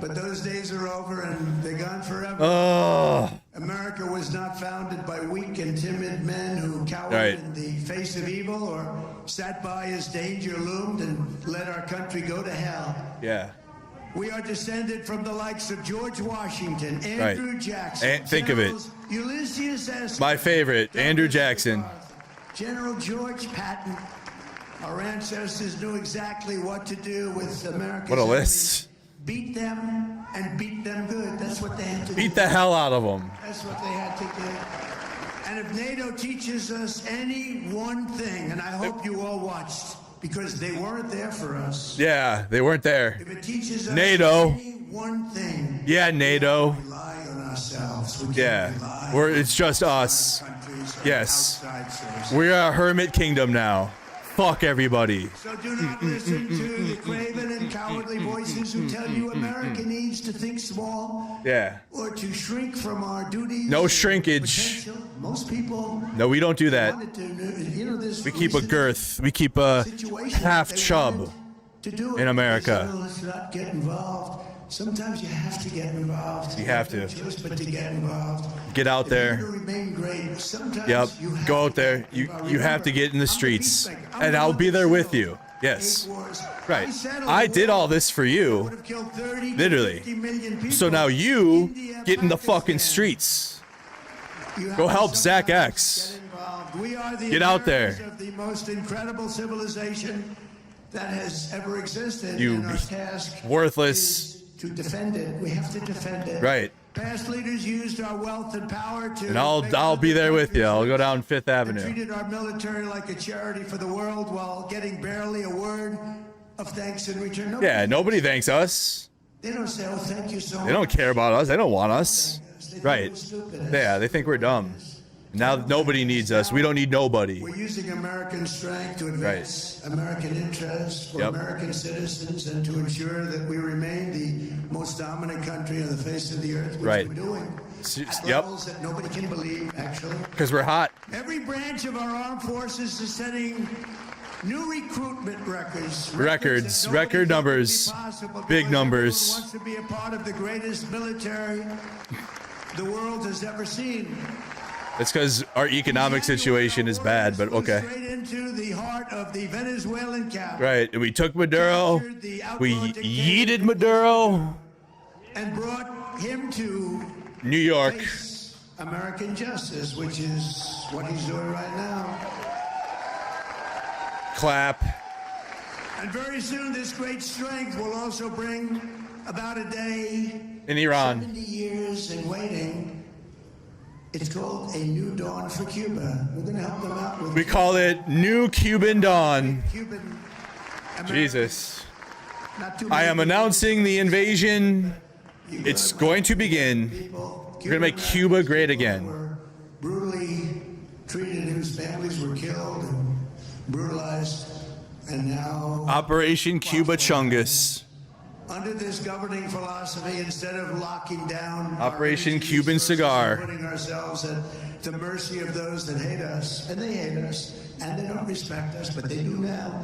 But those days are over and they're gone forever. Oh. America was not founded by weak and timid men who cowered Right. in the face of evil or sat by as danger loomed and let our country go to hell. Yeah. We are descended from the likes of George Washington, Andrew Jackson. And think of it. Ulysses S. My favorite, Andrew Jackson. General George Patton. Our ancestors knew exactly what to do with America's What a list. Beat them and beat them good. That's what they had to do. Beat the hell out of them. That's what they had to do. And if NATO teaches us any one thing, and I hope you all watched, because they weren't there for us. Yeah, they weren't there. If it teaches us NATO. any one thing, Yeah, NATO. rely on ourselves. We Yeah, can't we're it's just us. Yes, we are a hermit kingdom now. Fuck everybody. So do not listen to the craven and cowardly voices who tell you America needs to think small. Yeah. Or to shrink from our duties. No shrinkage. Potential. Most people. No, we don't do that. wanted to, you know, this We keep a girth. We keep a half chub to do it. in America. So let's not get involved. Sometimes you have to get involved. You have to. No choice but to get involved. Get out If you there. want to remain great, sometimes Yep. you have Go out to there. get You involved. you have to get in the streets, and I'll be there with you. Yes. Right. I did all this for you. Literally. So now you get in the fucking streets. Go help Zach X. We are the Get out there. Americans of the most incredible civilization that has ever existed. You and our task worthless. to defend it. We have to defend it. Right. Past leaders used our wealth and power to And I'll make be there with you. I'll go down Fifth and Avenue. treated our military like a charity for the world while getting barely a word of thanks in return. Yeah, nobody thanks us. They don't say, "Oh, thank you so much." They don't care about us. They don't want us. Right. Yeah, they think we're dumb. Now nobody needs us. We don't need nobody. We're using American strength to advance American interests for American citizens and to ensure that we remain the most dominant country on the face of the earth, which Right. we're doing at Yep. levels that nobody can believe, actually. Because we're hot. Every branch of our armed forces is setting new recruitment records. Record numbers. Big numbers. Wants to be a part of the greatest military the world has ever seen. It's because our economic situation is bad, but okay. Straight into the heart of the Venezuelan capital. Right. We took Maduro. We yeeted Maduro. And brought him to New York. face American justice, which is what he's doing right now. Clap. And very soon, this great strength will also bring about a day In Iran. 70 years in waiting. It's called A New Dawn for Cuba. We're going to help them out with We call it New Cuban Dawn. Cuban Jesus. I am announcing the invasion. It's going to begin. We're going to make Cuba great again. brutally treated, whose families were killed and brutalized, and now Operation Cuba Chungus. under this governing philosophy, instead of locking down Operation Cuban Cigar. putting ourselves at the mercy of those that hate us, and they hate us, and they don't respect us, but they do now.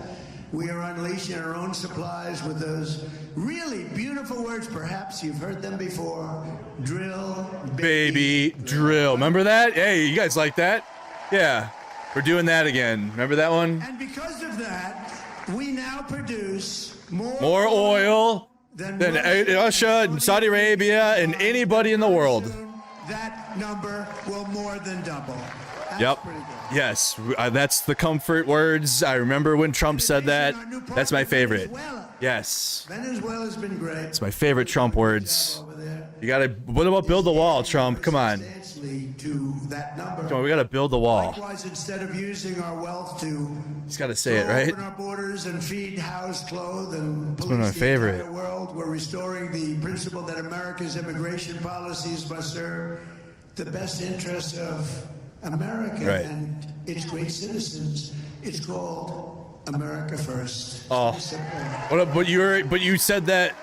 We are unleashing our own supplies with those really beautiful words. Perhaps you've heard them before. Drill, Baby drill. Remember that? Hey, you guys like that? Yeah. We're doing that again. Remember that one? And because of that, we now produce More oil than Russia and Saudi Arabia and anybody in the world. That number will more than double. Yep. Yes. That's the comfort words. I remember when Trump said that. That's my favorite. Yes. Venezuela's been great. It's my favorite Trump words. You gotta. What about build the wall, Trump? Come on. To that number. Come on, we gotta build the wall. Likewise, instead of using our wealth to He's gotta say it, right? open our borders and feed, house, clothe, and It's one of my police the favorite. entire world, we're restoring the principle that America's immigration policies must serve the best interests of America Right. and its great citizens. It's called America First. Oh. What up? But you said that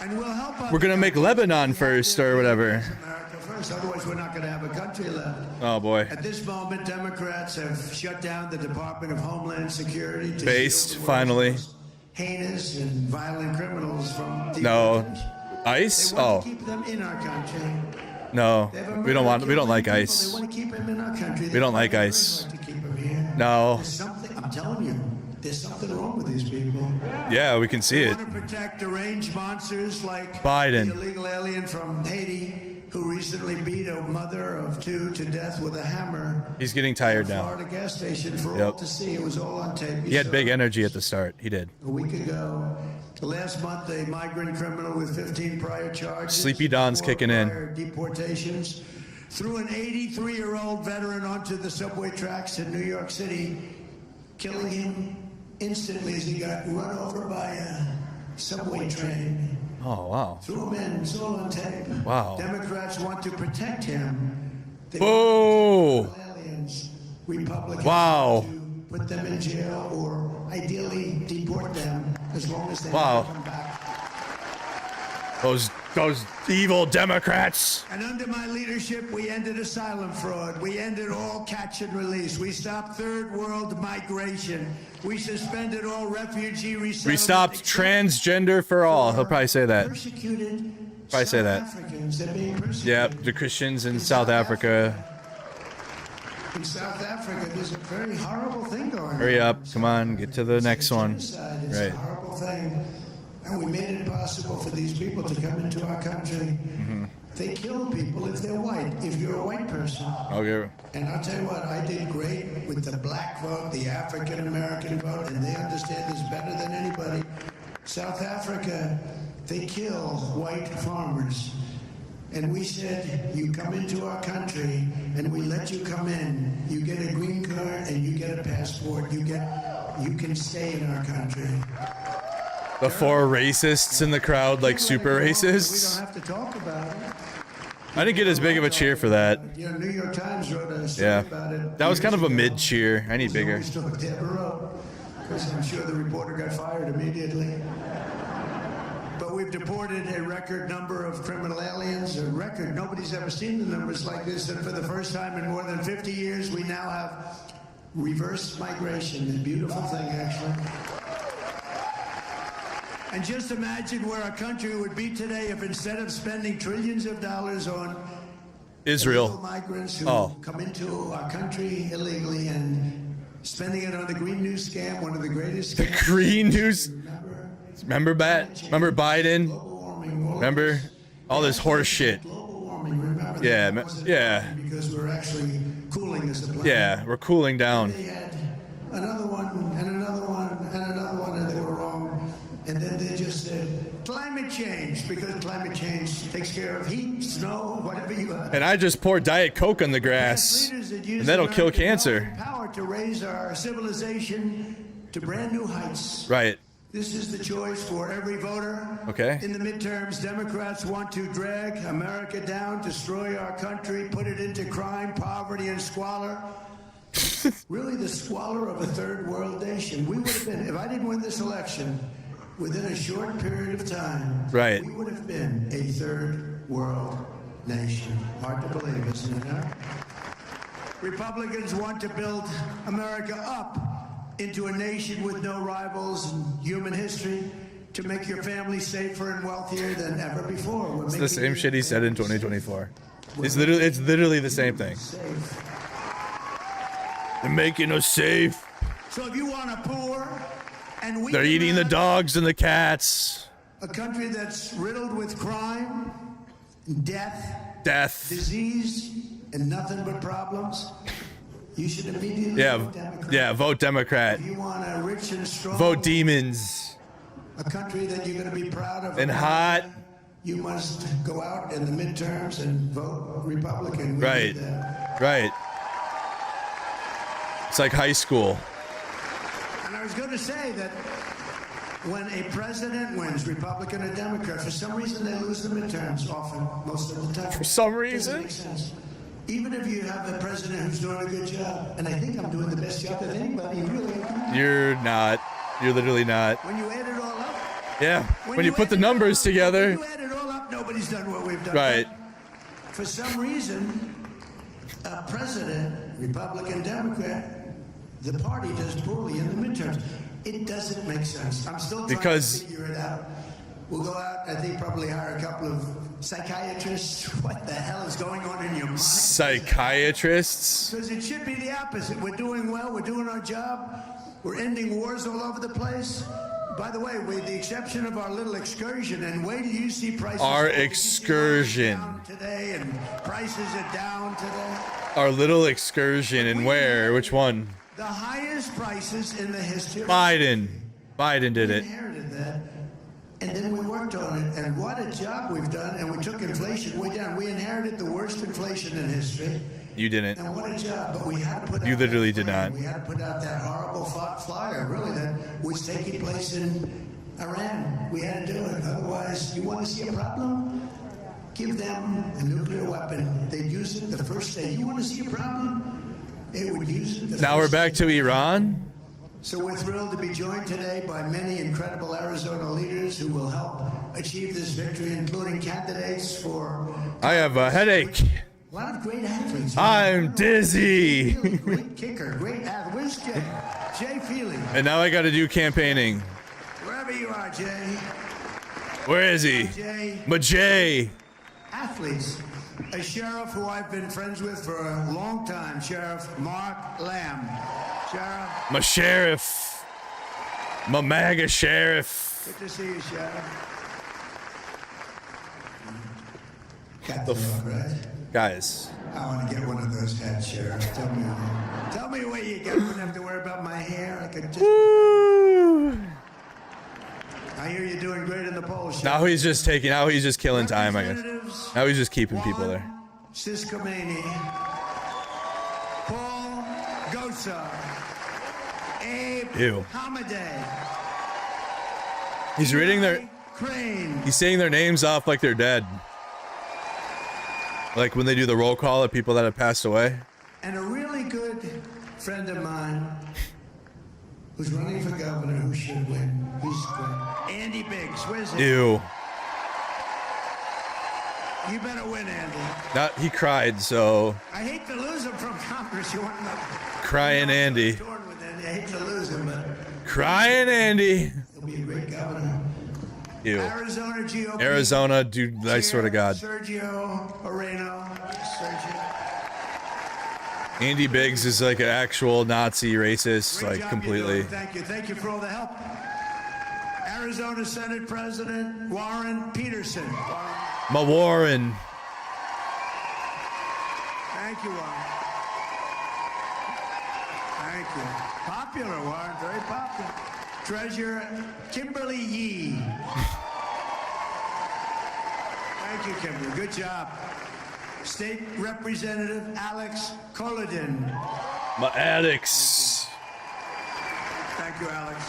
And we'll help we're gonna make Lebanon first or whatever. America first. Otherwise, we're not going to have a country left. Oh boy. At this moment, Democrats have shut down the Department of Homeland Security to Based shield the finally. world's heinous and violent criminals from the No. ICE? They want Oh. to keep them in our country. No. They have We don't want. We don't like people. They ICE. want to keep them in our country. We don't like ICE. No. There's something, I'm telling you, There's something wrong with these people. Yeah, we can see They it. want to protect deranged monsters like Biden. the illegal alien from Haiti who recently beat a mother of 2 to death with a hammer. He's getting tired at a now. Florida gas station for all to see. It was all on tape. He had big energy at the start. He did. A week ago, last month, a migrant criminal with 15 prior charges. Sleepy Don's 4 kicking in. prior deportations threw an 83-year-old veteran onto the subway tracks in New York City, killing him instantly as he got run over by a subway train. Oh, wow. Threw him in. It's all on tape. Wow. Democrats want to protect him. They Whoa. want aliens. Republicans Wow. want to put them in jail or ideally deport them as long as they Wow. come back. Those evil Democrats. And under my leadership, we ended asylum fraud. We ended all catch and release. We stopped third world migration. We suspended all refugee resettlement. We stopped transgender for all. He'll probably say that. Persecuted Probably say that. Africans. They're being persecuted. Yep, the Christians in South Africa. In South Africa, there's a very horrible thing going on. Hurry up. Come on, get to the next one. It's Right. a horrible thing. And we made it possible for these people to come into our country. They kill people if they're white, if you're a white person. Okay. And I'll tell you what, I did great with the black vote, the African American vote, and they understand this better than anybody. South Africa, they kill white farmers. And we said, you come into our country and we let you come in. You get a green card and you get a passport. You can stay in our country. The 4 racists in the crowd, like super We racists. don't have to talk about it. I didn't get as big of a cheer for that. You know, New York Times wrote a story Yeah. about it. That was kind of a mid cheer. I need bigger. Because I'm sure the reporter got fired immediately. But we've deported a record number of criminal aliens, a record. Nobody's ever seen the numbers like this. And for the first time in more than 50 years, we now have reverse migration. A beautiful thing, actually. And just imagine where our country would be today if instead of spending trillions of dollars on Israel. illegal migrants who Oh. come into our country illegally and spending it on the Green New Scam, one of the greatest The scams. Green News. Remember Remember Biden? Remember all this horse shit? Yeah, yeah, Because we're actually cooling as a planet. yeah. We're cooling down. They had another one and another one and another one, and they were wrong. And then they just said climate change, because climate change takes care of heat, snow, whatever you have. And I just pour Diet Coke on the grass, and that'll kill cancer. Power to raise our civilization to brand new heights. Right. This is the choice for every voter. Okay. In the midterms, Democrats want to drag America down, destroy our country, put it into crime, poverty, and squalor. Really, the squalor of a third world nation. We would have been, if I didn't win this election, within a short period of time, Right. we would have been a third world nation. Hard to believe, isn't it? Huh? Republicans want to build America up into a nation with no rivals in human history, to make your family safer and wealthier than ever before. It's the same shit he said in 2024. It's literally the same thing. They're making us safe. So if you want a poor and weak They're eating the America, dogs and the cats. a country that's riddled with crime, death, disease, and nothing but problems, you should immediately vote Democrat. Yeah, vote Democrat. If you want a rich and strong, Vote demons. a country that you're going to be proud of, And hot. you must go out in the midterms and vote Republican. We Right. did that. Right. It's like high school. And I was going to say that when a president wins, Republican or Democrat, for some reason they lose the midterms often, most of the time. For some Doesn't reason? make sense. Even if you have a president who's doing a good job, and I think I'm doing the best job of anybody, really. You're not. You're literally not. When you add it all up, Yeah. When you put the numbers together. you add it all up, nobody's done what we've done. Right. For some reason, a president, Republican, Democrat, the party does poorly in the midterms. It doesn't make sense. I'm still trying Because- to figure it out. We'll go out, I think probably hire a couple of psychiatrists, what the hell is going on in your mind? Psychiatrists? Because it should be the opposite. We're doing well. We're doing our job. We're ending wars all over the place. By the way, with the exception of our little excursion, and wait till you see prices. Our excursion. Today, and prices are down today. Our little excursion, and where? Which one? The highest prices in the history. Biden. Biden did it. We inherited that, and then we worked on it, and what a job we've done, and we took inflation way down. We inherited the worst inflation in history. You didn't. And what a job, but we had to put You out literally that did not. We had to put out that horrible flyer, really, that was taking place in Iran. We had to do it. Otherwise, you want to see a problem? Give them a nuclear weapon. They'd use it the first day. You want to see a problem? They would use it the Now we're first back day. to Iran. So we're thrilled to be joined today by many incredible Arizona leaders who will help achieve this victory, including candidates for... I have a headache. A lot of great athletes. I'm dizzy. Great kicker, great athlete. Where's Jay? Jay Feely. And now I got to do campaigning. Wherever you are, Jay. Where is he? Jay. Majay. Athletes. A sheriff who I've been friends with for a long time, Sheriff Mark Lamb. Sheriff. My sheriff. My MAGA sheriff. Good to see you, Sheriff. Guys. I want to get one of those hats, Sheriff. Tell me where you get. I wouldn't have to worry about my hair. I could just. I hear you're doing great in the polls, Sheriff. Now he's just taking. Now he's just killing time, I guess. Now he's just keeping people there. Siscomani, Paul Gosa, Abe Ew. Hamadeh, He's reading their. Crane. He's saying their names off like they're dead. Like when they do the roll call of people that have passed away. And a really good friend of mine who's running for governor who should win. He's good. Andy Biggs. Where's he? Ew. You better win, Andy. Not he cried, so I hate to lose him from Congress. You want to know? crying Andy. Torn with Andy. I hate to lose him, but Crying Andy. he'll be a great governor. Ew. Arizona GOP. Arizona, dude, I swear to God. Sergio Moreno. Sergio. Andy Biggs is like an actual Nazi racist, Great like job completely. you're doing. Thank you. Thank you for all the help. Arizona Senate President Warren Peterson. Ma Warren. Thank you, Warren. Thank you. Popular, Warren. Very popular. Treasurer Kimberly Yee. Thank you, Kimberly. Good job. State Representative Alex Collodin. Ma Alex. Thank you, Alex.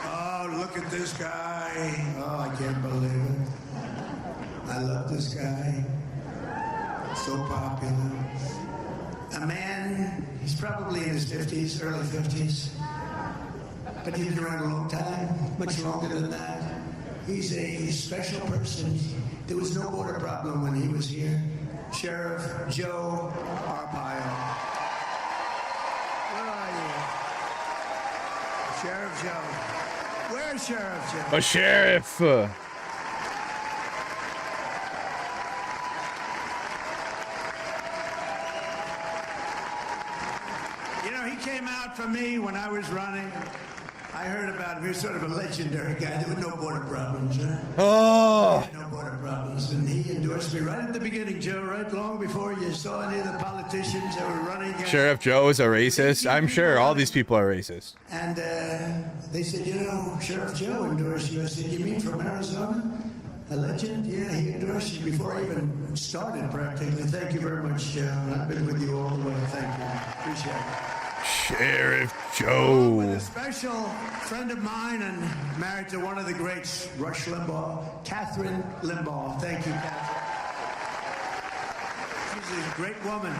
Oh, look at this guy. Oh, I can't believe it. I love this guy. So popular. A man, he's probably in his 50s, early 50s. But he's been around a long time, much longer than that. He's a special person. There was no border problem when he was here. Sheriff Joe Arpaio. Where are you? Sheriff Joe. Where's Sheriff Joe? A sheriff. You know, he came out for me when I was running. I heard about him. He was sort of a legendary guy. There were no border problems, huh? Oh. No border problems. And he endorsed me right at the beginning, Joe, right long before you saw any of the politicians that were running against. Sheriff Joe is a racist. I'm sure all these people are racist. And they said, you know, Sheriff Joe endorsed you. I said, you mean from Arizona? A legend? Yeah, he endorsed you before I even started practically. Thank you very much, Joe. I've been with you all the way. Thank you. Appreciate it. Sheriff Joe. A special friend of mine and married to one of the greats, Rush Limbaugh, Catherine Limbaugh. Thank you, Catherine. She's a great woman.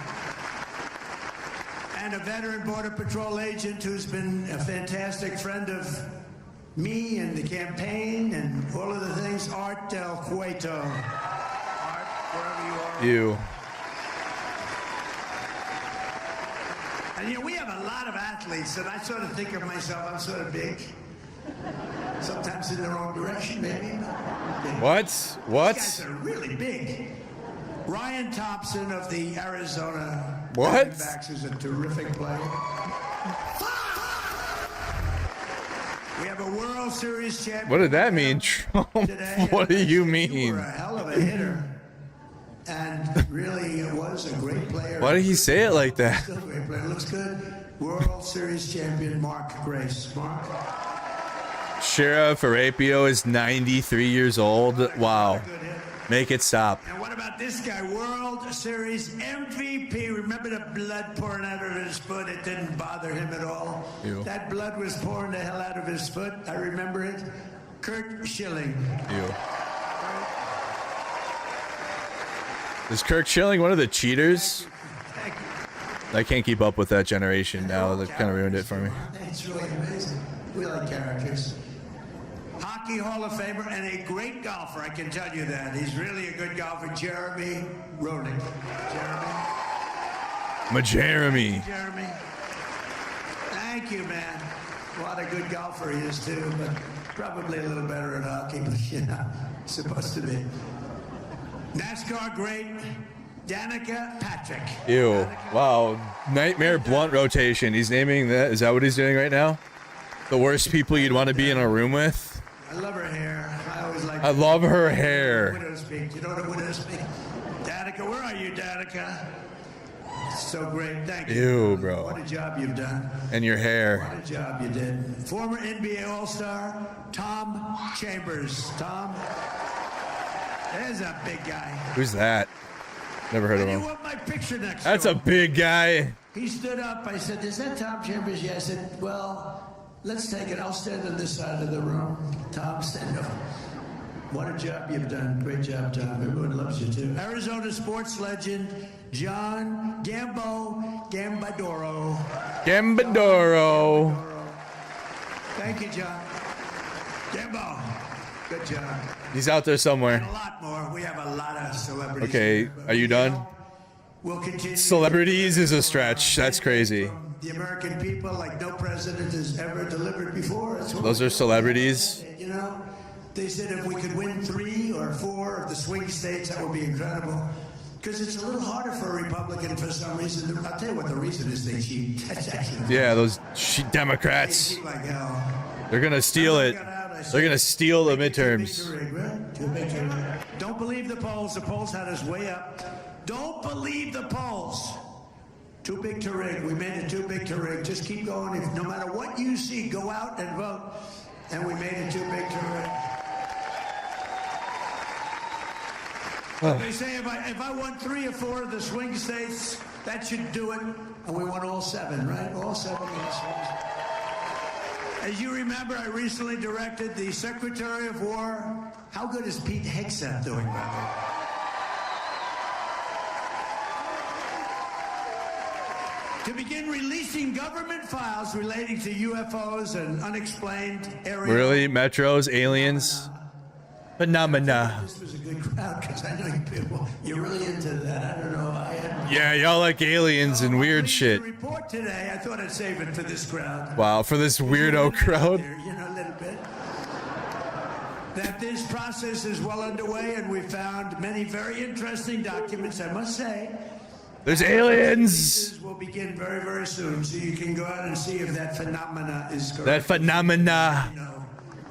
And a veteran Border Patrol agent who's been a fantastic friend of me and the campaign and all of the things, Art Del Cueto. Art, wherever you are. You. And you know, we have a lot of athletes, and I sort of think of myself, I'm sort of big. Sometimes in the wrong direction, maybe. What? What? These guys are really big. Ryan Thompson of the Arizona What? Diamondbacks is a terrific player. We have a World Series champion. What did that mean, Trump? What do you You mean? were a hell of a hitter. And really, it was a great player. Why did he say it like that? Still a great player. Looks good. World Series champion Mark Grace. Mark. Sheriff Arapio is 93 years old. Wow. Make it stop. And what about this guy? World Series MVP. Remember the blood pouring out of his foot? It didn't bother him at all. Ew. That blood was pouring the hell out of his foot. I remember it. Kurt Schilling. Ew. Is Kirk Schilling one of the cheaters? I can't keep up with that generation now. They've kind of ruined it for me. It's really amazing. We like characters. Hockey Hall of Famer and a great golfer, I can tell you that. He's really a good golfer, Jeremy Roenick. Jeremy. Jeremy. Thank you, man. What a good golfer he is, too, but probably a little better at hockey, but you know, supposed to be. NASCAR great, Danica Patrick. Ew. Wow. Nightmare blunt rotation. He's naming that. Is that what he's doing right now? The worst people you'd want to be in a room with? I love her hair. I always like I love her hair. Widow speak. You know what a widow speak? Danica, where are you, Danica? So great. Thank you. Ew, bro. What a job you've done. And your hair. What a job you did. Former NBA All-Star, Tom Chambers. Tom, there's a big guy. Who's that? Never heard of And you him. want my picture next That's to a him. big guy. He stood up. I said, is that Tom Chambers? Yeah. I said, well, let's take it. I'll stand on this side of the room. Tom, stand up. What a job you've done. Great job, Tom. Everyone loves you, too. Arizona sports legend, John Gambadoro. Thank you, John. Gambo. Good job. He's out there somewhere. A lot more. We have a lot of celebrities. Okay, are you done? We'll continue. Celebrities is a stretch. That's crazy. The American people like no president has ever delivered before. Those are celebrities. You know, they said if we could win 3 or 4 of the swing states, that would be incredible. Because it's a little harder for a Republican for some reason. I'll tell you what the reason is: they cheat. That's actually Yeah, those Democrats. They cheat like hell. They're gonna steal it. They're gonna steal the midterms. Don't believe the polls. The polls had us way up. Don't believe the polls. Too big to rig. We made it too big to rig. Just keep going. If no matter what you see, go out and vote. And we made it too big to rig. They say if I won 3 or 4 of the swing states, that should do it. And we won all 7, right? All 7 of the swing. As you remember, I recently directed the Secretary of War. How good is Pete Hegseth doing, by the way? To begin releasing government files relating to UFOs and unexplained aerial. Really? Metros, aliens, phenomena. This was a good crowd because I know you people, you're really into that. I don't know. Yeah, y'all like aliens and weird shit. Report today. I thought I'd save it for this crowd. Wow, for this weirdo crowd. You know, a little bit. That this process is well underway, and we found many very interesting documents, I must say. There's aliens. Will begin very, very soon, so you can go out and see if that phenomena is correct. That phenomena.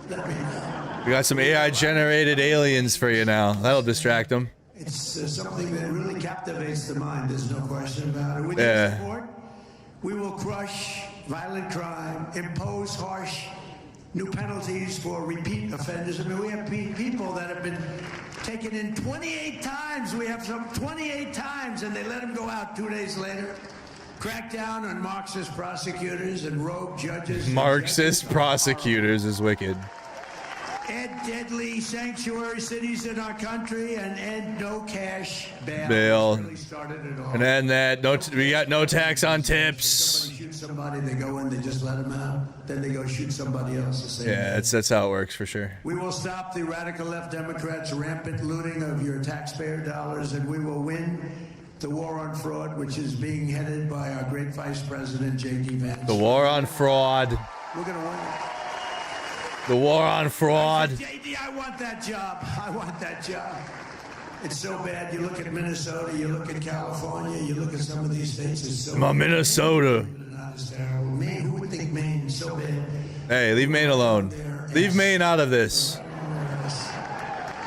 Let me know. We got some AI-generated aliens for you now. That'll distract them. It's something that really captivates the mind. There's no question about it. With your Yeah. support, we will crush violent crime, impose harsh new penalties for repeat offenders. I mean, we have people that have been taken in 28 times. We have some 28 times, and they let them go out 2 days later. Crack down on Marxist prosecutors and rogue judges. Marxist prosecutors is wicked. End deadly sanctuary cities in our country and end no cash bail. Bail. Really started it all. And then that we got no tax on tips. Somebody shoots somebody, they go in, they just let them out. Then they go shoot somebody else. The same Yeah, day. that's how it works for sure. We will stop the radical left Democrats' rampant looting of your taxpayer dollars, and we will win the war on fraud, which is being headed by our great Vice President, J.D. Vance. The war on fraud. We're going to win it. The war on fraud. JD, I want that job. I want that job. It's so bad. You look at Minnesota, you look at California, you look at some of these states. It's so My Minnesota. Maine, who would think Maine is so bad? Hey, leave Maine alone. Leave Maine out of this.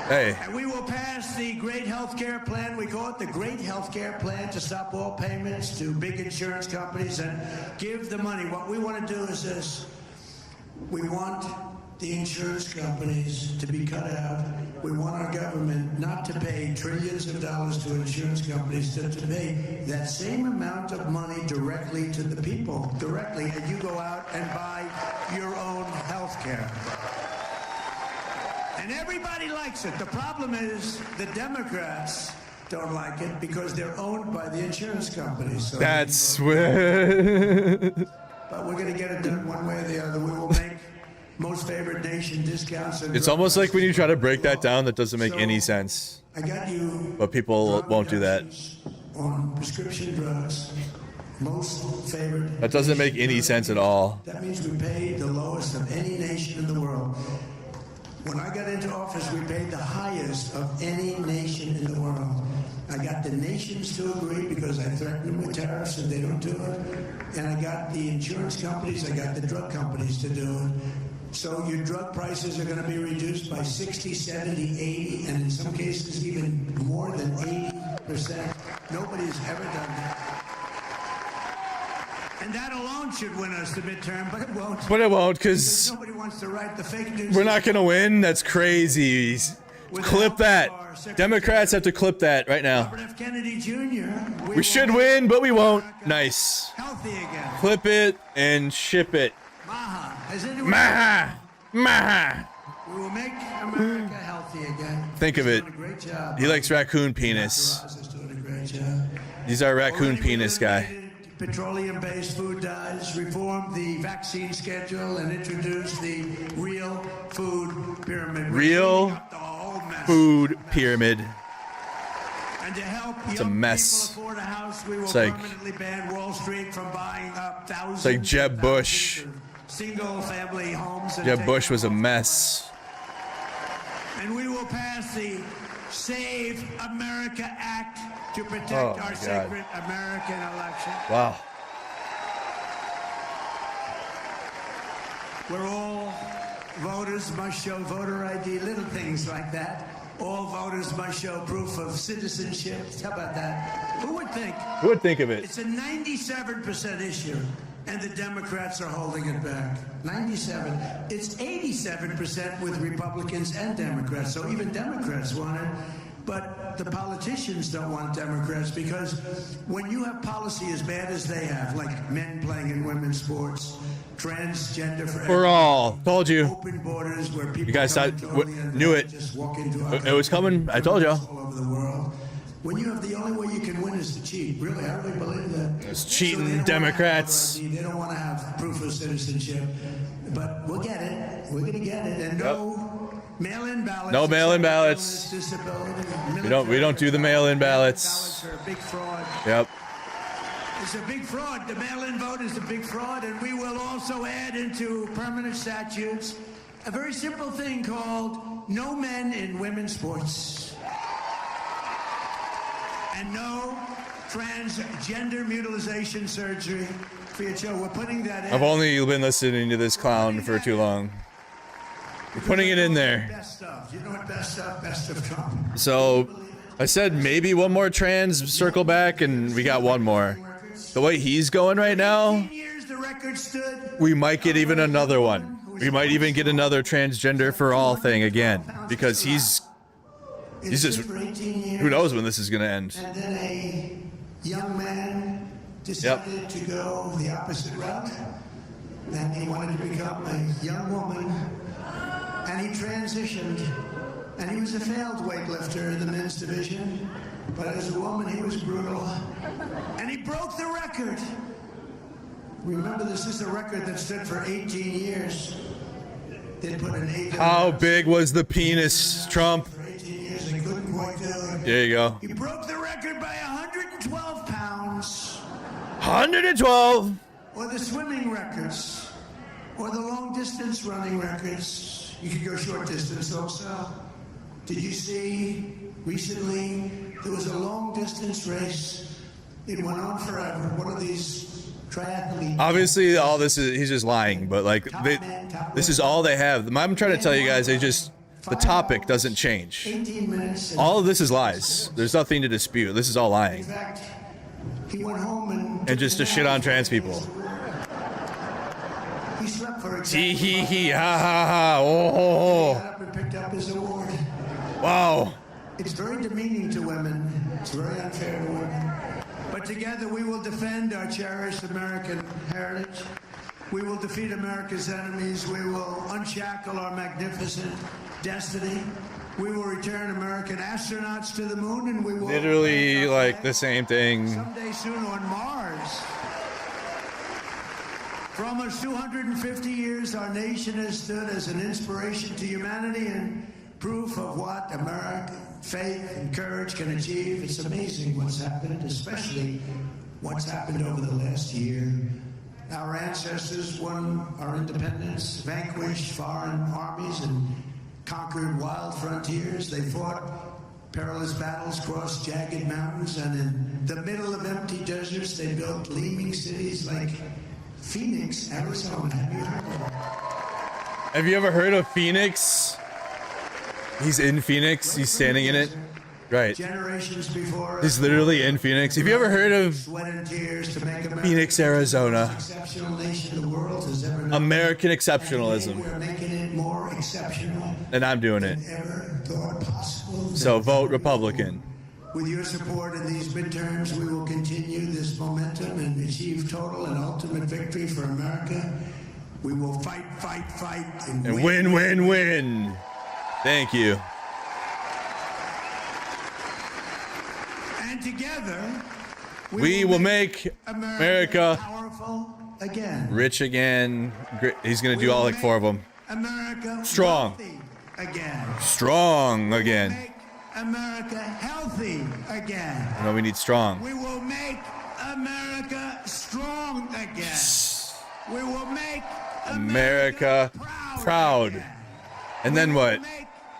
Hey. And we will pass the great health care plan. We call it the great health care plan to stop all payments to big insurance companies and give the money. What we want to do is this. We want the insurance companies to be cut out. We want our government not to pay trillions of dollars to insurance companies, to pay that same amount of money directly to the people, directly, and you go out and buy your own health care. And everybody likes it. The problem is the Democrats don't like it because they're owned by the insurance companies. So That's where. But we're going to get it done one way or the other. We will make most favored nation discounts. It's almost like when you try to break that down, that doesn't make any sense. I got you. But people won't do that. On prescription drugs, most favored. That doesn't make any sense at all. That means we pay the lowest of any nation in the world. When I got into office, we paid the highest of any nation in the world. I got the nations to agree because I threatened them with tariffs and they don't do it. And I got the insurance companies, I got the drug companies to do it. So your drug prices are going to be reduced by 60, 70, 80, and in some cases even more than 80%. Nobody's ever done that. And that alone should win us the midterm, but it won't. But it won't, because nobody wants to write the fake news. we're not going to win. That's crazy. Clip that. Democrats have to clip that right now. Robert F. Kennedy Jr. We should win, but we won't. Nice. Healthy again. Clip it and ship it. Maha. Has anyone Maha. Maha. We will make America healthy again. Think of it. Doing a great job. He likes raccoon penis. Ross is doing a great job. He's our raccoon penis guy. Petroleum-based food dyes, reform the vaccine schedule, and introduce the real food pyramid. Real food pyramid. And to help It's a young mess. people afford a house, we will It's like- permanently ban Wall Street from buying up thousands. It's like Jeb Bush. Single-family homes. And Jeb take Bush was a them mess. And we will pass the Save America Act to protect Oh, my our God. sacred American election. Wow. Where all voters must show voter ID, little things like that. All voters must show proof of citizenship. How about that? Who would think? Who would think of it? It's a 97% issue, and the Democrats are holding it back. 97. It's 87% with Republicans and Democrats, so even Democrats want it. But the politicians don't want Democrats because when you have policy as bad as they have, like men playing in women's sports, transgender for We're all. Told you. open borders where people You guys come thought, totally knew it. just walk into our It was coming. I told you. all over the world. When you have the only way you can win is to cheat. Really, I really believe that. It's So cheating they don't Democrats. wanna have voter ID, they don't want to have proof of citizenship. But we'll get it. We're going to get it. And no mail-in ballots. No mail-in ballots. Disability, We don't do the mail-in ballots. ballots are a big fraud. Yep. It's a big fraud. The mail-in vote is a big fraud, and we will also add into permanent statutes a very simple thing called no men in women's sports. And no transgender mutilization surgery for your children. We're putting that in. I've only been listening to this clown for too long. We're putting it in there. Best stuff. You know what best stuff? Best of Trump. So I said maybe one more trans circle back, and we got one more. The way he's going right now, we might get even another one. We might even get another transgender for all thing again, because he's just, who knows when this is going to end. And then a young man decided to go the opposite route. And he wanted to become a young woman. And he transitioned. And he was a failed weightlifter in the men's division. But as a woman, he was brutal. And he broke the record. Remember, this is a record that stood for 18 years. They put an 8. How big was the penis, Trump? For 18 years, they couldn't quite do it. There you go. He broke the record by 112 pounds. 112. Or the swimming records. Or the long distance running records. You could go short distance also. Did you see recently there was a long distance race? It went on forever. One of these triathletes. Obviously, all this is he's just lying, but like this is all they have. I'm trying to tell you guys, the topic doesn't change. 18 minutes. All of this is lies. There's nothing to dispute. This is all lying. In fact, he went home and just to shit on trans people. he slept for Tee exactly hee hee ha ha ha oh ho got up and picked up his award. ho. Wow. It's very demeaning to women. It's very unfair to women. But together we will defend our cherished American heritage. We will defeat America's enemies. We will unshackle our magnificent destiny. We will return American astronauts to the moon, and we will Literally like the same thing. someday soon on Mars. For almost 250 years, our nation has stood as an inspiration to humanity and proof of what American faith and courage can achieve. It's amazing what's happened, especially what's happened over the last year. Our ancestors won our independence, vanquished foreign armies, and conquered wild frontiers. They fought perilous battles, crossed jagged mountains, and in the middle of empty deserts, they built gleaming cities like Phoenix, Arizona. Have you ever heard of Phoenix? He's in Phoenix. He's standing in it. Right. Generations before He's literally in Phoenix. Have you ever heard of sweat and tears to make America Phoenix, Arizona? exceptional nation the world has ever known. American exceptionalism. We're making it more exceptional And I'm doing it. than ever thought possible. So vote Republican. With your support in these midterms, we will continue this momentum and achieve total and ultimate victory for America. We will fight, fight, fight, And win, win, win. Thank you. And together, We will make America powerful again. rich again. He's going to do all like 4 of them. America Strong. wealthy again. Strong again. America healthy again. No, we need strong. We will make America strong again. We will make America proud. And then what?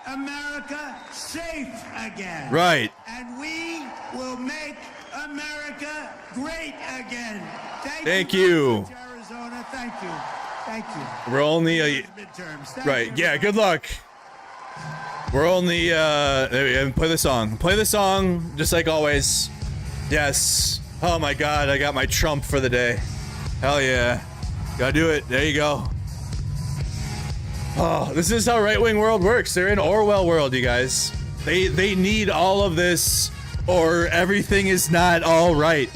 America safe again. Right. And we will make America great again. Thank you. very much, Arizona. Thank you. Thank you. We're only a Midterms. Thank right. you. Yeah. Good luck. We're only there we go. Play the song. Play the song just like always. Yes. Oh my God. I got my Trump for the day. Hell yeah. Gotta do it. There you go. Oh, this is how right-wing world works. They're in Orwell world, you guys. They need all of this or everything is not all right.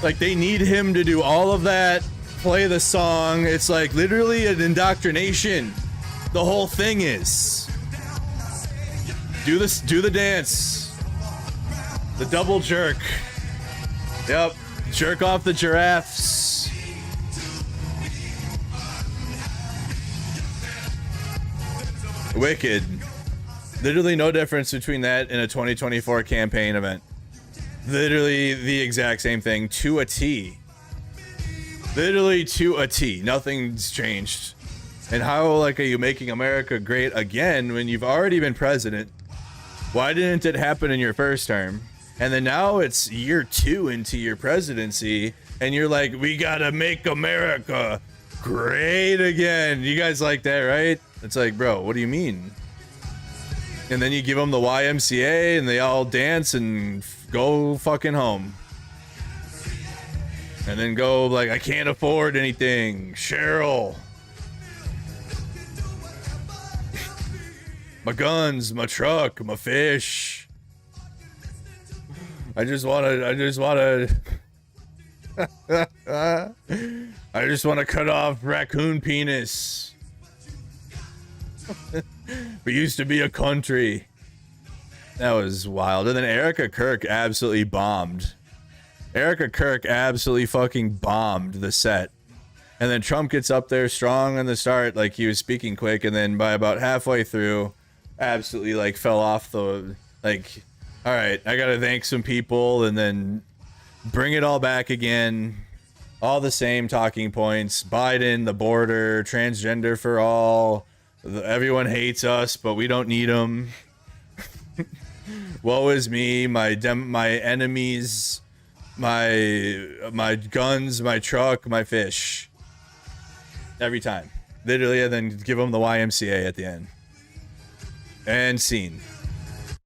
Like they need him to do all of that, play the song. It's like literally an indoctrination. The whole thing is. Do this, do the dance. The double jerk. Yep. Jerk off the giraffes. Wicked. Literally no difference between that and a 2024 campaign event. Literally the exact same thing to a T. Literally to a T. Nothing's changed. And how like are you making America great again when you've already been president? Why didn't it happen in your first term? And then now it's year 2 into your presidency and you're like, we gotta make America great again. You guys like that, right? It's like, bro, what do you mean? And then you give them the YMCA and they all dance and go fucking home. And then go like, I can't afford anything. Cheryl. My guns, my truck, my fish. I just want to cut off raccoon penis. We used to be a country. That was wild. And then Erica Kirk absolutely bombed. Erica Kirk absolutely fucking bombed the set. And then Trump gets up there strong in the start, like he was speaking quick, and then by about halfway through, absolutely like fell off the like. All right, I gotta thank some people, and then bring it all back again. All the same talking points: Biden, the border, transgender for all. Everyone hates us, but we don't need them. Woe is me, my enemies, my guns, my truck, my fish. Every time. Literally, and then give them the YMCA at the end. And scene.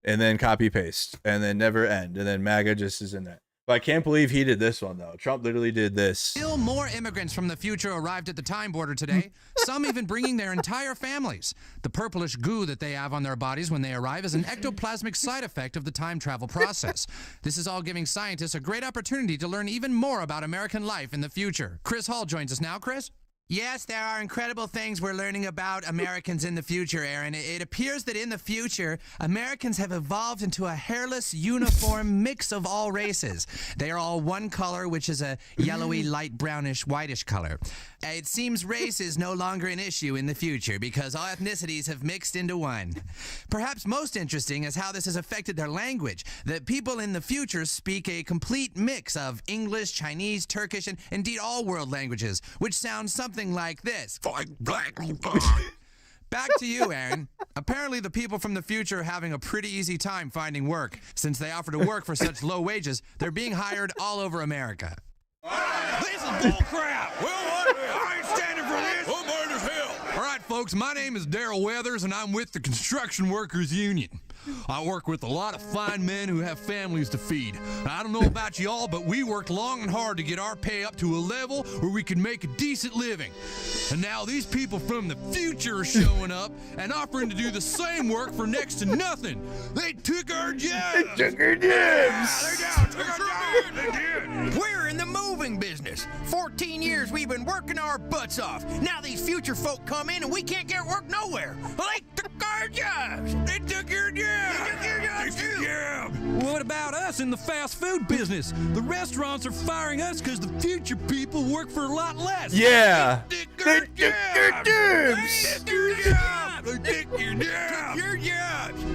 And then copy paste. And then never end. And then MAGA just is in there. But I can't believe he did this one, though. Trump literally did this. Still more immigrants from the future arrived at the time border today, some even bringing their entire families. The purplish goo that they have on their bodies when they arrive is an ectoplasmic side effect of the time travel process. This is all giving scientists a great opportunity to learn even more about American life in the future. Chris Hall joins us now. Chris? Yes, there are incredible things we're learning about Americans in the future, Aaron. It appears that in the future, Americans have evolved into a hairless, uniform mix of all races. They are all one color, which is a yellowy, light brownish, whitish color. It seems race is no longer an issue in the future because all ethnicities have mixed into one. Perhaps most interesting is how this has affected their language. The people in the future speak a complete mix of English, Chinese, Turkish, and indeed all world languages, which sounds something like this. Back to you, Aaron. Apparently the people from the future are having a pretty easy time finding work. Since they offer to work for such low wages, they're being hired all over America. This is bullcrap! Well, what? I ain't standing for this! I'm hard as hell! All right, folks, my name is Daryl Weathers, and I'm with the Construction Workers Union. I work with a lot of fine men who have families to feed. I don't know about y'all, but we worked long and hard to get our pay up to a level where we can make a decent living. And now these people from the future are showing up and offering to do the same work for next to nothing. They took our jobs! They took our jobs! We're in the moving business. 14 years we've been working our butts off. Now these future folk come in and we can't get work nowhere. Well, they took our jobs. They took your jobs. They took your jobs too. What about us in the fast food business? The restaurants are firing us because the future people work for a lot less. Yeah. They took our jobs.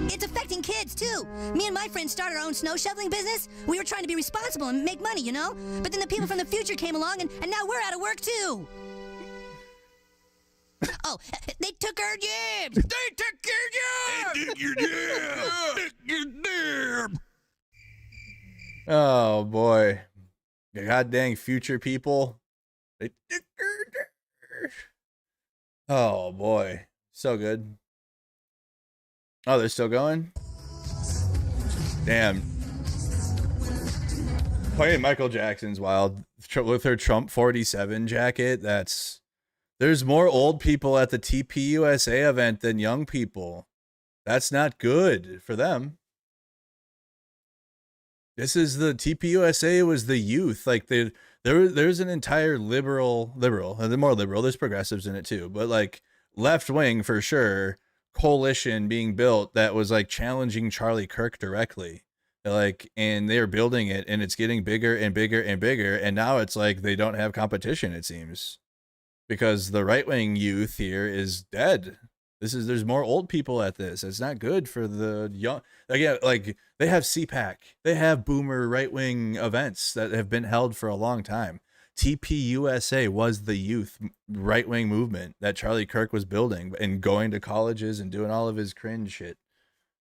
It's affecting kids, too. Me and my friends started our own snow shoveling business. We were trying to be responsible and make money, you know? But then the people from the future came along, and now we're out of work, too. Oh, they took our jobs! They took your jobs! They took your jobs! They took your jobs! Oh, boy. The god dang future people. They took our jobs. Oh, boy. So good. Oh, they're still going? Damn. Playing Michael Jackson's wild. With her Trump 47 jacket, there's more old people at the TPUSA event than young people. That's not good for them. This is the TPUSA was the youth. Like there's an entire liberal, and the more liberal, there's progressives in it too, but like left wing for sure, coalition being built that was like challenging Charlie Kirk directly. Like, and they're building it and it's getting bigger and bigger and bigger. And now it's like they don't have competition, it seems. Because the right-wing youth here is dead. There's more old people at this. It's not good for the young. Again, like they have CPAC. They have boomer right-wing events that have been held for a long time. TPUSA was the youth right-wing movement that Charlie Kirk was building and going to colleges and doing all of his cringe shit.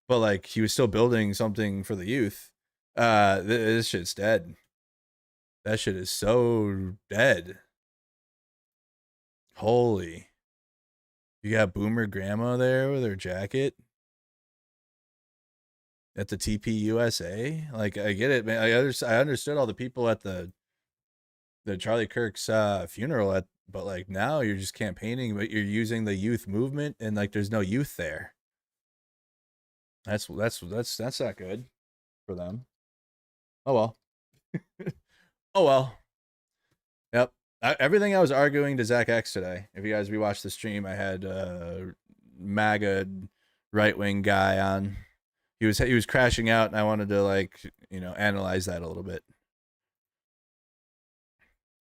But like he was still building something for the youth. This shit's dead. That shit is so dead. Holy. You got boomer grandma there with her jacket at the TPUSA. Like I get it, man. I understood all the people at the Charlie Kirk's funeral but like now you're just campaigning, but you're using the youth movement and like there's no youth there. That's not good for them. Oh well. Oh well. Yep. Everything I was arguing to Zach X today. If you guys rewatched the stream, I had MAGA right-wing guy on. He was crashing out, and I wanted to analyze that a little bit.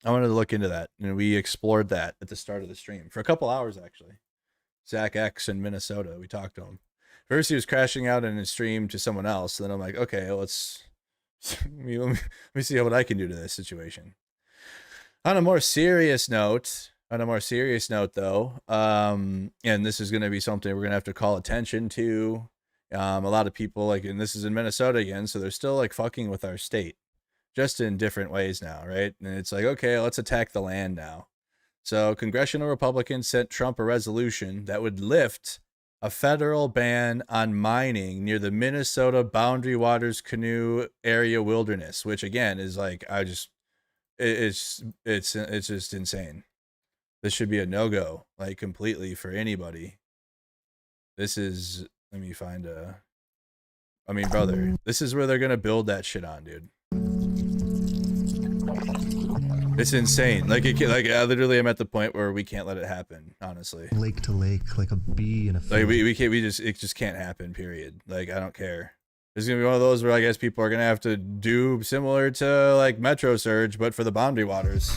I wanted to look into that, and we explored that at the start of the stream for a couple hours actually. Zach X in Minnesota, we talked to him. First, he was crashing out in his stream to someone else. Then I'm like, okay, let me see what I can do to this situation. On a more serious note, On a more serious note, though, and this is going to be something we're going to have to call attention to. A lot of people, like, and this is in Minnesota again, so they're still like fucking with our state, just in different ways now, right? And it's like, okay, let's attack the land now. So congressional Republicans sent Trump a resolution that would lift a federal ban on mining near the Minnesota Boundary Waters Canoe Area Wilderness, which again is like, it's just insane. This should be a no-go, like, completely for anybody. This is, let me find I mean, brother, this is where they're gonna build that shit on, dude. It's insane. Like, I literally am at the point where we can't let it happen, honestly. Lake to lake, like a bee in a field. Like, it just can't happen, period. Like, I don't care. This is gonna be one of those where I guess people are gonna have to do similar to, like, Metro Surge, but for the boundary waters.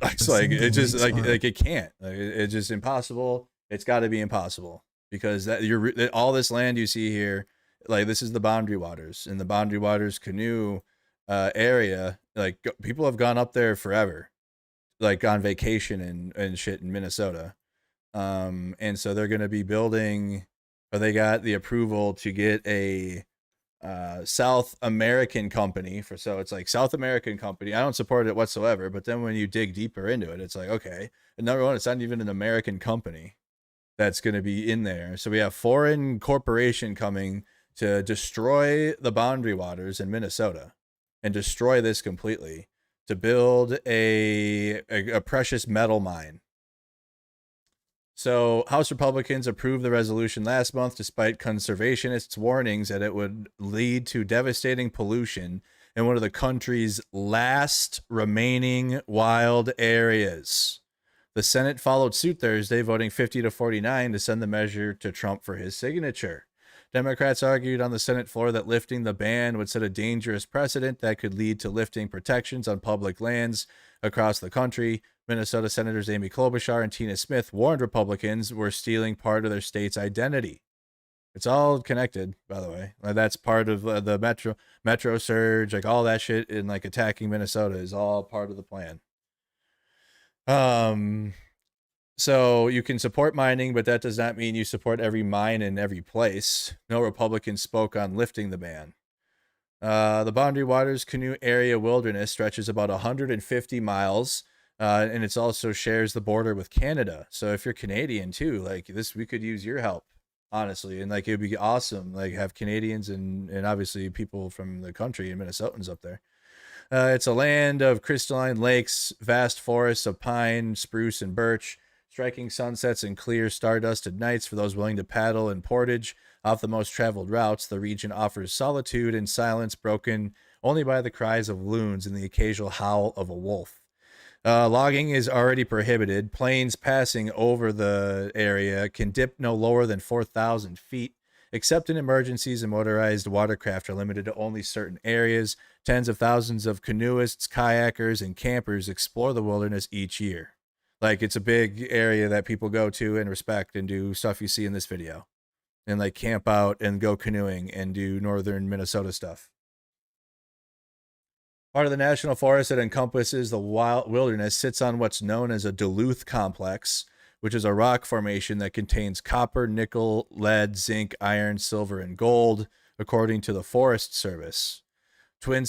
It's like, it just like it can't, like, it's just impossible. It's got to be impossible, because that all this land you see here, like, this is the boundary waters, and the boundary waters canoe area, like, people have gone up there forever, like on vacation and shit in Minnesota. And so they're going to be building, or they got the approval to get a South American company so it's like South American company. I don't support it whatsoever, but then when you dig deeper into it, it's like, okay, and number one, it's not even an American company that's going to be in there. So we have foreign corporation coming to destroy the boundary waters in Minnesota and destroy this completely to build a precious metal mine. So House Republicans approved the resolution last month despite conservationists' warnings that it would lead to devastating pollution in one of the country's last remaining wild areas. The Senate followed suit Thursday, voting 50-49 to send the measure to Trump for his signature. Democrats argued on the Senate floor that lifting the ban would set a dangerous precedent that could lead to lifting protections on public lands across the country. Minnesota Senators Amy Klobuchar and Tina Smith warned Republicans were stealing part of their state's identity. It's all connected, by the way. That's part of the Metro Surge, like all that shit, and like attacking Minnesota is all part of the plan. So you can support mining, but that does not mean you support every mine in every place. No Republican spoke on lifting the ban. The Boundary Waters Canoe Area Wilderness stretches about 150 miles, and it also shares the border with Canada. So if you're Canadian too, like this, we could use your help, honestly. And like, it'd be awesome, like have Canadians and obviously people from the country and Minnesotans up there. It's a land of crystalline lakes, vast forests of pine, spruce, and birch, striking sunsets and clear star-dusted nights for those willing to paddle and portage off the most traveled routes. The region offers solitude and silence broken only by the cries of loons and the occasional howl of a wolf. Logging is already prohibited. Planes passing over the area can dip no lower than 4,000 feet. Except in emergencies, and motorized watercraft are limited to only certain areas. Tens of thousands of canoeists, kayakers, and campers explore the wilderness each year. Like, it's a big area that people go to and respect and do stuff you see in this video. And like camp out and go canoeing and do northern Minnesota stuff. Part of the national forest that encompasses the wild wilderness sits on what's known as a Duluth complex, which is a rock formation that contains copper, nickel, lead, zinc, iron, silver, and gold, according to the Forest Service. Twin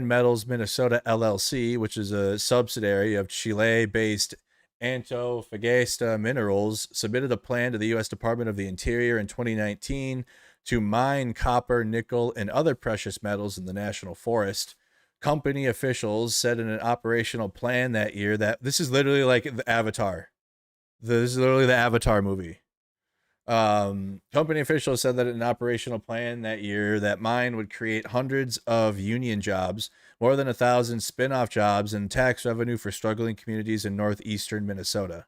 Metals Minnesota LLC, which is a subsidiary of Chile-based Antofagasta Minerals, submitted a plan to the U.S. Department of the Interior in 2019 to mine copper, nickel, and other precious metals in the national forest. Company officials said in an operational plan that year that this is literally like the Avatar. This is literally the Avatar movie. Company officials said that in an operational plan that year that mine would create hundreds of union jobs, more than 1,000 spin-off jobs, and tax revenue for struggling communities in northeastern Minnesota.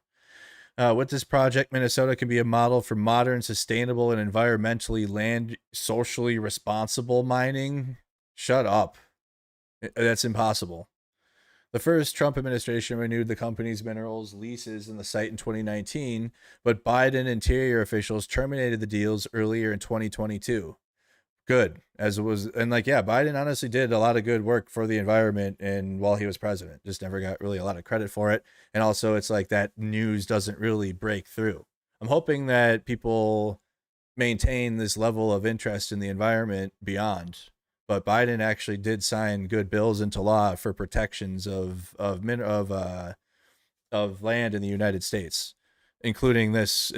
With this project, Minnesota can be a model for modern, sustainable, and environmentally socially responsible mining. Shut up. That's impossible. The first Trump administration renewed the company's minerals leases in the site in 2019, but Biden interior officials terminated the deals earlier in 2022. good as it was. And like, yeah, Biden honestly did a lot of good work for the environment and while he was president, just never got really a lot of credit for it. And also it's like that news doesn't really break through. I'm hoping that people maintain this level of interest in the environment beyond, but Biden actually did sign good bills into law for protections of land in the United States, including this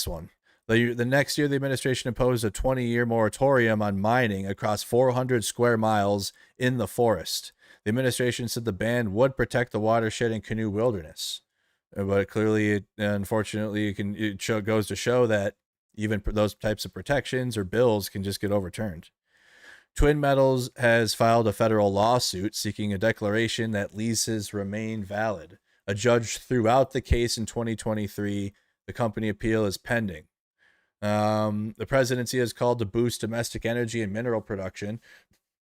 one. The next year, the administration imposed a 20-year moratorium on mining across 400 square miles in the forest. The administration said the ban would protect the watershed and canoe wilderness, but clearly, unfortunately, it goes to show that even those types of protections or bills can just get overturned. Twin Metals has filed a federal lawsuit seeking a declaration that leases remain valid. A judge threw out the case in 2023. The company appeal is pending. The presidency has called to boost domestic energy and mineral production,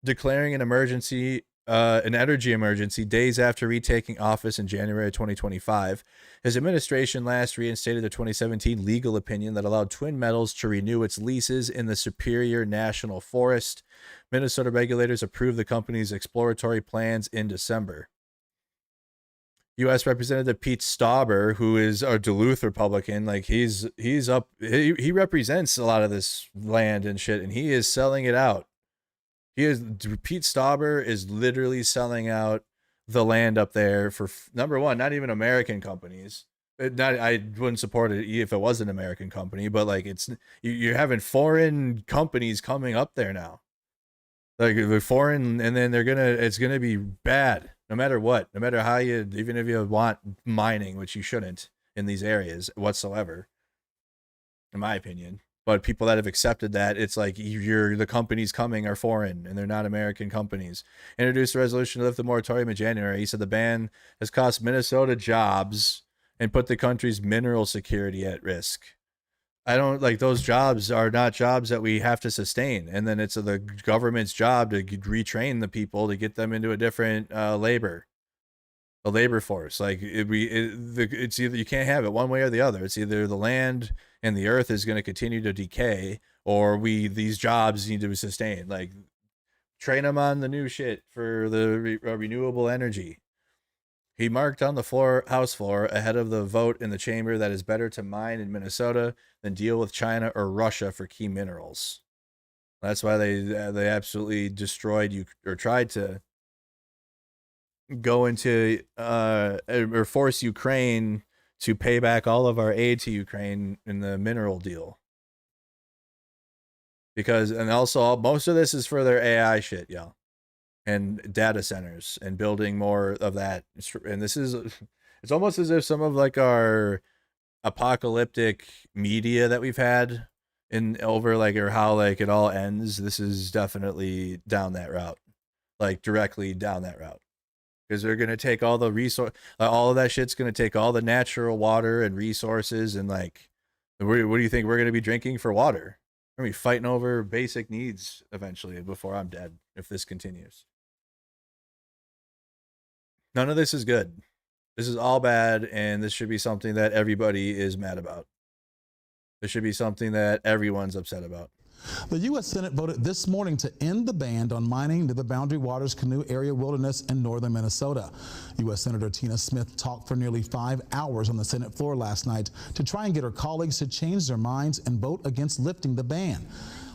declaring an energy emergency days after retaking office in January 2025. His administration last reinstated the 2017 legal opinion that allowed Twin Metals to renew its leases in the Superior National Forest. Minnesota regulators approved the company's exploratory plans in December. U.S. Representative Pete Stauber, who is a Duluth Republican, like he represents a lot of this land and shit, and he is selling it out. Pete Stauber is literally selling out the land up there for number one, not even American companies. I wouldn't support it if it was an American company, but like you're having foreign companies coming up there now, like the foreign, and then it's gonna be bad. No matter what, no matter how even if you want mining, which you shouldn't in these areas whatsoever, in my opinion. But people that have accepted that, it's like the companies coming are foreign and they're not American companies. Introduced a resolution to lift the moratorium in January. He said the ban has cost Minnesota jobs and put the country's mineral security at risk. I don't like those jobs are not jobs that we have to sustain. And then it's the government's job to retrain the people to get them into a different labor force. Like it's either you can't have it one way or the other. It's either the land and the earth is going to continue to decay, or these jobs need to be sustained. Like train them on the new shit for the renewable energy. He marked on the House floor ahead of the vote in the chamber that is better to mine in Minnesota than deal with China or Russia for key minerals. That's why they absolutely destroyed you or tried to go into or force Ukraine to pay back all of our aid to Ukraine in the mineral deal. And also most of this is for their AI shit, y'all. And data centers and building more of that. And it's almost as if some of like our apocalyptic media that we've had or how like it all ends. This is definitely down that route, like directly down that route, because they're going to take all the all of that shit's going to take all the natural water and resources. And like, what do you think we're going to be drinking for water? We're going to be fighting over basic needs eventually before I'm dead if this continues. None of this is good. This is all bad, and this should be something that everybody is mad about. This should be something that everyone's upset about. The U.S. Senate voted this morning to end the ban on mining near the Boundary Waters Canoe Area Wilderness in northern Minnesota. U.S. Senator Tina Smith talked for nearly 5 hours on the Senate floor last night to try and get her colleagues to change their minds and vote against lifting the ban.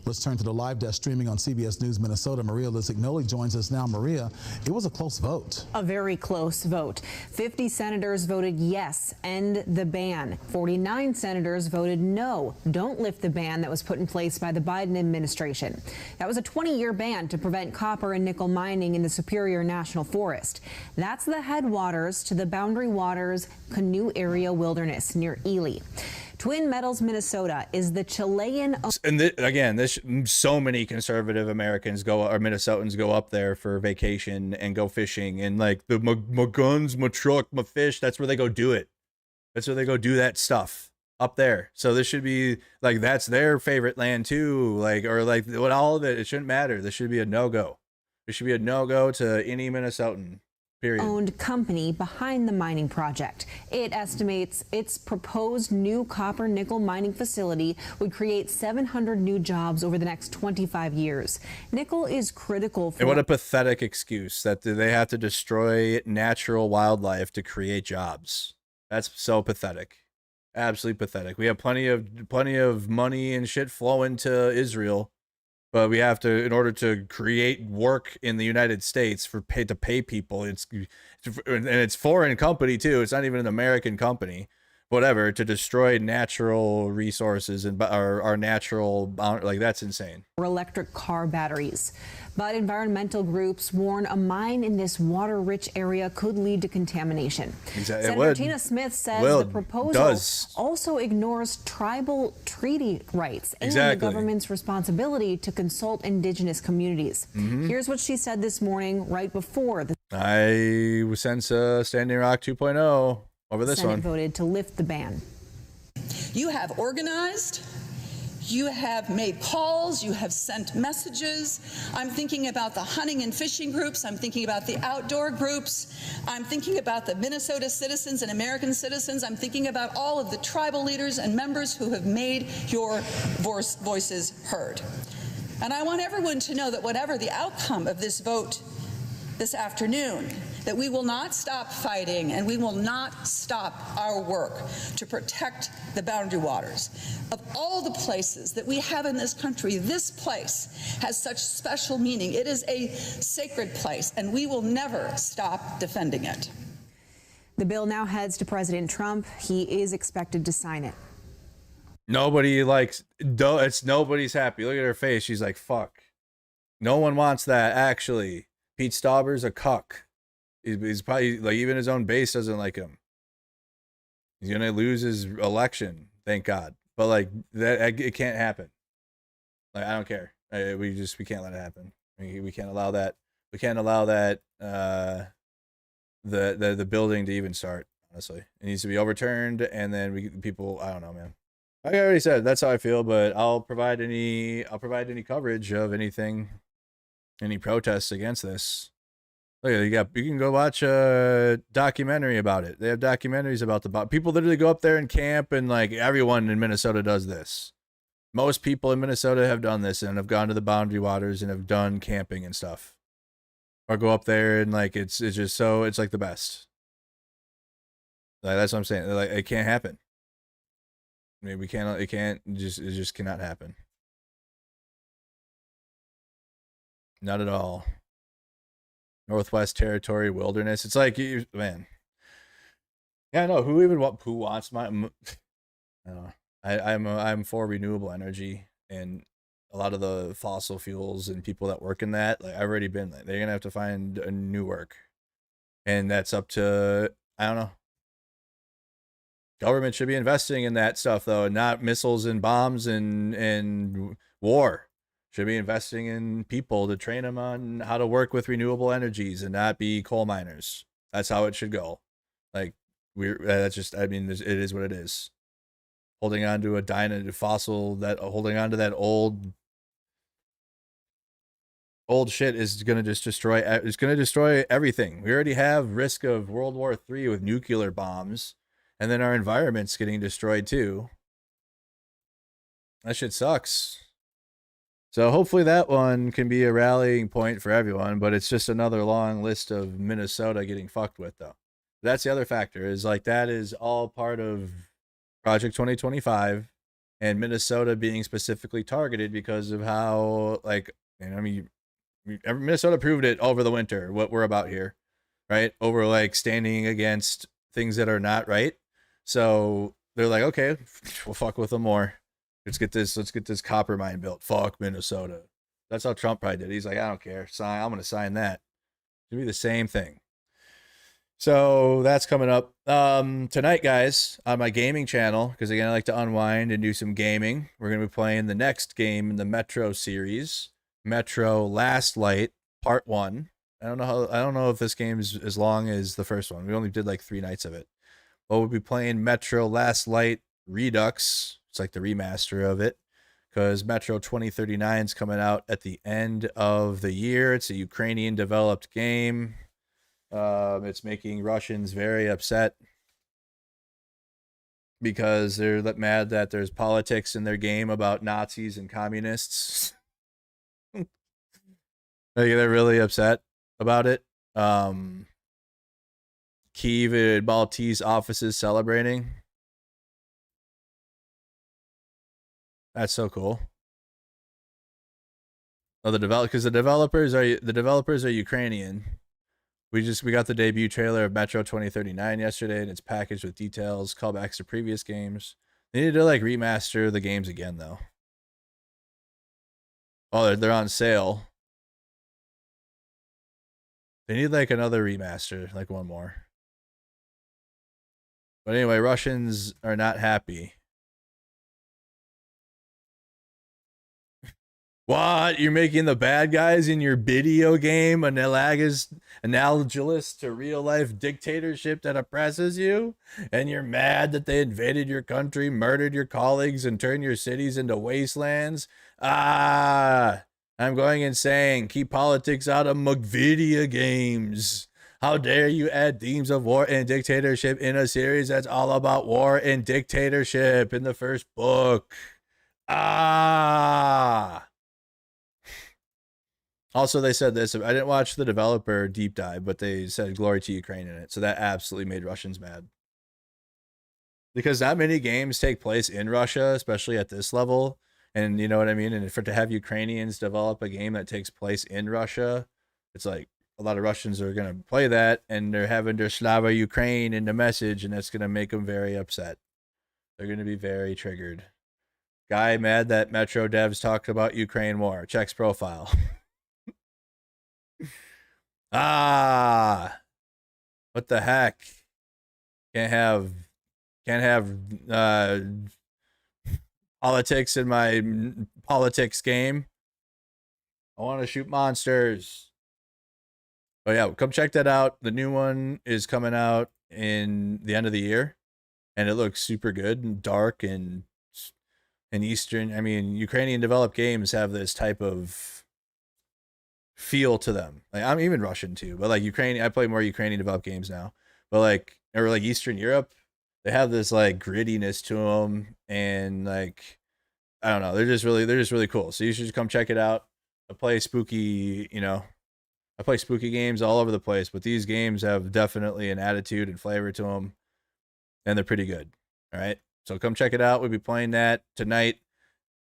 Let's turn to the live desk streaming on CBS News Minnesota. Maria Lisignoli joins us now. Maria, it was a close vote. A very close vote. 50 senators voted yes, end the ban. 49 senators voted no, don't lift the ban that was put in place by the Biden administration. That was a 20-year ban to prevent copper and nickel mining in the Superior National Forest. That's the headwaters to the Boundary Waters Canoe Area Wilderness near Ely. Twin Metals, Minnesota is the Chilean. And so many conservative Americans or Minnesotans go up there for vacation and go fishing, and like my guns, my truck, my fish. That's where they go do it. That's where they go do that stuff up there. So this should be like, that's their favorite land too. Like, or like all of it. It shouldn't matter. This should be a no-go. It should be a no-go to any Minnesotan Period. Owned company behind the mining project. It estimates its proposed new copper nickel mining facility would create 700 new jobs over the next 25 years. Nickel is critical for... And what a pathetic excuse that they have to destroy natural wildlife to create jobs. That's so pathetic. Absolutely pathetic. We have plenty of money and shit flowing to Israel, but we have to, in order to create work in the United States to pay people, and it's foreign company too. It's not even an American company, whatever, to destroy natural resources and our natural, like, that's insane. Or electric car batteries. But environmental groups warn a mine in this water-rich area could lead to contamination. Exactly. Senator Tina Smith says the proposal also ignores tribal treaty rights and the government's responsibility to consult indigenous communities. Here's what she said this morning right before the I sense Standing Rock 2.0 over this Senate one. voted to lift the ban. You have organized, you have made calls, you have sent messages. I'm thinking about the hunting and fishing groups. I'm thinking about the outdoor groups. I'm thinking about the Minnesota citizens and American citizens. I'm thinking about all of the tribal leaders and members who have made your voices heard. And I want everyone to know that whatever the outcome of this vote this afternoon, that we will not stop fighting and we will not stop our work to protect the boundary waters. Of all the places that we have in this country, this place has such special meaning. It is a sacred place, and we will never stop defending it. The bill now heads to President Trump. He is expected to sign it. Nobody likes, it's nobody's happy. Look at her face. She's like, fuck. No one wants that, actually. Pete Stauber's a cuck. He's probably, like, even his own base doesn't like him. He's gonna lose his election, thank God. But, like, that, it can't happen. Like, I don't care. We can't let it happen. We can't allow that. We can't allow that. The building to even start. Honestly, it needs to be overturned, and then people. I don't know, man. Like I already said, that's how I feel. But I'll provide any coverage of anything. Any protests against this. Look, you can go watch a documentary about it. They have documentaries about the people literally go up there and camp, and like everyone in Minnesota does this. Most people in Minnesota have done this and have gone to the boundary waters and have done camping and stuff. Or go up there and like it's just so it's like the best. Like that's what I'm saying. Like it can't happen. I mean, it just cannot happen. Not at all. Northwest Territory Wilderness. It's like, man. Yeah, no. Who wants my? I'm for renewable energy, and a lot of the fossil fuels and people that work in that. Like I've already been. They're gonna have to find a new work, and that's up to I don't know. Government should be investing in that stuff though, and not missiles and bombs and war. Should be investing in people to train them on how to work with renewable energies and not be coal miners. That's how it should go. Like that's just, I mean, it is what it is. Holding on to a fossil, holding on to that old shit is going to just destroy, it's going to destroy everything. We already have risk of World War III with nuclear bombs, and then our environment's getting destroyed too. That shit sucks. So hopefully that one can be a rallying point for everyone, but it's just another long list of Minnesota getting fucked with though. That's the other factor is like that is all part of Project 2025 and Minnesota being specifically targeted because of how like, I mean, Minnesota proved it over the winter, what we're about here, right? Over like standing against things that are not right. So they're like, okay, we'll fuck with them more. Let's get this copper mine built. Fuck Minnesota. That's how Trump probably did. He's like, I don't care. I'm going to sign that. It'll be the same thing. So that's coming up tonight, guys, on my gaming channel. Because again, I like to unwind and do some gaming. We're going to be playing the next game in the Metro series, Metro Last Light Part 1. I don't know if this game is as long as the first one. We only did like 3 nights of it. But we'll be playing Metro Last Light Redux. It's like the remaster of it because Metro 2039 is coming out at the end of the year. It's a Ukrainian developed game. It's making Russians very upset because they're mad that there's politics in their game about Nazis and communists. Like, they're really upset about it. Kyiv and Maltese offices celebrating. That's so cool. Oh, the developers are Ukrainian. We got the debut trailer of Metro 2039 yesterday, and it's packaged with details, callbacks to previous games. They need to like remaster the games again, though. Oh, they're on sale. They need like another remaster, like one more. But anyway, Russians are not happy. What? You're making the bad guys in your video game analogous to real life dictatorship that oppresses you? And you're mad that they invaded your country, murdered your colleagues, and turned your cities into wastelands? Ah, I'm going insane. Keep politics out of video games. How dare you add themes of war and dictatorship in a series that's all about war and dictatorship in the first book? Ah. Also, they said this. I didn't watch the developer deep dive, but they said glory to Ukraine in it. So that absolutely made Russians mad. Because not many games take place in Russia, especially at this level. And you know what I mean? And to have Ukrainians develop a game that takes place in Russia, it's like a lot of Russians are going to play that and they're having their Slava Ukraine in the message, and that's going to make them very upset. They're going to be very triggered. Guy mad that Metro devs talked about Ukraine war. Checks profile. Ah, what the heck? Can't have politics in my politics game. I want to shoot monsters. Oh yeah, come check that out. The new one is coming out in the end of the year, and it looks super good and dark and Eastern. I mean, Ukrainian developed games have this type of feel to them. Like, I'm even Russian too, but like I play more Ukrainian developed games now. But like, or like Eastern Europe, they have this like grittiness to them, and like, I don't know, they're just really cool. So you should just come check it out. I play spooky games all over the place, but these games have definitely an attitude and flavor to them, and they're pretty good. All right, so come check it out. We'll be playing that tonight.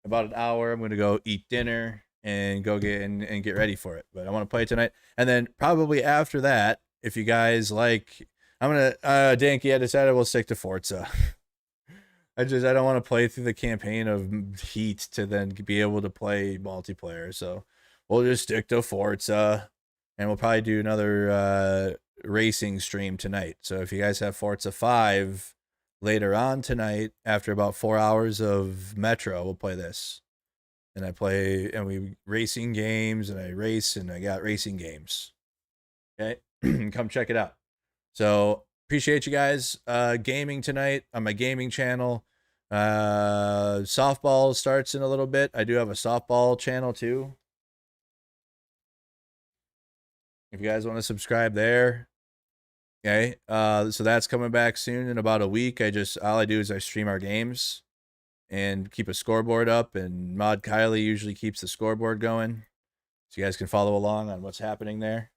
About an hour. I'm gonna go eat dinner and go get ready for it. But I want to play it tonight. And then probably after that, if you guys like, I'm going to, Danky, I decided we'll stick to Forza. I don't want to play through the campaign of Heat to then be able to play multiplayer. So we'll just stick to Forza, and we'll probably do another racing stream tonight. So if you guys have Forza 5 later on tonight, after about 4 hours of Metro, we'll play this. And I play, and we racing games, and I race, and I got racing games. Okay, come check it out. So appreciate you guys. Gaming tonight on my gaming channel. Softball starts in a little bit. I do have a softball channel too. If you guys want to subscribe there. Okay, so that's coming back soon in about a week. All I do is I stream our games and keep a scoreboard up, and Mod Kylie usually keeps the scoreboard going, so you guys can follow along on what's happening there.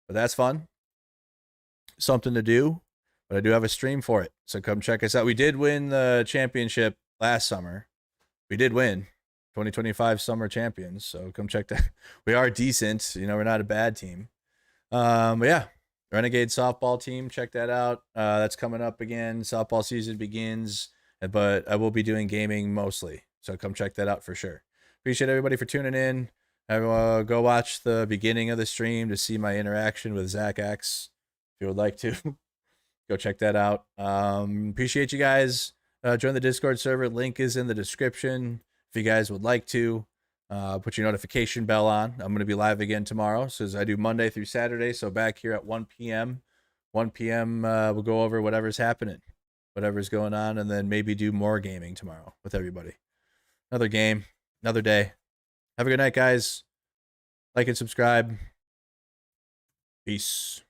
But that's fun, something to do. But I do have a stream for it, so come check us out. We did win the championship last summer. We did win 2025 summer champions, so come check that. We are decent, we're not a bad team. But yeah, Renegade softball team, check that out. That's coming up again. Softball season begins. But I will be doing gaming mostly, so come check that out for sure. Appreciate everybody for tuning in. Go watch the beginning of the stream to see my interaction with Zach X. If you would like to, go check that out. Appreciate you guys. Join the Discord server. Link is in the description. If you guys would like to, put your notification bell on. I'm going to be live again tomorrow, so as I do Monday through Saturday. So back here at 1 p.m. 1 p.m. We'll go over whatever's happening. Whatever's going on, and then maybe do more gaming tomorrow with everybody. Another game, another day. Have a good night, guys. Like and subscribe. Peace.